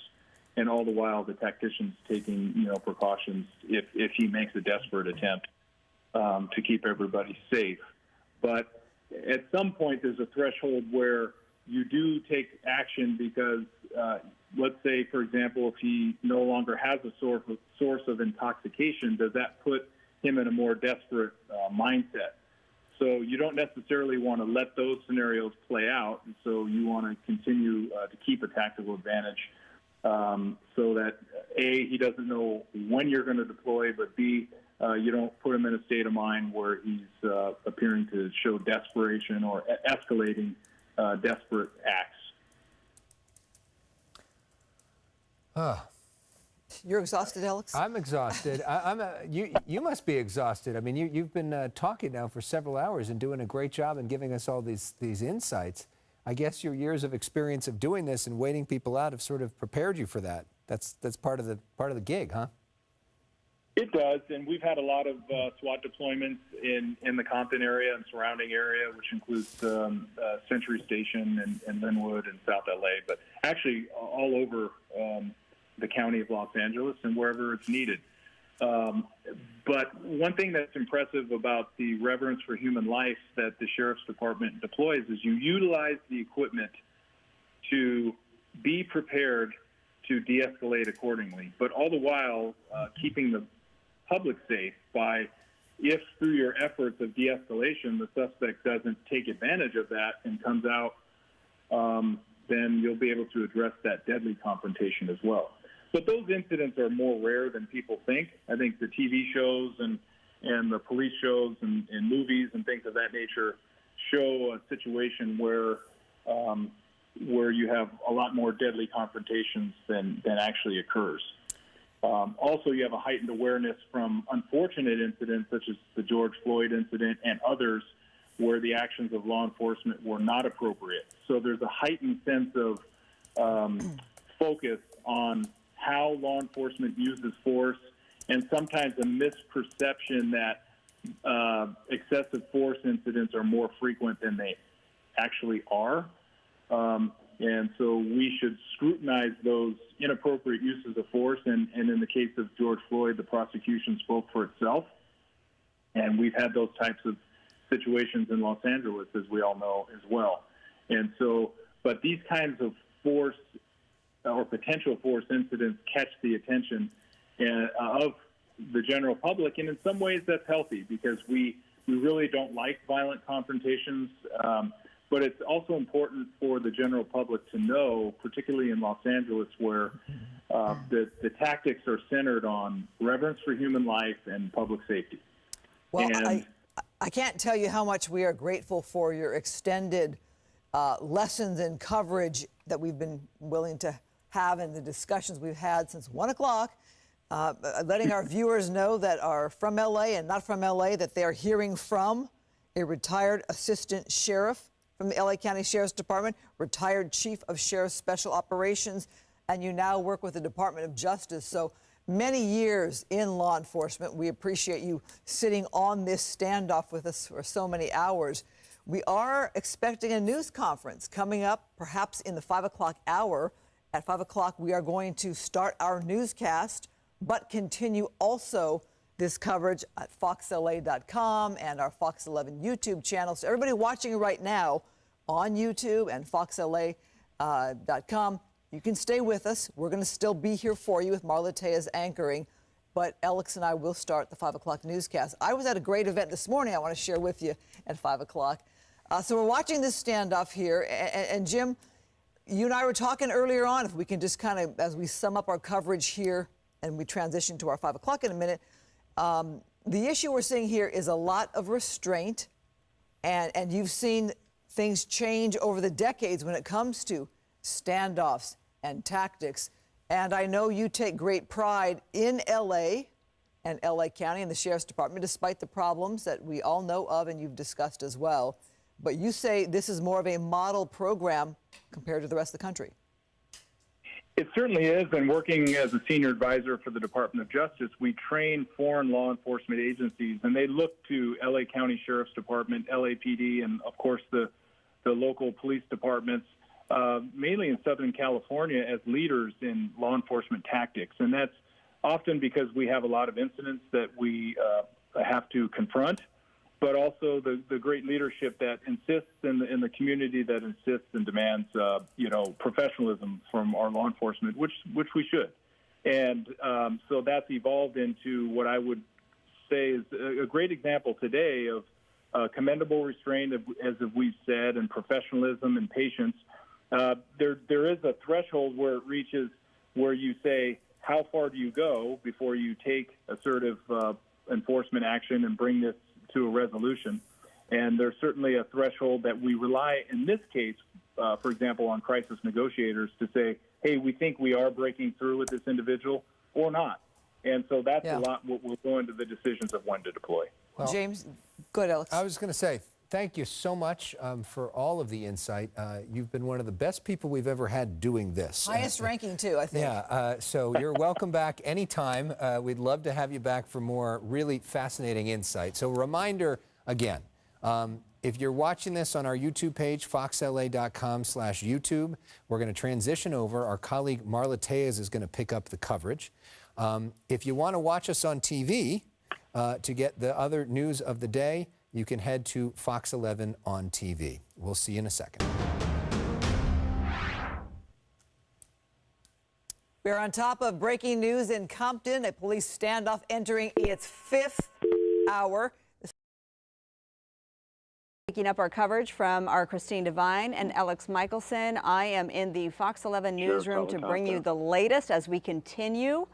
S4: and all the while the tacticians taking precautions if he makes a desperate attempt to keep everybody safe. But at some point there's a threshold where you do take action because let's say, for example, if he no longer has a source of intoxication, does that put him in a more desperate mindset? So you don't necessarily want to let those scenarios play out, and so you want to continue to keep a tactical advantage so that, A, he doesn't know when you're going to deploy, but B, you don't put him in a state of mind where he's appearing to show desperation or escalating desperate acts.
S3: You're exhausted, Alex?
S7: I'm exhausted. You must be exhausted. I mean, you've been talking now for several hours and doing a great job and giving us all these insights. I guess your years of experience of doing this and waiting people out have sort of prepared you for that. That's part of the gig, huh?
S4: It does, and we've had a lot of SWAT deployments in the Compton area and surrounding area, which includes Century Station and Linwood and South LA, but actually all over the county of Los Angeles and wherever it's needed. But one thing that's impressive about the reverence for human life that the Sheriff's Department deploys is you utilize the equipment to be prepared to de-escalate accordingly, but all the while keeping the public safe by, if through your efforts of de-escalation the suspect doesn't take advantage of that and comes out, then you'll be able to address that deadly confrontation as well. But those incidents are more rare than people think. I think the TV shows and the police shows and movies and things of that nature show a situation where you have a lot more deadly confrontations than actually occurs. Also, you have a heightened awareness from unfortunate incidents such as the George Floyd incident and others where the actions of law enforcement were not appropriate. So there's a heightened sense of focus on how law enforcement uses force, and sometimes a misperception that excessive force incidents are more frequent than they actually are. And so we should scrutinize those inappropriate uses of force. And in the case of George Floyd, the prosecution spoke for itself. And we've had those types of situations in Los Angeles, as we all know, as well. And so, but these kinds of force or potential force incidents catch the attention of the general public. And in some ways that's healthy because we really don't like violent confrontations. But it's also important for the general public to know, particularly in Los Angeles, where the tactics are centered on reverence for human life and public safety.
S3: Well, I can't tell you how much we are grateful for your extended lessons and coverage that we've been willing to have in the discussions we've had since 1 o'clock letting our viewers know that are from LA and not from LA that they are hearing from a retired assistant sheriff from the LA County Sheriff's Department, retired chief of sheriff's special operations, and you now work with the Department of Justice. So many years in law enforcement. We appreciate you sitting on this standoff with us for so many hours. We are expecting a news conference coming up perhaps in the 5 o'clock hour. At 5 o'clock, we are going to start our newscast, but continue also this coverage at foxla.com and our Fox 11 YouTube channel. So everybody watching right now on YouTube and foxla.com, you can stay with us. We're going to still be here for you with Marla Tejas anchoring, but Alex and I will start the 5 o'clock newscast. I was at a great event this morning I want to share with you at 5 o'clock. So we're watching this standoff here. And Jim, you and I were talking earlier on, if we can just kind of, as we sum up our coverage here and we transition to our 5 o'clock in a minute, the issue we're seeing here is a lot of restraint, and you've seen things change over the decades when it comes to standoffs and tactics. And I know you take great pride in LA and LA County and the Sheriff's Department, despite the problems that we all know of and you've discussed as well. But you say this is more of a model program compared to the rest of the country.
S4: It certainly is, and working as a senior advisor for the Department of Justice, we train foreign law enforcement agencies, and they look to LA County Sheriff's Department, LAPD, and of course the local police departments, mainly in Southern California, as leaders in law enforcement tactics. And that's often because we have a lot of incidents that we have to confront, but also the great leadership that insists in the community, that insists and demands, professionalism from our law enforcement, which we should. And so that's evolved into what I would say is a great example today of commendable restraint, as we've said, and professionalism and patience. There is a threshold where it reaches where you say, how far do you go before you take assertive enforcement action and bring this to a resolution? And there's certainly a threshold that we rely, in this case, for example, on crisis negotiators to say, hey, we think we are breaking through with this individual or not. And so that's a lot what will go into the decisions of when to deploy.
S3: Well, James, go ahead, Alex.
S7: I was going to say, thank you so much for all of the insight. You've been one of the best people we've ever had doing this.
S3: Highest ranking, too, I think.
S7: Yeah, so you're welcome back anytime. We'd love to have you back for more really fascinating insight. So reminder, again, if you're watching this on our YouTube page, foxla.com/YouTube, we're going to transition over. Our colleague Marla Tejas is going to pick up the coverage. If you want to watch us on TV to get the other news of the day, you can head to Fox 11 on TV. We'll see you in a second.
S3: We're on top of breaking news in Compton, a police standoff entering its 5th hour.
S8: Picking up our coverage from our Christine Devine and Alex Michelson. I am in the Fox 11 newsroom to bring you the latest as we continue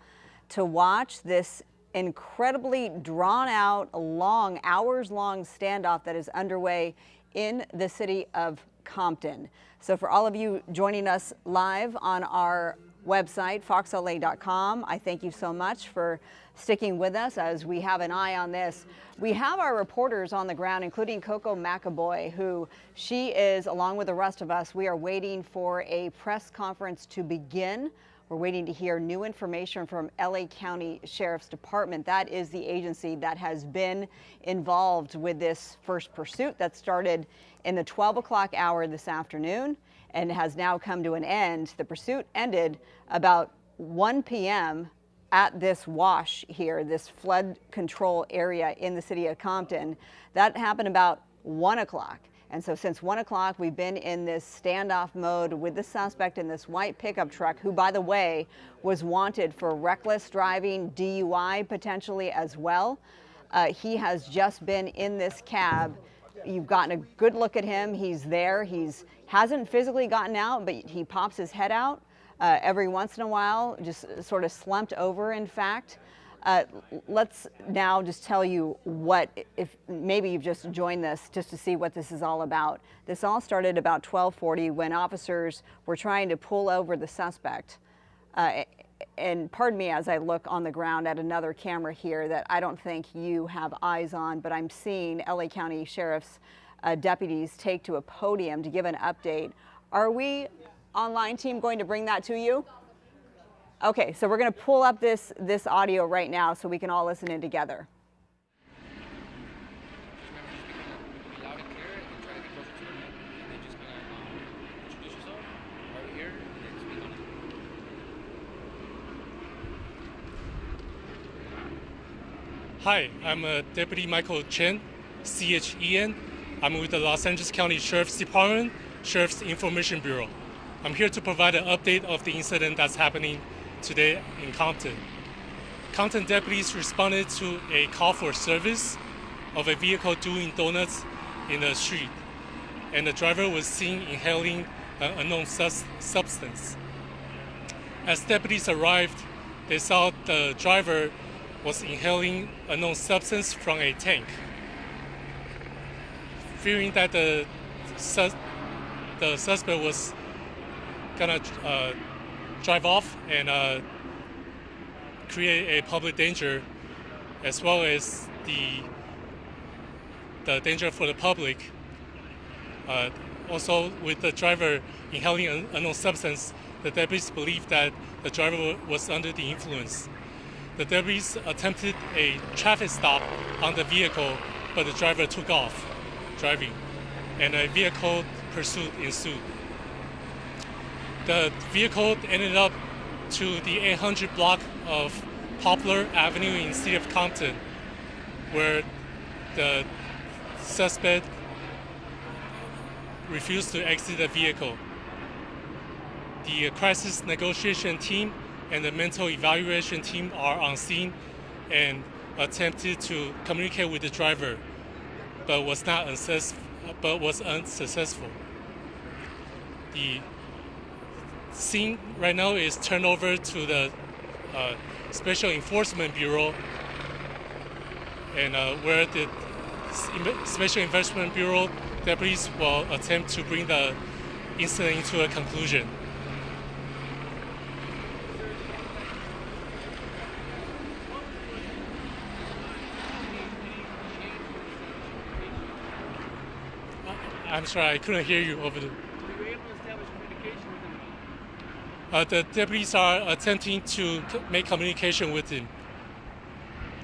S8: to watch this incredibly drawn out, long, hours-long standoff that is underway in the city of Compton. So for all of you joining us live on our website, foxla.com, I thank you so much for sticking with us as we have an eye on this. We have our reporters on the ground, including Coco McAvoy, who she is, along with the rest of us, we are waiting for a press conference to begin. We're waiting to hear new information from LA County Sheriff's Department. That is the agency that has been involved with this first pursuit that started in the 12 o'clock hour this afternoon and has now come to an end. The pursuit ended about 1 p.m. at this wash here, this flood control area in the city of Compton. That happened about 1 o'clock. And so since 1 o'clock, we've been in this standoff mode with the suspect in this white pickup truck, who, by the way, was wanted for reckless driving, DUI potentially as well. He has just been in this cab. You've gotten a good look at him. He's there. Hasn't physically gotten out, but he pops his head out every once in a while, just sort of slumped over, in fact. Let's now just tell you what, if maybe you've just joined this just to see what this is all about. This all started about 12:40 when officers were trying to pull over the suspect and pardon me as I look on the ground at another camera here that I don't think you have eyes on, but I'm seeing LA County Sheriff's deputies take to a podium to give an update. Are we, online team, going to bring that to you? Okay, so we're going to pull up this audio right now so we can all listen in together.
S9: Hi, I'm Deputy Michael Chen, CHEN. I'm with the Los Angeles County Sheriff's Department, Sheriff's Information Bureau. I'm here to provide an update of the incident that's happening today in Compton. Compton deputies responded to a call for service of a vehicle doing donuts in the street, and the driver was seen inhaling an unknown substance. As deputies arrived, they saw the driver was inhaling a known substance from a tank. Fearing that the suspect was gonna drive off and create a public danger, as well as the danger for the public. Also, with the driver inhaling an unknown substance, the deputies believed that the driver was under the influence. The deputies attempted a traffic stop on the vehicle, but the driver took off driving, and a vehicle pursuit ensued. The vehicle ended up to the 800 block of Poplar Avenue in the city of Compton, where the suspect refused to exit the vehicle. The crisis negotiation team and the mental evaluation team are on scene and attempted to communicate with the driver, but was unsuccessful. The scene right now is turned over to the Special Enforcement Bureau, and where the Special Enforcement Bureau deputies will attempt to bring the incident into a conclusion. I'm sorry, I couldn't hear you over there. Were you able to establish communication with him? The deputies are attempting to make communication with him.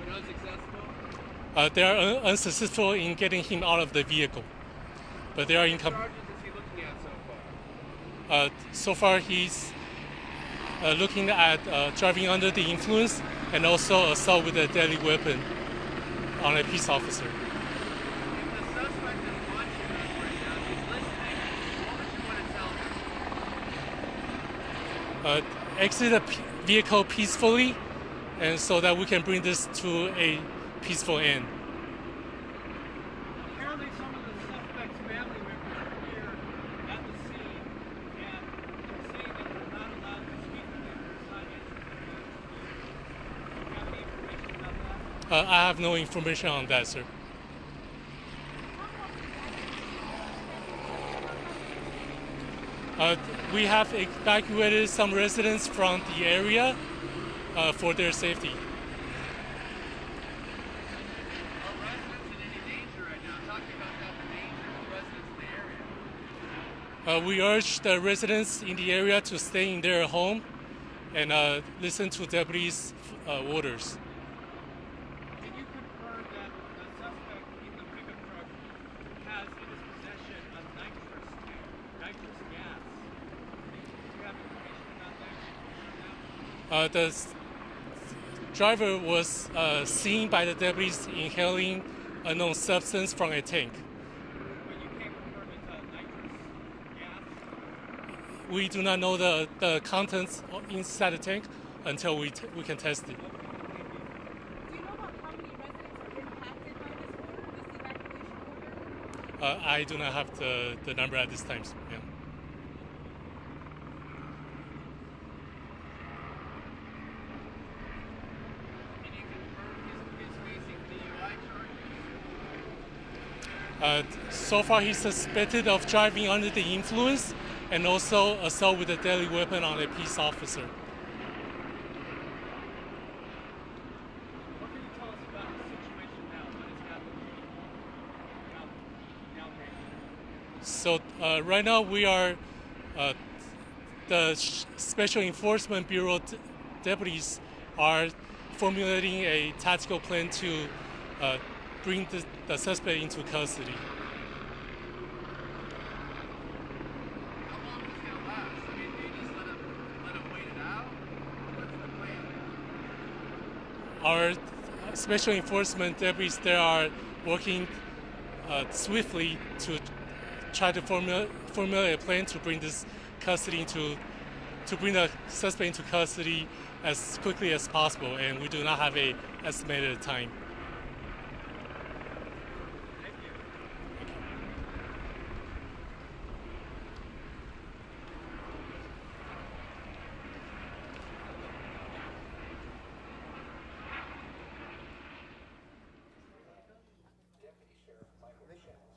S9: But unsuccessful? They are unsuccessful in getting him out of the vehicle. But they are in. What charges is he looking at so far? So far, he's looking at driving under the influence and also assault with a deadly weapon on a peace officer. Exit the vehicle peacefully, and so that we can bring this to a peaceful end. Apparently some of the suspect's family members are here at the scene, and they're saying that they're not allowed to speak to them inside it. Do you have any information about that? I have no information on that, sir. We have evacuated some residents from the area for their safety. Are residents in any danger right now? Talking about the danger of residents in the area. We urge the residents in the area to stay in their home and listen to deputies' orders. Can you confirm that the suspect in the pickup truck has in his possession a nitrous gas? The driver was seen by the deputies inhaling a known substance from a tank. But you can't confirm it's a nitrous gas? We do not know the contents inside the tank until we can test it. Do you know about how many residents are impacted by this evacuation order? I do not have the number at this time. Yeah. So far, he's suspected of driving under the influence and also assault with a deadly weapon on a peace officer. So right now we are the Special Enforcement Bureau deputies are formulating a tactical plan to bring the suspect into custody. Our special enforcement deputies there are working swiftly to try to formulate a plan to bring this custody to bring the suspect into custody as quickly as possible, and we do not have a estimated time.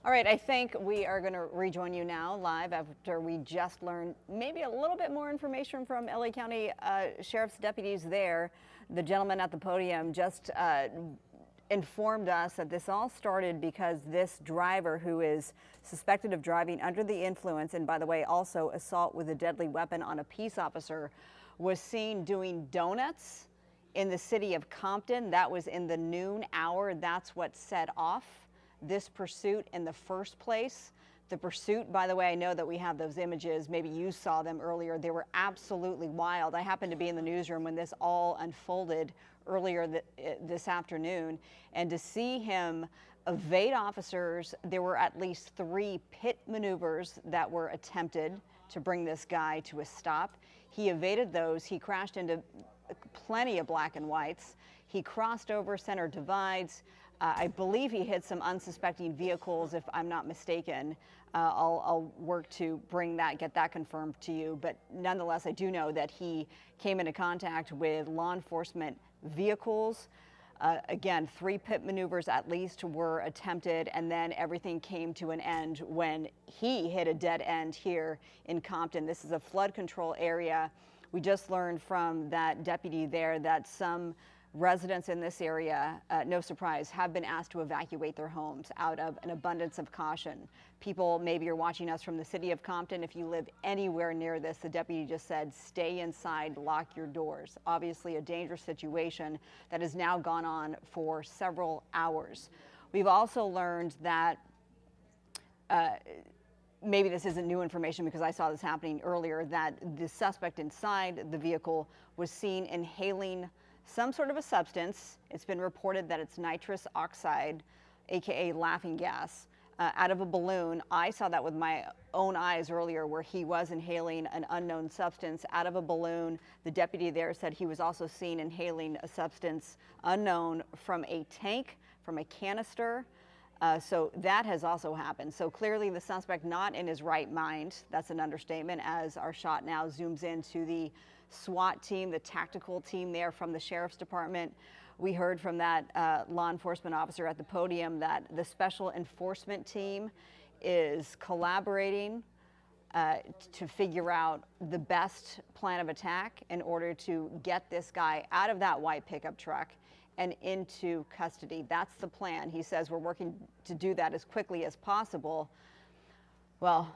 S8: All right, I think we are going to rejoin you now live after we just learned maybe a little bit more information from LA County Sheriff's deputies there. The gentleman at the podium just informed us that this all started because this driver, who is suspected of driving under the influence, and by the way, also assault with a deadly weapon on a peace officer, was seen doing donuts in the city of Compton. That was in the noon hour. That's what set off this pursuit in the first place. The pursuit, by the way, I know that we have those images. Maybe you saw them earlier. They were absolutely wild. I happened to be in the newsroom when this all unfolded earlier this afternoon. And to see him evade officers, there were at least 3 pit maneuvers that were attempted to bring this guy to a stop. He evaded those. He crashed into plenty of black and whites. He crossed over center divides. I believe he hit some unsuspecting vehicles, if I'm not mistaken. I'll work to get that confirmed to you. But nonetheless, I do know that he came into contact with law enforcement vehicles. Again, 3 pit maneuvers at least were attempted, and then everything came to an end when he hit a dead end here in Compton. This is a flood control area. We just learned from that deputy there that some residents in this area, no surprise, have been asked to evacuate their homes out of an abundance of caution. People, maybe you're watching us from the city of Compton. If you live anywhere near this, the deputy just said, stay inside, lock your doors. Obviously a dangerous situation that has now gone on for several hours. We've also learned that maybe this isn't new information because I saw this happening earlier, that the suspect inside the vehicle was seen inhaling some sort of a substance. It's been reported that it's nitrous oxide, aka laughing gas, out of a balloon. I saw that with my own eyes earlier, where he was inhaling an unknown substance out of a balloon. The deputy there said he was also seen inhaling a substance unknown from a tank, from a canister. So that has also happened. So clearly the suspect not in his right mind. That's an understatement, as our shot now zooms into the SWAT team, the tactical team there from the Sheriff's Department. We heard from that law enforcement officer at the podium that the special enforcement team is collaborating to figure out the best plan of attack in order to get this guy out of that white pickup truck and into custody. That's the plan. He says we're working to do that as quickly as possible. Well,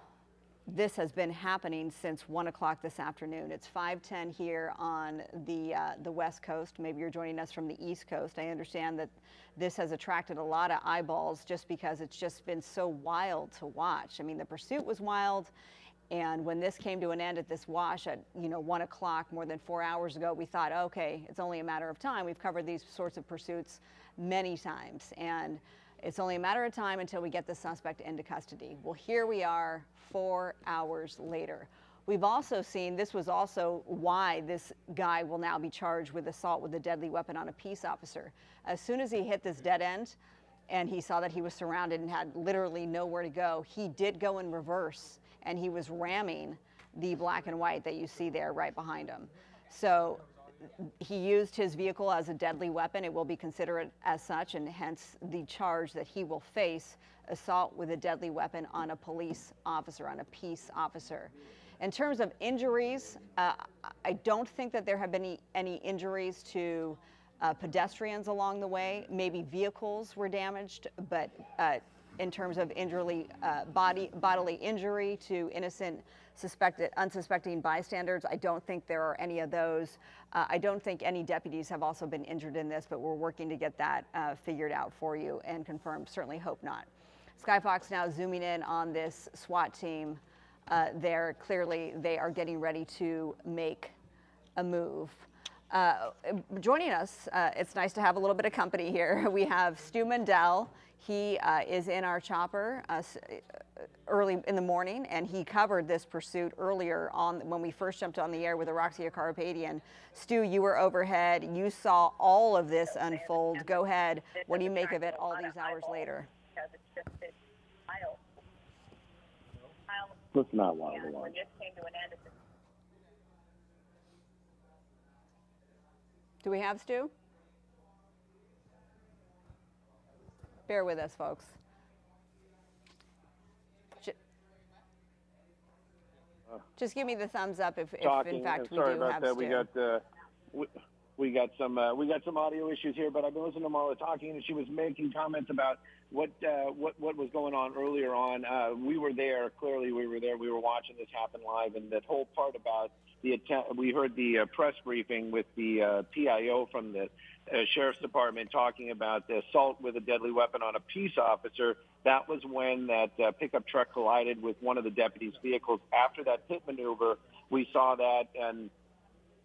S8: this has been happening since 1 o'clock this afternoon. It's 5:10 here on the West Coast. Maybe you're joining us from the East Coast. I understand that this has attracted a lot of eyeballs just because it's just been so wild to watch. I mean, the pursuit was wild, and when this came to an end at this wash at 1 o'clock more than 4 hours ago, we thought, okay, it's only a matter of time. We've covered these sorts of pursuits many times, and it's only a matter of time until we get the suspect into custody. Well, here we are 4 hours later. We've also seen, this was also why this guy will now be charged with assault with a deadly weapon on a peace officer. As soon as he hit this dead end and he saw that he was surrounded and had literally nowhere to go, he did go in reverse and he was ramming the black and white that you see there right behind him. So he used his vehicle as a deadly weapon. It will be considered as such, and hence the charge that he will face, assault with a deadly weapon on a police officer, on a peace officer. In terms of injuries, I don't think that there have been any injuries to pedestrians along the way. Maybe vehicles were damaged, but in terms of bodily injury to innocent unsuspecting bystanders. I don't think there are any of those. I don't think any deputies have also been injured in this, but we're working to get that figured out for you and confirmed. Certainly hope not. Sky Fox now zooming in on this SWAT team. There clearly they are getting ready to make a move. Joining us, it's nice to have a little bit of company here. We have Stu Mendel. He is in our chopper early in the morning, and he covered this pursuit earlier on when we first jumped on the air with Araxia Carpadian. Stu, you were overhead. You saw all of this unfold. Go ahead. What do you make of it all these hours later?
S10: That's not wild to watch.
S8: Do we have Stu? Bear with us, folks. Just give me the thumbs up if in fact we do have Stu.
S10: We got some audio issues here, but I've been listening to Marla talking, and she was making comments about what was going on earlier on. We were there. Clearly, we were there. We were watching this happen live, and that whole part about the attempt. We heard the press briefing with the PIO from the Sheriff's Department talking about the assault with a deadly weapon on a peace officer. That was when that pickup truck collided with one of the deputies' vehicles. After that pit maneuver, we saw that, and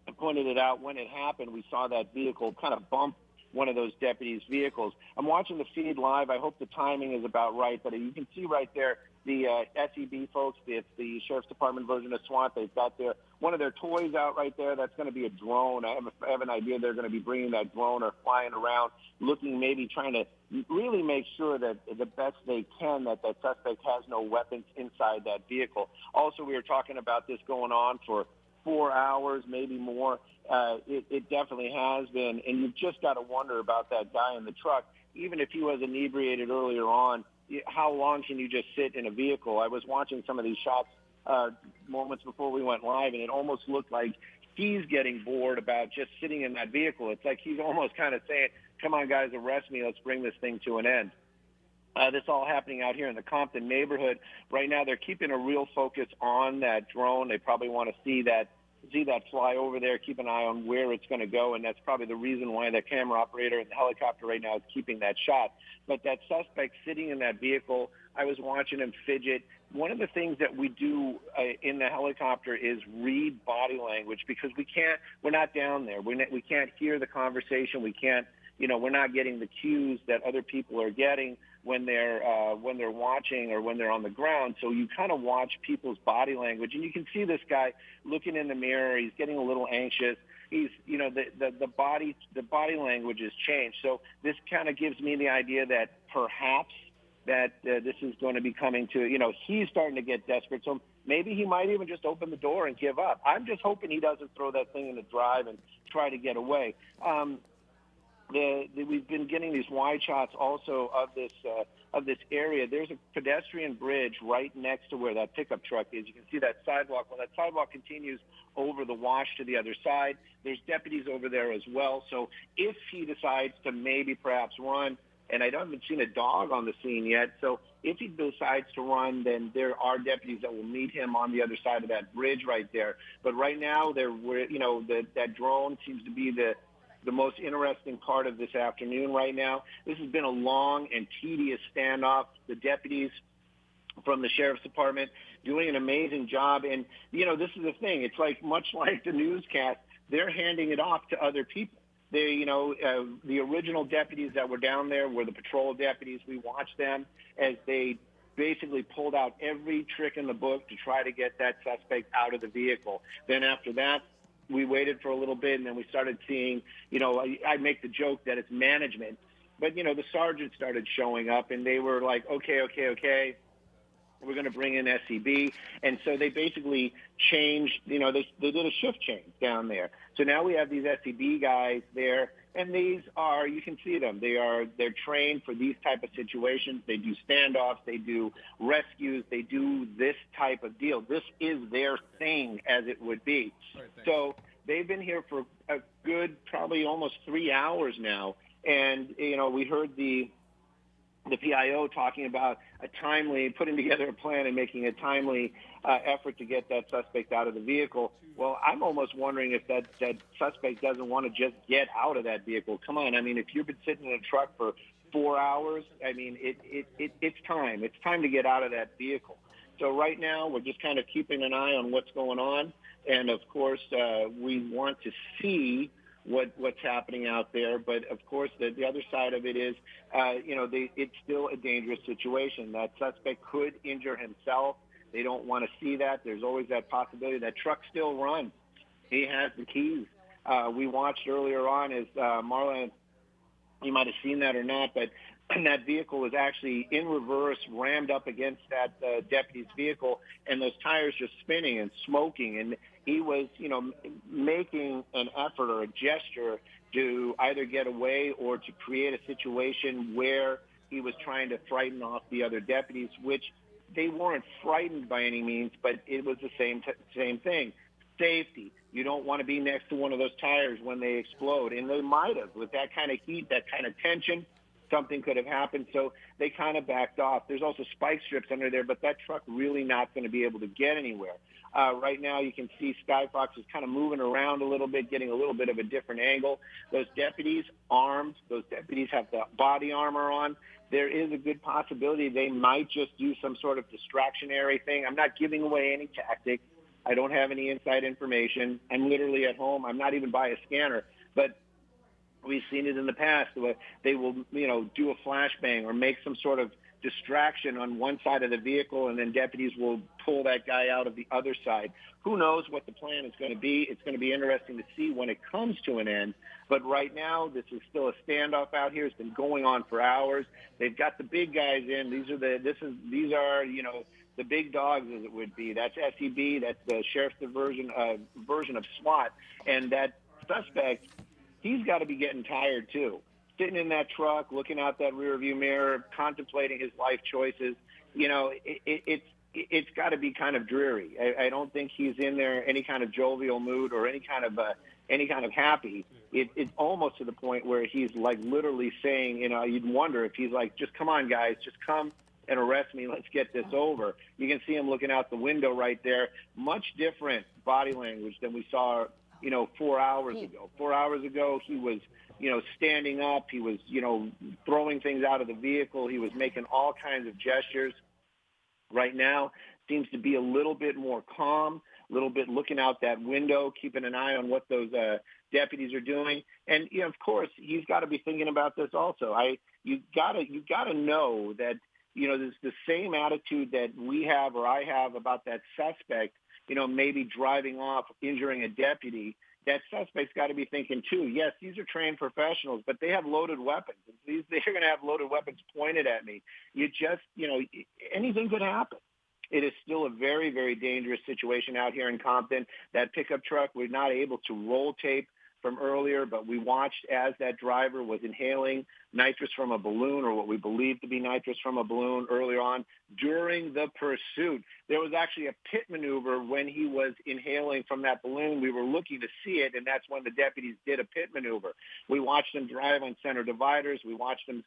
S10: I pointed it out when it happened. We saw that vehicle kind of bump one of those deputies' vehicles. I'm watching the feed live. I hope the timing is about right, but you can see right there the SEB folks. It's the Sheriff's Department version of SWAT. They've got one of their toys out right there. That's going to be a drone. I have an idea they're going to be bringing that drone or flying around, looking, maybe trying to really make sure that the best they can that that suspect has no weapons inside that vehicle. Also, we were talking about this going on for 4 hours, maybe more. It definitely has been, and you've just got to wonder about that guy in the truck. Even if he was inebriated earlier on, how long can you just sit in a vehicle? I was watching some of these shots moments before we went live, and it almost looked like he's getting bored about just sitting in that vehicle. It's like he's almost kind of saying, come on, guys, arrest me. Let's bring this thing to an end. This all happening out here in the Compton neighborhood. Right now, they're keeping a real focus on that drone. They probably want to see that fly over there, keep an eye on where it's going to go, and that's probably the reason why the camera operator in the helicopter right now is keeping that shot. But that suspect sitting in that vehicle, I was watching him fidget. One of the things that we do in the helicopter is read body language, because we're not down there. We can't hear the conversation. We can't, we're not getting the cues that other people are getting when they're watching or when they're on the ground. So you kind of watch people's body language, and you can see this guy looking in the mirror. He's getting a little anxious. He's, the body language has changed. So this kind of gives me the idea that perhaps that this is going to be coming to, he's starting to get desperate. So maybe he might even just open the door and give up. I'm just hoping he doesn't throw that thing in the drive and try to get away. We've been getting these wide shots also of this area. There's a pedestrian bridge right next to where that pickup truck is. You can see that sidewalk. Well, that sidewalk continues over the wash to the other side. There's deputies over there as well. So if he decides to maybe perhaps run, and I haven't seen a dog on the scene yet, so if he decides to run, then there are deputies that will meet him on the other side of that bridge right there. But right now, that drone seems to be the most interesting part of this afternoon right now. This has been a long and tedious standoff. The deputies from the Sheriff's Department doing an amazing job. And, this is the thing. It's like much like the newscast, they're handing it off to other people. The original deputies that were down there were the patrol deputies. We watched them as they basically pulled out every trick in the book to try to get that suspect out of the vehicle. Then after that, we waited for a little bit, and then we started seeing, I make the joke that it's management. But, the sergeant started showing up, and they were like, okay, we're going to bring in SEB. And so they basically changed, they did a shift change down there. So now we have these SEB guys there, and these are, you can see them. They're trained for these type of situations. They do standoffs. They do rescues. They do this type of deal. This is their thing, as it would be. Right, so they've been here for a good, probably almost 3 hours now. And, we heard the the PIO talking about putting together a plan and making a timely effort to get that suspect out of the vehicle. Well, I'm almost wondering if that suspect doesn't want to just get out of that vehicle. Come on, I mean, if you've been sitting in a truck for 4 hours, I mean, it's time. It's time to get out of that vehicle. So right now, we're just kind of keeping an eye on what's going on. And, of course, we want to see what's happening out there. But, of course, the other side of it is, it's still a dangerous situation. That suspect could injure himself. They don't want to see that. There's always that possibility. That truck still runs. He has the keys. We watched earlier on as Marla, you might have seen that or not, but that vehicle was actually in reverse, rammed up against that deputy's vehicle, and those tires just spinning and smoking. And he was, making an effort or a gesture to either get away or to create a situation where he was trying to frighten off the other deputies, which they weren't frightened by any means, but it was the same thing. Safety. You don't want to be next to one of those tires when they explode. And they might have. With that kind of heat, that kind of tension, something could have happened. So they kind of backed off. There's also spike strips under there, but that truck really not going to be able to get anywhere. Right now you can see Skyfox is kind of moving around a little bit, getting a little bit of a different angle. Those deputies armed. Those deputies have the body armor on. There is a good possibility they might just do some sort of distractionary thing. I'm not giving away any tactics. I don't have any inside information. I'm literally at home. I'm not even by a scanner. But we've seen it in the past. They will, do a flashbang or make some sort of distraction on one side of the vehicle, and then deputies will pull that guy out of the other side. Who knows what the plan is going to be? It's going to be interesting to see when it comes to an end. But right now, this is still a standoff out here. It's been going on for hours. They've got the big guys in. These are the big dogs, as it would be. That's SEB. That's the sheriff's version of SWAT. And that suspect, he's got to be getting tired too. Sitting in that truck, looking out that rearview mirror, contemplating his life choices. It's got to be kind of dreary. I don't think he's in there any kind of jovial mood or any kind of happy. It's almost to the point where he's like literally saying, you'd wonder if he's like, just come on, guys, just come and arrest me. Let's get this over. You can see him looking out the window right there. Much different body language than we saw, 4 hours ago. 4 hours ago, he was, standing up. He was, throwing things out of the vehicle. He was making all kinds of gestures. Right now, seems to be a little bit more calm, a little bit looking out that window, keeping an eye on what those deputies are doing. And, of course, he's got to be thinking about this also. You got to know that, there's the same attitude that we have or I have about that suspect, maybe driving off, injuring a deputy. That suspect's got to be thinking, too, yes, these are trained professionals, but they have loaded weapons. They're going to have loaded weapons pointed at me. Anything could happen. It is still a very, very dangerous situation out here in Compton. That pickup truck, we're not able to roll tape from earlier, but we watched as that driver was inhaling nitrous from a balloon, or what we believe to be nitrous from a balloon earlier on during the pursuit. There was actually a pit maneuver when he was inhaling from that balloon. We were looking to see it, and that's when the deputies did a pit maneuver. We watched him drive on center dividers. We watched him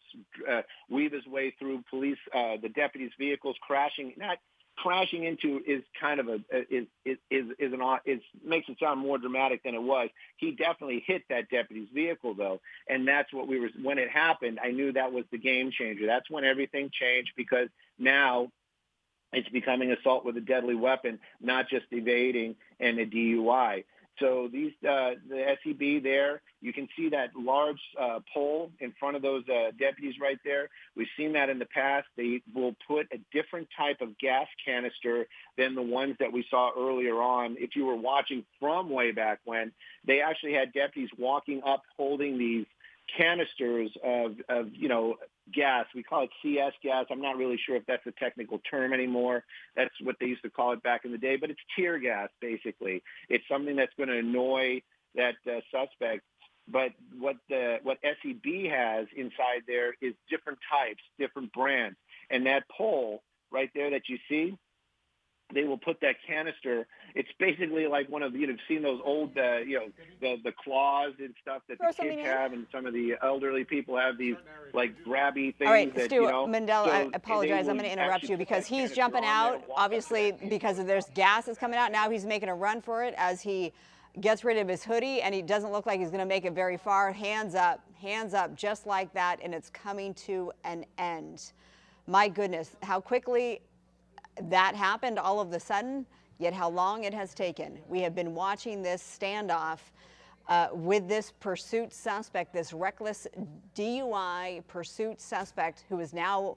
S10: weave his way through the deputies' vehicles, crashing into is kind of makes it sound more dramatic than it was. He definitely hit that deputy's vehicle though, and that's what when it happened, I knew that was the game changer. That's when everything changed, because now it's becoming assault with a deadly weapon, not just evading and a DUI. So the SEB there, you can see that large pole in front of those deputies right there. We've seen that in the past. They will put a different type of gas canister than the ones that we saw earlier on. If you were watching from way back when, they actually had deputies walking up holding these canisters of gas. We call it CS gas. I'm not really sure if that's a technical term anymore. That's what they used to call it back in the day, but it's tear gas, basically. It's something that's going to annoy that suspect. But what SEB has inside there is different types, different brands. And that pole right there that you see, they will put that canister. It's basically like one of, you've seen those old, the claws and stuff that the kids have, and some of the elderly people have these like grabby things.
S8: All right,
S10: that,
S8: Stu, Mendel,
S10: so
S8: I apologize. I'm going to interrupt you because he's jumping out, obviously, because there's gas that's coming out. Now he's making a run for it as he gets rid of his hoodie, and he doesn't look like he's going to make it very far. Hands up, just like that, and it's coming to an end. My goodness, how quickly that happened all of a sudden, yet how long it has taken. We have been watching this standoff with this pursuit suspect, this reckless DUI pursuit suspect who is now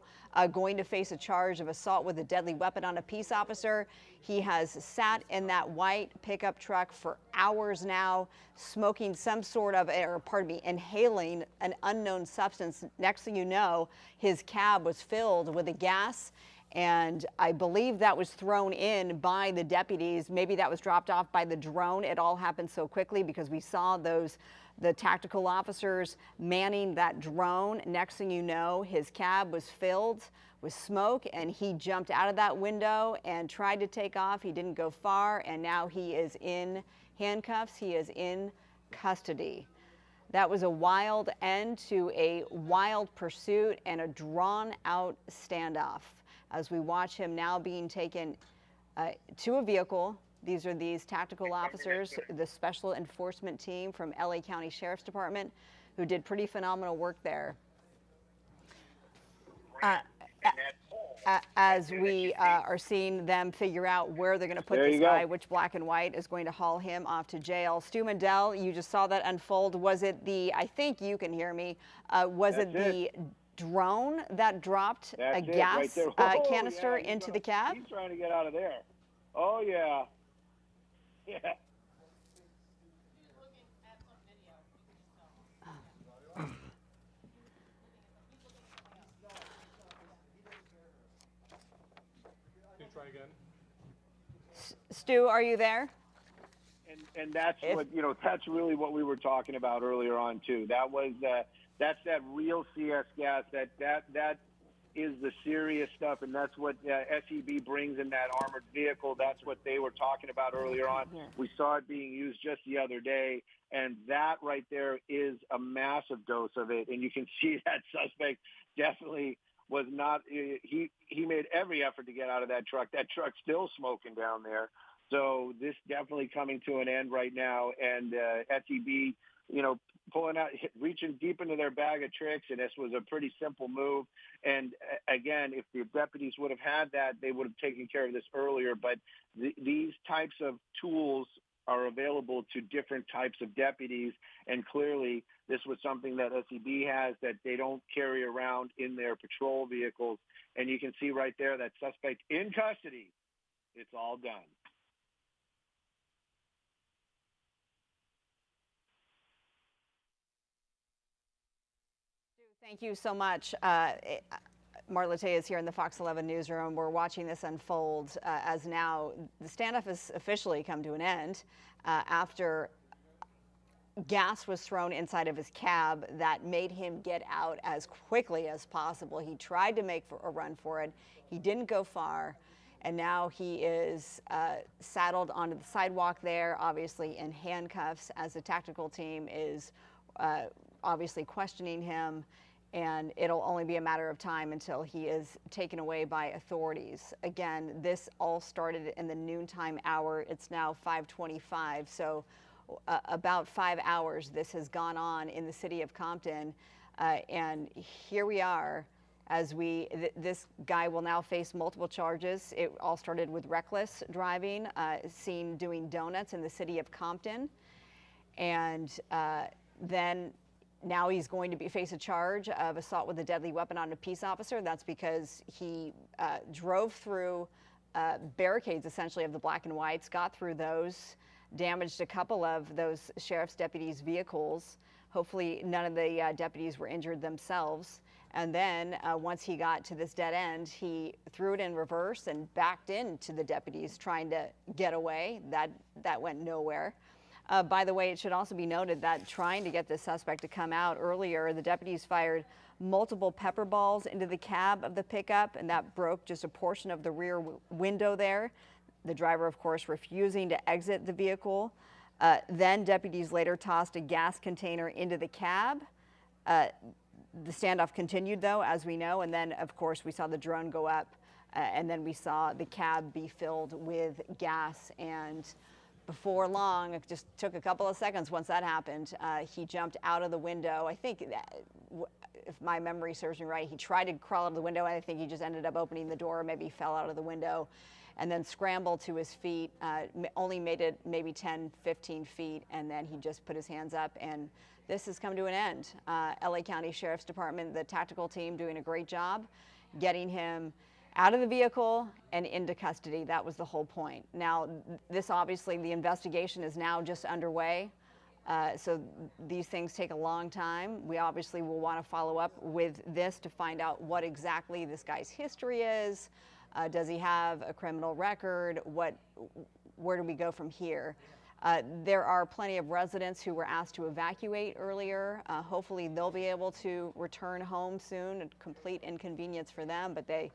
S8: going to face a charge of assault with a deadly weapon on a peace officer. He has sat in that white pickup truck for hours now, smoking some sort of, or pardon me, inhaling an unknown substance. Next thing you know, his cab was filled with a gas, and I believe that was thrown in by the deputies. Maybe that was dropped off by the drone. It all happened so quickly because we saw the tactical officers manning that drone. Next thing you know, his cab was filled with smoke, and he jumped out of that window and tried to take off. He didn't go far, and now he is in handcuffs. He is in custody. That was a wild end to a wild pursuit and a drawn-out standoff as we watch him now being taken to a vehicle. These are these tactical officers, the special enforcement team from LA County Sheriff's Department, who did pretty phenomenal work there. As we are seeing them figure out where they're going to put this guy, which black and white is going to haul him off to jail. Stu Mendel, you just saw that unfold. Was it I think you can hear me, was it the drone that dropped a gas canister into the cab?
S10: He's trying to get out of there. Oh, yeah. Yeah.
S9: Try again.
S10: Stu, are you there? And that's what, that's really what we were talking about earlier on, too. That was, that's that real CS gas. That is the serious stuff, and that's what SEB brings in that armored vehicle. That's what they were talking about earlier on. We saw it being used just the other day, and that right there is a massive dose of it. And you can see that suspect definitely was not, he made every effort to get out of that truck. That truck's still smoking down there. So this definitely coming to an end right now. And SEB, pulling out, reaching deep into their bag of tricks, and this was a pretty simple move. And again, if the deputies would have had that, they would have taken care of this earlier. But these types of tools are available to different types of deputies, and clearly this was something that SEB has that they don't carry around in their patrol vehicles. And you can see right there that suspect in custody. It's all done.
S8: Thank you so much. Marlette is here in the Fox 11 newsroom. We're watching this unfold as now the standoff has officially come to an end after gas was thrown inside of his cab that made him get out as quickly as possible. He tried to make a run for it. He didn't go far, and now he is saddled onto the sidewalk there, obviously in handcuffs, as the tactical team is obviously questioning him. And it'll only be a matter of time until he is taken away by authorities. Again, this all started in the noontime hour. It's now 5:25, so about 5 hours this has gone on in the city of Compton. And here we are as this guy will now face multiple charges. It all started with reckless driving, seen doing donuts in the city of Compton. And then now he's going to face a charge of assault with a deadly weapon on a peace officer. That's because he drove through barricades, essentially, of the black and whites, got through those, damaged a couple of those sheriff's deputies' vehicles. Hopefully none of the deputies were injured themselves. And then once he got to this dead end, he threw it in reverse and backed into the deputies trying to get away. That went nowhere. By the way, it should also be noted that trying to get the suspect to come out earlier, the deputies fired multiple pepper balls into the cab of the pickup, and that broke just a portion of the rear window there. The driver, of course, refusing to exit the vehicle. Then deputies later tossed a gas container into the cab. The standoff continued, though, as we know, and then, of course, we saw the drone go up, and then we saw the cab be filled with gas. And before long, it just took a couple of seconds once that happened, he jumped out of the window. I think, if my memory serves me right, he tried to crawl out of the window, and I think he just ended up opening the door, maybe fell out of the window, and then scrambled to his feet, only made it maybe 10, 15 feet, and then he just put his hands up, and this has come to an end. LA County Sheriff's Department, the tactical team, doing a great job getting him out of the vehicle and into custody. That was the whole point. Now, this obviously, the investigation is now just underway. So these things take a long time. We obviously will want to follow up with this to find out what exactly this guy's history is. Does he have a criminal record? Where do we go from here? There are plenty of residents who were asked to evacuate earlier. Hopefully they'll be able to return home soon, a complete inconvenience for them, but they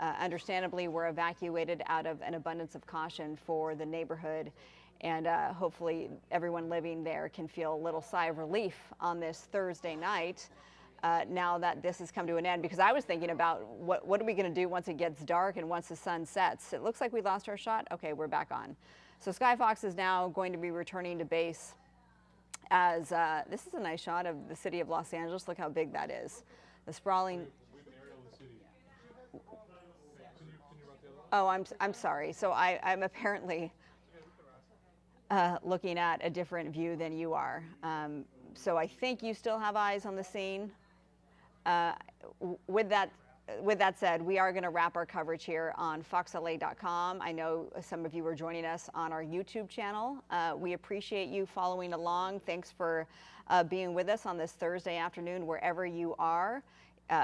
S8: understandably were evacuated out of an abundance of caution for the neighborhood. And hopefully everyone living there can feel a little sigh of relief on this Thursday night now that this has come to an end. Because I was thinking about what are we going to do once it gets dark and once the sun sets? It looks like we lost our shot. Okay, we're back on. So Skyfox is now going to be returning to base as this is a nice shot of the city of Los Angeles. Look how big that is. The sprawling. Oh, I'm sorry. So I'm apparently looking at a different view than you are. So I think you still have eyes on the scene. With that said, we are going to wrap our coverage here on foxla.com. I know some of you are joining us on our YouTube channel. We appreciate you following along. Thanks for being with us on this Thursday afternoon, wherever you are.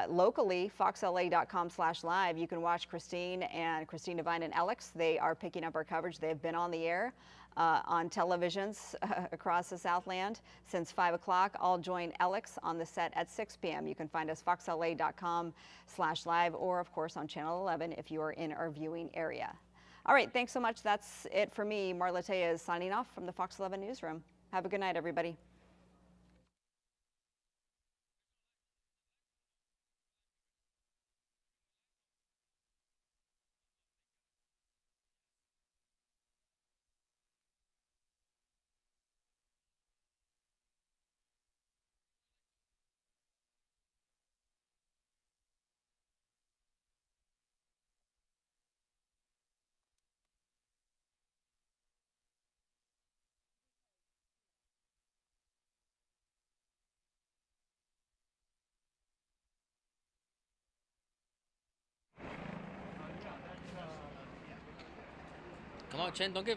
S8: Locally, foxla.com/live, you can watch Christine Devine and Alex. They are picking up our coverage. They have been on the air on televisions across the Southland since 5 o'clock. I'll join Alex on the set at 6 p.m. You can find us foxla.com/live or, of course, on Channel 11 if you are in our viewing area. All right, thanks so much. That's it for me. Marla Teja is signing off from the Fox 11 newsroom. Have a good night, everybody.
S11: Come on, Chen, don't give...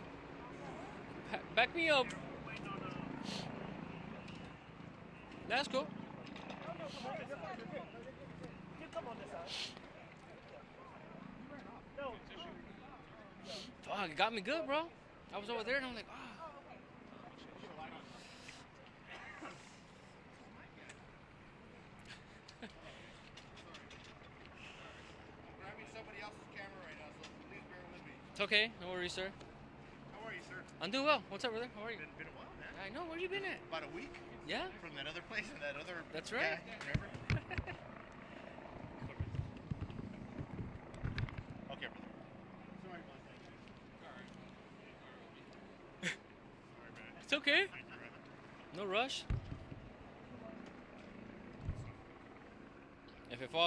S11: Back me up. That's cool. Fuck, it got me good, bro. I was over there and I'm like, ah. It's okay, no worries, sir.
S12: How are you, sir?
S11: I'm doing well. What's up, brother? How are you?
S12: Been a while, man.
S11: I know. Where you been at?
S12: About a week.
S11: Yeah?
S12: From that other place and that other
S11: That's right.
S12: guy, remember? Okay, brother. Sorry about that. Sorry, man.
S11: It's okay. No rush. If it falls